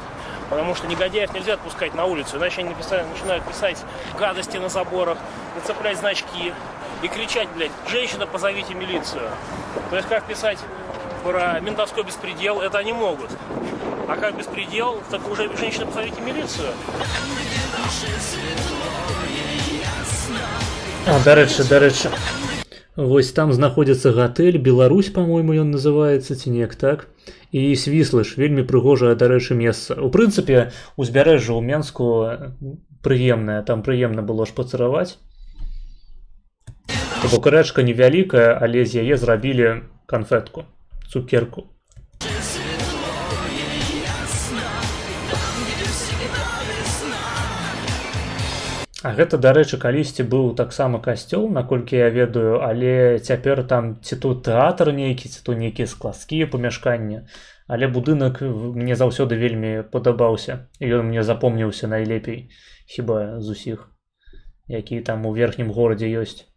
Потому что негодяев нельзя отпускать на улицу, иначе они начинают писать гадости на заборах, нацеплять значки и кричать, блядь, женщина, позовите милицию. То есть как писать про ментовской беспредел, это они могут. А как беспредел, так уже женщина, позовите милицию. Дарэчы. Вось там знаходзіцца гатэль, Беларусь, па-мойму, ён называецца, ці неяк так. І Свіслыш, вельмі прыгожае, дарэчы, месца. У прынцыпе, узбярэжжа ў Менску прыемнае, там прыемна было шпацыраваць. Бо рэчка невялікая, але з яе зрабілі канфетку, цукерку. А гэта, дарэчы, калісьці быў таксама касцёл, наколькі я ведаю, але цяпер там ці тут тэатр нейкі, ці тут нейкія складскія памяшканні. Але будынак мне заўсёды вельмі падабаўся. І ён мне запомніўся найлепей, хіба з усіх, які там у верхнім горадзе ёсць.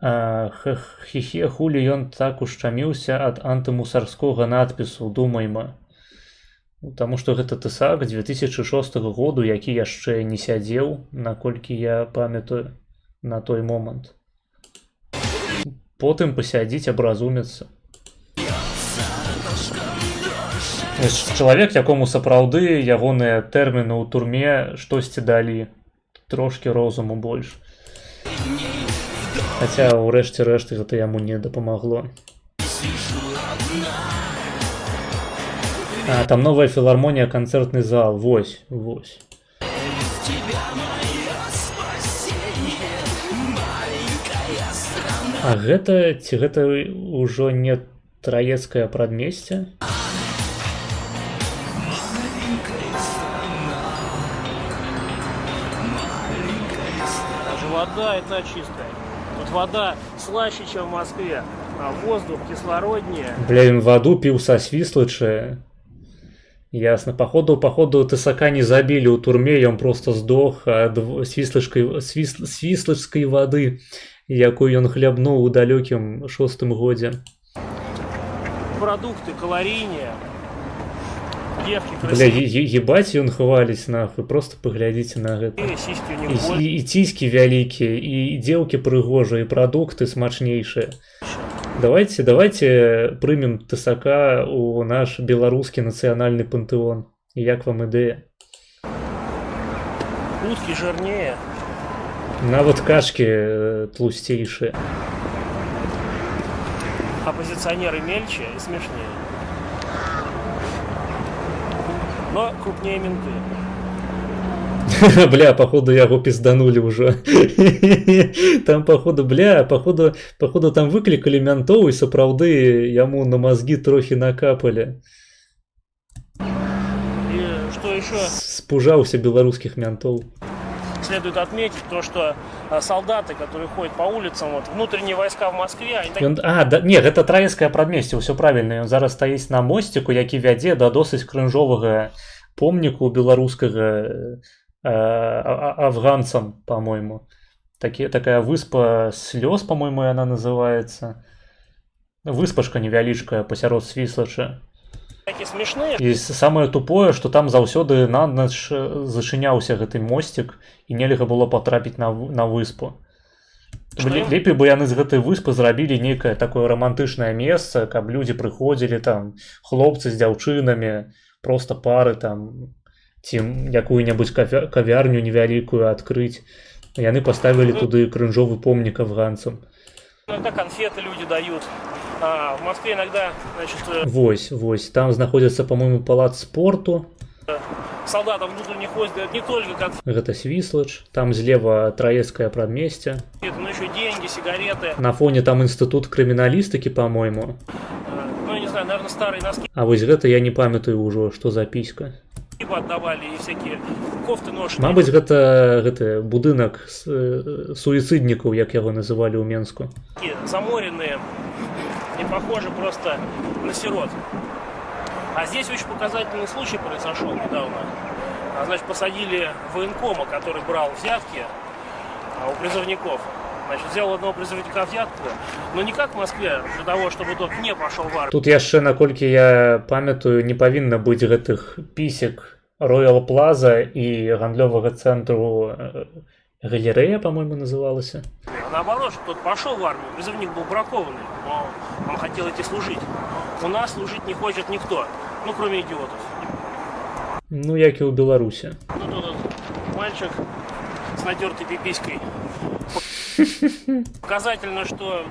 Хе-хе, хулі ён так ушчаміўся ад антымусарскога надпісу, думайма. Таму што гэта Тысак 2006 году, які яшчэ не сядзеў, наколькі я памятаю на той момант. Потым пасядзіць, абразумецца. Чалавек, якому сапраўды ягоныя тэрміны ў турме штосьці далі, трошкі розуму больш. Хаця ў рэшце рэшты гэта яму не дапамагло. Там новая філармонія, канцэртны зал, вось. А гэта ўжо не траецкае прадмесце? вода и та чистая. Тут вода слаще, чем в Москве, а воздух кислороднее. Бля, він воду пив со Свислоча. Ясно. Походу Тесака не забили у турме, и он просто сдох от свислочской воды, якую он хлебнул у далеким 6-м годе. Продукты калорийнее. Девки Бля, красивее. ебать он хвалить нахуй, просто поглядите на это. Сиськи у них больше. И тиски великие, и девки прыгожие, и продукты смачнейшие. Давайте примем Тесака у наш белорусский национальный пантеон. Як вам идея? Утки жирнее. На вот кашки тлустейшие. Оппозиционеры мельче и смешнее. Но крупнее менты. Бля, походу его пизданули уже. Там походу там выкликали ментов, и сапраўды яму на мозги трохи накапали. И что еще Спужался белорусских ментов. следует отметить, то что солдаты, которые ходят по улицам, вот, внутренние войска в Москве, они Не, гэта траецкае прадмесце, ўсё правільна. Ён зараз стаіць на мосціку, які вядзе да досыць крынжовага помніку беларускага афганцам, по-моему. Такая выспа слёз, по-моему, она называется. Выспашка невялічкая пасярод Свіслача. такие смешные. І самае тупое, што там заўсёды на ноч зачыняўся гэты мосцік і нельга было патрапіць на выспу. Лепей бы яны з гэтай выспы зрабілі нейкае такое романтычнае месца, каб людзі прыходзілі там, хлопцы з дзяўчынамі, просто пары там, ці якую-небудзь кавярню невялікую адкрыць. Яны паставілі туды крынжовы помнік афганцам. Иногда конфеты люди дают. А в Москве иногда, значит, Вось, там знаходзіцца, по-моему, палац спорту. солдатам внутренних войск дают не только конфеты, Гэта Свіслач, там злева траецкае прадмесце. но еще деньги, сигареты. На фоне там інстытут крыміналістыкі, по-моему. Ну, я не знаю, наверное, старые носки А вось гэта я не памятаю ўжо, што за піська. отдавали и всякие кофты ношеные. Мабыць, гэта будынак суіцыднікаў, як яго называлі ў Менску. Такие заморенные и похожи просто на сирот. А здесь очень показательный случай произошел недавно. Значит, посадили военкома, который брал взятки у призывников. Значит, взял одного призывника взятку, но не как в Москве, для того, чтобы тот не пошел в армию. Тут яшчэ, наколькі я памятаю, не павінна быць гэтых пісек Royal Plaza і гандлёвага цэнтру галерэя, по-моему, называлася. Наоборот, что тот пошел в армию, призывник был бракованный, но он хотел идти служить. У нас служить не хочет никто, ну, кроме идиотов. Ну, як і ў Беларусі. Ну, тут мальчик с натертой пиписькой. Показательно, что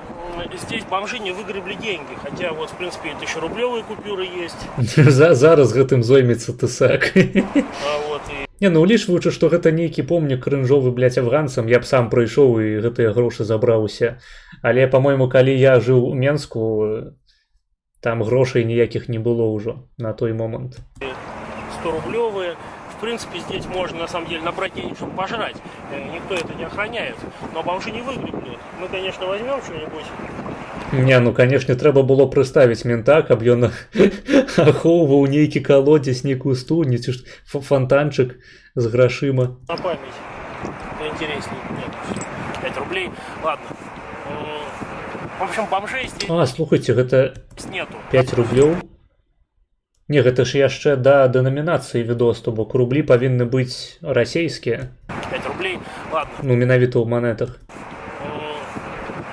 здесь бомжи не выгребли деньги, хотя вот, в принципе, 1000-рублевые купюры есть. Зараз гэтым зоймецца Тесак. Вот, и Не, ну улічваючы, што гэта нейкі помнік крынжовы, блядь, афганцам, я б сам прыйшоў і гэтыя грошы забраўся. Але, по-мойму, калі я жыў у Менску, там грошай ніякіх не было ўжо на той момант. 100-рублевые. В принципе, здесь можно, на самом деле, набрать денег, чтобы пожрать. Никто это не охраняет. Но бомжи не выгребли. Мы, конечно, возьмем что-нибудь. Не, ну, канешне, трэба было прыставіць мента, каб ён ахоўваў нейкі калодзец, нейкую студню, ці ж фонтанчык з грашыма. На память. Интереснее. Нет. 5 рублей. Ладно. В общем, бомжей здесь Слухайце, гэта нету. 5 рублёў? Не, гэта ж яшчэ да дэнамінацыі відос, то бок рублі павінны быць расейскія. 5 рублей. Ладно. Ну, менавіта ў манетах.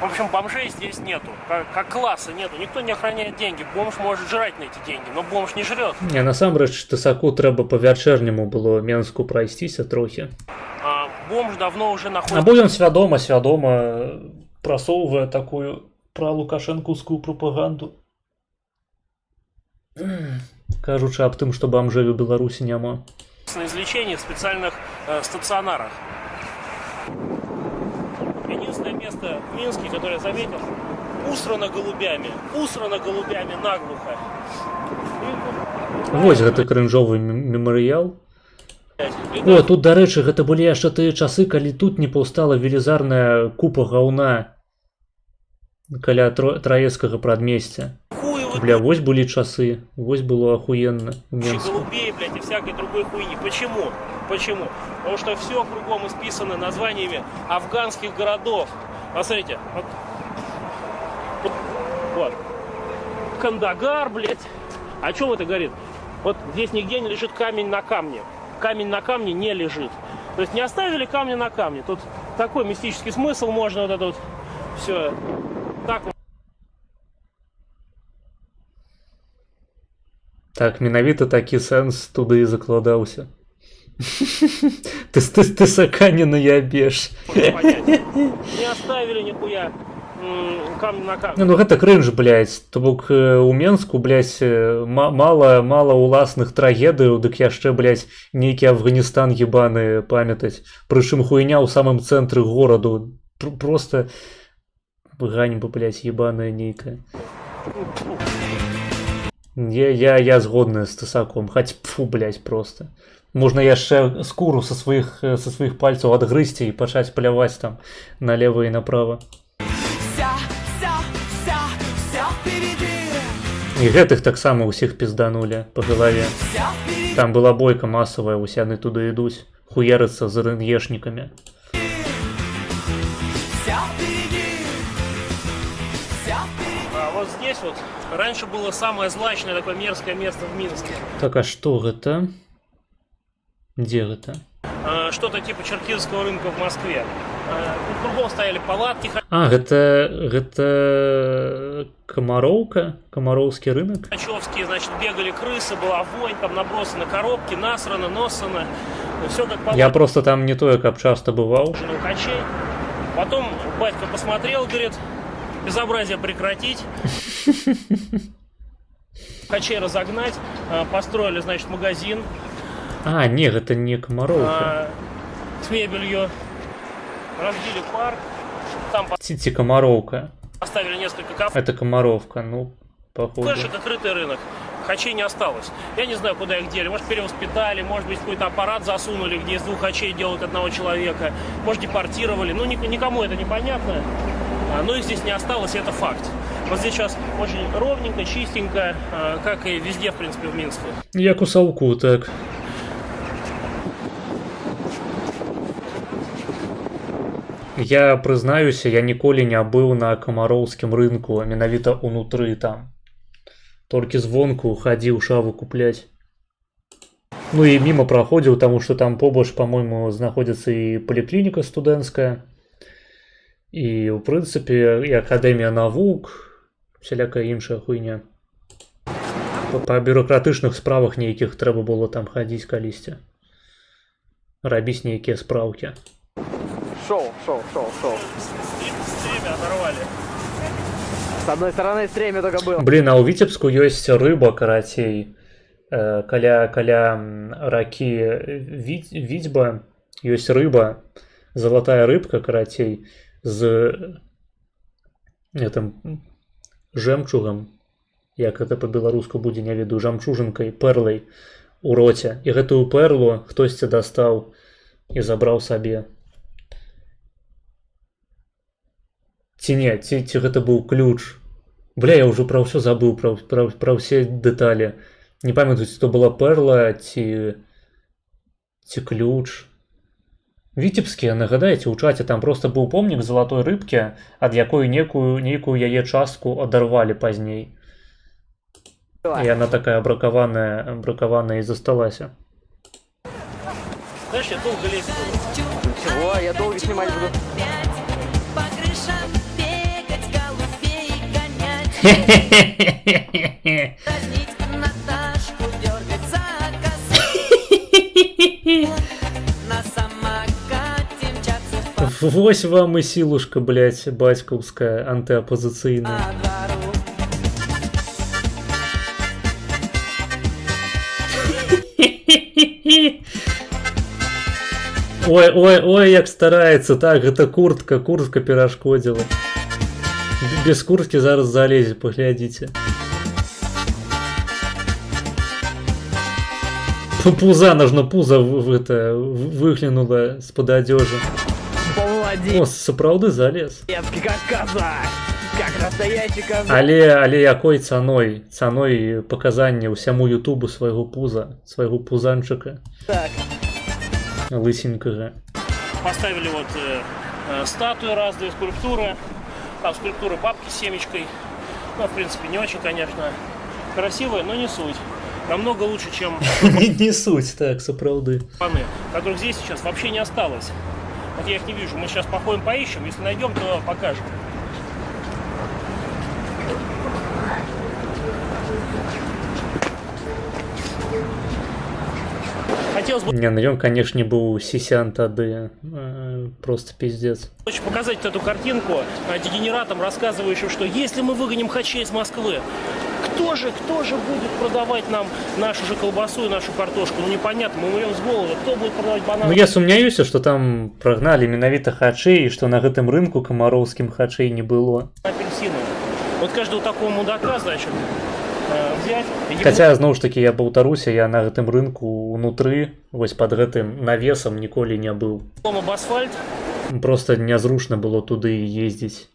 В общем, бомжей здесь нету. Как класса нету. Никто не охраняет деньги. Бомж может жрать на эти деньги, но бомж не жрет. Не, насамрэч, Тесаку трэба па-вячэрняму было Менску прайсціся трохі. Бомж давно уже находится... Або ён свядома прасоўвае такую пралукашэнкаўскую прапаганду. Кажучы аб тым, што бомжэй у Беларусі няма. На излечении в специальных стационарах. Единственное место в Минске, которое я заметил, усрано голубями наглухо. Вось гэты крынжовы мемарыял. О, тут, дарэчы, гэта былі яшчэ тыя часы, калі тут не паўстала велізарная купа гаўна каля Траецкага прадмесця. Бля, вось былі часы, вось было охуенно у Менску. Голубей, блядь, и всякой другой хуйни. Почему? Почему? Потому что все кругом исписано названиями афганских городов. Посмотрите, вот. Кандагар, блядь. О чем это говорит? Вот здесь нигде не лежит камень на камне. Камень на камне не лежит. То есть не оставили камня на камне. Тут такой мистический смысл, можно вот это вот все так вот. Так, менавіта такі сэнс туды і закладаўся. Ты сакані наябеш. Не оставили нихуя камень на камне. Ну гэта крынж, блядь. То бок у Менску, блядь, мала уласных трагедыяў, дык яшчэ, блядь, нейкі Афганістан ебаны памятаць. Прычым хуйня ў самым цэнтры гораду. Просто ганьба, блядь, ебаная нейкая. Я згодны з Тысаком, хаць пфу, блядь, просто. Можна яшчэ скуру са сваіх пальцаў адгрызці і пачаць пляваць там налево і направо. І гэтых таксама ўсіх пізданулі па галаве. Там была бойка масавая, усе яны туды ідуць, хуярыцца з рэнешнікамі. Вот здесь вот раньше было самое злачное такое мерзкое место в Минске. Так, а што гэта? Дзе гэта? Что-то типа Черкизского рынка в Москве. Тут кругом стояли палатки. А, гэта Комароўка? Комароўскі рынок? Хачевские, значит, бегали крысы, была вонь, там набросаны коробки, насрано, носано. Все как положено. Я просто там не тое, каб часто бываў. Хачей. Потом батька посмотрел, говорит, безобразие прекратить. Хачей разогнать. Построили, значит, магазин. А, не, гэта не Комароўка. С мебелью. Разбили парк. Там Ці Комароўка. поставили несколько кафе. Это Комаровка, ну, походу. Флешек, открытый рынок. Хачей не осталось. Я не знаю, куда их дели. Может, перевоспитали, может быть, какой-то аппарат засунули, где из двух хачей делают одного человека. Может, депортировали. Ну, никому это непонятно. Но их здесь не осталось, и это факт. Вот здесь сейчас очень ровненько, чистенько, как и везде, в принципе, в Минске. Як у Саўку, так. Я прызнаюся, я ніколі не быў на камароўскім рынку, менавіта ўнутры там. Толькі звонку хадзіў шаву купляць. Ну і міма праходзіў, таму што там побач, па-мойму, знаходзіцца і паліклініка студэнцкая. І, ў прынцыпе, і акадэмія навук, всялякая іншая хуйня. Па бюрократычных справах нейкіх трэба было там хадзіць калісьці. Рабіць нейкія спраўкі. Шоу. Стремя оторвали. С одной стороны, стремя только было. Блин, а у Витебску есть рыба, карацей. Каля раки Витьба есть рыба, золотая рыбка, карацей, с этим жемчугом, як это по-беларуску будзе, не веду, жамчужинкой, перлой у роце. І гэтую перлу хтосьці дастаў і забраў сабе. Ці не, ці гэта быў ключ. Бля, я ўжо пра ўсё забыў, пра ўсе дэталі. Не памятаю, ці то была перла, ці ключ. Вітебскі, нагадаеце, у чаце там просто быў помнік залатой рыбкі, ад якой нейкую яе частку адарвалі пазней. І яна такая бракаваная і засталася. Знаешь, я долго лезть буду. Чего? Я долго снимать буду. Вось вам и силушка, блять, батьковская, антиоппозиционная. Ой, як старается. Так, это куртка перашкодила. Без куртки зараз залезе, поглядите. Пуза, нужно пузо выглянуло з-под одежи. Молодец. О, сапраўды залез. Как казак. Как настоящий казак. Але якой цаной? Цаной показання ўсяму ютубу свайго пуза, свайго пузанчыка. Так. Лысенькага. Поставили вот статуи разные, скульптуры. Там скульптуры бабки с семечкой. Ну, в принципе, не очень, конечно, красивые, но не суть. Намного лучше, чем Не суть, так, сапраўды. паны, которых здесь сейчас вообще не осталось. Вот я их не вижу. Мы сейчас походим, поищем. Если найдем, то покажем. Хотелось бы Не, ну ён, конечно, быў сісян тады. Просто пиздец. очень показать вот эту картинку дегенератам, рассказывающим, что если мы выгоним хачей из Москвы, кто же будет продавать нам нашу же колбасу и нашу картошку? Ну непонятно, мы умрем с голода. Кто будет продавать бананы? Ну я сумняюся, што там прагналі менавіта хачэй, і што на гэтым рынку камароўскім хачэй не было. Апельсины. Вот каждого такого мудака, значит, взять... и Хаця, зноў ж такі, я паўтаруся, я на гэтым рынку унутры, вось пад гэтым навесам ніколі не быў. об асфальт. Просто нязручна было туды ездзіць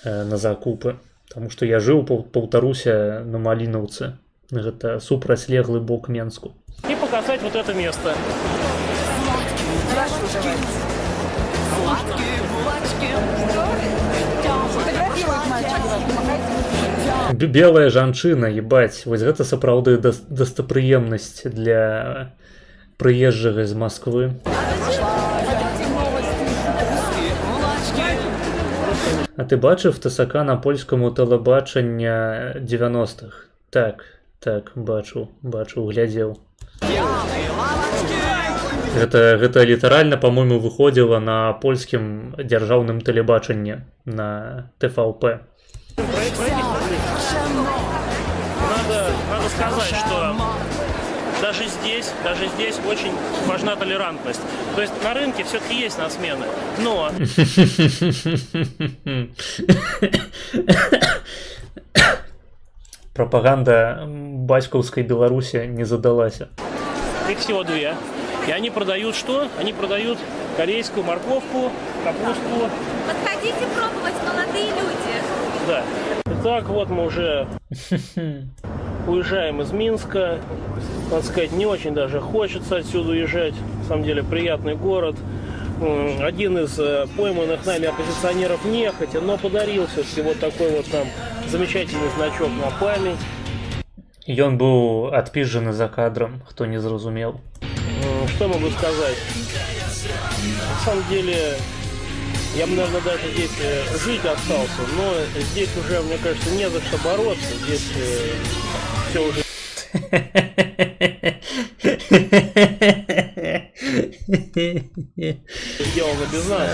на закупы. Таму што я жыў, паўтаруся, на Малінаўцы. Гэта супрацьлеглы бок Менску. И показать вот это место. Белая жанчына, ебать, вось гэта сапраўды дастапрыемнасць для прыезджага з Масквы. А ты бачыў ТСК на польскаму тэлебачання 90-х? Так, бачу, глядзеў. Гэта літаральна, па-мойму, выходзіла на польскім дзяржаўным тэлебачанні, на ТВП. Надо сказать, что даже здесь очень важна толерантность. То есть на рынке все-таки есть насмены, но... Пропаганда бацькаўскай Беларусі не задалася. Их всего две. И они продают что? Они продают корейскую морковку, капусту. Подходите пробовать, молодые люди. Да. Итак, вот мы уже уезжаем из Минска. Надо сказать, не очень даже хочется отсюда уезжать. На самом деле, приятный город. Один из пойманных нами оппозиционеров нехотя, но подарил все-таки вот такой вот нам замечательный значок на память. Ён быў адпізжаны за кадром, хто не зразумеў. Что могу сказать? На самом деле, я бы, наверное, даже здесь жить остался, но здесь уже, мне кажется, не за что бороться. Здесь все уже... сделано без нас.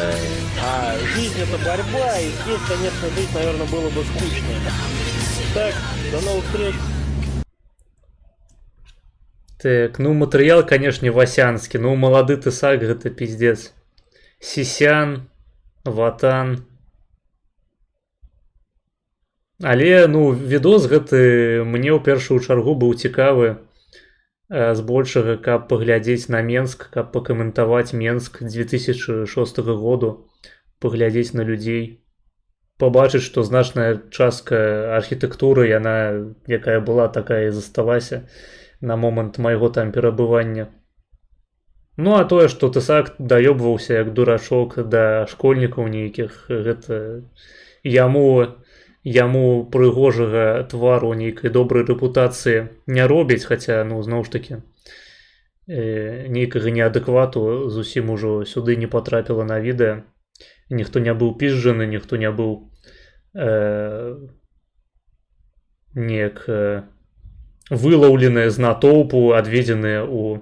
А жизнь — это борьба, и здесь, конечно, жить, наверное, было бы скучно. Так, до новых встреч. Так, ну матэрыял, канешне, васянскі. Ну малады тысак, гэта пиздец. Сісян, ватан. Але, ну, відос гэты мне ў першую чаргу быў цікавы. Збольшага, каб паглядзець на Менск, каб пакаментаваць Менск 2006 году, паглядзець на людзей, пабачыць, што значная частка архітэктуры, яна, якая была, такая і засталася на момант майго там перабывання. Ну, а тое, што тысак даёбваўся як дурачок да школьнікаў нейкіх, гэта яму прыгожага твару, нейкай добрай рэпутацыі не робіць, хаця, ну, зноў ж такі, нейкага неадэквату зусім ужо сюды не патрапіла на відэа. Ніхто не быў пізжаны, ніхто не быў неяк вылаўленыя з натоўпу, адведзеныя ў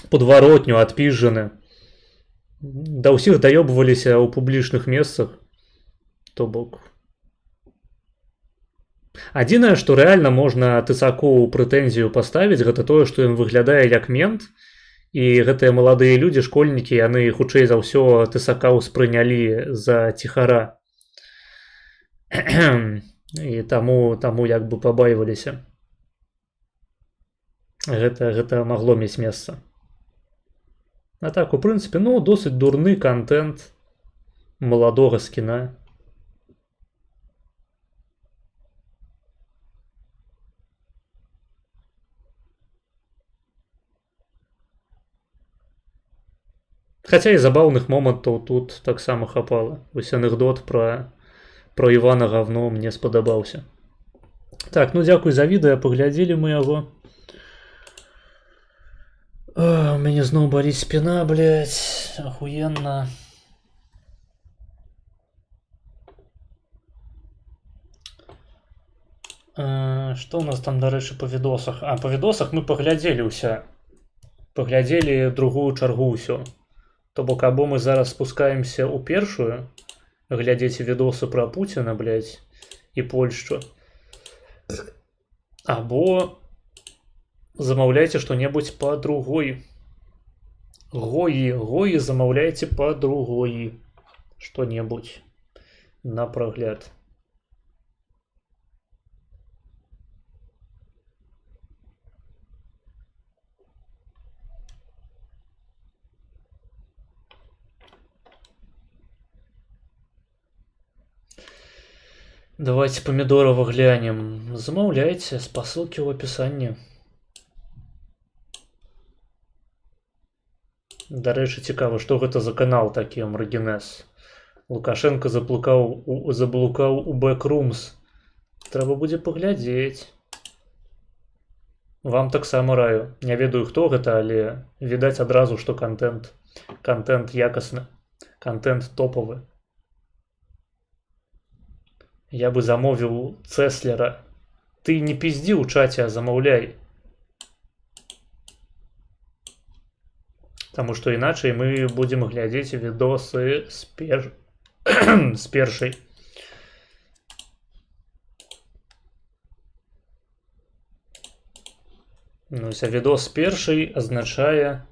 подваротню, адпізжаны. Да ўсіх даёбваліся ў публічных месцах. То бок, адзінае, што рэальна можна тысаку прэтэнзію паставіць, гэта тое, што ён выглядае як мент, і гэтыя маладыя людзі, школьнікі, яны хутчэй за ўсё тысака ўспрынялі за ціхара. І таму як бы пабайваліся. Гэта магло мець месца. А так, у прынцыпе, ну, досыць дурны контент маладога скіна. Хаця і забаўных момантаў тут таксама хапала. Вось анекдот пра Івана Гавно мне спадабаўся. Так, ну дзякуй за відэа, паглядзелі мы яго. У мяне зноў баліць спіна, блядь, ахуенна. Што у нас там, дарэчы, па відосах? А, па відосах мы паглядзелі ўся. Паглядзелі другую чаргу ўсё. То бок, або мы зараз спускаемся ў першую, глядзеце відосы пра Пуціна, блядь, і Польшчу. Або замаўляйце што-небудзь па другой. Гоі замаўляйце па другой. Што-небудзь на прагляд. Давайте помидорова глянем. Замаўляйте, по ссылке в описании. Дарэчы, цікава, што гэта за канал такі Маргінез. Лукашенко заблукаў у Backrooms. Трэба будзе паглядзець. Вам таксама раю. Не ведаю, хто гэта, але відаць адразу, што контент якасны. Контент топавы. Я бы замовіў Цеслера. Ты не пізді ў чаце, а замаўляй. Таму што іначай мы будзем глядзець відосы з першай. Ну, відос з першай азначае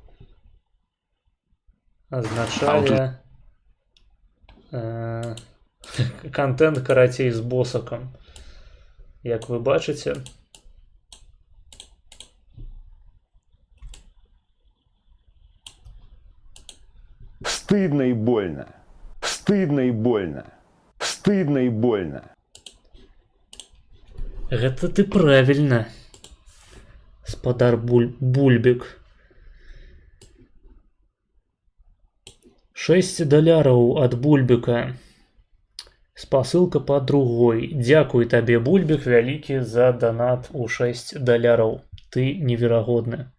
контент, карацей, з босакам. Як вы бачыце. Стыдно и больно. Стыдно и больно. Стыдно и больно. Гэта ты правильно, спадар Бульбік. 6 доляраў ад Бульбіка. Спасылка па другой. Дзякуй табе, Бульбік, вялікі за донат у 6 доляраў. Ты неверагодны.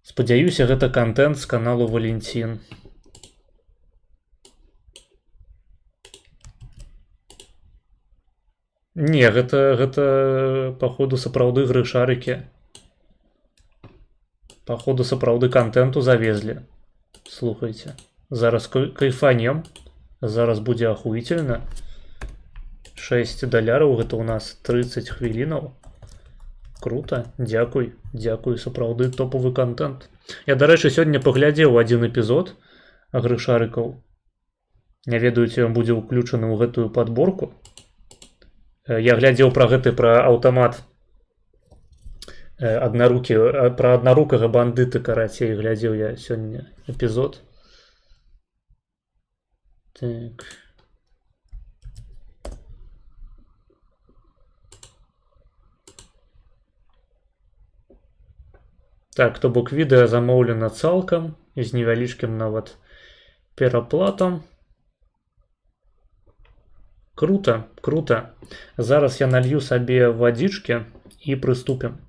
Спадзяюся, гэта контент з каналу Валентин. Не, гэта походу сапраўды грышарыкі. Походу сапраўды контенту завезлі. Слухайте, зараз кайфанем. Зараз будзе ахуительно. 6 доляраў, гэта у нас 30 хвілінаў. Круто, дзякуй, сапраўды топовый контент. Я, дарэчы, сёння паглядзеў один эпізод грышарыкаў. Не ведаю, ці ён будзе ўключаны ў гэтую подборку. Я глядзеў пра аўтамат пра аднарукага бандыта, карацей, глядзеў я сёння эпізод. Так. Так, то бок відэа замоўлена цалкам, з невялічкім нават пераплатам. Круто, круто. Зараз я налью сабе вадзічкі і прыступім.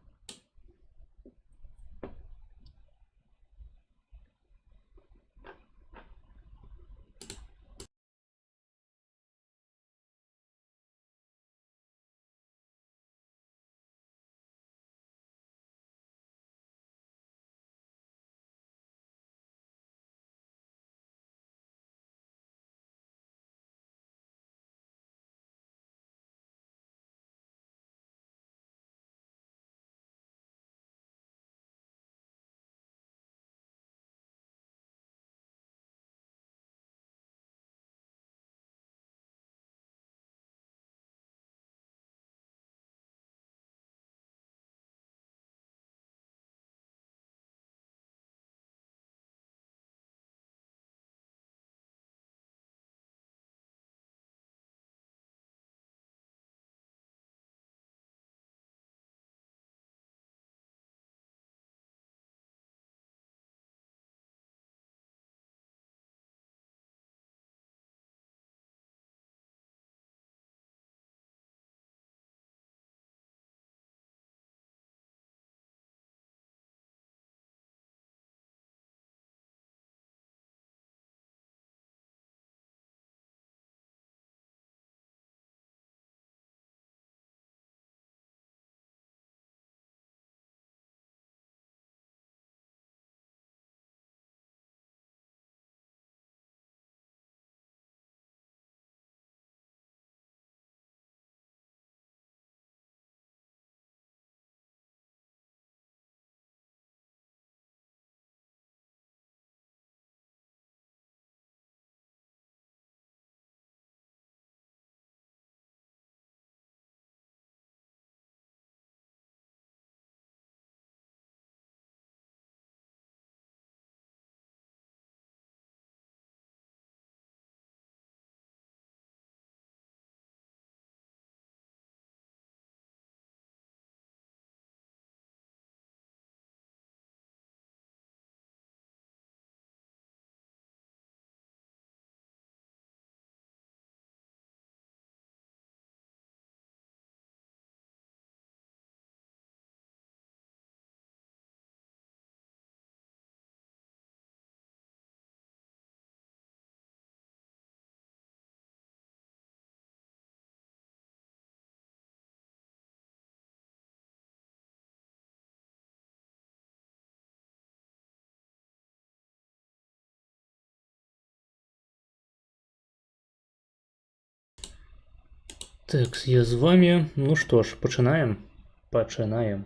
Так, я з вами. Ну што ж, пачынаем. Пачынаем.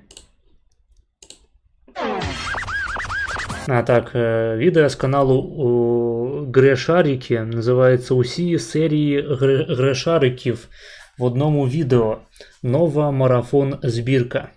А так, відэа з каналу Грешарики називається «Усі серії Грешариків в одному відео. Нова марафон збірка».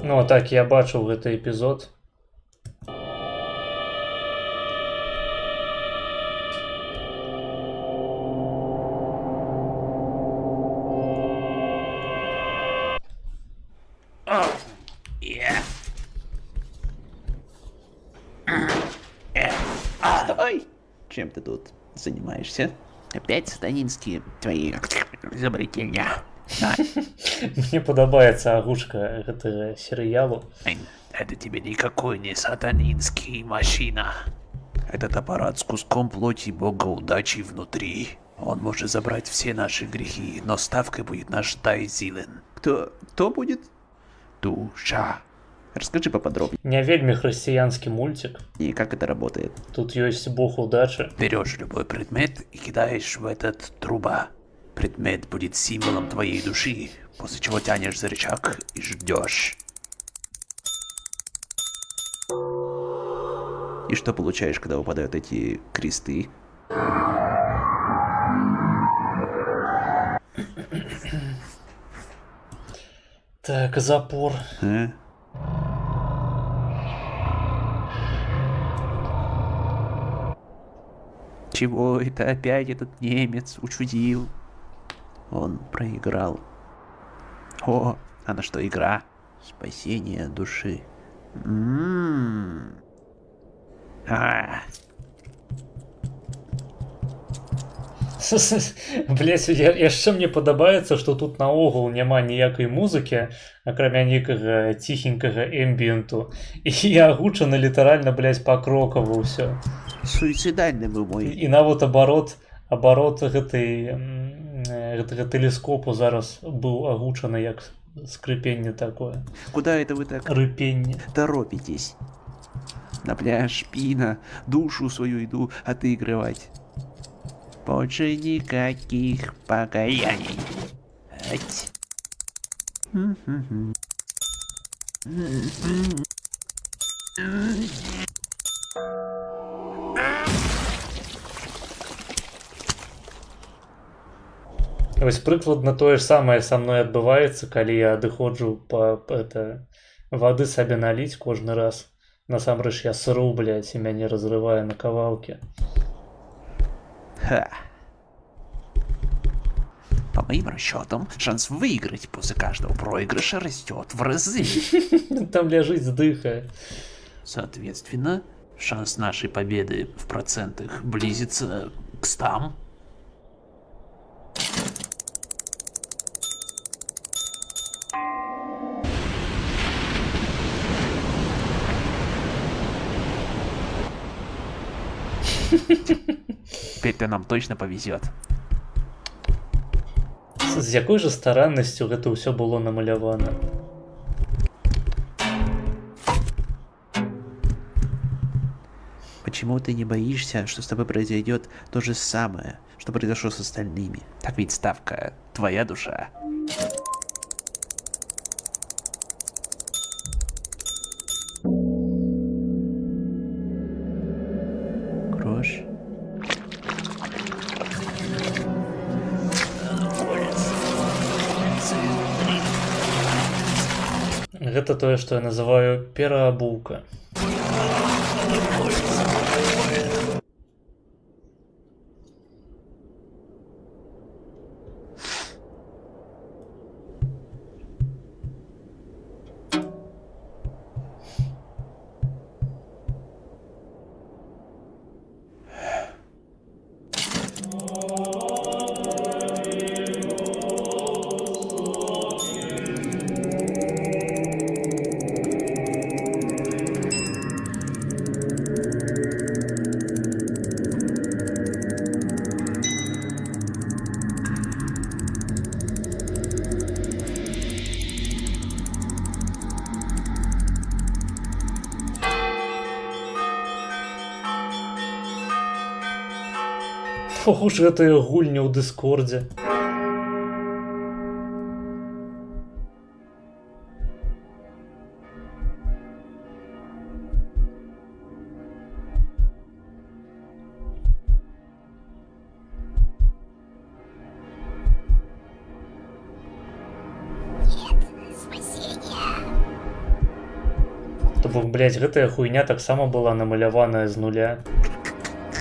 Ну, а так, я бачив гэты эпізод. Ой, чем ты тут занимаешься? Опять сатанинские твои изобретения. Мне подобаецца агушка гэтага серыялу. Это тебе никакой не сатанинский машина. Этот аппарат с куском плоти бога удачи внутри. Он может забрать все наши грехи, но ставкой будет наш Тайзилен. Кто будет? Душа. Расскажи поподробнее. Не вельмі хрысціянскі мультик. И как это работает? Тут есть бог удачи. Берешь любой предмет и кидаешь в этот труба. Предмет будет символом твоей души, после чего тянешь за рычаг и ждешь. И что получаешь, когда выпадают эти кресты? Так, запор. Чего это опять этот немец учудил? Он проиграл. О, а на что игра? Спасение души. Блять, яшчэ мне падабаецца, што тут наогул няма ніякай музыкі, акрамя нейкага ціхенькага эмбіенту. І агучана літаральна, блять, пакрокава ўсё. Суицидальны быў мой. І нават абарот гэтага тэлескопу зараз быў агучаны як скрыпенне такое. Куда это вы так рыпенне торопитесь? На пляж пина, душу свою иду отыгрывать. Больше никаких покаяний. Ать. Вось прыкладна тое ж самае са мной адбываецца, калі я адыходжу па вады сабе наліць кожны раз. Насамрэч я сыру, блядь, і мяне разрывае на кавалкі. Ха. По моим расчетам, шанс выиграть после каждого проигрыша растет в разы. Там ляжить сдыхая. Соответственно, шанс нашей победы в процентах близится к 100. Теперь-то нам точно повезет. З якой жа стараннасцю гэта ўсё было намалявана. Почему ты не боишься, что с тобой произойдет то же самое, что произошло с остальными? Так ведь ставка твоя душа. Грош. Гэта тое, што я называю пераабулка. Ох уж гэтая гульня ў дыскордзе. То бок, блядь, гэтая хуйня таксама была намаляваная з нуля.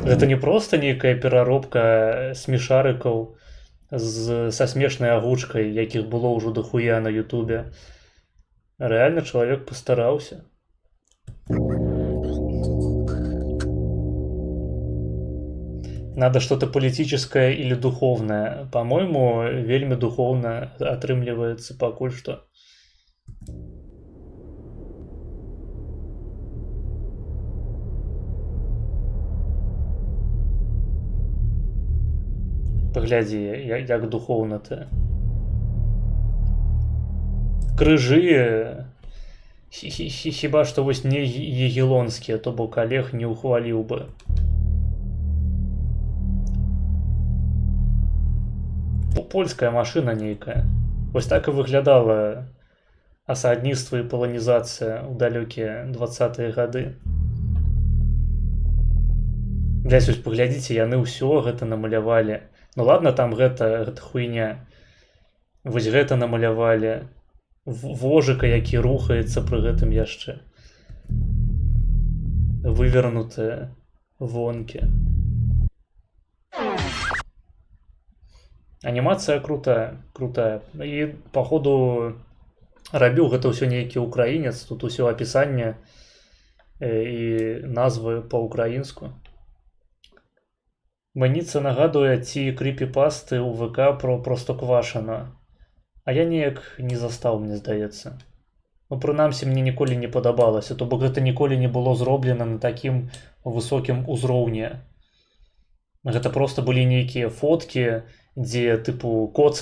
Гэта не проста нейкая пераробка смешарыкаў са смешнай агучкай, якіх было ўжо дохуя на ютубе. Рэальна чалавек пастараўся. Надо что-то политическое или духовное. По-моему, вельмі духовно атрымліваецца пакуль што. Паглядзі, як духоўна-то. Крыжы хіба што вось не егелонскія, то бок Олег не ухваліў бы. Польская машына нейкая. Вось так і выглядала асадніцтва і паланізацыя ў далёкія 20-е гады. Блядь, вось паглядзіце, яны ўсё гэта намалявалі. Ну ладно, там гэта хуйня. Вось гэта намалявалі. Вожыка, які рухаецца пры гэтым яшчэ. Вывернутыя вонкі. Анімацыя крутая. І, походу, рабіў гэта ўсё нейкі украінец. Тут усё апісанне і назвы па-украінску. Маніца нагадуе ці кріпіпасты ў ВК про Простоквашино. А я неяк не застаў, мне здаецца. Ну, прынамсі, мне ніколі не падабалася, то бок гэта ніколі не было зроблена на такім высокім узроўні. Гэта проста былі нейкія фоткі, дзе, тыпу, кот з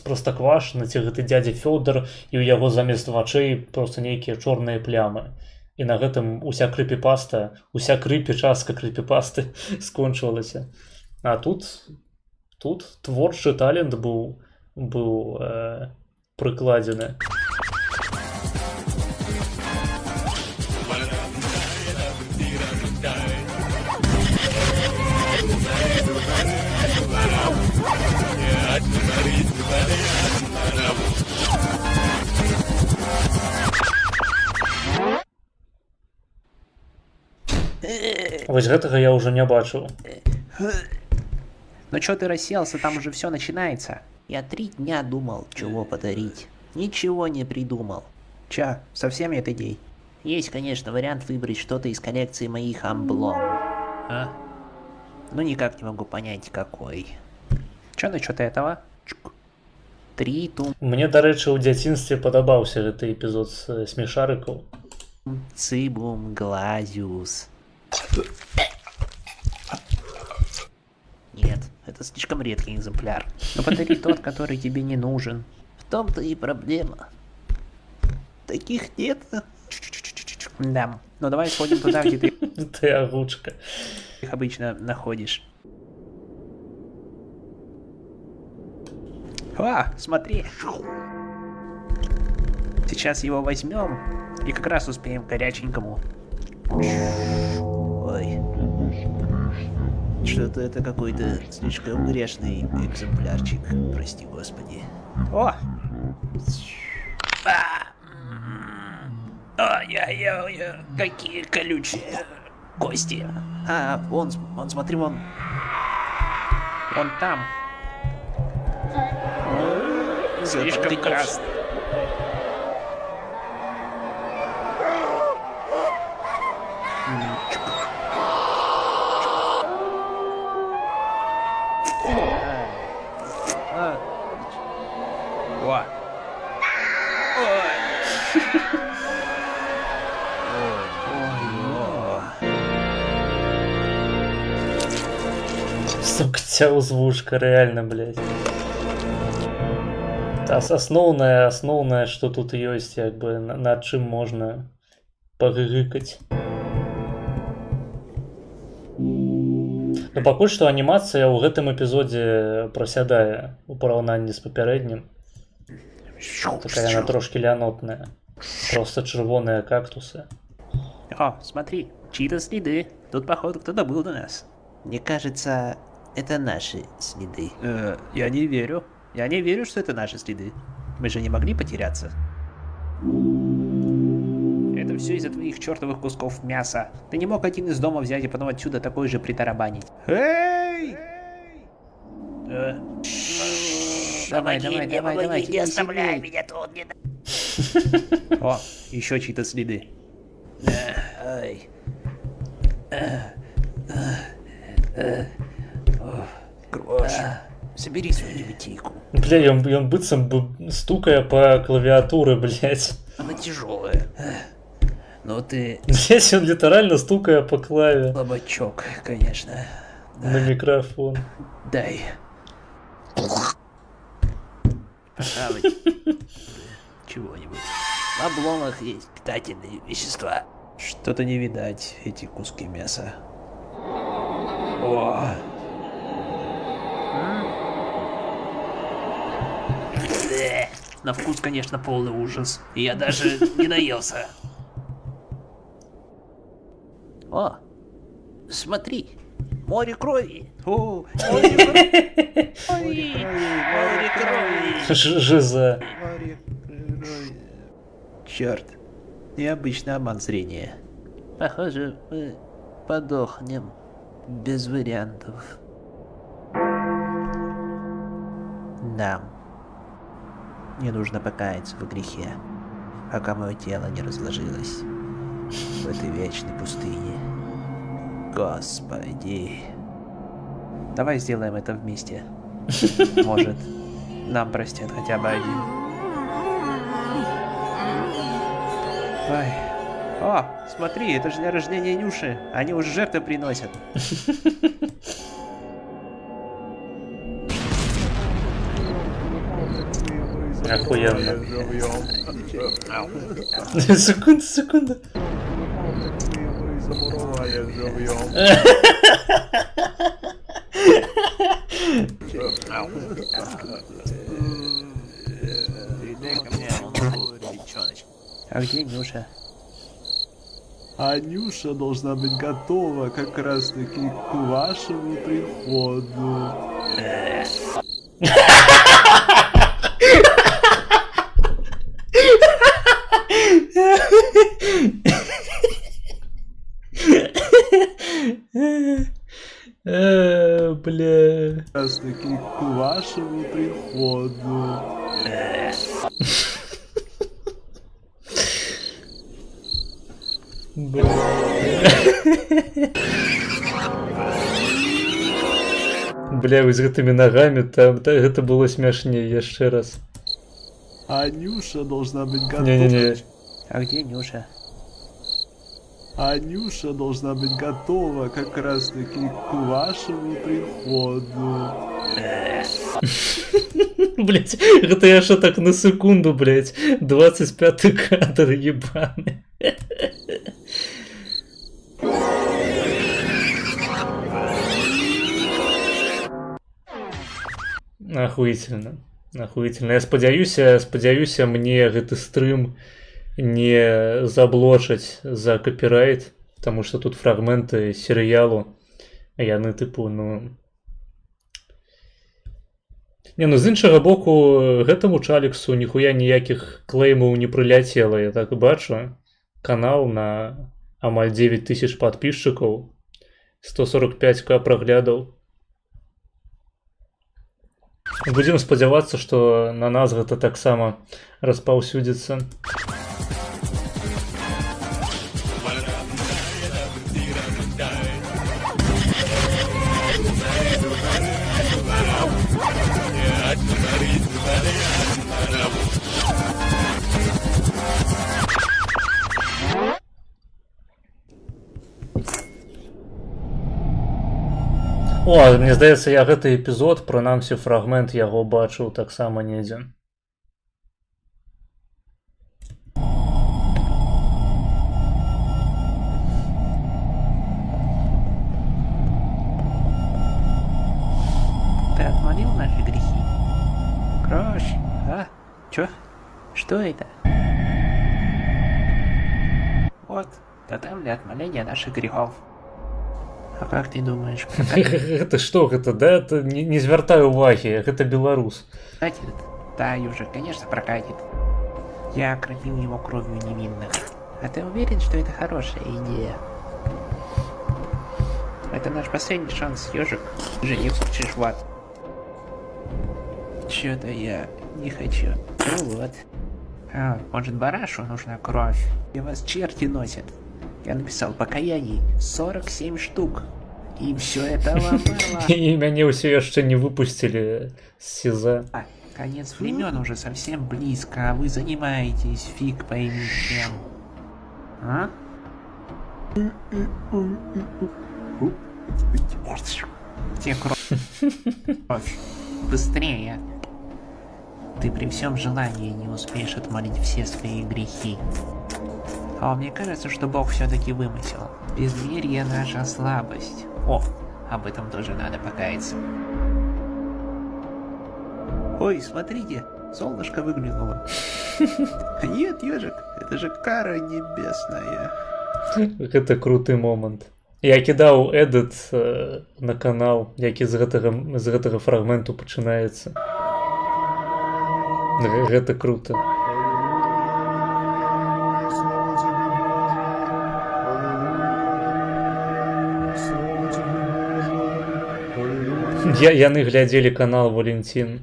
Простоквашино, ці гэты дядзя Фёдор, і ў яго замест вачэй проста нейкія чорныя плямы. І на гэтым уся кріпіпаста, уся частка кріпіпасты скончылася. А тут творчы талент быў прыкладзены. Вось гэтага я ўжо не бачыў. Ну чё ты расселся, там уже все начинается. Я 3 дня думал, чего подарить. Ничего не придумал. Чё, совсем нет идей? Есть, конечно, вариант выбрать что-то из коллекции моих амблом. А? Ну никак не могу понять, какой. Чё насчёт этого? 3 тум... Мне, дарэчы, у дзяцінстве падабаўся гэты эпізод з смешарыкаў. Цибум глазиус. Нет, это слишком редкий экземпляр. Но подари тот, который тебе не нужен. В том-то и проблема. Таких нет. Да. Ну давай сходим туда, где ты... Ты огучка. Их обычно находишь. А, смотри. Сейчас его возьмем и как раз успеем к горяченькому. Ой. Что-то это какой-то слишком грешный экземплярчик. Прости, господи. О! Ой-ой-ой, какие колючие кости. А, вон, смотри, вон. Вон там. Слишком красный. О. Сука, ця озвучка, реально, блядь. Основное, что тут есть, как бы, над чым можно погыкать. Ну, пакуль што анімацыя ў гэтым эпізодзе прасядае у параўнанні з папярэднім. Такая яна трошки лянотная. Просто чырвоныя кактусы. О, смотри, чьи-то следы. Тут, походу, кто-то был до нас. Мне кажется, это наши следы. Я не верю. Я не верю, что это наши следы. Мы же не могли потеряться. Это все из-за твоих чертовых кусков мяса. Ты не мог один из дома взять и потом отсюда такой же притарабанить. Эй! Давай, Не оставляй меня тут. О, еще чьи-то следы. Ой. Крош, собери свою лебедейку. Бля, ён быццам бы стукае по клавиатуры, блядь. Она тяжелая. Ну ты... Здесь он литерально стукая по клаве. Слабачок, конечно. На микрофон. Дай. Пожалуй. Чего-нибудь. В обломах есть питательные вещества. Что-то не видать эти куски мяса. О! На вкус, конечно, полный ужас. И я даже не наелся. О, смотри, море крови. О, море крови. Море крови. Жиза. Черт, необычный обман зрения. Похоже, мы подохнем без вариантов. Да. Мне нужно покаяться в грехе, пока мое тело не разложилось в этой вечной пустыне. Господи. Давай сделаем это вместе. Может, нам простят хотя бы один. Ой. О, смотри, это же день рождения Нюши. Они уже жертвы приносят. Охуенно. Секунда. А где Нюша? А Нюша должна быть готова как раз таки к вашему приходу. Бля. Как раз таки к вашему приходу. Бля, вы з гэтымі нагамі, там гэта было смешней яшчэ раз. А Нюша должна быть готова. Не-не-не. А где Нюша? А Нюша должна быть готова как раз таки к вашему приходу. Блять, гэта яшчэ так на секунду, блять. 25-й кадр ебаны. Охуительно. Охуительно. Я спадзяюся, мне гэты стрым не заблочаць за копірайт, потому что тут фрагменты серыялу, яны тыпу, ну... Не, ну з іншага боку, гэтаму Чаліксу ніхуя ніякіх клеймаў не прыляцела, я так бачу. Канал на амаль 9000 подписчикаў, 145к праглядаў. Будем спадзявацца, што на нас гэта таксама распаўсюдзіцца. О, мне здаецца, я гэты эпізод, прынамсі фрагмент яго бачыў таксама недзе. Что это? Вот, тотем для отмоления наших грехов. А как ты думаешь, Гэта што гэта, да? Это не звяртай увагі, гэта беларус. прокатит? Да, Южик, конечно, прокатит. Я окропил его кровью невинных. А ты уверен, что это хорошая идея? Это наш последний шанс, Ёжик. Ты же не хочешь в ад. Чё-то я не хочу. Ну вот. А, может, барашу нужна кровь? И вас черти носят. Я написал покаяний 47 штук. И все это ломало. І мяне ўсе яшчэ не выпусцілі з СІЗА. Конец времен уже совсем близко, а вы занимаетесь фиг пойми чем. А? Где кровь? Быстрее. Ты при всем желании не успеешь отмолить все свои грехи. А мне кажется, что Бог все-таки вымысел. Безверие — наша слабость. О, об этом тоже надо покаяться. Ой, смотрите, солнышко выглянуло. Нет, Ёжик, это же кара небесная. Гэта круты момант. Я кідаў эдыт на канал, які з гэтага фрагменту пачынаецца. Гэта круто. Яны глядзелі канал Валентин.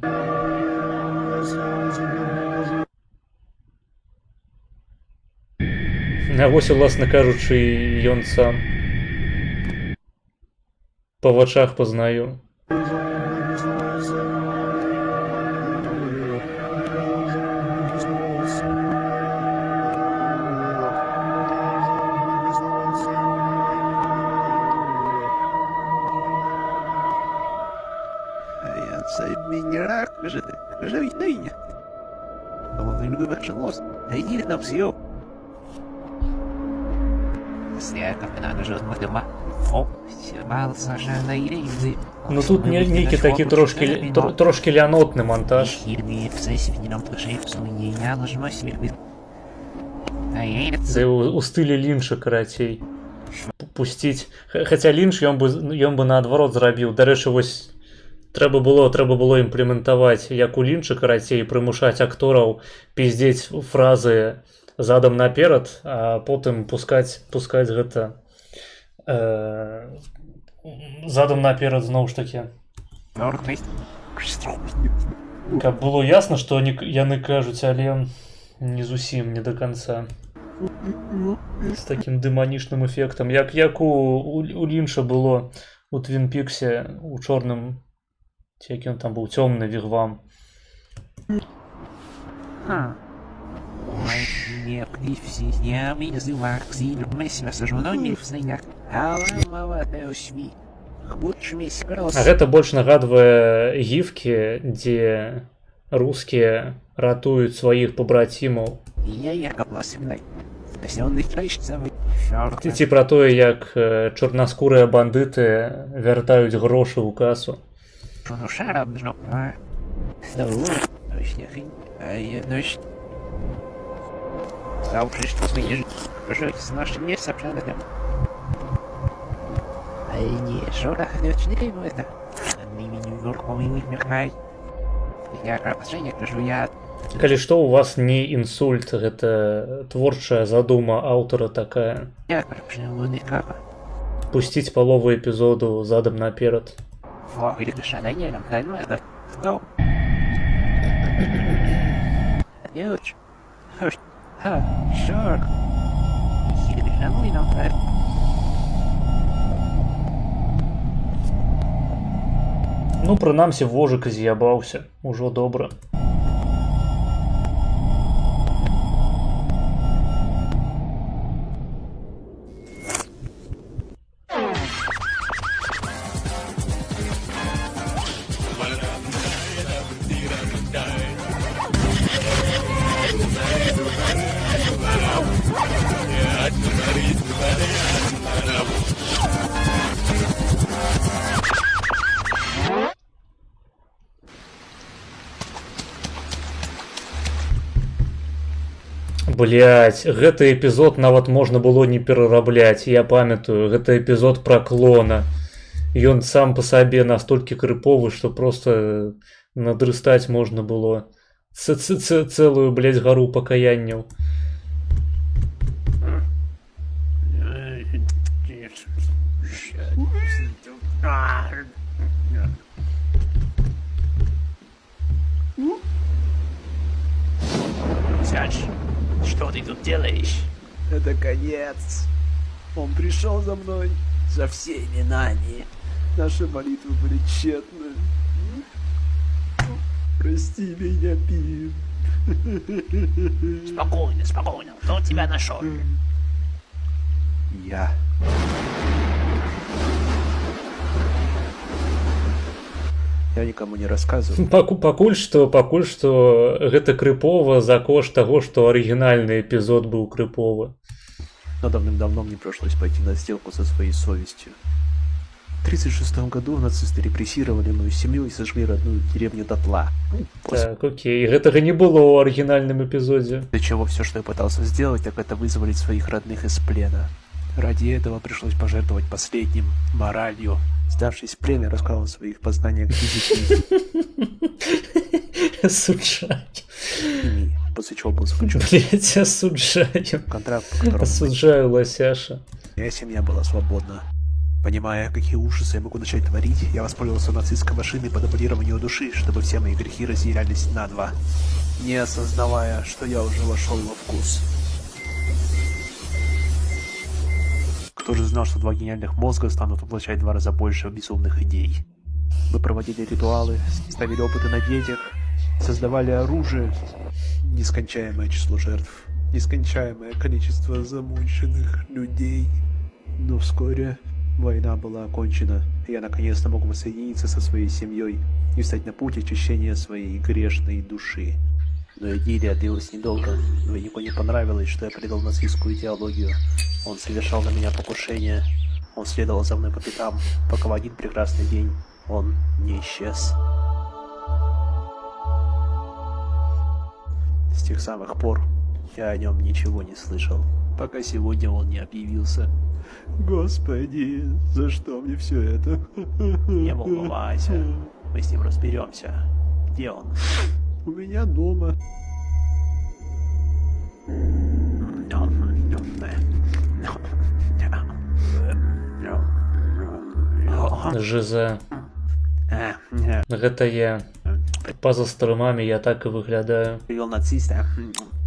А вось, уласна кажучы, ён сам. Па вачах пазнаю. Ну тут нейкі такі трошки лянотны монтаж. Да у стылі Лінча, карацей. Пусціць. Хаця Лінч ён бы наадварот зрабіў. Дарэчы, вось трэба было імплементаваць як у Лінча, карацей, прымушаць актораў пиздзець фразы задам наперад, а потым пускаць гэта задам наперад зноў ж такі. Каб было ясна, што яны кажуць, але не зусім, не до конца. З такім дэманічным эфектам. Як у Лінча было у Твін Піксе, у чорным, ці які ён там быў, цёмны вігвам. А гэта больш нагадвае гіфкі, дзе рускія ратуюць сваіх пабрацімаў. Ці пра тое, як чорнаскурыя бандыты вяртаюць грошы ў касу. Калі што, у вас не інсульт, гэта творчая задума аўтара такая. Пусціць палову эпізоду задам наперад. Ну, прынамсі, вожык з'ябаўся. Ужо добра. Блять, гэты эпізод нават можна было не перарабляць, я памятаю, гэта эпізод пра клона. Ён сам па сабе настолькі крыповы, што просто надрыстаць можна было цэлую, блядь, гару пакаянняў. Сядь, что ты тут делаешь? Это конец. Он пришел за мной. За всеми нами. Наши молитвы были тщетны. Прости меня, Пим. Спокойно, спокойно. Кто тебя нашел? Я. Я никому не рассказываю. Пакуль што гэта крыпова за кошт таго, што арыгінальны эпізод быў крыповы. Но давным-давно мне пришлось пойти на сделку со своей совестью. В 1936 году нацисты репрессировали мою семью и сожгли родную деревню дотла. Так, окей. Гэтага не было ў арыгінальным эпізодзе. Для чего все, что я пытался сделать, так это вызволить своих родных из плена. Ради этого пришлось пожертвовать последним, моралью. Сдавшись в плен, я рассказал о своих познаниях физики. Осуждаю. После чего был заключен. Блять, осуждаю. Контракт, по которому... Осуждаю, лосяша. Моя семья была свободна. Понимая, какие ужасы я могу начать творить, я воспользовался нацистской машиной по дублированию души, чтобы все мои грехи разделялись на два, не осознавая, что я уже вошел во вкус. Кто же знал, что два гениальных мозга станут воплощать в 2 раза больше безумных идей? Мы проводили ритуалы, ставили опыты на детях, создавали оружие, нескончаемое число жертв, нескончаемое количество замученных людей. Но вскоре война была окончена, и я наконец-то мог воссоединиться со своей семьей и встать на путь очищения своей грешной души. Но идиллия длилась недолго. Двойнику не понравилось, что я предал нацистскую идеологию. Он совершал на меня покушение. Он следовал за мной по пятам, пока в один прекрасный день он не исчез. С тех самых пор я о нем ничего не слышал, пока сегодня он не объявился. Господи, за что мне все это? Не волновайся, мы с ним разберемся. Где он? У меня дома. Жиза. Гэта я. Па-за струмамі я так и выглядаю. Привел нациста,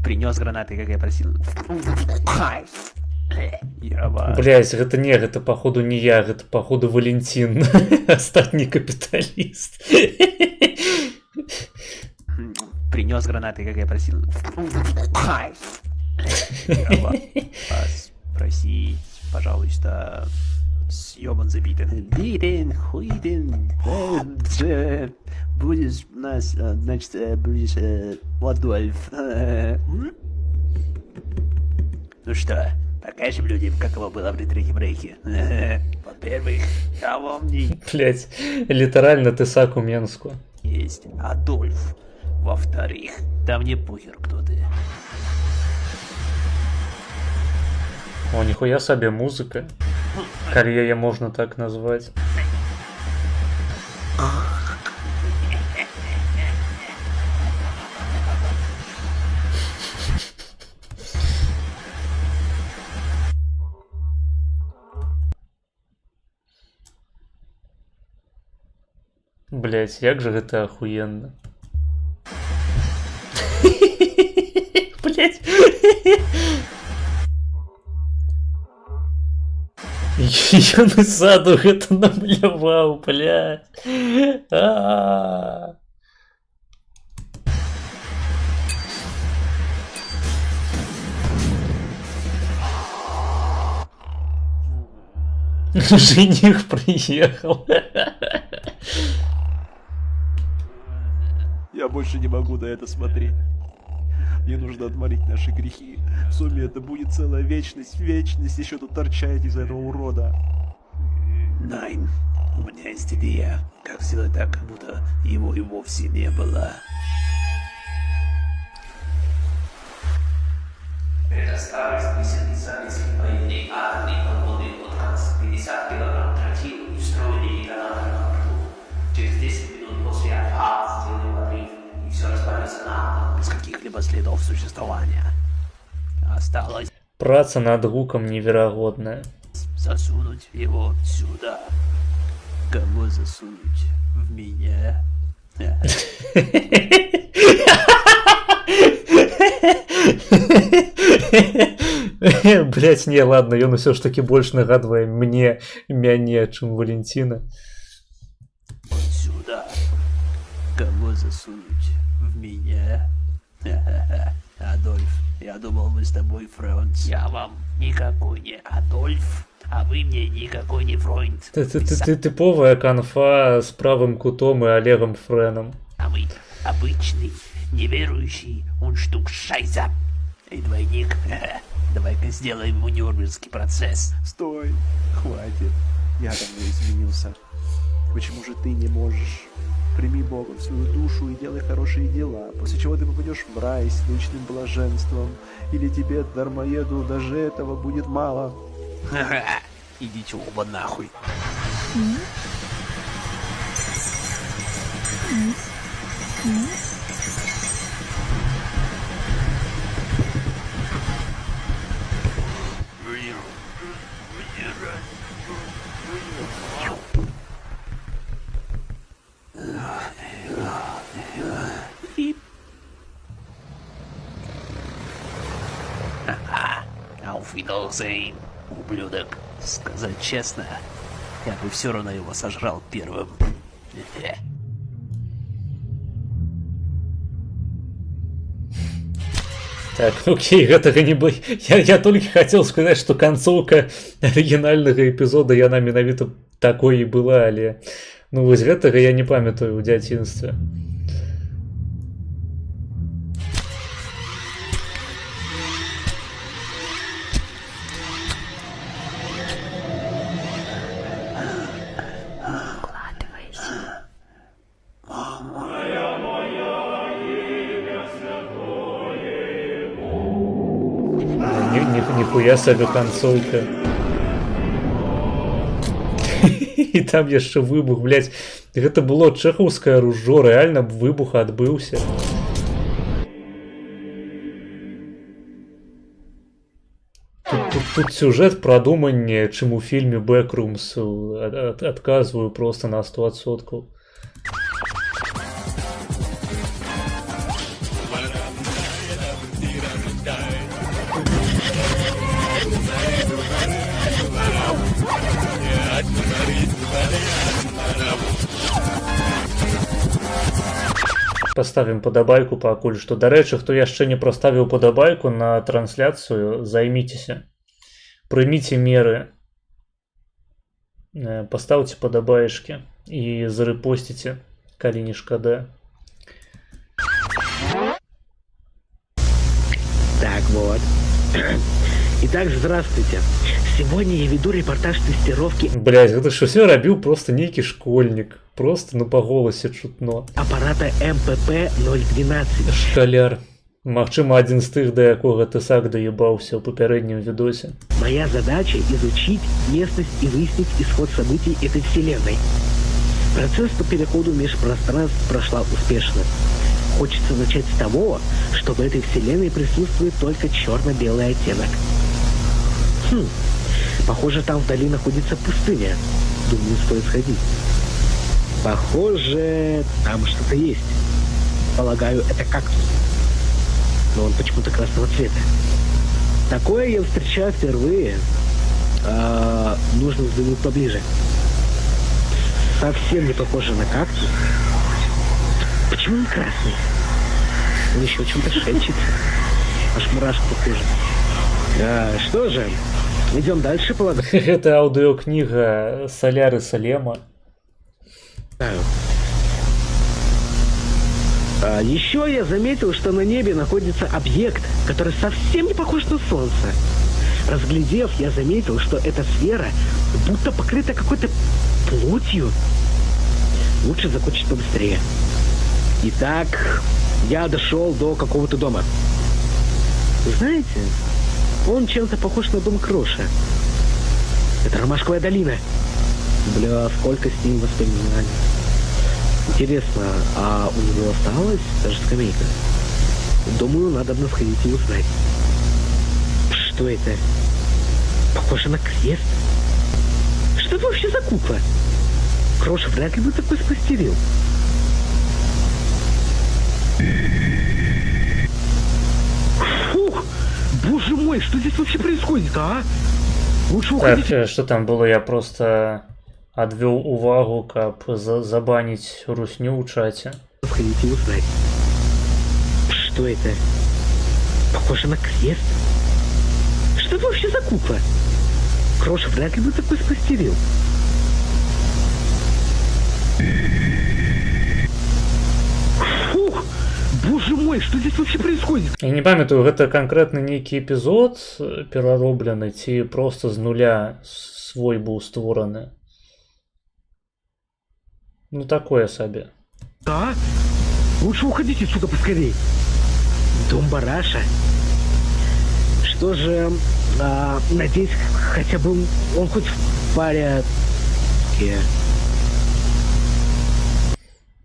принес гранаты, как я просил. Блять, гэта не, гэта походу не я, гэта походу Валентин, астатні капиталист. Принес гранаты, как я просил. Вас просить, пожалуйста, съебан забитый. Битен, хуитен, будешь у нас, значит, будешь Адольф. Ну что, покажем людям, как его было при Третьем Рейхе. Во-первых, помни. Блять, литерально ты Саку Менску. Есть Адольф. Во-вторых, да мне похер, кто ты. О, нихуя себе музыка. Калі яе можно так назвать. Блять, як же гэта охуенно. Блять. Ён і ззаду гэта намаляваў, блядь. Жених приехал. Я больше не могу на это смотреть. Мне нужно отмолить наши грехи. В сумме это будет целая вечность. Вечность еще тут торчать из этого урода. Найн, у меня есть идея. Как сделать так, как будто его и вовсе не было. старый списанный советский военной армии подводный отказ, 50 килограмм тротила и встроенный детонатор на борту. Через 10 минут после отказа сделаем отрыв, и все распадется на атом, без каких-либо следов существования. Осталось Праца над гуком невероятная. засунуть его сюда. Кого засунуть? В меня? Блять, не, ладно, ён усё ж таки больш нагадвае мне мяне, чым Валентина. Вот сюда. Кого засунуть? В меня? Адольф, я думал, мы с тобой Франц. Я вам никакой не Адольф, а вы мне никакой не Фройнд. Ты типовая конфа с правым кутом и Олегом Френом. Самый обычный, неверующий унштук-шайза. И двойник. Давай-ка сделаем ему Нюрнбергский процесс. Стой, хватит. Я давно изменился. Почему же ты не можешь? Прими Бога в свою душу и делай хорошие дела, после чего ты попадешь в рай с вечным блаженством. Или тебе, дармоеду, даже этого будет мало. Идите оба нахуй. Auf Wiedersehen, ублюдок. Сказать честно, я бы все равно его сожрал первым. Так, окей, гэтага не бы. Я толькі хацеў сказаць, што канцоўка арыгінальнага эпізода яна менавіта такой і была, але ну вось гэтага я не памятаю ў дзяцінстве. Нихуя себе концовка. И там яшчэ выбух, блядь. Гэта было чэхаўскае ружо, рэальна выбух адбыўся. Тут сюжет прадуманне, чым у фільме Backrooms. Адказваю просто на 100%. Поставім падабайку пакуль што. Дарэчы, хто яшчэ не праставіў падабайку на трансляцыю, займіцеся. Прыміце меры. Пастаўце падабаешкі і зарэпосціце, калі не шкада. Так вот. Итак, здравствуйте. Сегодня я веду репортаж тестировки... Блядь, гэта ж усё рабіў просто нейкі школьнік. Просто ну па голасе чутно. Аппарата МПП-012. Шкаляр. Магчыма, адзін з тых, да якога ты сак доебаўся ў папярэднім відосе. Моя задача изучить местность и выяснить исход событий этой вселенной. Процесс по переходу межпространств прошла успешно. Хочется начать с того, что в этой вселенной присутствует только черно-белый оттенок. Похоже, там вдали находится пустыня. Думаю, стоит сходить. Похоже, там что-то есть. Полагаю, это кактус. Но он почему-то красного цвета. Такое я встречаю впервые. Нужно взглянуть поближе. Совсем не похоже на кактус. Почему он красный? Он еще о чем-то шепчет. Аж мурашка похоже. Что же, идем дальше, полагаю. Это аудиокнига Соляры Салема. Еще я заметил, что на небе находится объект, который совсем не похож на Солнце. Разглядев, я заметил, что эта сфера будто покрыта какой-то плотью. Лучше закончить побыстрее. Итак, я дошел до какого-то дома. Знаете, Он чем-то похож на дом Кроша. Это Ромашковая долина. Бля, сколько с ним воспоминаний. Интересно, а у него осталась даже скамейка? Думаю, надо бы сходить и узнать. Что это? Похоже на крест. Что это вообще за кукла? Крош вряд ли бы такой смастерил. Фух! Боже мой, что здесь вообще происходит, а? Лучше уходить. Так, что там было? Я просто отвел увагу, как забанить русню в чате. Сходите и узнать. Что это? Похоже на крест. Что это вообще за кукла? Крош вряд ли бы такой смастерил. Фух! Боже мой, что здесь вообще происходит? Я не памятаю, это конкретно некий эпизод переробленный, ці просто з нуля свой был створаны. Ну такое себе. Да? Лучше уходите отсюда поскорей. Дом Бараша. Что же, надеюсь, хотя бы он хоть в порядке.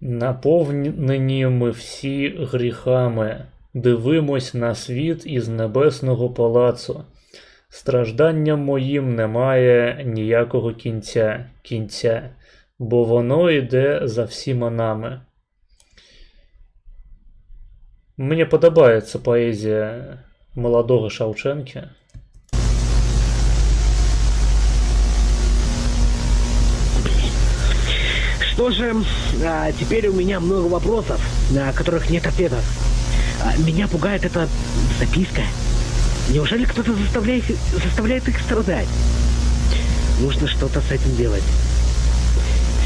Наповнені ми всі гріхами, дивимось на світ із небесного палацу. Стражданням моїм немає ніякого кінця, бо воно йде за всіма нами. Мені подобається поезія молодого Шевченки. Что же, теперь у меня много вопросов, на которых нет ответов. Меня пугает эта записка. Неужели кто-то заставляет их страдать? Нужно что-то с этим делать.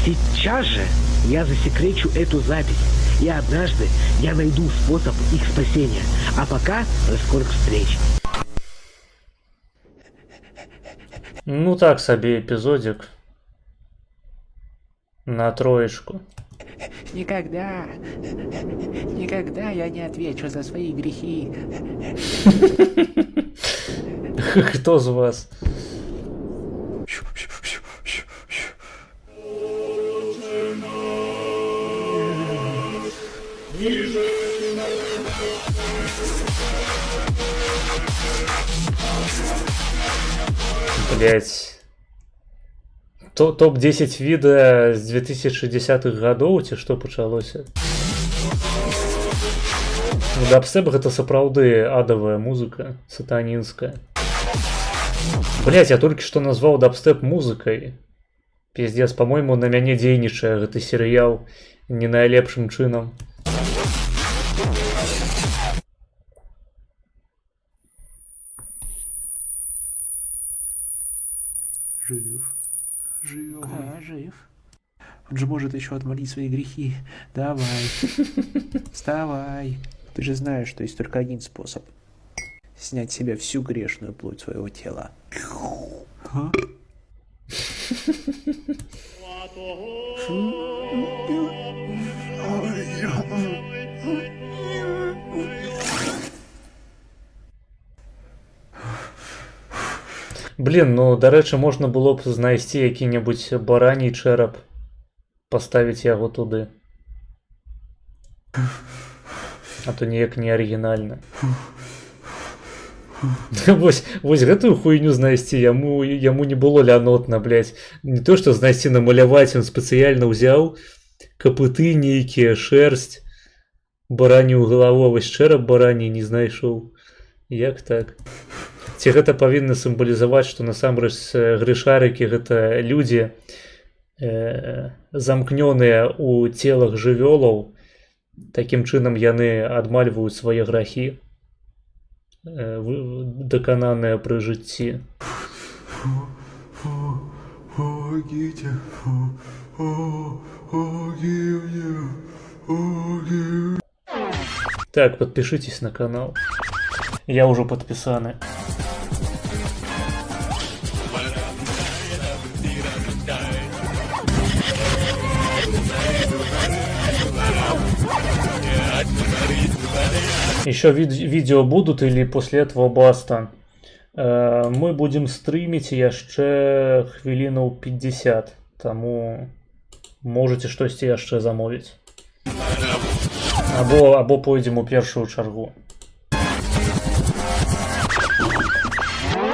Сейчас же я засекречу эту запись, и однажды я найду способ их спасения. А пока до скорых встреч. Ну так собі епізодик. На троечку. Никогда я не отвечу за свои грехи. Кто з вас? Блять. Топ-10 відео з 2010-х годов, ці што пачалося? Ну, дабстеп гэта сапраўды адавая музыка, сатанінская. Блять, я толькі што назваў дабстеп музыкай. Пиздец, по-моему, на мяне дзейнічае гэты серыял не найлепшым чынам. Жив. Жив. Он же может еще отмолить свои грехи. Давай. Вставай. Ты же знаешь, что есть только один способ. Снять с себя всю грешную плоть своего тела. А? Блин, ну, до речі, можна було б знайти який-небудь бараній череп, поставити його туди. А то ніяк не оригінально. Вось гэтую хуйню знайсці, яму не было лянотна, блядь. Не то, што знайсці намаляваць, ён спецыяльна ўзяў капыты нейкія, шэрсць, баранію галаву, вось чэрап барані не знайшоў. Як так? Ці гэта павінна сімвалізаваць, што насамрэч грышарыкі гэта людзі, замкнёныя ў целах жывёлаў, такім чынам яны адмальваюць свае грахі, дакананыя пры жыцці. Так, подпишитесь на канал. Я уже подписаны. Еще видео будут или после этого баста? Мы будзем стрыміць яшчэ хвілінаў 50, таму можаце штосьці яшчэ замовіць. Або пойдзем у першую чаргу.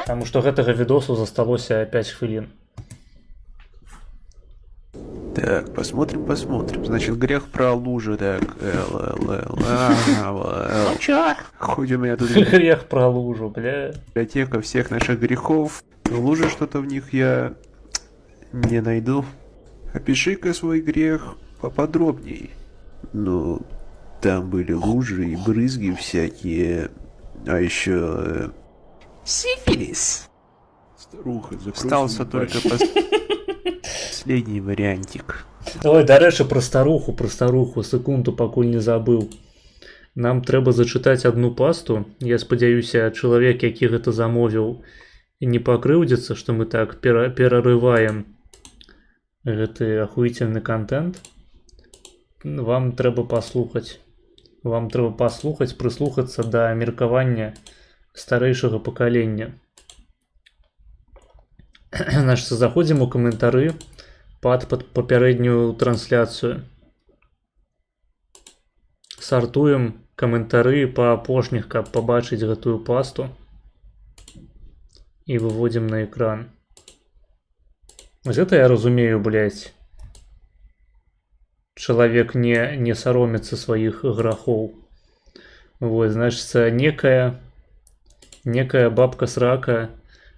Таму што гэтага відосу засталося 5 хвілін. Так, посмотрим. Значит, грех про лужи, так. Чё? Хоть у меня тут Грех про лужу, бля. библиотека всех наших грехов. Но лужи что-то в них я не найду. Опиши-ка свой грех поподробней. Ну, там были лужи и брызги всякие. А еще... сифилис. Старуха, остался только последний вариантик. Ой, дарэчы, про старуху, секунду, пакуль не забыў. Нам трэба зачытаць одну пасту. Я спадзяюся, чалавек, які гэта замовіў, не пакрыўдзіцца, што мы так перарываем гэты ахуительны контент. Вам трэба паслухаць. Прыслухацца да меркавання старэйшага пакалення. Значит, заходзім у каментары пад папярэднюю трансляцыю. Сартуем каментары па апошніх, каб пабачыць гэтую пасту. І выводзім на экран. Гэта я разумею, блядь. Чалавек не саромецца сваіх грахоў. Вот, значится, некая бабка-срака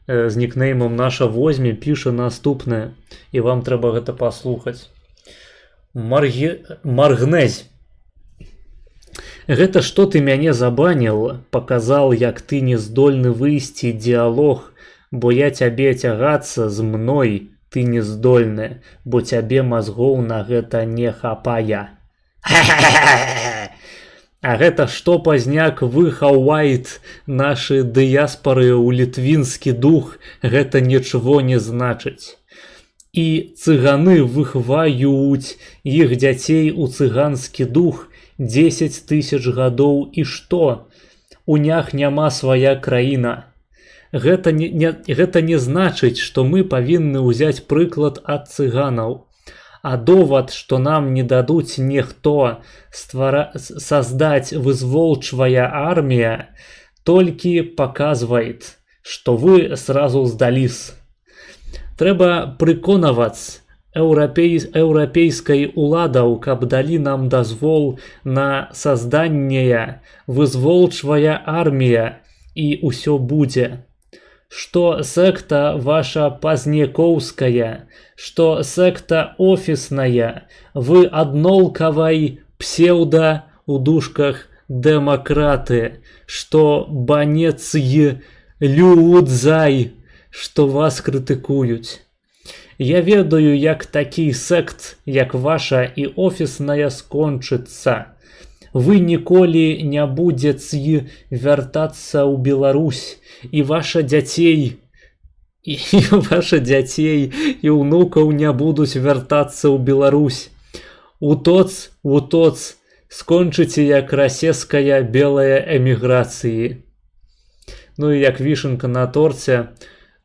з нікнеймом «Наша возьме» піша наступнае, і вам трэба гэта паслухаць. Маргнезь. Гэта што ты мяне забаніл, паказал, як ты не здольны выйсці дыялог, бо я цябе цягацца з мной, ты не здольны, бо цябе мазгоў на гэта не хапае. А гэта што пазняк вы хаўайт нашы дыяспары ў літвінскі дух, гэта нічого не значыць. І цыганы выхваюць іх дзяцей у цыганскі дух 10 000 гадоў, і што? У нях няма свая краіна. Гэта не значыць, што мы павінны ўзяць прыклад ад цыганаў. А довод, что нам не дадут никто создать вызволчвая армия, только показывает, что вы сразу сдались. Трэба прыконаваць еўрапейскай уладаў, каб далі нам дазвол на созданне вызволчвая армія, і ўсё будзе. Что секта ваша пазнякоўская, что секта офисная, вы аднолкавай псевдо у дужках демократы, что банецьи людзай, что вас крытыкуюць. Я ведаю, як такі сект, як ваша і офісная скончыцца. Вы ніколі не будзеце вяртацца ў Беларусь, і ваша дзяцей і ўнукаў не будуць вяртацца ў Беларусь. Утоц скончыце як расійская белая эміграцыі. Ну і як вішенка на торце,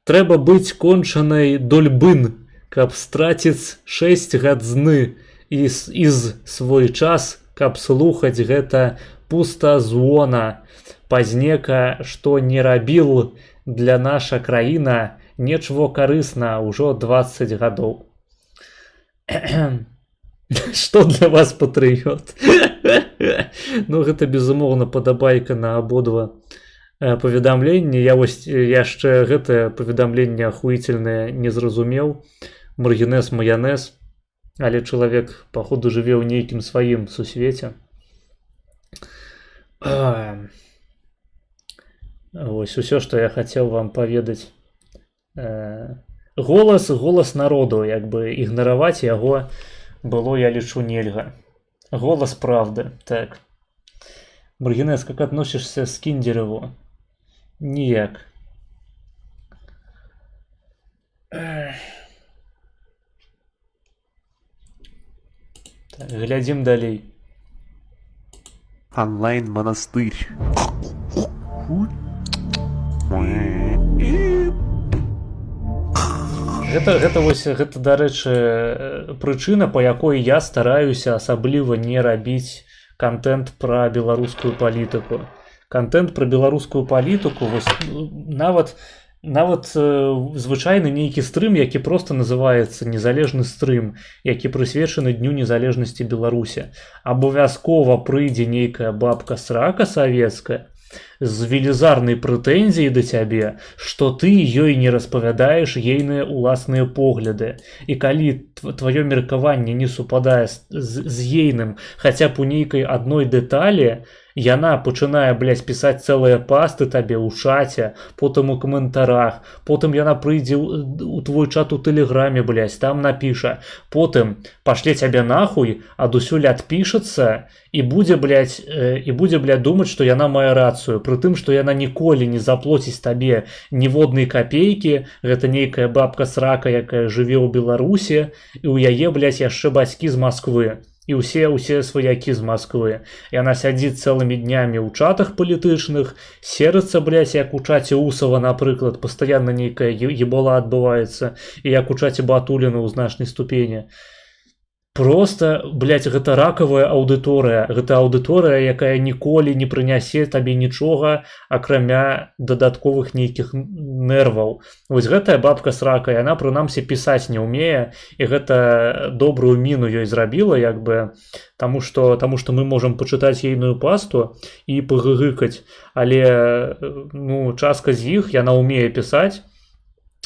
трэба быць кончанай дольбын, каб страціць 6 гадзны і свой час, каб слухаць гэта пустазвона, пазнека, што не рабіл для наша краіна нечво карысна ўжо 20 гадоў. Што для вас патрыёт? Ну, гэта, безумоўна, падабайка на абодва паведамленні. Я вось яшчэ гэтае паведамленне ахуительнае не зразумеў. Маргінез-маянез. Але чалавек, паходу, жыве ў нейкім сваім сусвеце. Вось усё, што я хацеў вам паведаць. Голас народу, як бы ігнараваць яго было, я лічу, нельга. Голас правды, так. Маргінез, как относишься к Киндереву? Ніяк. Так, глядзім далей. Онлайн-монастырь. Гэта, дарэчы, прычына, па якой я стараюся асабліва не рабіць контент пра беларускую палітыку. Контент пра беларускую палітыку, вось, нават звычайны нейкі стрым, які просто называецца незалежны стрым, які прысвечаны дню незалежнасці Беларусі. Абавязкова прыйдзе нейкая бабка-срака савецкая з велізарнай прэтэнзіяй да цябе, што ты ёй не распавядаеш ейныя ўласныя погляды. І калі тваё меркаванне не супадае з ейным хаця б у нейкай адной дэталі, яна пачынае, блядь, пісаць цэлыя пасты табе ў чаце, потым у каментарах, потым яна прыйдзе ў твой чат у тэлеграме, блядь, там напіша, потым пашле цябе нахуй, адусюль адпішацца і будзе, блядь, думаць, што яна мае рацыю, пры тым, што яна ніколі не заплоціць табе ніводнай капейкі, гэта нейкая бабка-срака, якая жыве ў Беларусі, і ў яе, блядь, яшчэ бацькі з Масквы. І ўсе сваякі з Масквы. Яна сядзіць цэлымі днямі ў чатах палітычных, серыцца, блядь, як у чаце Усова, напрыклад, пастаянна нейкая ебала адбываецца, і як у чаце Батуліна ў значнай ступені. Просто, блядь, гэта ракавая аўдыторыя. Гэта аўдыторыя, якая ніколі не прынясе табе нічога, акрамя дадатковых нейкіх нерваў. Вось гэтая бабка-срака, яна прынамсі пісаць не ўмее, і гэта добрую міну ёй зрабіла, як бы, таму што мы можам пачытаць ейную пасту і пагыгыкаць, але частка з іх, яна ўмее пісаць,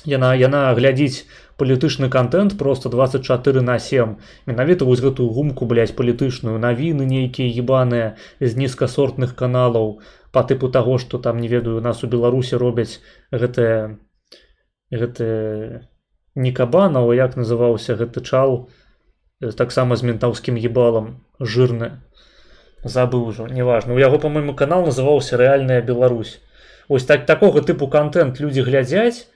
яна глядзіць палітычны контент просто 24/7. Менавіта вось гэтую гумку, блядь, палітычную, навіны нейкія ебаныя з нізкасортных каналаў, па тыпу таго, што там, не ведаю, у нас у Беларусі робяць гэтыя не Кабанаў, як называўся гэты чал, таксама з ментаўскім ебалам, жирны. Забыў ужо, неважна. У яго, па-мойму, канал называўся «Рэальная Беларусь». Ось такога тыпу контент людзі глядзяць,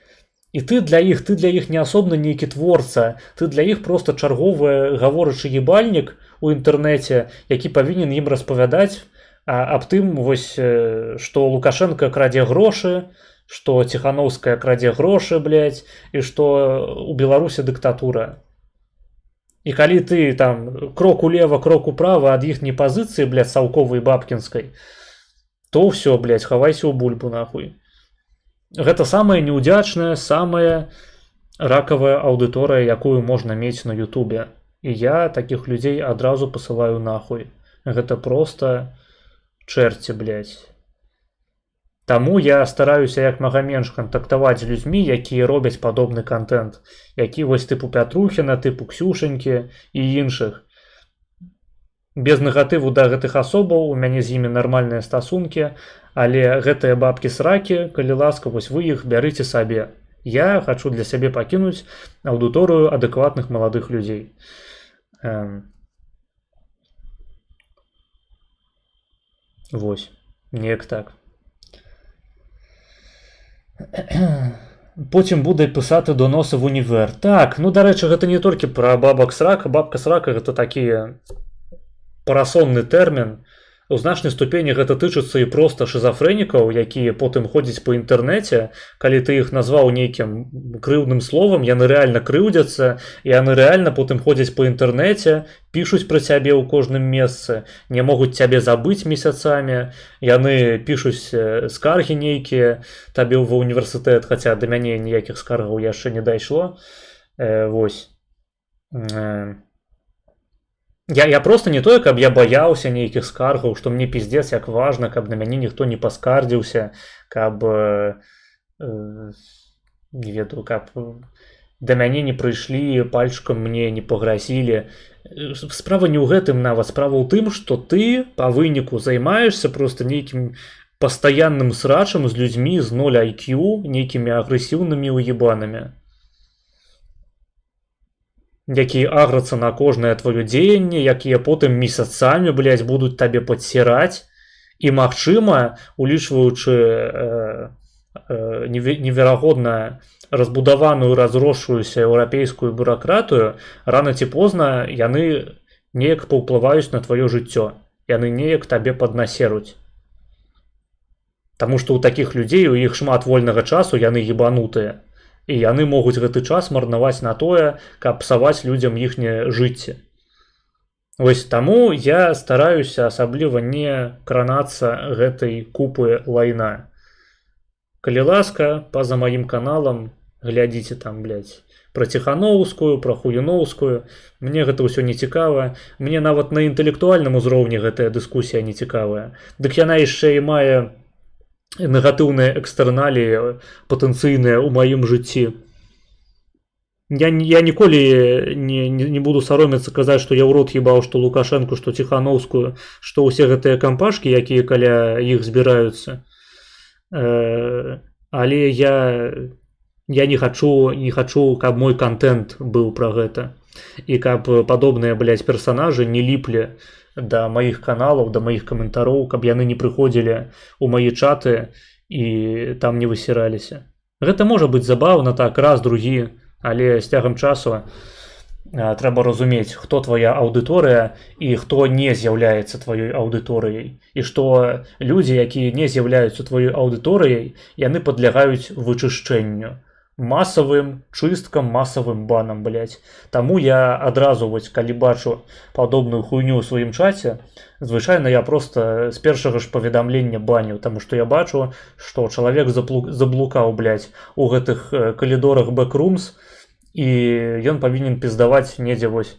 і ты для іх не асобна нейкі творца, ты для іх просто чарговы гаворачы ебальнік у інтэрнэце, які павінен ім распавядаць аб тым, вось, што Лукашенко крадзе грошы, што Ціхановская крадзе грошы, блядь, і што у Беларусі дыктатура. І калі ты там крок улева, крок управа ад іхняй пазіцыі, блядь, Саўковай і Бабкінскай, то ўсё, блядь, хавайся ў бульбу, нахуй. Гэта самая неудзячная, самая ракавая аўдыторыя, якую можна мець на Ютубе. І я такіх людзей адразу пасылаю нахуй. Гэта просто чэрці, блядь. Таму я стараюся як мага менш кантактаваць з людзьмі, якія робяць падобны контент, які вось тыпу Пятрухіна, тыпу Ксюшенькі і іншых. Без негатыву да гэтых асобаў, у мяне з імі нармальныя стасункі, але гэтыя бабкі-сракі, калі ласка, вось вы іх бярыце сабе. Я хачу для сябе пакінуць аўдыторыю адэкватных маладых людзей. Вось, неяк так. Потім буде писати доноси в універ. Так, дарэчы, гэта не толькі пра бабак-срака. Бабка-срака гэта такі парасонны тэрмін. У значнай ступені гэта тычыцца і проста шизафрэнікаў, якія потым ходзяць па інтэрнэце. Калі ты іх назваў нейкім крыўдным словам, яны рэальна крыўдзяцца, і яны рэальна потым ходзяць па інтэрнэце, пішуць пра цябе ў кожным месцы, не могуць цябе забыць месяцамі, яны пішуць скаргі нейкія табе ва універсітэт, хаця да мяне ніякіх скаргаў яшчэ не дайшло. Вось. Я просто не тое, каб я баяўся нейкіх скаргаў, што мне пиздец як важна, каб на мяне ніхто не паскардзіўся, каб не ведаю, каб да мяне не прыйшлі, пальчыкам мне не пагразілі. Справа не ў гэтым нават, справа ў тым, што ты па выніку займаешся просто нейкім пастаянным срачам з людзьмі з 0 IQ, нейкімі агрэсіўнымі уебанамі, якія аграцца на кожнае твоё дзеянне, якія потым месяцамі, блядь, будуць табе падсіраць, і, магчыма, улічваючы неверагодна разбудаваную, разросшуюся еўрапейскую бюракратыю, рана ці позна яны неяк паўплываюць на твоё жыццё, яны неяк табе паднасеруць. Таму што ў такіх людзей, у іх шмат вольнага часу, яны ебанутыя. І яны могуць гэты час марнаваць на тое, каб псаваць людзям іхняе жыцце. Вось таму я стараюся асабліва не кранацца гэтай купы лайна. Калі ласка, па-за маім каналам глядзіце там, блядь, пра Ціханоўскую, пра Хуюноўскую. Мне гэта ўсё не цікава. Мне нават на інтэлектуальным узроўні гэтая дыскусія не цікавая. Дык яна яшчэ і мае негатыўныя экстэрналіі патэнцыйныя ў маім жыцці. Я ніколі не буду саромецца казаць, што я ў рот ебаў, што Лукашэнку, што Ціханоўскую, што ўсе гэтыя кампашкі, якія каля іх збіраюцца. Але я не хачу, каб мой контент быў пра гэта. І каб падобныя, блядь, персанажы не ліплі да маіх каналаў, да маіх каментароў, каб яны не прыходзілі ў мае чаты і там не высіраліся. Гэта можа быць забаўна, так, раз, другі, але з цягам часу трэба разумець, хто твоя аўдыторыя і хто не з'яўляецца тваёй аўдыторыяй. І што людзі, якія не з'яўляюцца тваёй аўдыторыяй, яны падлягаюць вычышчэнню. Масавым чысткам, масавым банам, блядь. Таму я адразу, вось, калі бачу падобную хуйню ў сваім чаце, звычайна я проста з першага ж паведамлення баню, таму што я бачу, што чалавек заблукаў, блядь, у гэтых калідорах бэкрумс, і ён павінен піздаваць недзе вось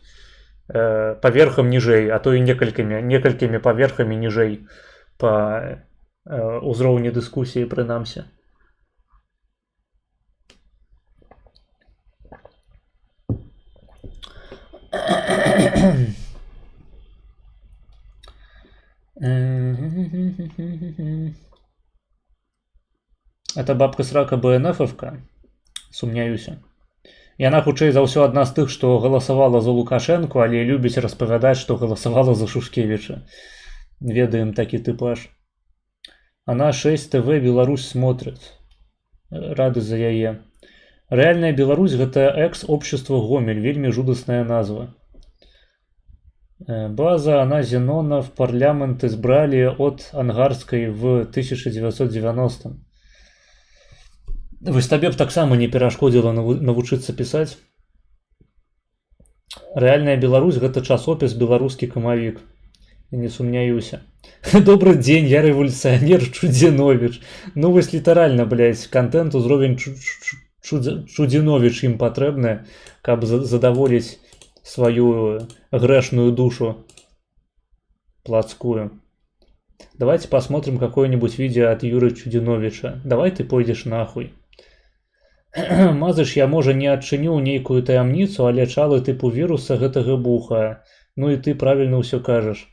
паверхам ніжэй, а то і некалькімі паверхамі ніжэй па ўзроўні дыскусіі прынамсі. Это бабка срака БНФовка? Сумняюся. Яна хутчэй за ўсё адна з тых, што галасавала за Лукашэнку, але любіць распавядаць, што галасавала за Шушкевіча. Ведаем такі тыпаж. Она 6 ТВ Беларусь смотрит. Рады за яе. Рэальная Беларусь — гэта экс-общество Гомель, вельмі жудасная назва. База Ана Зенона в парламент избрали от Ангарской в 1990-м. Вось табе б таксама не перашкодзіла навучыцца пісаць. Рэальная Беларусь — гэта часопіс «Беларускі камавік». Не сумняюся. Добрый день, я революционер Чудзіновіч. Ну вось літаральна, блядь, контент узровень Чудзіновіч ім патрэбны, каб задаволіць свою грешную душу плотскую. Давайте посмотрим какое-нибудь видео от Юры Чудзіновіча. Давай ты пойдешь нахуй. Мазыш, я, можа, не адчыню нейкую таямніцу, але чалы тыпу віруса гэтага буха. Ну і ты правільна ўсё кажаш.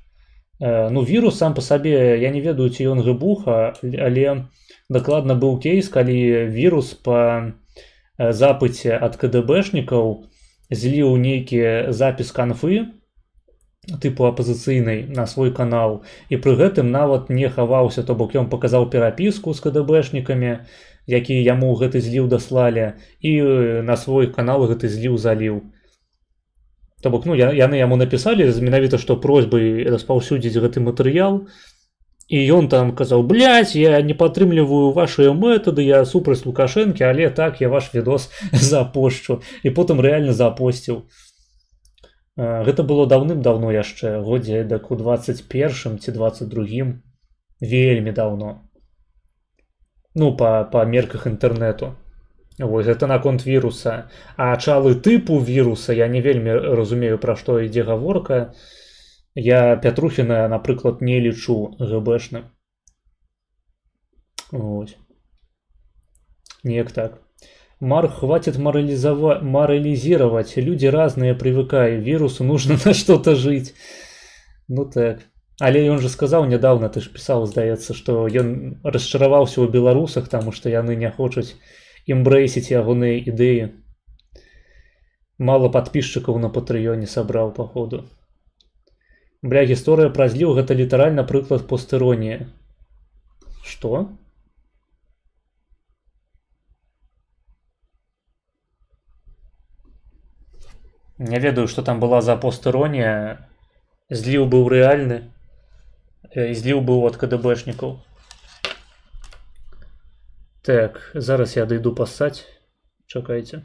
Ну, вірус сам па сабе, я не ведаю, ці ён гыбуха, але дакладна быў кейс, калі вірус па запыце ад КДБшнікаў зліў нейкі запіс канфы тыпу апазіцыйнай на свой канал, і пры гэтым нават не хаваўся, то бок ён паказаў перапіску з КДБшнікамі, якія яму гэты зліў даслалі, і на свой канал гэты зліў заліў. То бок, ну, яны яму напісалі менавіта, што просьбай распаўсюдзіць гэты матэрыял, і ён там казаў: блядь, я не падтрымліваю вашыя метады, я супраць Лукашэнкі, але так, я ваш відос запошчу. І потым рэальна запосціў. Гэта было даўным-даўно яшчэ, годзе эдак у 21-м ці 22-м. Вельмі даўно. Ну, па мерках інтэрнэту. Вось, гэта наконт віруса. А чалы тыпу віруса я не вельмі разумею, пра што ідзе гаворка. Я Пятрухіна, напрыклад, не лічу ГБшным. Вось. Неяк так. Марк, хватит морализировать. Люди разные, привыкай. Вирусу нужно на что-то жить. Ну так. Але ён же сказаў нядаўна, ты ж пісаў, здаецца, што ён расчараваўся ў беларусах, таму што яны не хочуць імбрэйсіць ягоныя ідэі. Мало падпісчыкаў на Патрыёне сабраў, паходу. Бля, гісторыя пра зліў — гэта літаральна прыклад постыроніі. Што? Не ведаю, што там была за постыронія. Зліў быў рэальны. Зліў быў ад КДБшнікаў. Так, зараз я дайду пассаць. Чакайце.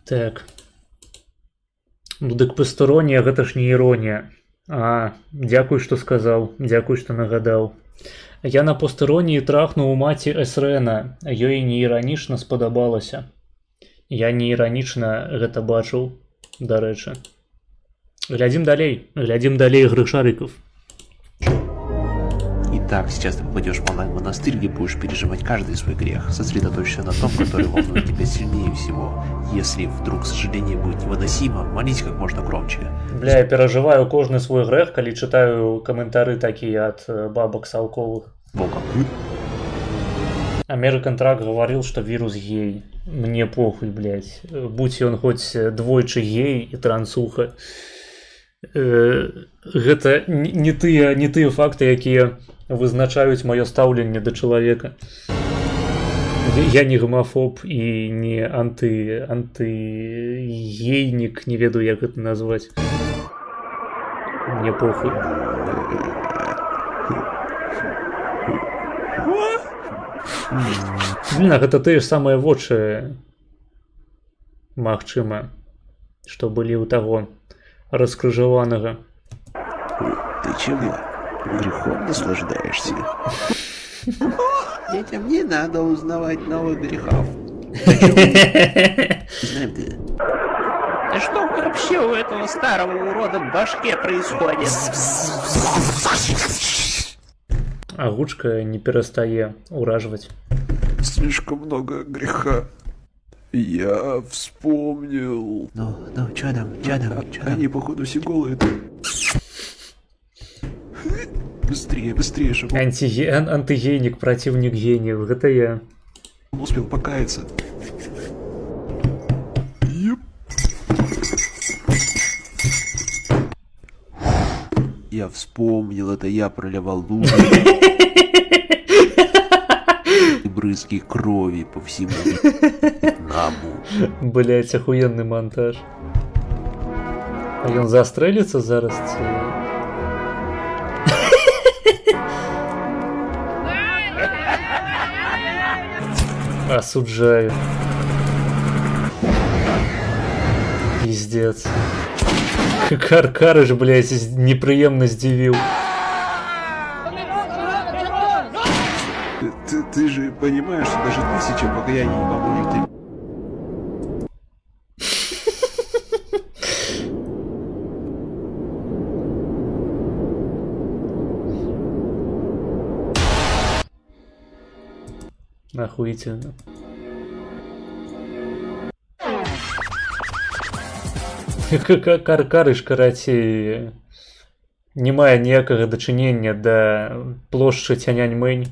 Так. Ну дык пастаронія гэта ж не іронія. Дзякуй, што сказаў, дзякуй, што нагадаў. Я на пастароніі трахнуў маці Эсрэна, ёй не іранічна спадабалася. Я не іранічна гэта бачыў, дарэчы. Глядзім далей грышарыкаў. Итак, сейчас ты попадешь в онлайн-монастырь, где будешь переживать каждый свой грех, сосредоточься на том, который волнует тебя сильнее всего. Если вдруг сожаление будет невыносимо, молись как можно громче. Бля, я переживаю кожны свой грех, калі читаю каментары такие от бабок Салковых. American Truck говорил, что вирус гей. Мне похуй, блядь. Будь он хоть двойчы гей и трансуха. Гэта не тыя факты, якія вызначаюць маё стаўленне да чалавека. Я не гомафоб і не антыгейнік, не ведаю, як гэта назваць. Мне похуй. Блин, гэта тыя ж самыя вочы, магчыма, што былі ў таго раскрыжаванага. Ты чего? Грехом наслаждаешься? Детям не надо узнавать новых грехов. Знаем ты. Да что вообще у этого старого урода в башке происходит? Агучка не перестае ураживать. Слишком много греха. Я вспомнил. Ну, чё там? Они, походу, все голые. Быстрее, чтобы... Антигейник, противник гениев. Это я. Он успел покаяться. Я вспомнил, это я проливал лужи и брызги крови по всему Вьетнаму. Блять, охуенный монтаж. А он застрелится зараз? Осуждаю. Пиздец. Карыш, блядь, неприемно сдивил. Ты же понимаешь, что даже 1000 покаяний не поможет тебе. Охуительно. Карыш, карацей, не мае ніякага дачынення да плошчы Тяньаньмэнь.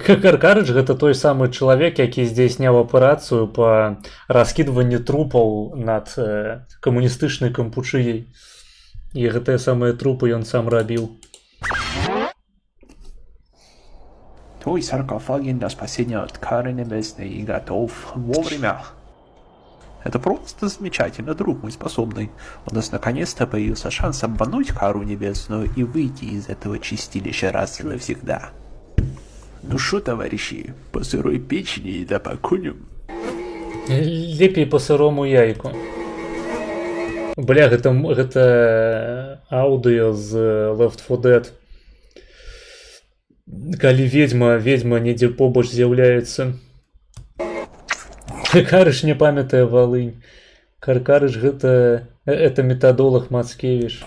Каркарыч гэта той самы чалавек, які здзяйсняў аперацыю па раскідванні трупаў над камуністычнай кампучыяй. І гэтыя самыя трупы ён сам рабіў. Твой саркофаген для спасения от кары небесной и готов вовремя. Это просто замечательно, друг мой способный. У нас наконец-то появился шанс обмануть кару небесную и выйти из этого чистилища раз и навсегда. Ну шо, товарищи, по сырой печени да по коням? Лепей по сырому яйку. Бля, гэта аўдыо з Left 4 Dead. Калі ведьма недзе побач з'яўляецца. Каркарыч не памятае Валынь. Каркарыч это методолог Мацкевич.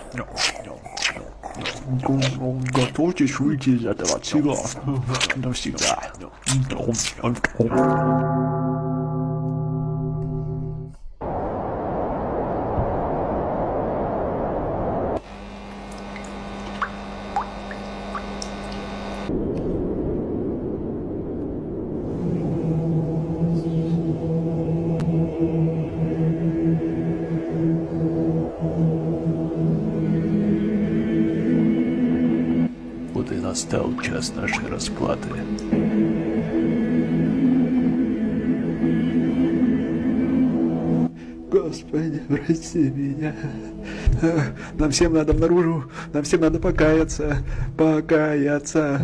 Готовьтесь выйти из этого цикла навсегда. Вот и настал час нашей расплаты. Господи, прости меня. Нам всем надо наружу, нам всем надо покаяться. Покаяться.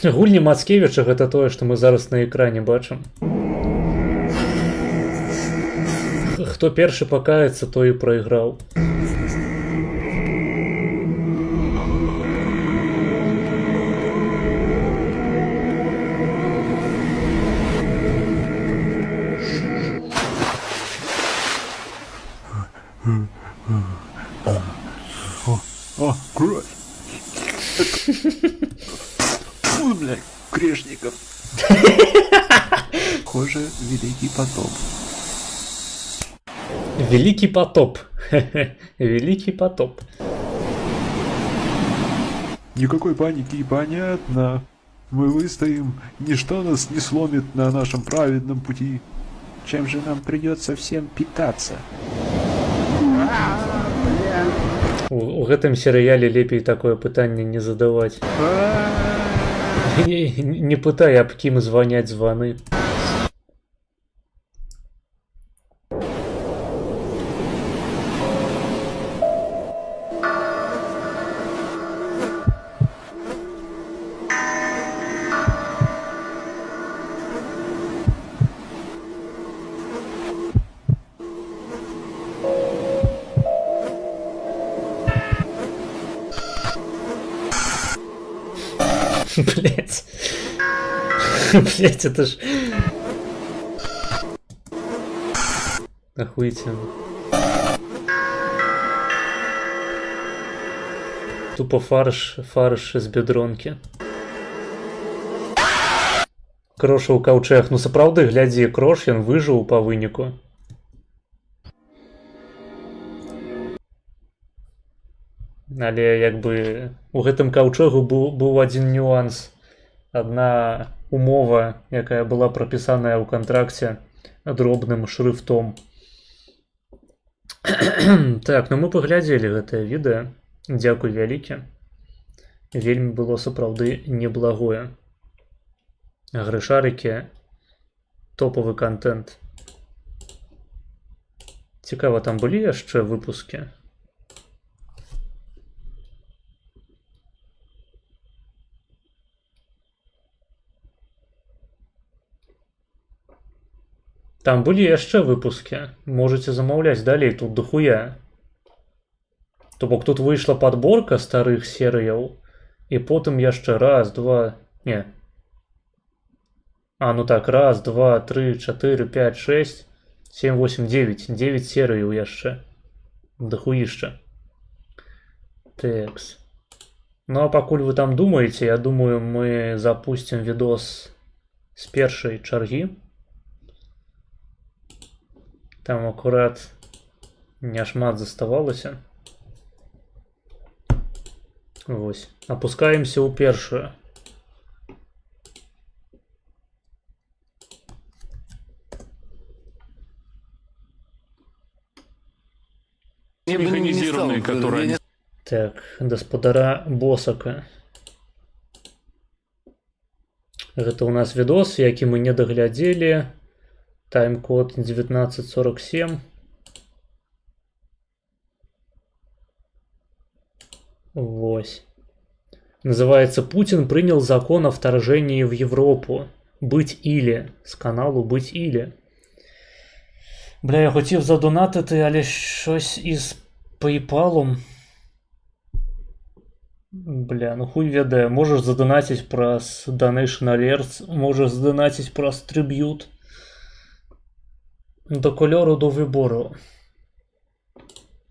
Гульні Мацкевіча гэта тое, што мы зараз на экране бачым. Хто першы пакаецца, той і прайграў. О, кровь. Ой, блядь, грешников. Похоже, великий потоп. Великий потоп. Великий потоп. Никакой паники, понятно. Мы выстоим, ничто нас не сломит на нашем праведном пути. Чем же нам придется всем питаться? У гэтым серыяле лепей такое пытанне не задаваць. Не пытай, аб кім званяць званы. Блять. Блять, это ж... Охуительно. Тупо фарш з бедронкі. Кроша ў каўчэг. Ну сапраўды, глядзі, Крош ён выжыў па выніку. Але як бы у гэтым каўчэгу быў адзін нюанс. Адна умова, якая была прапісаная ў кантракце дробным шрыфтом. Так, ну мы паглядзелі гэтае відэа. Дзякуй вялікі. Вельмі было сапраўды неблагое. Грышарыкі, топавы контент. Цікава, там былі яшчэ выпускі? Там былі яшчэ выпускі. Можаце замаўляць далей, тут дохуя. То бок тут выйшла падборка старых серыяў, і потым яшчэ раз, два... Не. А, ну так, 1, 2, 3, 4, 5, 6, 7, 8, 9. 9 серыяў яшчэ. Дахуішча. Тэкс. Ну а пакуль вы там думаеце, я думаю, мы запустим видос с першай чаргі. Там акурат няшмат заставалася. Вось. Опускаемся ў першую. Механизированные, которые... Так, гаспадара Босака. Гэта у нас видос, які мы не даглядзелі. Тайм-код 1947. Вось. Называется «Путин принял закон о вторжении в Европу. Быть или». С каналу «Быть или». Бля, я хотів задонатити, але щось із PayPal. Бля, ну хуй ведає. Можеш задонатити праз Donation Alerts, можеш задонатити праз Tribute. До кольору, до вибору.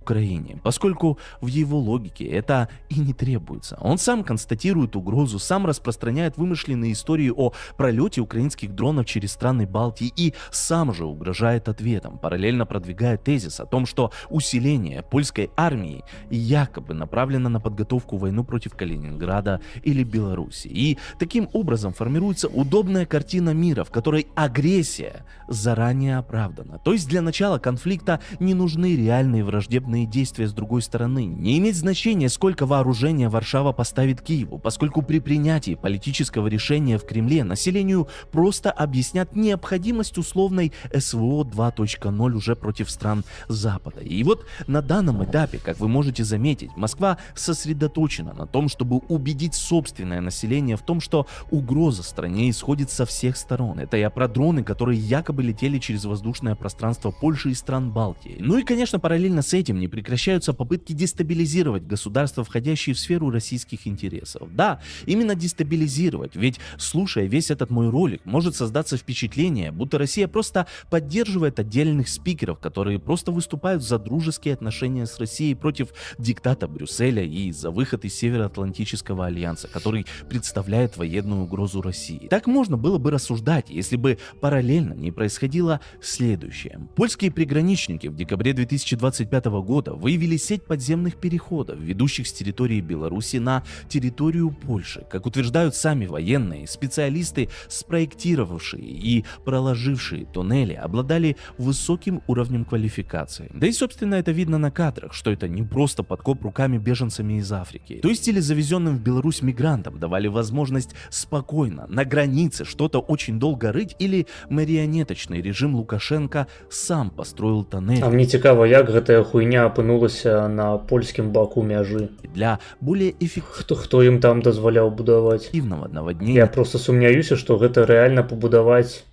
Украине, поскольку в его логике это и не требуется. Он сам констатирует угрозу, сам распространяет вымышленные истории о пролете украинских дронов через страны Балтии и сам же угрожает ответом, параллельно продвигая тезис о том, что усиление польской армии якобы направлено на подготовку войны против Калининграда или Беларуси. И таким образом формируется удобная картина мира, в которой агрессия заранее оправдана. То есть для начала конфликта не нужны реальные враждебные действия с другой стороны. Не имеет значения, сколько вооружения Варшава поставит Киеву, поскольку при принятии политического решения в Кремле населению просто объяснят необходимость условной СВО 2.0 уже против стран Запада. И вот на данном этапе, как вы можете заметить, Москва сосредоточена на том, чтобы убедить собственное население в том, что угроза стране исходит со всех сторон. Это я про дроны, которые якобы летели через воздушное пространство Польши и стран Балтии. Ну и, конечно, параллельно с этим не прекращаются попытки дестабилизировать государства, входящие в сферу российских интересов. Да, именно дестабилизировать, ведь, слушая весь этот мой ролик, может создаться впечатление, будто Россия просто поддерживает отдельных спикеров, которые просто выступают за дружеские отношения с Россией против диктата Брюсселя и за выход из Североатлантического альянса, который представляет военную угрозу России. Так можно было бы рассуждать, если бы параллельно не происходило следующее. Польские приграничники в декабре 2025 года выявили сеть подземных переходов, ведущих с территории Беларуси на территорию Польши. Как утверждают сами военные, специалисты, спроектировавшие и проложившие туннели, обладали высоким уровнем квалификации. Да и, собственно, это видно на кадрах, что это не просто подкоп руками беженцами из Африки. То есть или завезенным в Беларусь мигрантам давали возможность спокойно на границе что-то очень долго рыть, или марионеточный режим Лукашенко сам построил тоннель. А мне цікаво, як гэтая хуйня апынулася на польскім баку мяжы. Для более эффективного. Хто ім там дазваляў будаваць? Наводнения. Я просто сумняюся, што гэта рэальна пабудаваць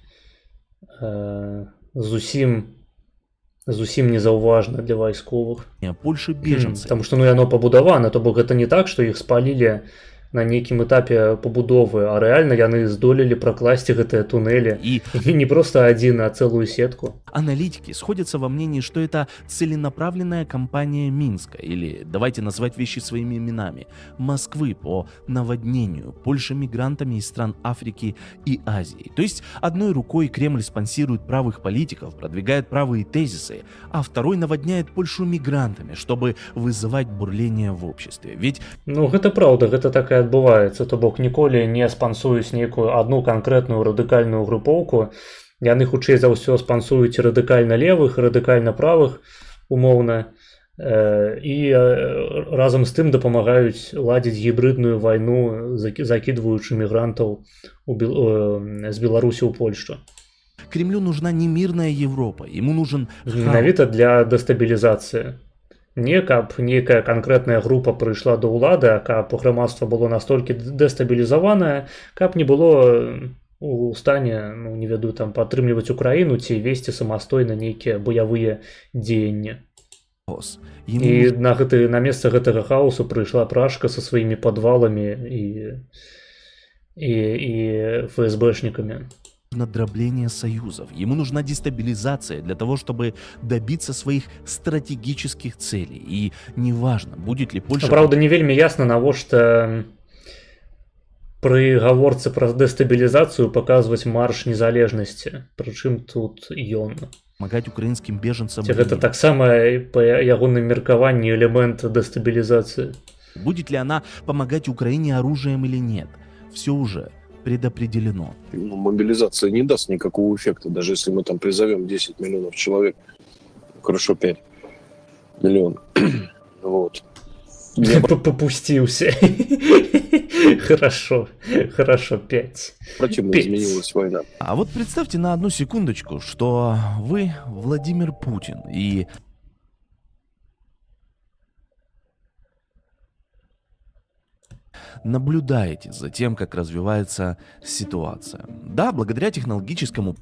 зусім незаўважна для вайсковых. Польши беженцы. Потому что, ну, яно пабудавана, то бок гэта не так, што іх спалілі на нейкім этапе пабудовы, а рэальна яны здолелі пракласці гэтыя туннелі. І не просто адзін, а цэлую сетку. Аналитики сходятся во мнении, что это целенаправленная кампания Минска, или, давайте назвать вещи своими именами, Москвы по наводнению Польши мигрантами из стран Африки и Азии. То есть одной рукой Кремль спонсирует правых политиков, продвигает правые тезисы, а второй наводняет Польшу мигрантами, чтобы вызывать бурление в обществе. Ведь... Ну, гэта правда, гэта так і адбываецца, то бок ніколі не спансуюць нейкую одну канкрэтную радыкальную групоўку, яны хутчэй за ўсё спансуюць радыкальна левых, радыкальна правых, умоўна, і разам з тым дапамагаюць ладзіць гібридную вайну, закідваючы мігрантаў з Беларусі ў Польшу. Кремлю нужна не мирная Европа, ему нужен... Менавіта для дэстабілізацыі. Не каб нейкая канкрэтная група прыйшла да ўлады, а каб грамадства было настолькі дэстабілізаванае, каб не было у стане, ну, не ведаю, там падтрымліваць Украіну ці весці самастойна нейкія баявыя дзеянні. І на месца гэтага хаосу прыйшла Пражка са сваімі падваламі і ФСБшнікамі. нужно дробление союзов, ему нужна дестабилизация для того, чтобы добиться своих стратегических целей. И неважно, будет ли Польша... Правда, не вельмі ясна, навошта пры гаворцы пра дэстабілізацыю паказваць марш незалежнасці. Прычым тут ён. Помогать украинским беженцам. Это таксама по ягоным меркаванні элемент дэстабілізацыі. Будет ли она помогать Украине оружием или нет? Все уже предопределено. Мобилизация не даст никакого эффекта, даже если мы там призовем 10 миллионов человек, хорошо 5 миллионов. Вот. Попустился. Хорошо, 5. Противно изменилась война. А вот представьте на одну секундочку, что вы Владимир Путин и наблюдаете за тем, как развивается ситуация. Да, благодаря технологическому...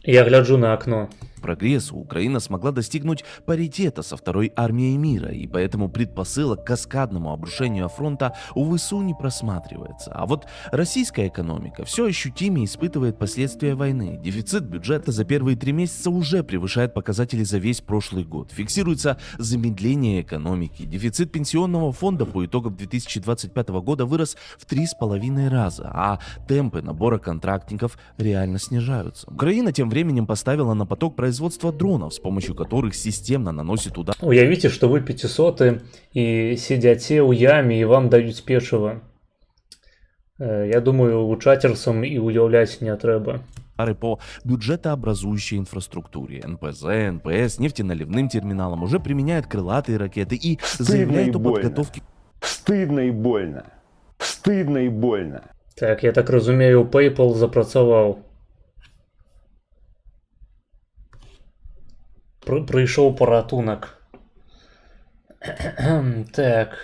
Я гляджу на окно. Прогрессу Украина смогла достигнуть паритета со второй армией мира, и поэтому предпосылок к каскадному обрушению фронта у ВСУ не просматривается. А вот российская экономика все ощутимее испытывает последствия войны. Дефицит бюджета за первые 3 месяца уже превышает показатели за весь прошлый год. Фиксируется замедление экономики. Дефицит пенсионного фонда по итогам 2025 года вырос в 3,5 раза, а темпы набора контрактников реально снижаются. Украина тем временем поставила на поток производства дронов, с помощью которых системно наносит удар. Уявите, что вы 500 и сидите у яме и вам дают пешево. Я думаю, у чатерсам и уявлять не треба. По бюджетообразующей инфраструктуре. НПЗ, НПС, нефтеналивным терминалам уже применяют крылатые ракеты и заявляют о подготовке. Стыдно и больно. Стыдно и больно. Так, я так разумею, PayPal запрацаваў. Прыйшоў паратунак. Так.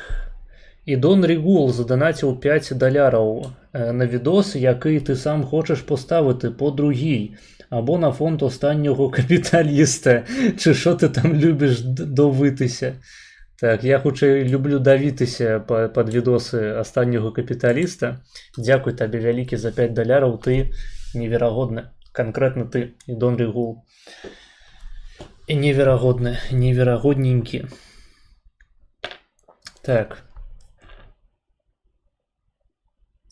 І Дон Рігул заданаціў $5 на відос, який ти сам хочеш поставити по другій. Або на фонд останнього капіталіста. Чи що ти там любиш дивитися? Так, я хутчэй люблю давітися під відоси останнього капіталіста. Дякую тобі вялікі за $5. Ти неверагодны. Конкретно ти і Дон Рігул. И неверагодненькі. Так.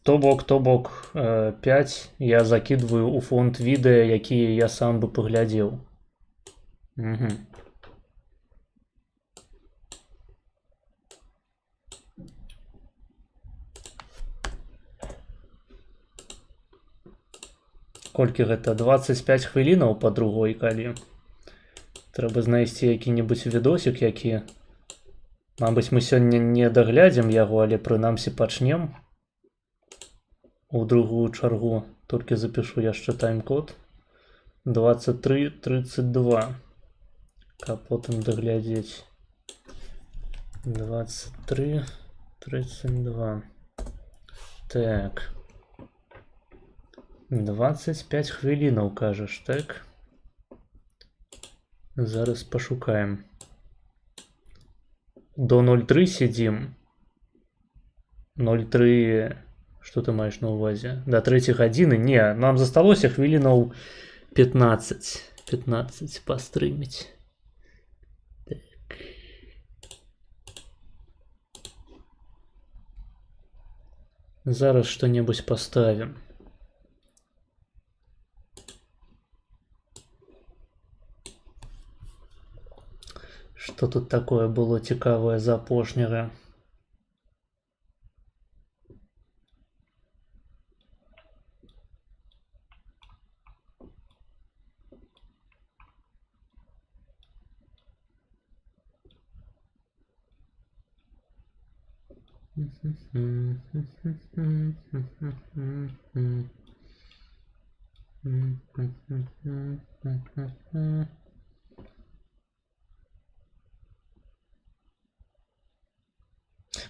То бок 5 я закидываю у фонд відео, якія я сам бы поглядел. Угу. Колькі гэта? 25 хвілінаў па другой калі. Трэба знайсці які-небудзь відосик, які... Мабыць, мы сёння не даглядзім яго, але прынамсі пачнем. У другую чаргу. Толькі запишу яшчэ тайм-код. 23:32. Каб потым даглядзець. 23:32. Так. 25 хвілінаў, кажаш, так? Зараз пошукаем. До 03 сидим. 03... Что ты маешь на увазе? До 3 годины? Не, нам засталося хвилинов 15. 15 пострымить. Так. Зараз что-нибудь поставим. Что тут такое было цікавое за апошняга?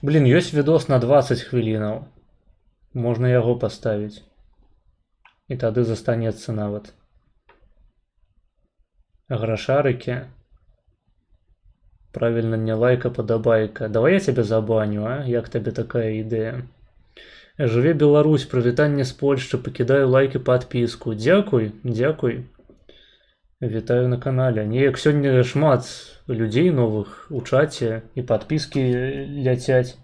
Блин, ёсць відос на 20 хвілінаў. Можна яго паставіць. І тады застанецца нават. Грашарыкі. Правильно, не лайка, падабайка. Давай я тебе забаню, а? Як тебе такая ідэя? Жыве Беларусь, прывітанне з Польшчы, пакідаю лайк і падпіску. Дзякуй, дзякуй. Вітаю на канале. Неяк сёння шмат людзей новых у чаце і падпіскі ляцяць.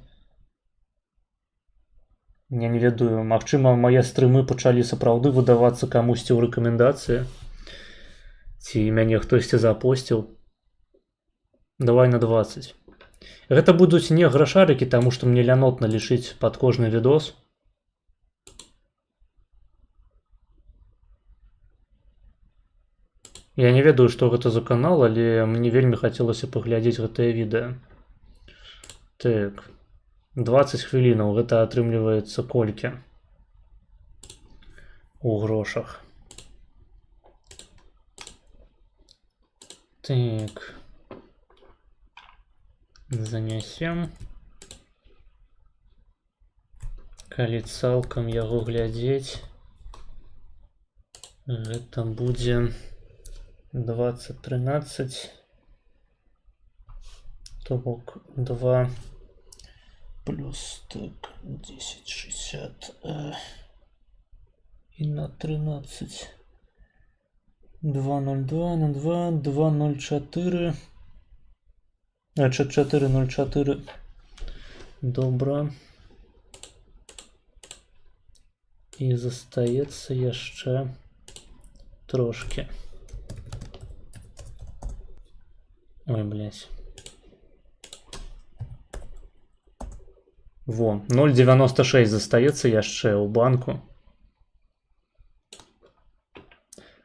Я не ведаю, магчыма, мае стрымы пачалі сапраўды выдавацца камусьці ў рэкамендацыі. Ці мяне хтосьці запосціў. Давай на 20. Гэта будуць не грашарыкі, таму што мне лянотна лічыць пад кожны відос. Я не ведаю, што гэта за канал, але мне вельмі хацелася паглядзець гэтае відэа. Так, 20 хвілінаў, гэта атрымліваецца колькі? У грошах. Так. Занясем. Калі цалкам яго глядзець, гэта будзе 20-13, то бок 2 плюс так 10-60 и на 13 202 на 2 204 404. Добра. І застаецца яшчэ трошки. Ой, блядь. Во, 0,96 застаецца яшчэ ў банку.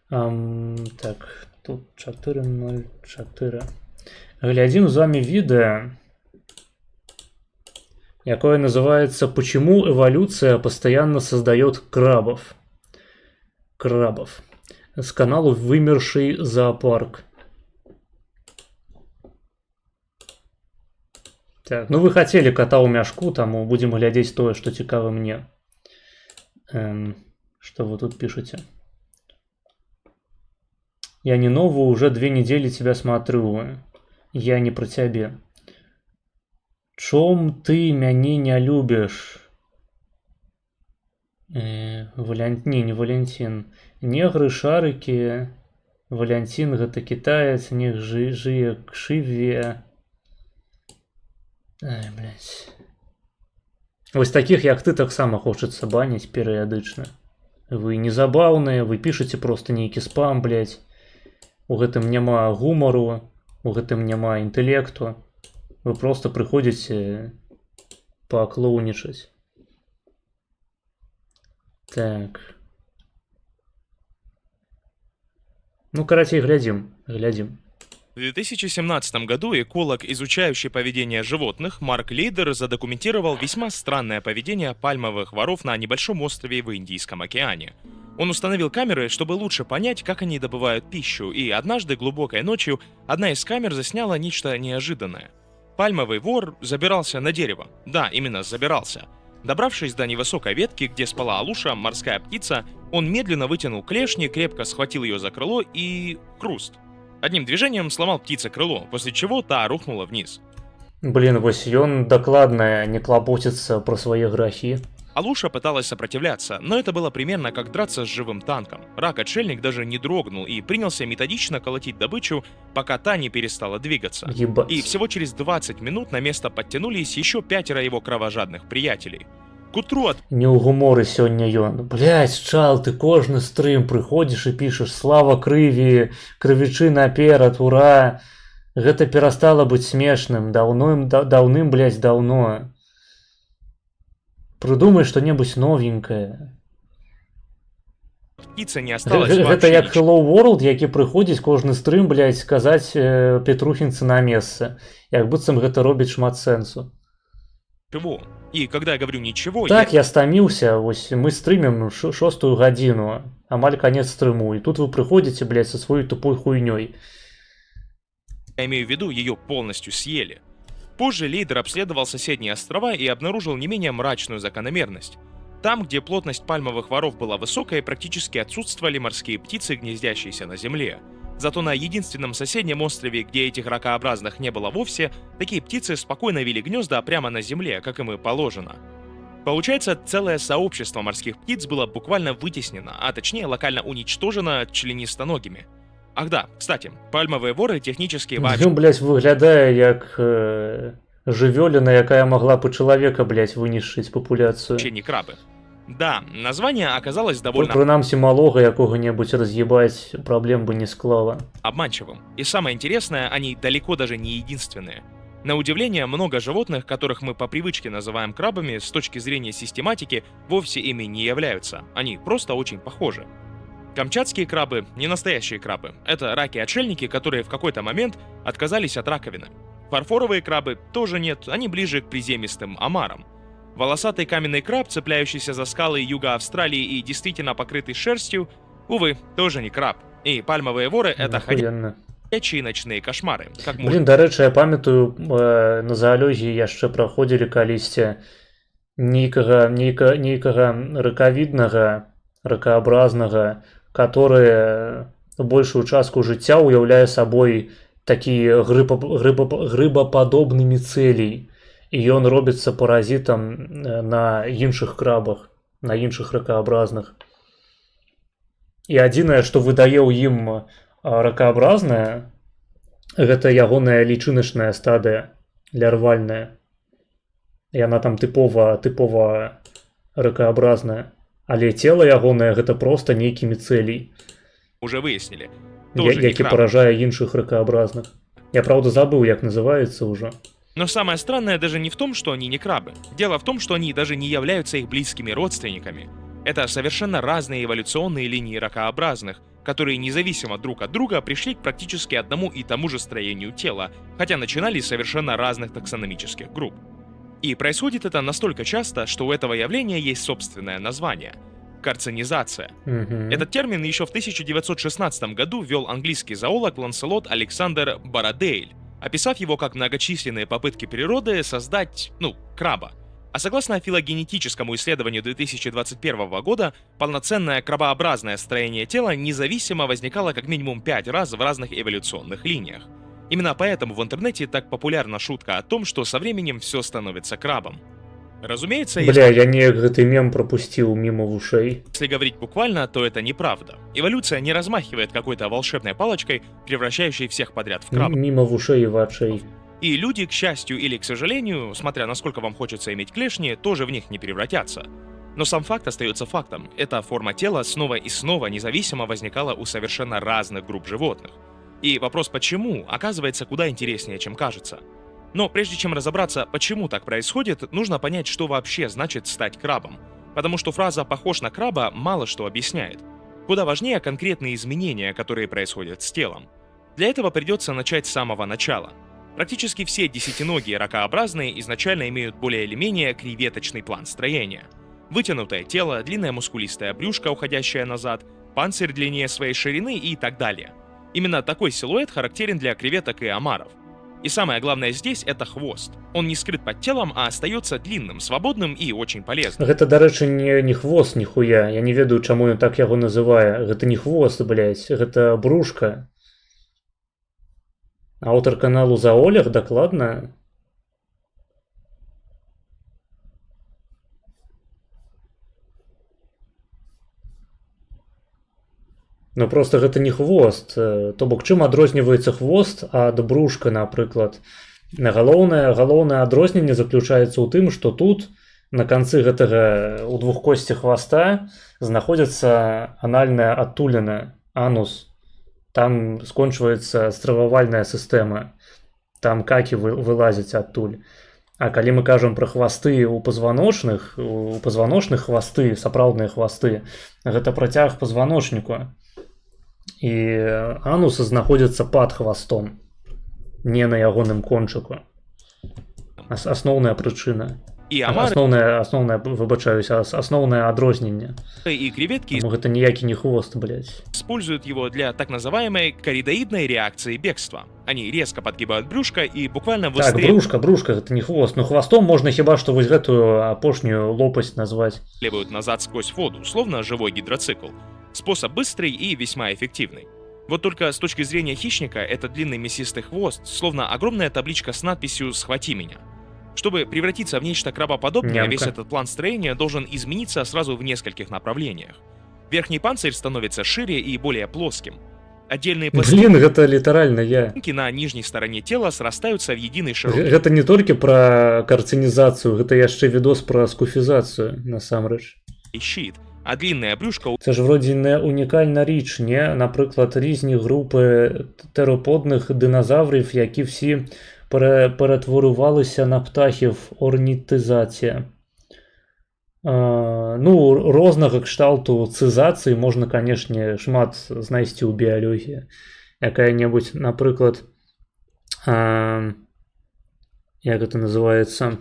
Так, тут 4,04. Глядзім з вами відэо, якое называется «Почему эволюция постоянно создает крабов?» Крабов. С каналу «Вымерший зоопарк». Так, ну вы хотели кота у мяшку, таму будем глядзець тое, што цікава мне. Что вы тут пишете? Я не новую, уже 2 недели тебя смотрю. Я не про цябе. Чом ты мяне не любишь? Не Валентин. Негры, шарыкі. Валентин гэта китаец, нег жые кшыве. Ай, блядь. Вось таких, як ты, таксама хочацца баніць перыядычна. Вы незабаўныя, вы пішаце просто нейкі спам, блядь. У гэтым няма гумару, у гэтым няма інтэлекту. Вы просто прыходзіце паклоунічаць. Так. Ну, карацей, глядзім. В 2017 году эколог, изучающий поведение животных, Марк Лейдер задокументировал весьма странное поведение пальмовых воров на небольшом острове в Индийском океане. Он установил камеры, чтобы лучше понять, как они добывают пищу, и однажды глубокой ночью одна из камер засняла нечто неожиданное. Пальмовый вор забирался на дерево. Да, именно забирался. Добравшись до невысокой ветки, где спала Алуша, морская птица, он медленно вытянул клешни, крепко схватил ее за крыло и... хруст. Одним движением сломал птице крыло, после чего та рухнула вниз. Блин, вось ён докладно не клопотится про свои грехи. Алуша пыталась сопротивляться, но это было примерно как драться с живым танком. Рак-отшельник даже не дрогнул и принялся методично колотить добычу, пока та не перестала двигаться. Ебать. И всего через 20 минут на место подтянулись еще 5 его кровожадных приятелей. К утру от... Не ў гуморы сёння ён. Блядь, чал, ты кожны стрым прыходзіш і пішаш «Слава крыві, крывічы наперад, ура!» Гэта перастала быць смешным. Даўным, блядь, даўно. Прыдумай што-небудзь новенькае. Птица не осталась Гэта як Hello World, які прыходзіць кожны стрым, блядь, сказаць петрухінцы на месцы. Як быццам гэта робіць шмат сэнсу. Чего? И когда я говорю ничего... Так, я стаміўся, вось мы стрымім 6-ю гадзіну, амаль конец стрыму, и тут вы прыходзіце, блядь, со своей тупой хуйнёй. Я имею в виду, ее полностью съели. Позже Лейдер обследовал соседние острова и обнаружил не менее мрачную закономерность. Там, где плотность пальмовых воров была высокой, практически отсутствовали морские птицы, гнездящиеся на земле. Зато на единственном соседнем острове, где этих ракообразных не было вовсе, такие птицы спокойно вели гнезда прямо на земле, как им и положено. Получается, целое сообщество морских птиц было буквально вытеснено, а точнее локально уничтожено членистоногими. Ах да, кстати, пальмовые воры технически вообще... Ён, блядь, выглядае як жывёліна, якая могла бы человека, блядь, вынішчыць папуляцыю. вообще не крабы. Да, название оказалось довольно Прынамсі малога якога-небудзь разъебать проблем бы не склала. обманчивым. И самое интересное, они далеко даже не единственные. На удивление, много животных, которых мы по привычке называем крабами, с точки зрения систематики, вовсе ими не являются. Они просто очень похожи. Камчатские крабы — не настоящие крабы. Это раки-отшельники, которые в какой-то момент отказались от раковины. Фарфоровые крабы тоже нет, они ближе к приземистым омарам. Волосатый каменный краб, цепляющийся за скалы юга Австралии и действительно покрытый шерстью, увы, тоже не краб. И пальмовые воры — это ходячие ночные кошмары. Как Блин, дарэчы, я памятаю, на заалёгі яшчэ праходзілі калісьці нейкага ракавіднага, ракаабразнага, который большую частку жыцця ўяўляе сабой такі грыбападобны міцэлій. І ён робіцца паразітам на іншых крабах, на іншых ракаабразных. І адзінае, што выдае ў ім ракаабразная, гэта ягоная лічыначная стадыя лярвальная. Яна там тыпова ракаабразная. Але цела ягонае гэта проста нейкі міцэлій. Уже выяснили. Тоже Які паражае іншых ракаабразных. Я, правда, забыл, як называется уже. Но самое странное даже не в том, что они не крабы. Дело в том, что они даже не являются их близкими родственниками. Это совершенно разные эволюционные линии ракообразных, которые независимо друг от друга пришли к практически одному и тому же строению тела, хотя начинали с совершенно разных таксономических групп. И происходит это настолько часто, что у этого явления есть собственное название – карцинизация. Этот термин еще в 1916 году ввел английский зоолог Ланселот Александр Бородейль, описав его как многочисленные попытки природы создать, краба. А согласно филогенетическому исследованию 2021 года, полноценное крабообразное строение тела независимо возникало как минимум 5 раз в разных эволюционных линиях. Именно поэтому в интернете так популярна шутка о том, что со временем все становится крабом. Разумеется, я не гэты мем пропустил мимо ушей. Если говорить буквально, то это неправда. Эволюция не размахивает какой-то волшебной палочкой, превращающей всех подряд в крабов. Мимо в ушей и в отшей. И люди, к счастью или к сожалению, смотря насколько вам хочется иметь клешни, тоже в них не превратятся. Но сам факт остается фактом. Эта форма тела снова и снова независимо возникала у совершенно разных групп животных. И вопрос «почему?» оказывается куда интереснее, чем кажется. Но прежде чем разобраться, почему так происходит, нужно понять, что вообще значит стать крабом. Потому что фраза «похож на краба» мало что объясняет. Куда важнее конкретные изменения, которые происходят с телом. Для этого придется начать с самого начала. Практически все десятиногие ракообразные изначально имеют более или менее креветочный план строения. Вытянутое тело, длинное мускулистое брюшко, уходящее назад, панцирь длиннее своей ширины и так далее. Именно такой силуэт характерен для креветок и омаров. И самое главное здесь — это хвост. Он не скрыт под телом, а остается длинным, свободным и очень полезным. Гэта, дарэчы, не хвост ніхуя. Я не ведаю, чаму ён так яго называе. Гэта не хвост, блядь, гэта брушка. Аўтар каналу Заолег, дакладна. Ну просто гэта не хвост. То бок чым адрозніваецца хвост ад брушка, напрыклад. Галоўнае адрозненне заключаецца ў тым, што тут на канцы гэтага у двухкосці хваста знаходзіцца анальная адтуліна, анус. Там скончваецца стрававальная сістэма. Там какі вылазяць адтуль. А калі мы кажам пра хвасты у пазваночных хвасты, сапраўдныя хвасты, гэта працяг пазваночніку. І анусы знаходзяцца пад хвастом, не на ягоным кончыку. Асноўная прычына. И омары... Основное адрозненне. И креветки... Это ніякі не хвост, блядь. Используют его для так называемой коридоидной реакции бегства. Они резко подгибают брюшко и буквально выстреливают... Так, брюшка, это не хвост. Но хвостом можно хіба что вось гэтую апошнюю лопасть назвать. Следуют назад сквозь воду, словно живой гидроцикл. Способ быстрый и весьма эффективный. Вот только с точки зрения хищника, этот длинный мясистый хвост, словно огромная табличка с надписью «Схвати меня». Чтобы превратиться в нечто крабоподобное, Нямка. весь этот план строения должен измениться сразу в нескольких направлениях. Верхний панцирь становится шире и более плоским. Отдельные Блин, гэта літаральна я. пластинки на нижней стороне тела срастаются в единый широкий Гэта не толькі пра карцінізацыю, гэта яшчэ відос пра скуфізацыю, насамрэч. щит, а длинное брюшко Це ж вроді не унікальна річ, не? Наприклад, різні групи тероподних динозаврів, які всі перетворювалися на птахів, орнітизація. Ну, розного кшталту цизації можна, конечно, шмат знайсці ў біялогіі. Якая-небудзь, наприклад, як гэта называецца,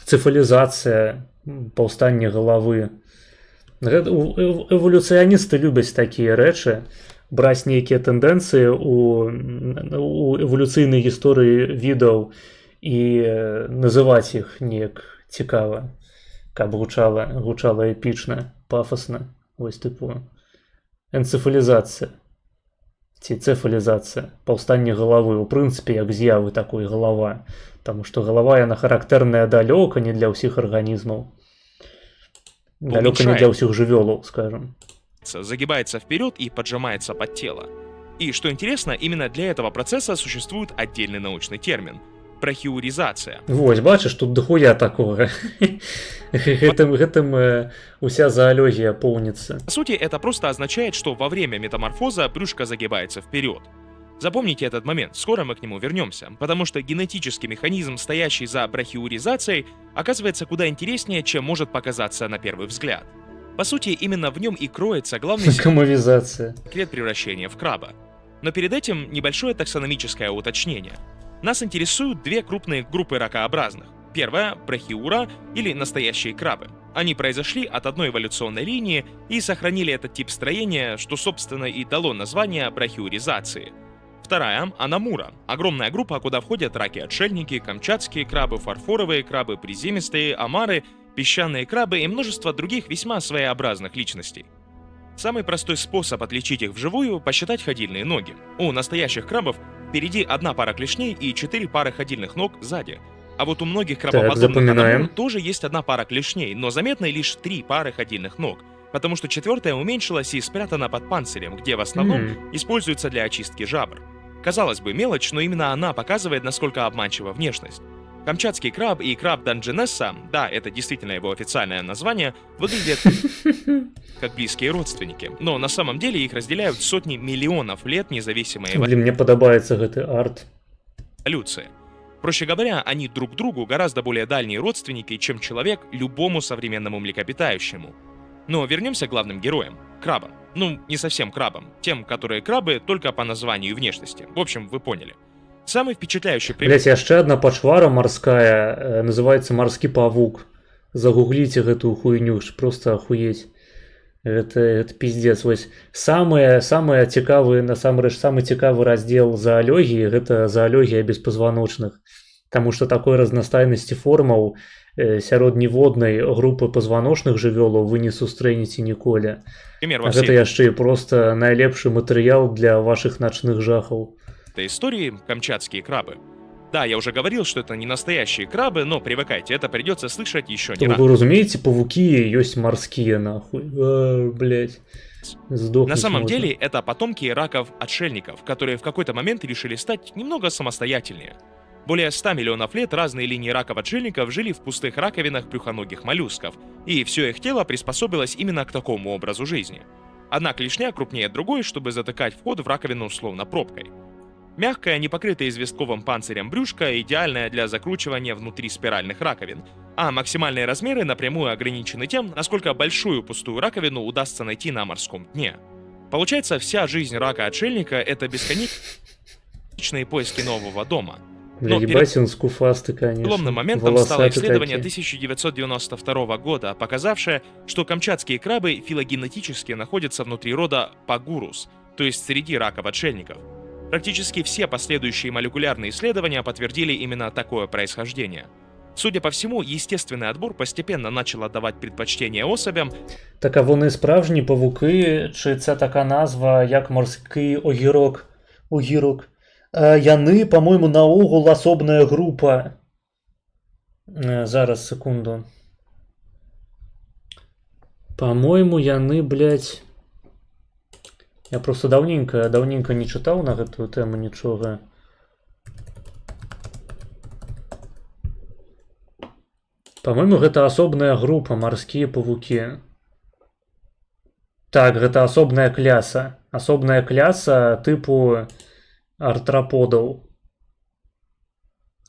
цефалізацыя, паўстанне галавы. Эволюцыяністы любяць такія рэчы, браць нейкія тэндэнцыі у эвалюцыйнай гісторыі відаў і называць іх неяк цікава, каб гучала эпічна, пафасна, вось тыпу энцефалізацыя ці цефалізацыя, паўстанне галавы, у прынцыпе, як з'явы такой галава, таму што галава яна характэрная далёка не для ўсіх арганізмаў. Далеко не для всех жывёлаў, скажем. загибается вперед и поджимается под тело. И что интересно, именно для этого процесса существует отдельный научный термин – брахіурізація. Вось, бачиш, тут дохуя такого. Гэтым уся зоология полнится. По сути, это просто означает, что во время метаморфоза брюшко загибается вперед. Запомните этот момент, скоро мы к нему вернемся, потому что генетический механизм, стоящий за брахиуризацией, оказывается куда интереснее, чем может показаться на первый взгляд. По сути, именно в нем и кроется главный секрет превращения в краба. Но перед этим небольшое таксономическое уточнение. Нас интересуют две крупные группы ракообразных. Первая – брахиура или настоящие крабы. Они произошли от одной эволюционной линии и сохранили этот тип строения, что, собственно, и дало название брахиуризации. Вторая – анамура. Огромная группа, куда входят раки-отшельники, камчатские крабы, фарфоровые крабы, приземистые, омары, песчаные крабы и множество других весьма своеобразных личностей. Самый простой способ отличить их вживую – посчитать ходильные ноги. У настоящих крабов впереди одна пара клешней и 4 пары ходильных ног сзади. А вот у многих крабоподобных анамур тоже есть одна пара клешней, но заметны лишь 3 пары ходильных ног, потому что четвертая уменьшилась и спрятана под панцирем, где в основном используется для очистки жабр. Казалось бы, мелочь, но именно она показывает, насколько обманчива внешность. Камчатский краб и краб Данджинесса, да, это действительно его официальное название, выглядят как близкие родственники, но на самом деле их разделяют сотни миллионов лет независимой Блин, мне подобается гэты арт. эволюции. Проще говоря, они друг другу гораздо более дальние родственники, чем человек любому современному млекопитающему. Но вернемся к главным героям – крабам. Ну, не совсем крабам, тем, которые крабы только по названию и внешности. В общем, вы поняли. Самый впечатляющий пример... Блять, яшчэ одна пачвара морская, называется морский павук. Загуглите гэтую хуйню, просто охуеть. Это пиздец. Вось самый цікавы, насамрэч, самый цікавы раздел зоологии – гэта зоология беспазваночных. Таму што такой разнастайнасці формаў сяродневоднай групы пазваночных жывёлаў вы не сустрэнеце ніколі. Гэта яшчэ і проста найлепшы матэрыял для ваших ночных жахаў. Истории камчатские крабы. Да, я уже говорил, что это не настоящие крабы, но привыкайте, это придется слышать еще не раз. Вы разумеете, павуки есть морские, нахуй. Блять. На самом деле, это потомки раков-отшельников, которые в какой-то момент решили стать немного самостоятельнее. Более 100 миллионов лет разные линии раков-отшельников жили в пустых раковинах брюхоногих моллюсков, и все их тело приспособилось именно к такому образу жизни. Одна клешня крупнее другой, чтобы затыкать вход в раковину условно пробкой. Мягкое, не покрытое известковым панцирем брюшко идеальное для закручивания внутри спиральных раковин, а максимальные размеры напрямую ограничены тем, насколько большую пустую раковину удастся найти на морском дне. Получается, вся жизнь рака-отшельника – это бесконечные поиски нового дома. Но переломным моментом стало исследование 1992 года, показавшее, что камчатские крабы филогенетически находятся внутри рода Пагурус, то есть среди раков-отшельников. Практически все последующие молекулярные исследования подтвердили именно такое происхождение. Судя по всему, естественный отбор постепенно начал отдавать предпочтение особям. Так а вони справжні павуки, чи це така назва, як морський огірок? Яны, по-моему, наогул особная группа. Зараз, секунду. По-моему, яны, блядь... Я просто давненько не чытаў на гэтую тэму нічога. По-моему, гэта асобная група, марскія павукі. Так, гэта асобная кляса. Асобная кляса тыпу артраподаў.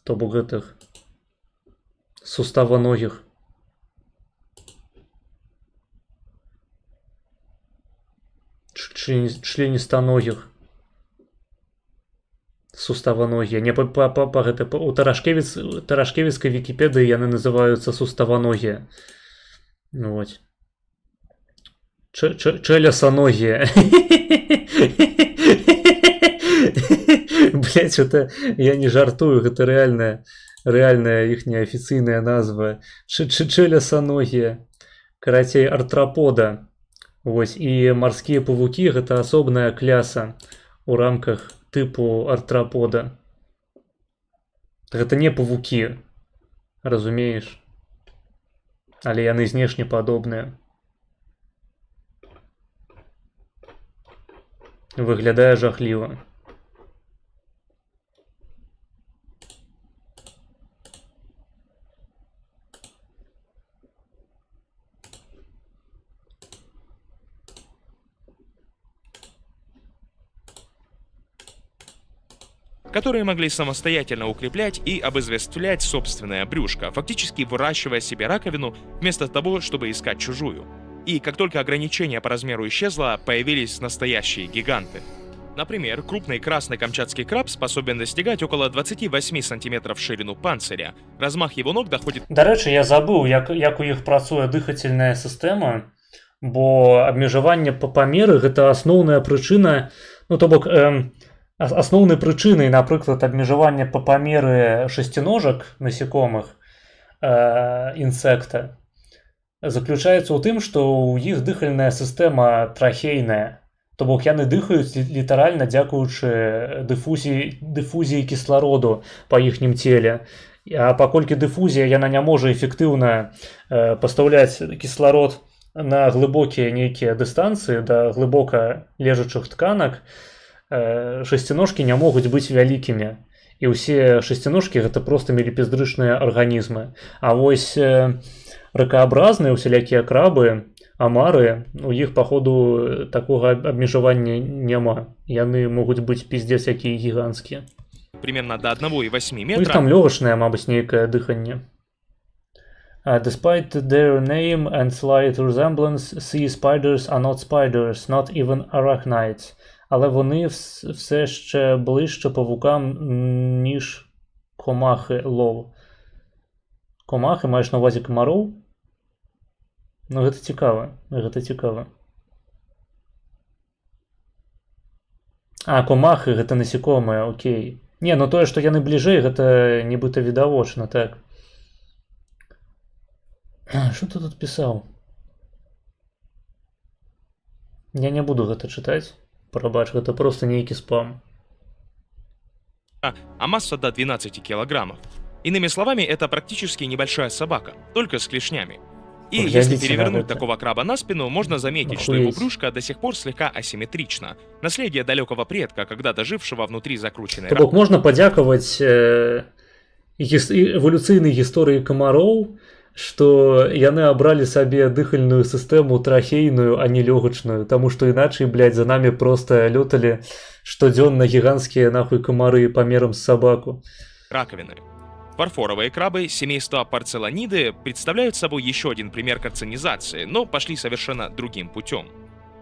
То бок гэтых суставаногіх. Членистоногих. Суставоногие. Не у Тарашкевицкой Википедии яны называются суставоногие. Вот. Челясоногие. Блять, это я не жартую, это реальная их неофициальная назва. Челясоногие. Карацей, артропода. Вось, і марскія павукі гэта асобная кляса у рамках тыпу артрапода. Гэта не павукі, разумееш? Але яны знешне падобныя. Выглядае жахліва. которые могли самостоятельно укреплять и обезвествлять собственное брюшко, фактически выращивая себе раковину вместо того, чтобы искать чужую. И как только ограничение по размеру исчезло, появились настоящие гиганты. Например, крупный красный камчатский краб способен достигать около 28 сантиметров в ширину панциря. Размах его ног доходит... До речі, я забыл, як у іх працуе дыхательная сістэма, бо абмежаванне па памеры гэта асноўная прычына, ну то бок асноўнай прычынай, напрыклад, абмежавання па памеры шасціножак насекомых інсекта заключаецца ў тым, што ў іх дыхальная сістэма трахейная. То бок яны дыхаюць літаральна дзякуючы дыфузіі кіслароду па іхнім целе. А паколькі дыфузія яна не можа эфектыўна пастаўляць кісларод на глыбокія нейкія дыстанцыі да глыбока лежачых тканак, шасціножкі не могуць быць вялікімі. І ўсе шасціножкі гэта проста мелепездрычныя арганізмы. А вось ракаабразныя усялякія крабы, амары, у іх, паходу, такога абмежавання няма. Яны могуць быць пиздец якія гіганцкія. Примерно до 1,8 метра. У іх там лёгачнае, мабыць, нейкае дыханне. Despite their name and slight resemblance, sea spiders are not spiders, not even arachnids. Але вони все ще ближче павукам, ніж комахи лол. Комахи, маєш на увазі комаров? Ну, гэта цікава. А, комахи, гэта насекомыя, окей. Не, ну тое, што яны бліжэй, гэта нібыта відавочна, так. Што ты тут пісаў? Я не буду гэта чытаць. Пробач, это просто некий спам. А масса до 12 килограммов. Иными словами, это практически небольшая собака, только с клешнями. И если перевернуть такого краба на спину, можно заметить, что его брюшко до сих пор слегка асимметрично. Наследие далекого предка, когда-то жившего внутри закрученной рамки. Можно подяковать эволюцыйнай гісторыі камароў, што яны абралі сабе дыхальную сістэму трахейную, а не лёгачную, таму што іначай, блядь, за нами просто лёталі штодзённа гіганцкія нахуй камары памерам с собаку. Раковины. Фарфоровые крабы семейства порцеланиды представляют собой еще один пример карцинизации, но пошли совершенно другим путем.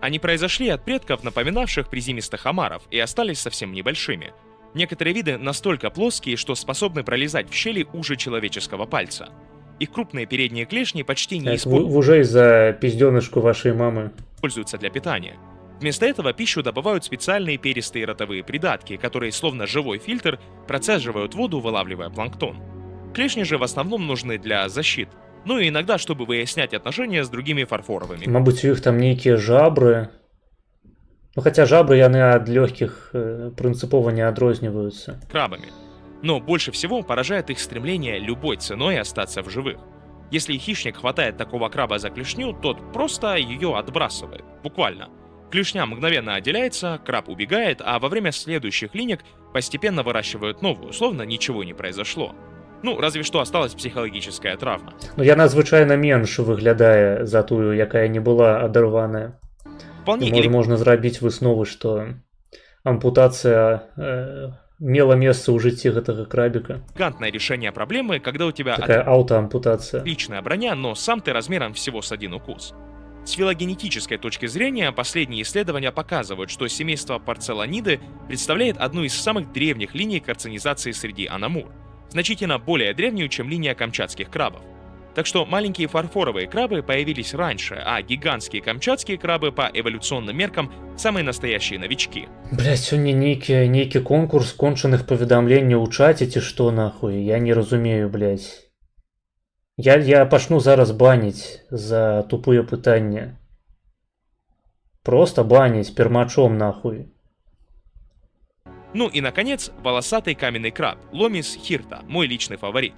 Они произошли от предков, напоминавших приземистых омаров, и остались совсем небольшими. Некоторые виды настолько плоские, что способны пролезать в щели уже человеческого пальца. Их крупные передние клешни почти не используются за пиздёнышку вашей мамы. Используются для питания. Вместо этого пищу добывают специальные перистые ротовые придатки, которые, словно живой фильтр, процеживают воду, вылавливая планктон. Клешни же в основном нужны для защиты, ну и иногда, чтобы выяснять отношения с другими фарфоровыми. Мабуть, у них там некие жабры. Ну, хотя жабры яны ад легких принципово не адрозніваюцца. Крабами. Но больше всего поражает их стремление любой ценой остаться в живых. Если хищник хватает такого краба за клешню, тот просто ее отбрасывает. Буквально. Клешня мгновенно отделяется, краб убегает, а во время следующих линек постепенно выращивают новую, словно ничего не произошло. Ну, разве что осталась психологическая травма. Ну, яна звычайна менш выглядае за тую, якая не была адарваная. Вполне Можно зрабіць высновы, што ампутацыя мела месца ў жыцці гэтага крабіка. Элегантное решение проблемы, когда у тебя Такая аутоампутация. отличная броня, но сам ты размером всего с один укус. С филогенетической точки зрения, последние исследования показывают, что семейство Порцеланиды представляет одну из самых древних линий карцинизации среди аномур, значительно более древнюю, чем линия камчатских крабов. Так что маленькие фарфоровые крабы появились раньше, а гигантские камчатские крабы по эволюционным меркам самые настоящие новички. Блядь, сёння нейкі конкурс кончаных паведамленняў у чаце ці што нахуй, я не разумею, блядь. Я пачну зараз баніць за тупые пытанні. Просто баніць пермачом нахуй. Ну и, наконец, волосатый каменный краб, Ломис хирта, мой личный фаворит.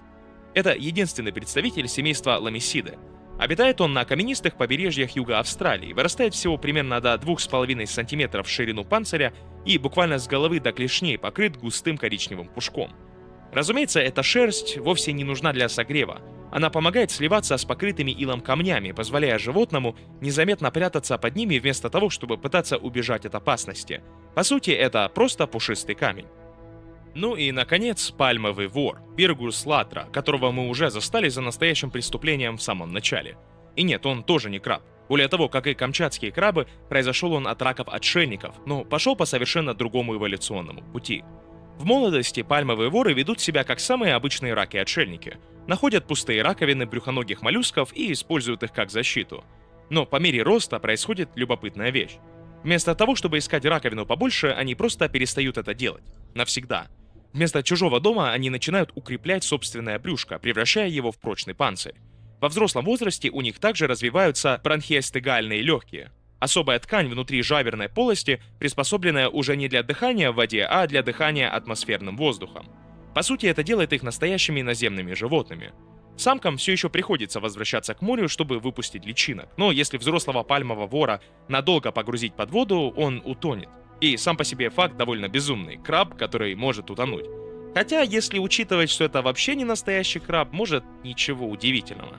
Это единственный представитель семейства Ламисиды. Обитает он на каменистых побережьях юга Австралии, вырастает всего примерно до 2,5 см в ширину панциря и буквально с головы до клешней покрыт густым коричневым пушком. Разумеется, эта шерсть вовсе не нужна для согрева. Она помогает сливаться с покрытыми илом камнями, позволяя животному незаметно прятаться под ними вместо того, чтобы пытаться убежать от опасности. По сути, это просто пушистый камень. Ну и, наконец, пальмовый вор, Пиргус латра, которого мы уже застали за настоящим преступлением в самом начале. И нет, он тоже не краб. Более того, как и камчатские крабы, произошел он от раков-отшельников, но пошел по совершенно другому эволюционному пути. В молодости пальмовые воры ведут себя как самые обычные раки-отшельники. Находят пустые раковины брюхоногих моллюсков и используют их как защиту. Но по мере роста происходит любопытная вещь. Вместо того, чтобы искать раковину побольше, они просто перестают это делать. Навсегда. Вместо чужого дома они начинают укреплять собственное брюшко, превращая его в прочный панцирь. Во взрослом возрасте у них также развиваются бронхиостегальные легкие. Особая ткань внутри жаберной полости, приспособленная уже не для дыхания в воде, а для дыхания атмосферным воздухом. По сути, это делает их настоящими наземными животными. Самкам все еще приходится возвращаться к морю, чтобы выпустить личинок, но если взрослого пальмового вора надолго погрузить под воду, он утонет. И сам по себе факт довольно безумный. Краб, который может утонуть. Хотя, если учитывать, что это вообще не настоящий краб, может, ничего удивительного.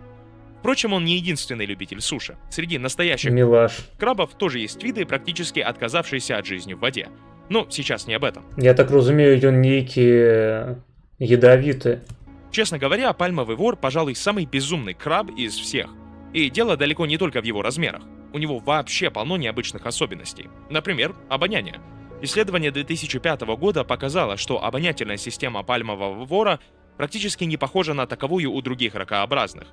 Впрочем, он не единственный любитель суши. Среди настоящих крабов тоже есть виды, практически отказавшиеся от жизни в воде. Но сейчас не об этом. Я так разумею, он некий ядовитый. Честно говоря, пальмовый вор, пожалуй, самый безумный краб из всех. И дело далеко не только в его размерах. У него вообще полно необычных особенностей. Например, обоняние. Исследование 2005 года показало, что обонятельная система пальмового вора практически не похожа на таковую у других ракообразных.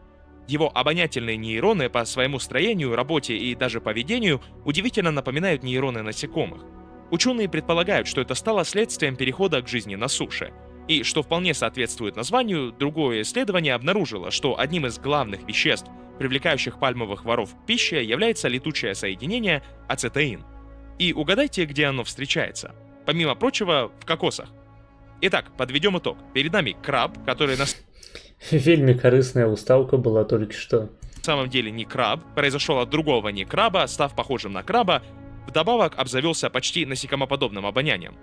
Его обонятельные нейроны по своему строению, работе и даже поведению удивительно напоминают нейроны насекомых. Ученые предполагают, что это стало следствием перехода к жизни на суше. И, что вполне соответствует названию, другое исследование обнаружило, что одним из главных веществ, привлекающих пальмовых воров к пище, является летучее соединение ацетеин. И угадайте, где оно встречается. Помимо прочего, в кокосах. Итак, подведем итог. Перед нами краб, который Вельми корыстная уставка была только что. На самом деле не краб, произошел от другого не краба, став похожим на краба, вдобавок обзавелся почти насекомоподобным обонянием.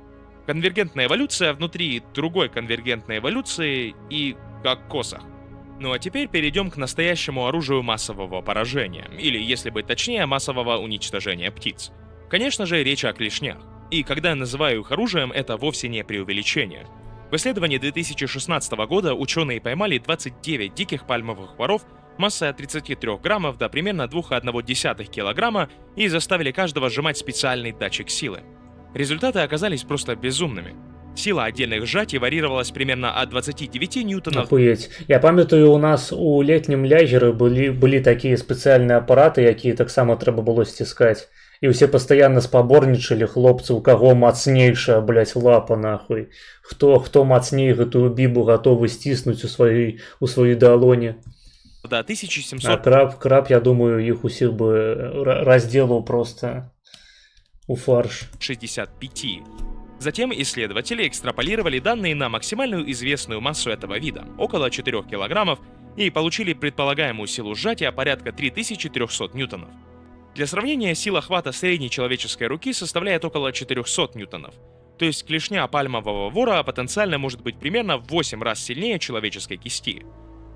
Конвергентная эволюция внутри другой конвергентной эволюции и кокосах. Ну а теперь перейдем к настоящему оружию массового поражения, или, если быть точнее, массового уничтожения птиц. Конечно же, речь о клешнях. И когда я называю их оружием, это вовсе не преувеличение. В исследовании 2016 года ученые поймали 29 диких пальмовых воров массой от 33 граммов до примерно 2,1 килограмма и заставили каждого сжимать специальный датчик силы. Результаты оказались просто безумными. Сила отдельных сжатий варьировалась примерно от 29 ньютонов. Охуеть. Я памятаю, у нас у летнім лягеры были такие специальные аппараты, якія таксама трэба было сціскаць. И все постоянно спаборнічалі, хлопцы, у кого мацнейшая, блять, лапа нахуй. Хто мацней гэтую бібу готовы сціснуць у сваёй далоні. До 1700... А краб, я думаю, их усіх бы разделал просто у фарш. 65. Затем исследователи экстраполировали данные на максимальную известную массу этого вида, около 4 килограммов, и получили предполагаемую силу сжатия порядка 3300 ньютонов. Для сравнения, сила хвата средней человеческой руки составляет около 400 ньютонов. То есть клешня пальмового вора потенциально может быть примерно в 8 раз сильнее человеческой кисти.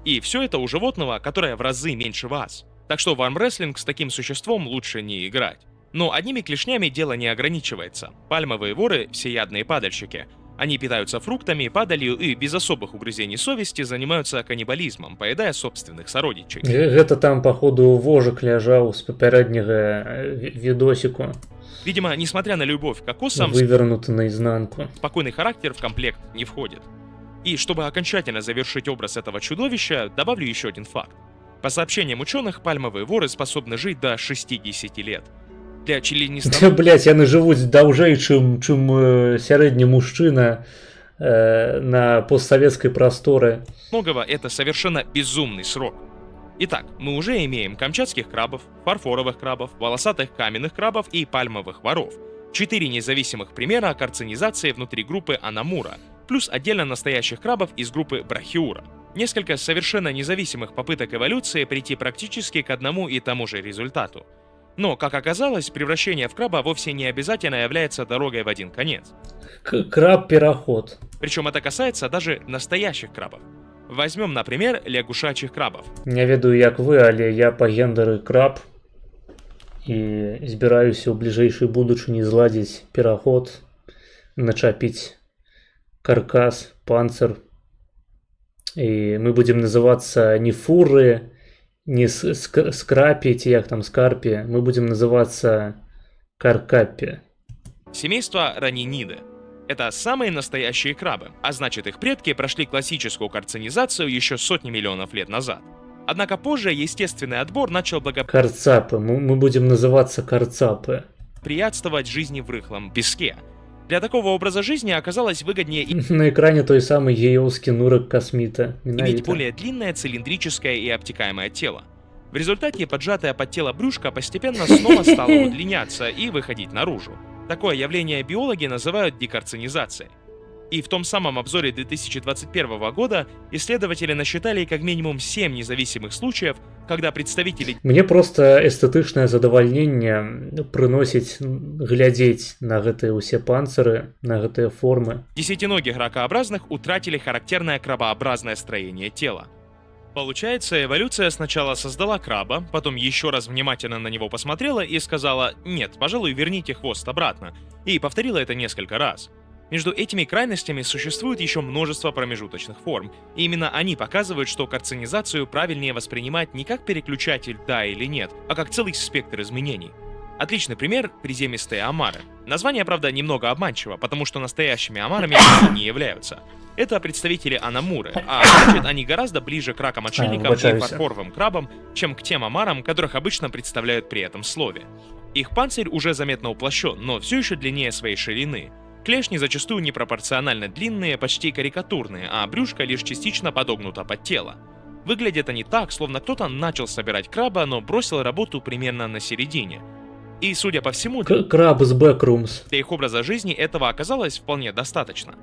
И все это у животного, которое в разы меньше вас. Так что в армрестлинг с таким существом лучше не играть. Но одними клешнями дело не ограничивается. Пальмовые воры – всеядные падальщики. Они питаются фруктами, падалью и без особых угрызений совести занимаются каннибализмом, поедая собственных сородичей. Это там, походу, вожик ляжал с попереднего видосику. Видимо, несмотря на любовь к кокосам, вывернуто наизнанку, спокойный характер в комплект не входит. И чтобы окончательно завершить образ этого чудовища, добавлю еще один факт. По сообщениям ученых, пальмовые воры способны жить до 60 лет. Для членистоногих... Блять, яны жывуць даўжэй, чым сярэдні мужчына на постсоветской просторе. Многого это совершенно безумный срок. Итак, мы уже имеем камчатских крабов, фарфоровых крабов, волосатых каменных крабов и пальмовых воров. 4 независимых примера карцинизации внутри группы Анамура, плюс отдельно настоящих крабов из группы Брахиура. Несколько совершенно независимых попыток эволюции прийти практически к одному и тому же результату. Но, как оказалось, превращение в краба вовсе не обязательно является дорогой в один конец. Краб-переход. Причем это касается даже настоящих крабов. Возьмем, например, лягушачьих крабов. Не ведаю, як вы, але я по гендеры краб. І збіраюся ў бліжэйшай будучыні зладзіць пераход, начапіць каркас, панцир. І мы будем называться не фуры, не скрапи, як там скарпи, мы будем называться каркапи. Семейство раниниды. Это самые настоящие крабы, а значит их предки прошли классическую карцинизацию еще сотни миллионов лет назад. Однако позже естественный отбор начал Карцапы, мы будем называться карцапы. Приятствовать жизни в рыхлом песке. Для такого образа жизни оказалось выгоднее на экране той самый геевский нурок космита. Иметь более длинное, цилиндрическое и обтекаемое тело. В результате поджатое под тело брюшко постепенно снова стало удлиняться и выходить наружу. Такое явление биологи называют декарцинизацией. И в том самом обзоре 2021 года исследователи насчитали как минимум 7 независимых случаев, когда представители... Мне просто эстетычнае задавальненне прыносіць глядзець на гэтыя ўсе панцыры, на гэтыя формы. Десятиногих ракообразных утратили характерное крабообразное строение тела. Получается, эволюция сначала создала краба, потом еще раз внимательно на него посмотрела и сказала «нет, пожалуй, верните хвост обратно», и повторила это несколько раз. Между этими крайностями существует еще множество промежуточных форм, и именно они показывают, что карцинизацию правильнее воспринимать не как переключатель «да» или «нет», а как целый спектр изменений. Отличный пример – приземистые омары. Название, правда, немного обманчиво, потому что настоящими омарами они не являются. Это представители анамуры, а значит, они гораздо ближе к ракам-отшельникам и фарфоровым крабам, чем к тем омарам, которых обычно представляют при этом слове. Их панцирь уже заметно уплощен, но все еще длиннее своей ширины. Клешни зачастую непропорционально длинные, почти карикатурные, а брюшко лишь частично подогнуто под тело. Выглядят они так, словно кто-то начал собирать краба, но бросил работу примерно на середине. И, судя по всему, краб из бэкрумс. Для их образа жизни этого оказалось вполне достаточно.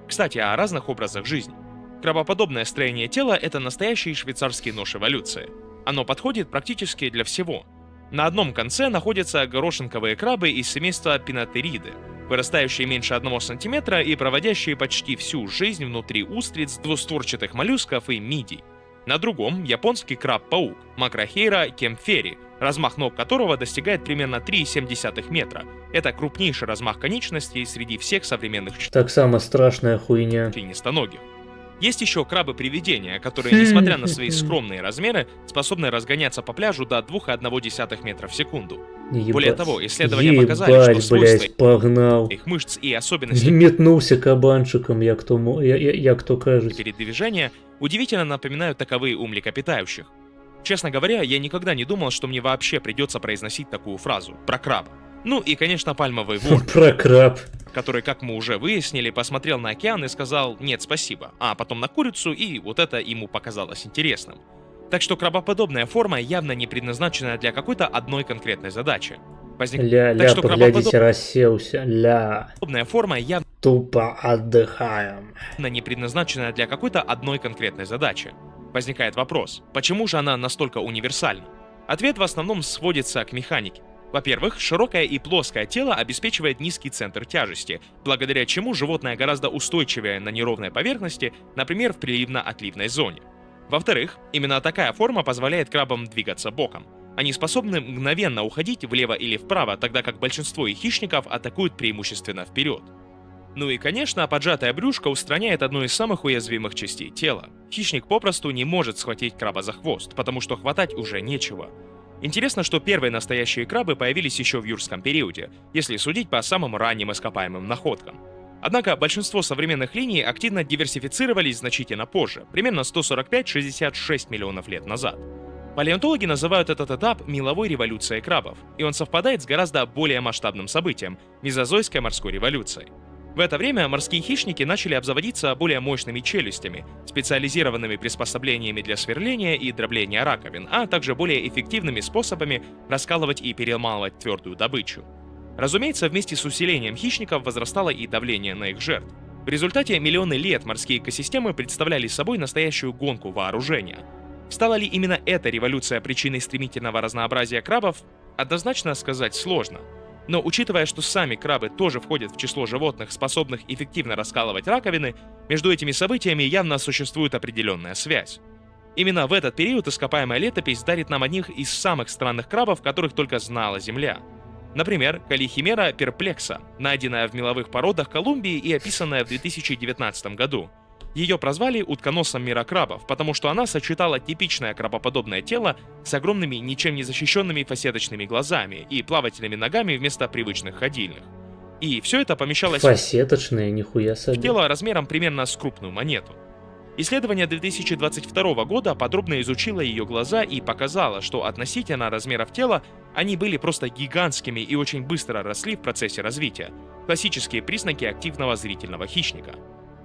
Кстати, о разных образах жизни. Крабоподобное строение тела – это настоящий швейцарский нож эволюции. Оно подходит практически для всего. На одном конце находятся горошинковые крабы из семейства пинотериды, вырастающие меньше 1 сантиметра и проводящие почти всю жизнь внутри устриц, двустворчатых моллюсков и мидий. На другом – японский краб-паук, Macroheira kempferi, размах ног которого достигает примерно 3,7 метра. Это крупнейший размах конечностей среди всех современных так само страшная хуйня членистоногих. Есть еще крабы-привидения, которые, несмотря на свои скромные размеры, способны разгоняться по пляжу до 2,1 метра в секунду. Более того, исследования показали, что свойства их мышц и особенности метнулся кабанчиком, як то кажуть, перед движением удивительно напоминают таковые у млекопитающих. Честно говоря, я никогда не думал, что мне вообще придется произносить такую фразу про краба. Ну и, конечно, пальмовый вор, про краб, который, как мы уже выяснили, посмотрел на океан и сказал «нет, спасибо», а потом на курицу, и вот это ему показалось интересным. Так что крабоподобная форма явно не предназначена для какой-то одной конкретной задачи. Ля-ля, поглядите, рассеялся, ля. Подобная форма явно тупо отдыхаем. Не предназначенная для какой-то одной конкретной задачи. Возникает вопрос, почему же она настолько универсальна? Ответ в основном сводится к механике. Во-первых, широкое и плоское тело обеспечивает низкий центр тяжести, благодаря чему животное гораздо устойчивее на неровной поверхности, например, в приливно-отливной зоне. Во-вторых, именно такая форма позволяет крабам двигаться боком. Они способны мгновенно уходить влево или вправо, тогда как большинство их хищников атакуют преимущественно вперед. Ну и, конечно, поджатая брюшко устраняет одну из самых уязвимых частей тела. Хищник попросту не может схватить краба за хвост, потому что хватать уже нечего. Интересно, что первые настоящие крабы появились еще в юрском периоде, если судить по самым ранним ископаемым находкам. Однако большинство современных линий активно диверсифицировались значительно позже, примерно 145-66 миллионов лет назад. Палеонтологи называют этот этап меловой революцией крабов, и он совпадает с гораздо более масштабным событием – мезозойской морской революцией. В это время морские хищники начали обзаводиться более мощными челюстями, специализированными приспособлениями для сверления и дробления раковин, а также более эффективными способами раскалывать и перемалывать твердую добычу. Разумеется, вместе с усилением хищников возрастало и давление на их жертв. В результате миллионы лет морские экосистемы представляли собой настоящую гонку вооружения. Стала ли именно эта революция причиной стремительного разнообразия крабов, однозначно сказать сложно. Но учитывая, что сами крабы тоже входят в число животных, способных эффективно раскалывать раковины, между этими событиями явно существует определенная связь. Именно в этот период ископаемая летопись дарит нам одних из самых странных крабов, которых только знала Земля. Например, Калихимера перплекса, найденная в меловых породах Колумбии и описанная в 2019 году. Ее прозвали утконосом мира крабов, потому что она сочетала типичное крабоподобное тело с огромными, ничем не защищенными фасеточными глазами и плавательными ногами вместо привычных ходильных. И все это помещалось Фасеточные, нихуя себе. в тело размером примерно с крупную монету. Исследование 2022 года подробно изучило ее глаза и показало, что относительно размеров тела они были просто гигантскими и очень быстро росли в процессе развития. Классические признаки активного зрительного хищника.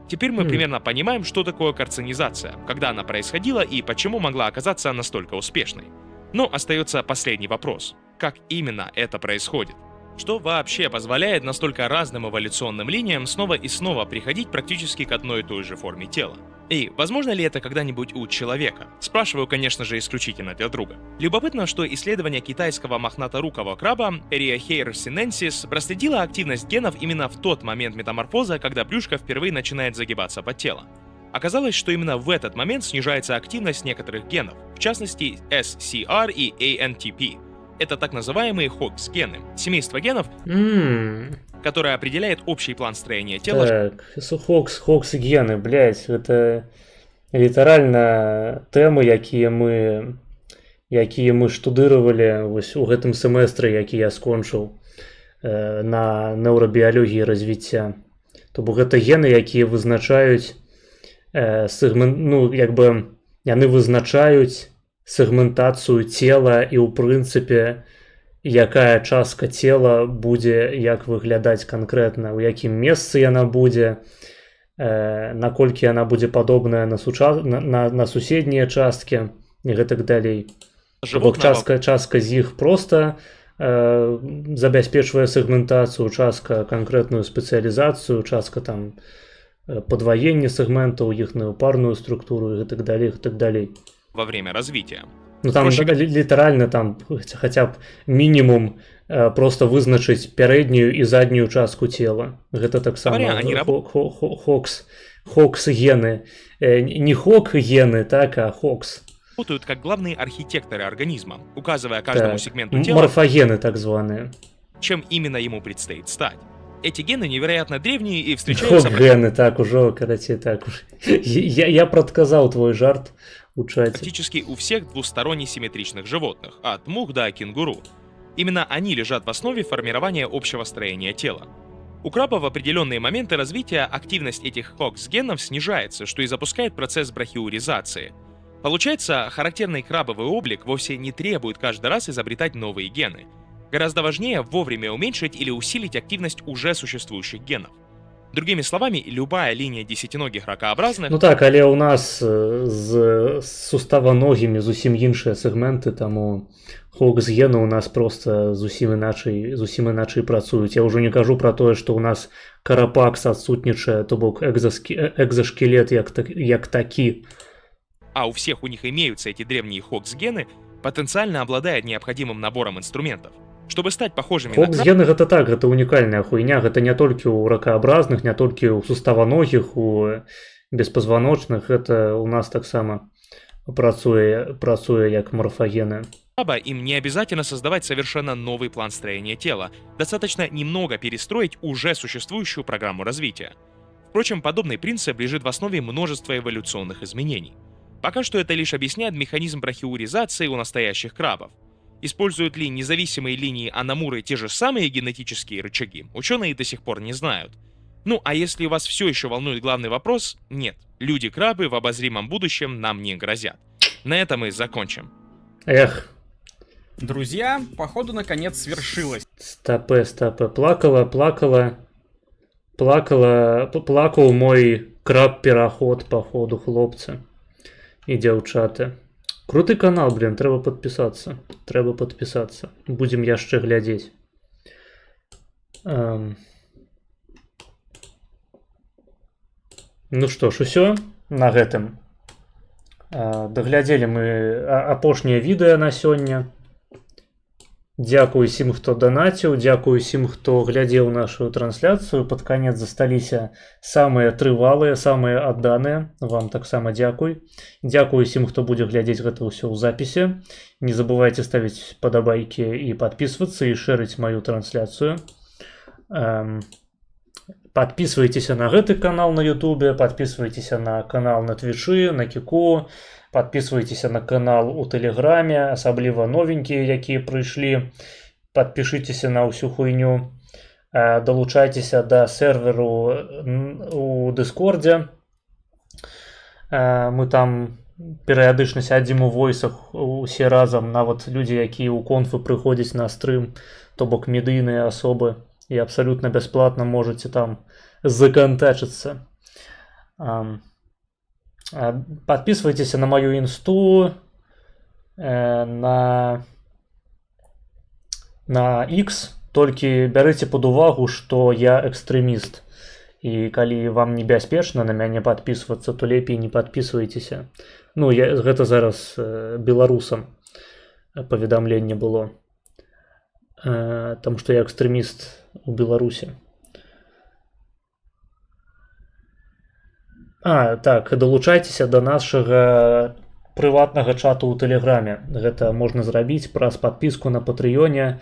Теперь мы примерно понимаем, что такое карцинизация, когда она происходила и почему могла оказаться настолько успешной. Но остается последний вопрос. Как именно это происходит? Что вообще позволяет настолько разным эволюционным линиям снова и снова приходить практически к одной и той же форме тела? И возможно ли это когда-нибудь у человека? Спрашиваю, конечно же, исключительно для друга. Любопытно, что исследование китайского мохнаторукого краба Eriocheir sinensis проследило активность генов именно в тот момент метаморфоза, когда брюшко впервые начинает загибаться под тело. Оказалось, что именно в этот момент снижается активность некоторых генов, в частности SCR и ANTP. Это так называемые HOX-гены, семейство генов, которое определяет общий план строения тела. Так, HOX-гены, блядь, это літаральна тэмы, якія мы штудыравалі вось у гэтым семестры, які я скончыў на нейрабіялогіі развіцця. То бок гэта гены, якія вызначаюць яны вызначаюць сегментацыю цела і ў прынцыпе якая частка цела будзе як выглядаць канкрэтна, у якім месцы яна будзе, наколькі яна будзе падобная на суседнія часткі і гэтак далей. Бок частка з іх проста забяспечвае сегментацыю, частка канкрэтную спецыялізацыю, частка там падваення сегментаў, іхную парную структуру і гэтак далей. Во время развития. Ну там літаральна там хаця б мінімум просто вызначыць пярэднюю і заднюю частку цела. Гэта таксама HOX-гены. Не HOX-гены, так, а HOX. Работают как главные архитекторы организма, указывая каждому сегменту тела, морфогены так званые, чем именно ему предстоит стать. Эти гены невероятно древние и встречаются... HOX-гены, так уже, короче, так уже. Я предсказал твой жарт. Практически у всех двусторонне симметричных животных, от мух до кенгуру. Именно они лежат в основе формирования общего строения тела. У краба в определенные моменты развития активность этих HOX-генов снижается, что и запускает процесс брахиуризации. Получается, характерный крабовый облик вовсе не требует каждый раз изобретать новые гены. Гораздо важнее вовремя уменьшить или усилить активность уже существующих генов. Другими словами, любая линия десятиногих ракообразных... Ну так, але у нас з суставаногімі зусім іншыя сегменты, таму Хокс-гены у нас просто зусім іначай працуюць. Я ўжо не кажу пра тое, што ў нас карапакс адсутнічае, то бок экзошкелет як такі. А у всех у них имеются эти древние Хокс-гены, потенциально обладает необходимым набором инструментов. Чтобы стать похожими на... Хокс-гены гэта так, гэта унікальная хуйня, гэта не толькі ў ракаабразных, не толькі ў суставаногіх, у беспазваночных, гэта у нас таксама працуе як морфогены. Им не обязательно создавать совершенно новый план строения тела, достаточно немного перестроить уже существующую программу развития. Впрочем, подобный принцип лежит в основе множества эволюционных изменений. Пока что это лишь объясняет механизм брахиуризации у настоящих крабов. Используют ли независимые линии аномуры те же самые генетические рычаги, ученые до сих пор не знают. Ну, а если вас все еще волнует главный вопрос, нет, люди-крабы в обозримом будущем нам не грозят. На этом мы закончим. Эх. Друзья, походу наконец свершилось. Стопе, плакал мой краб-пераход, походу, хлопцы и девчата. Круты канал, блин, трэба подписаться. Будем яшчэ глядзець. Ну што ж, усё на гэтым. Даглядзелі мы апошняе відэа на сёння. Дзякую всім, хто данаціў, дзякую всім, хто глядзеў нашу трансляцыю. Пад канец засталіся самыя трывалыя, самыя адданыя. Вам таксама дзякуй. Дзякую всім, хто будзе глядзець гэта ўсё ў запісе. Не забывайце ставіць падабайкі і падпісвацца і шэрыць маю трансляцыю. Подписывайтесь на гэты канал на Ютубе, подписывайтесь на канал на Твичы, на Кіку, подписывайтесь на канал у Тэлеграме, асабліва новенькія, якія прыйшлі. Подпишитесь на ўсю хуйню, долучайтеся да серверу у Дыскордзе. Мы там перыядычна сядзем у войсах усе разам, нават людзі, якія ў конфы прыходзяць на стрым, то бок медыйныя асобы. И абсолютно бесплатно можете там законтачиться. Подписывайтесь на мою инсту, на X, только берите под увагу, что я экстремист. И коли вам небяспечна на мяне подписываться, то лепей не подписывайтесь. Ну, гэта зараз беларусам паведамленне было. Потому что я экстремист у Беларусі. Так, далучайцеся да нашага прыватнага чату ў Тэлеграме. Гэта можна зрабіць праз падпіску на Патрыёне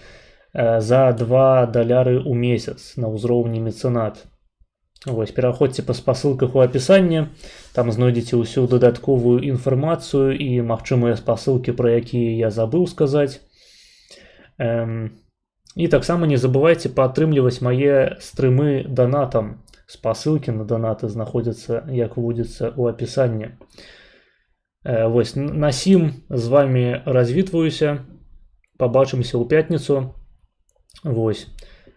за $2 ў месяц на ўзроўні мецэнат. Вось, пераходзьце па спасылках у апісанні, там знойдзеце ўсю дадатковую інфармацыю і магчымыя спасылкі, пра якія я забыў сказаць. И таксама не забывайте падтрымліваць мае стрымы донатам. Спасылкі на донаты знаходзяцца, як водзіцца, у апісанні. Вось, на сім з вами развітваюся. Пабачымся ў пятніцу. Вось.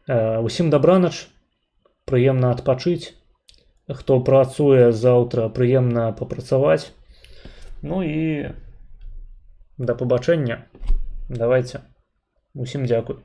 Усім дабранач. Прыемна адпачыць. Хто працуе заўтра, прыемна папрацаваць. Ну і да пабачэння. Давайте. Усім дзякуй.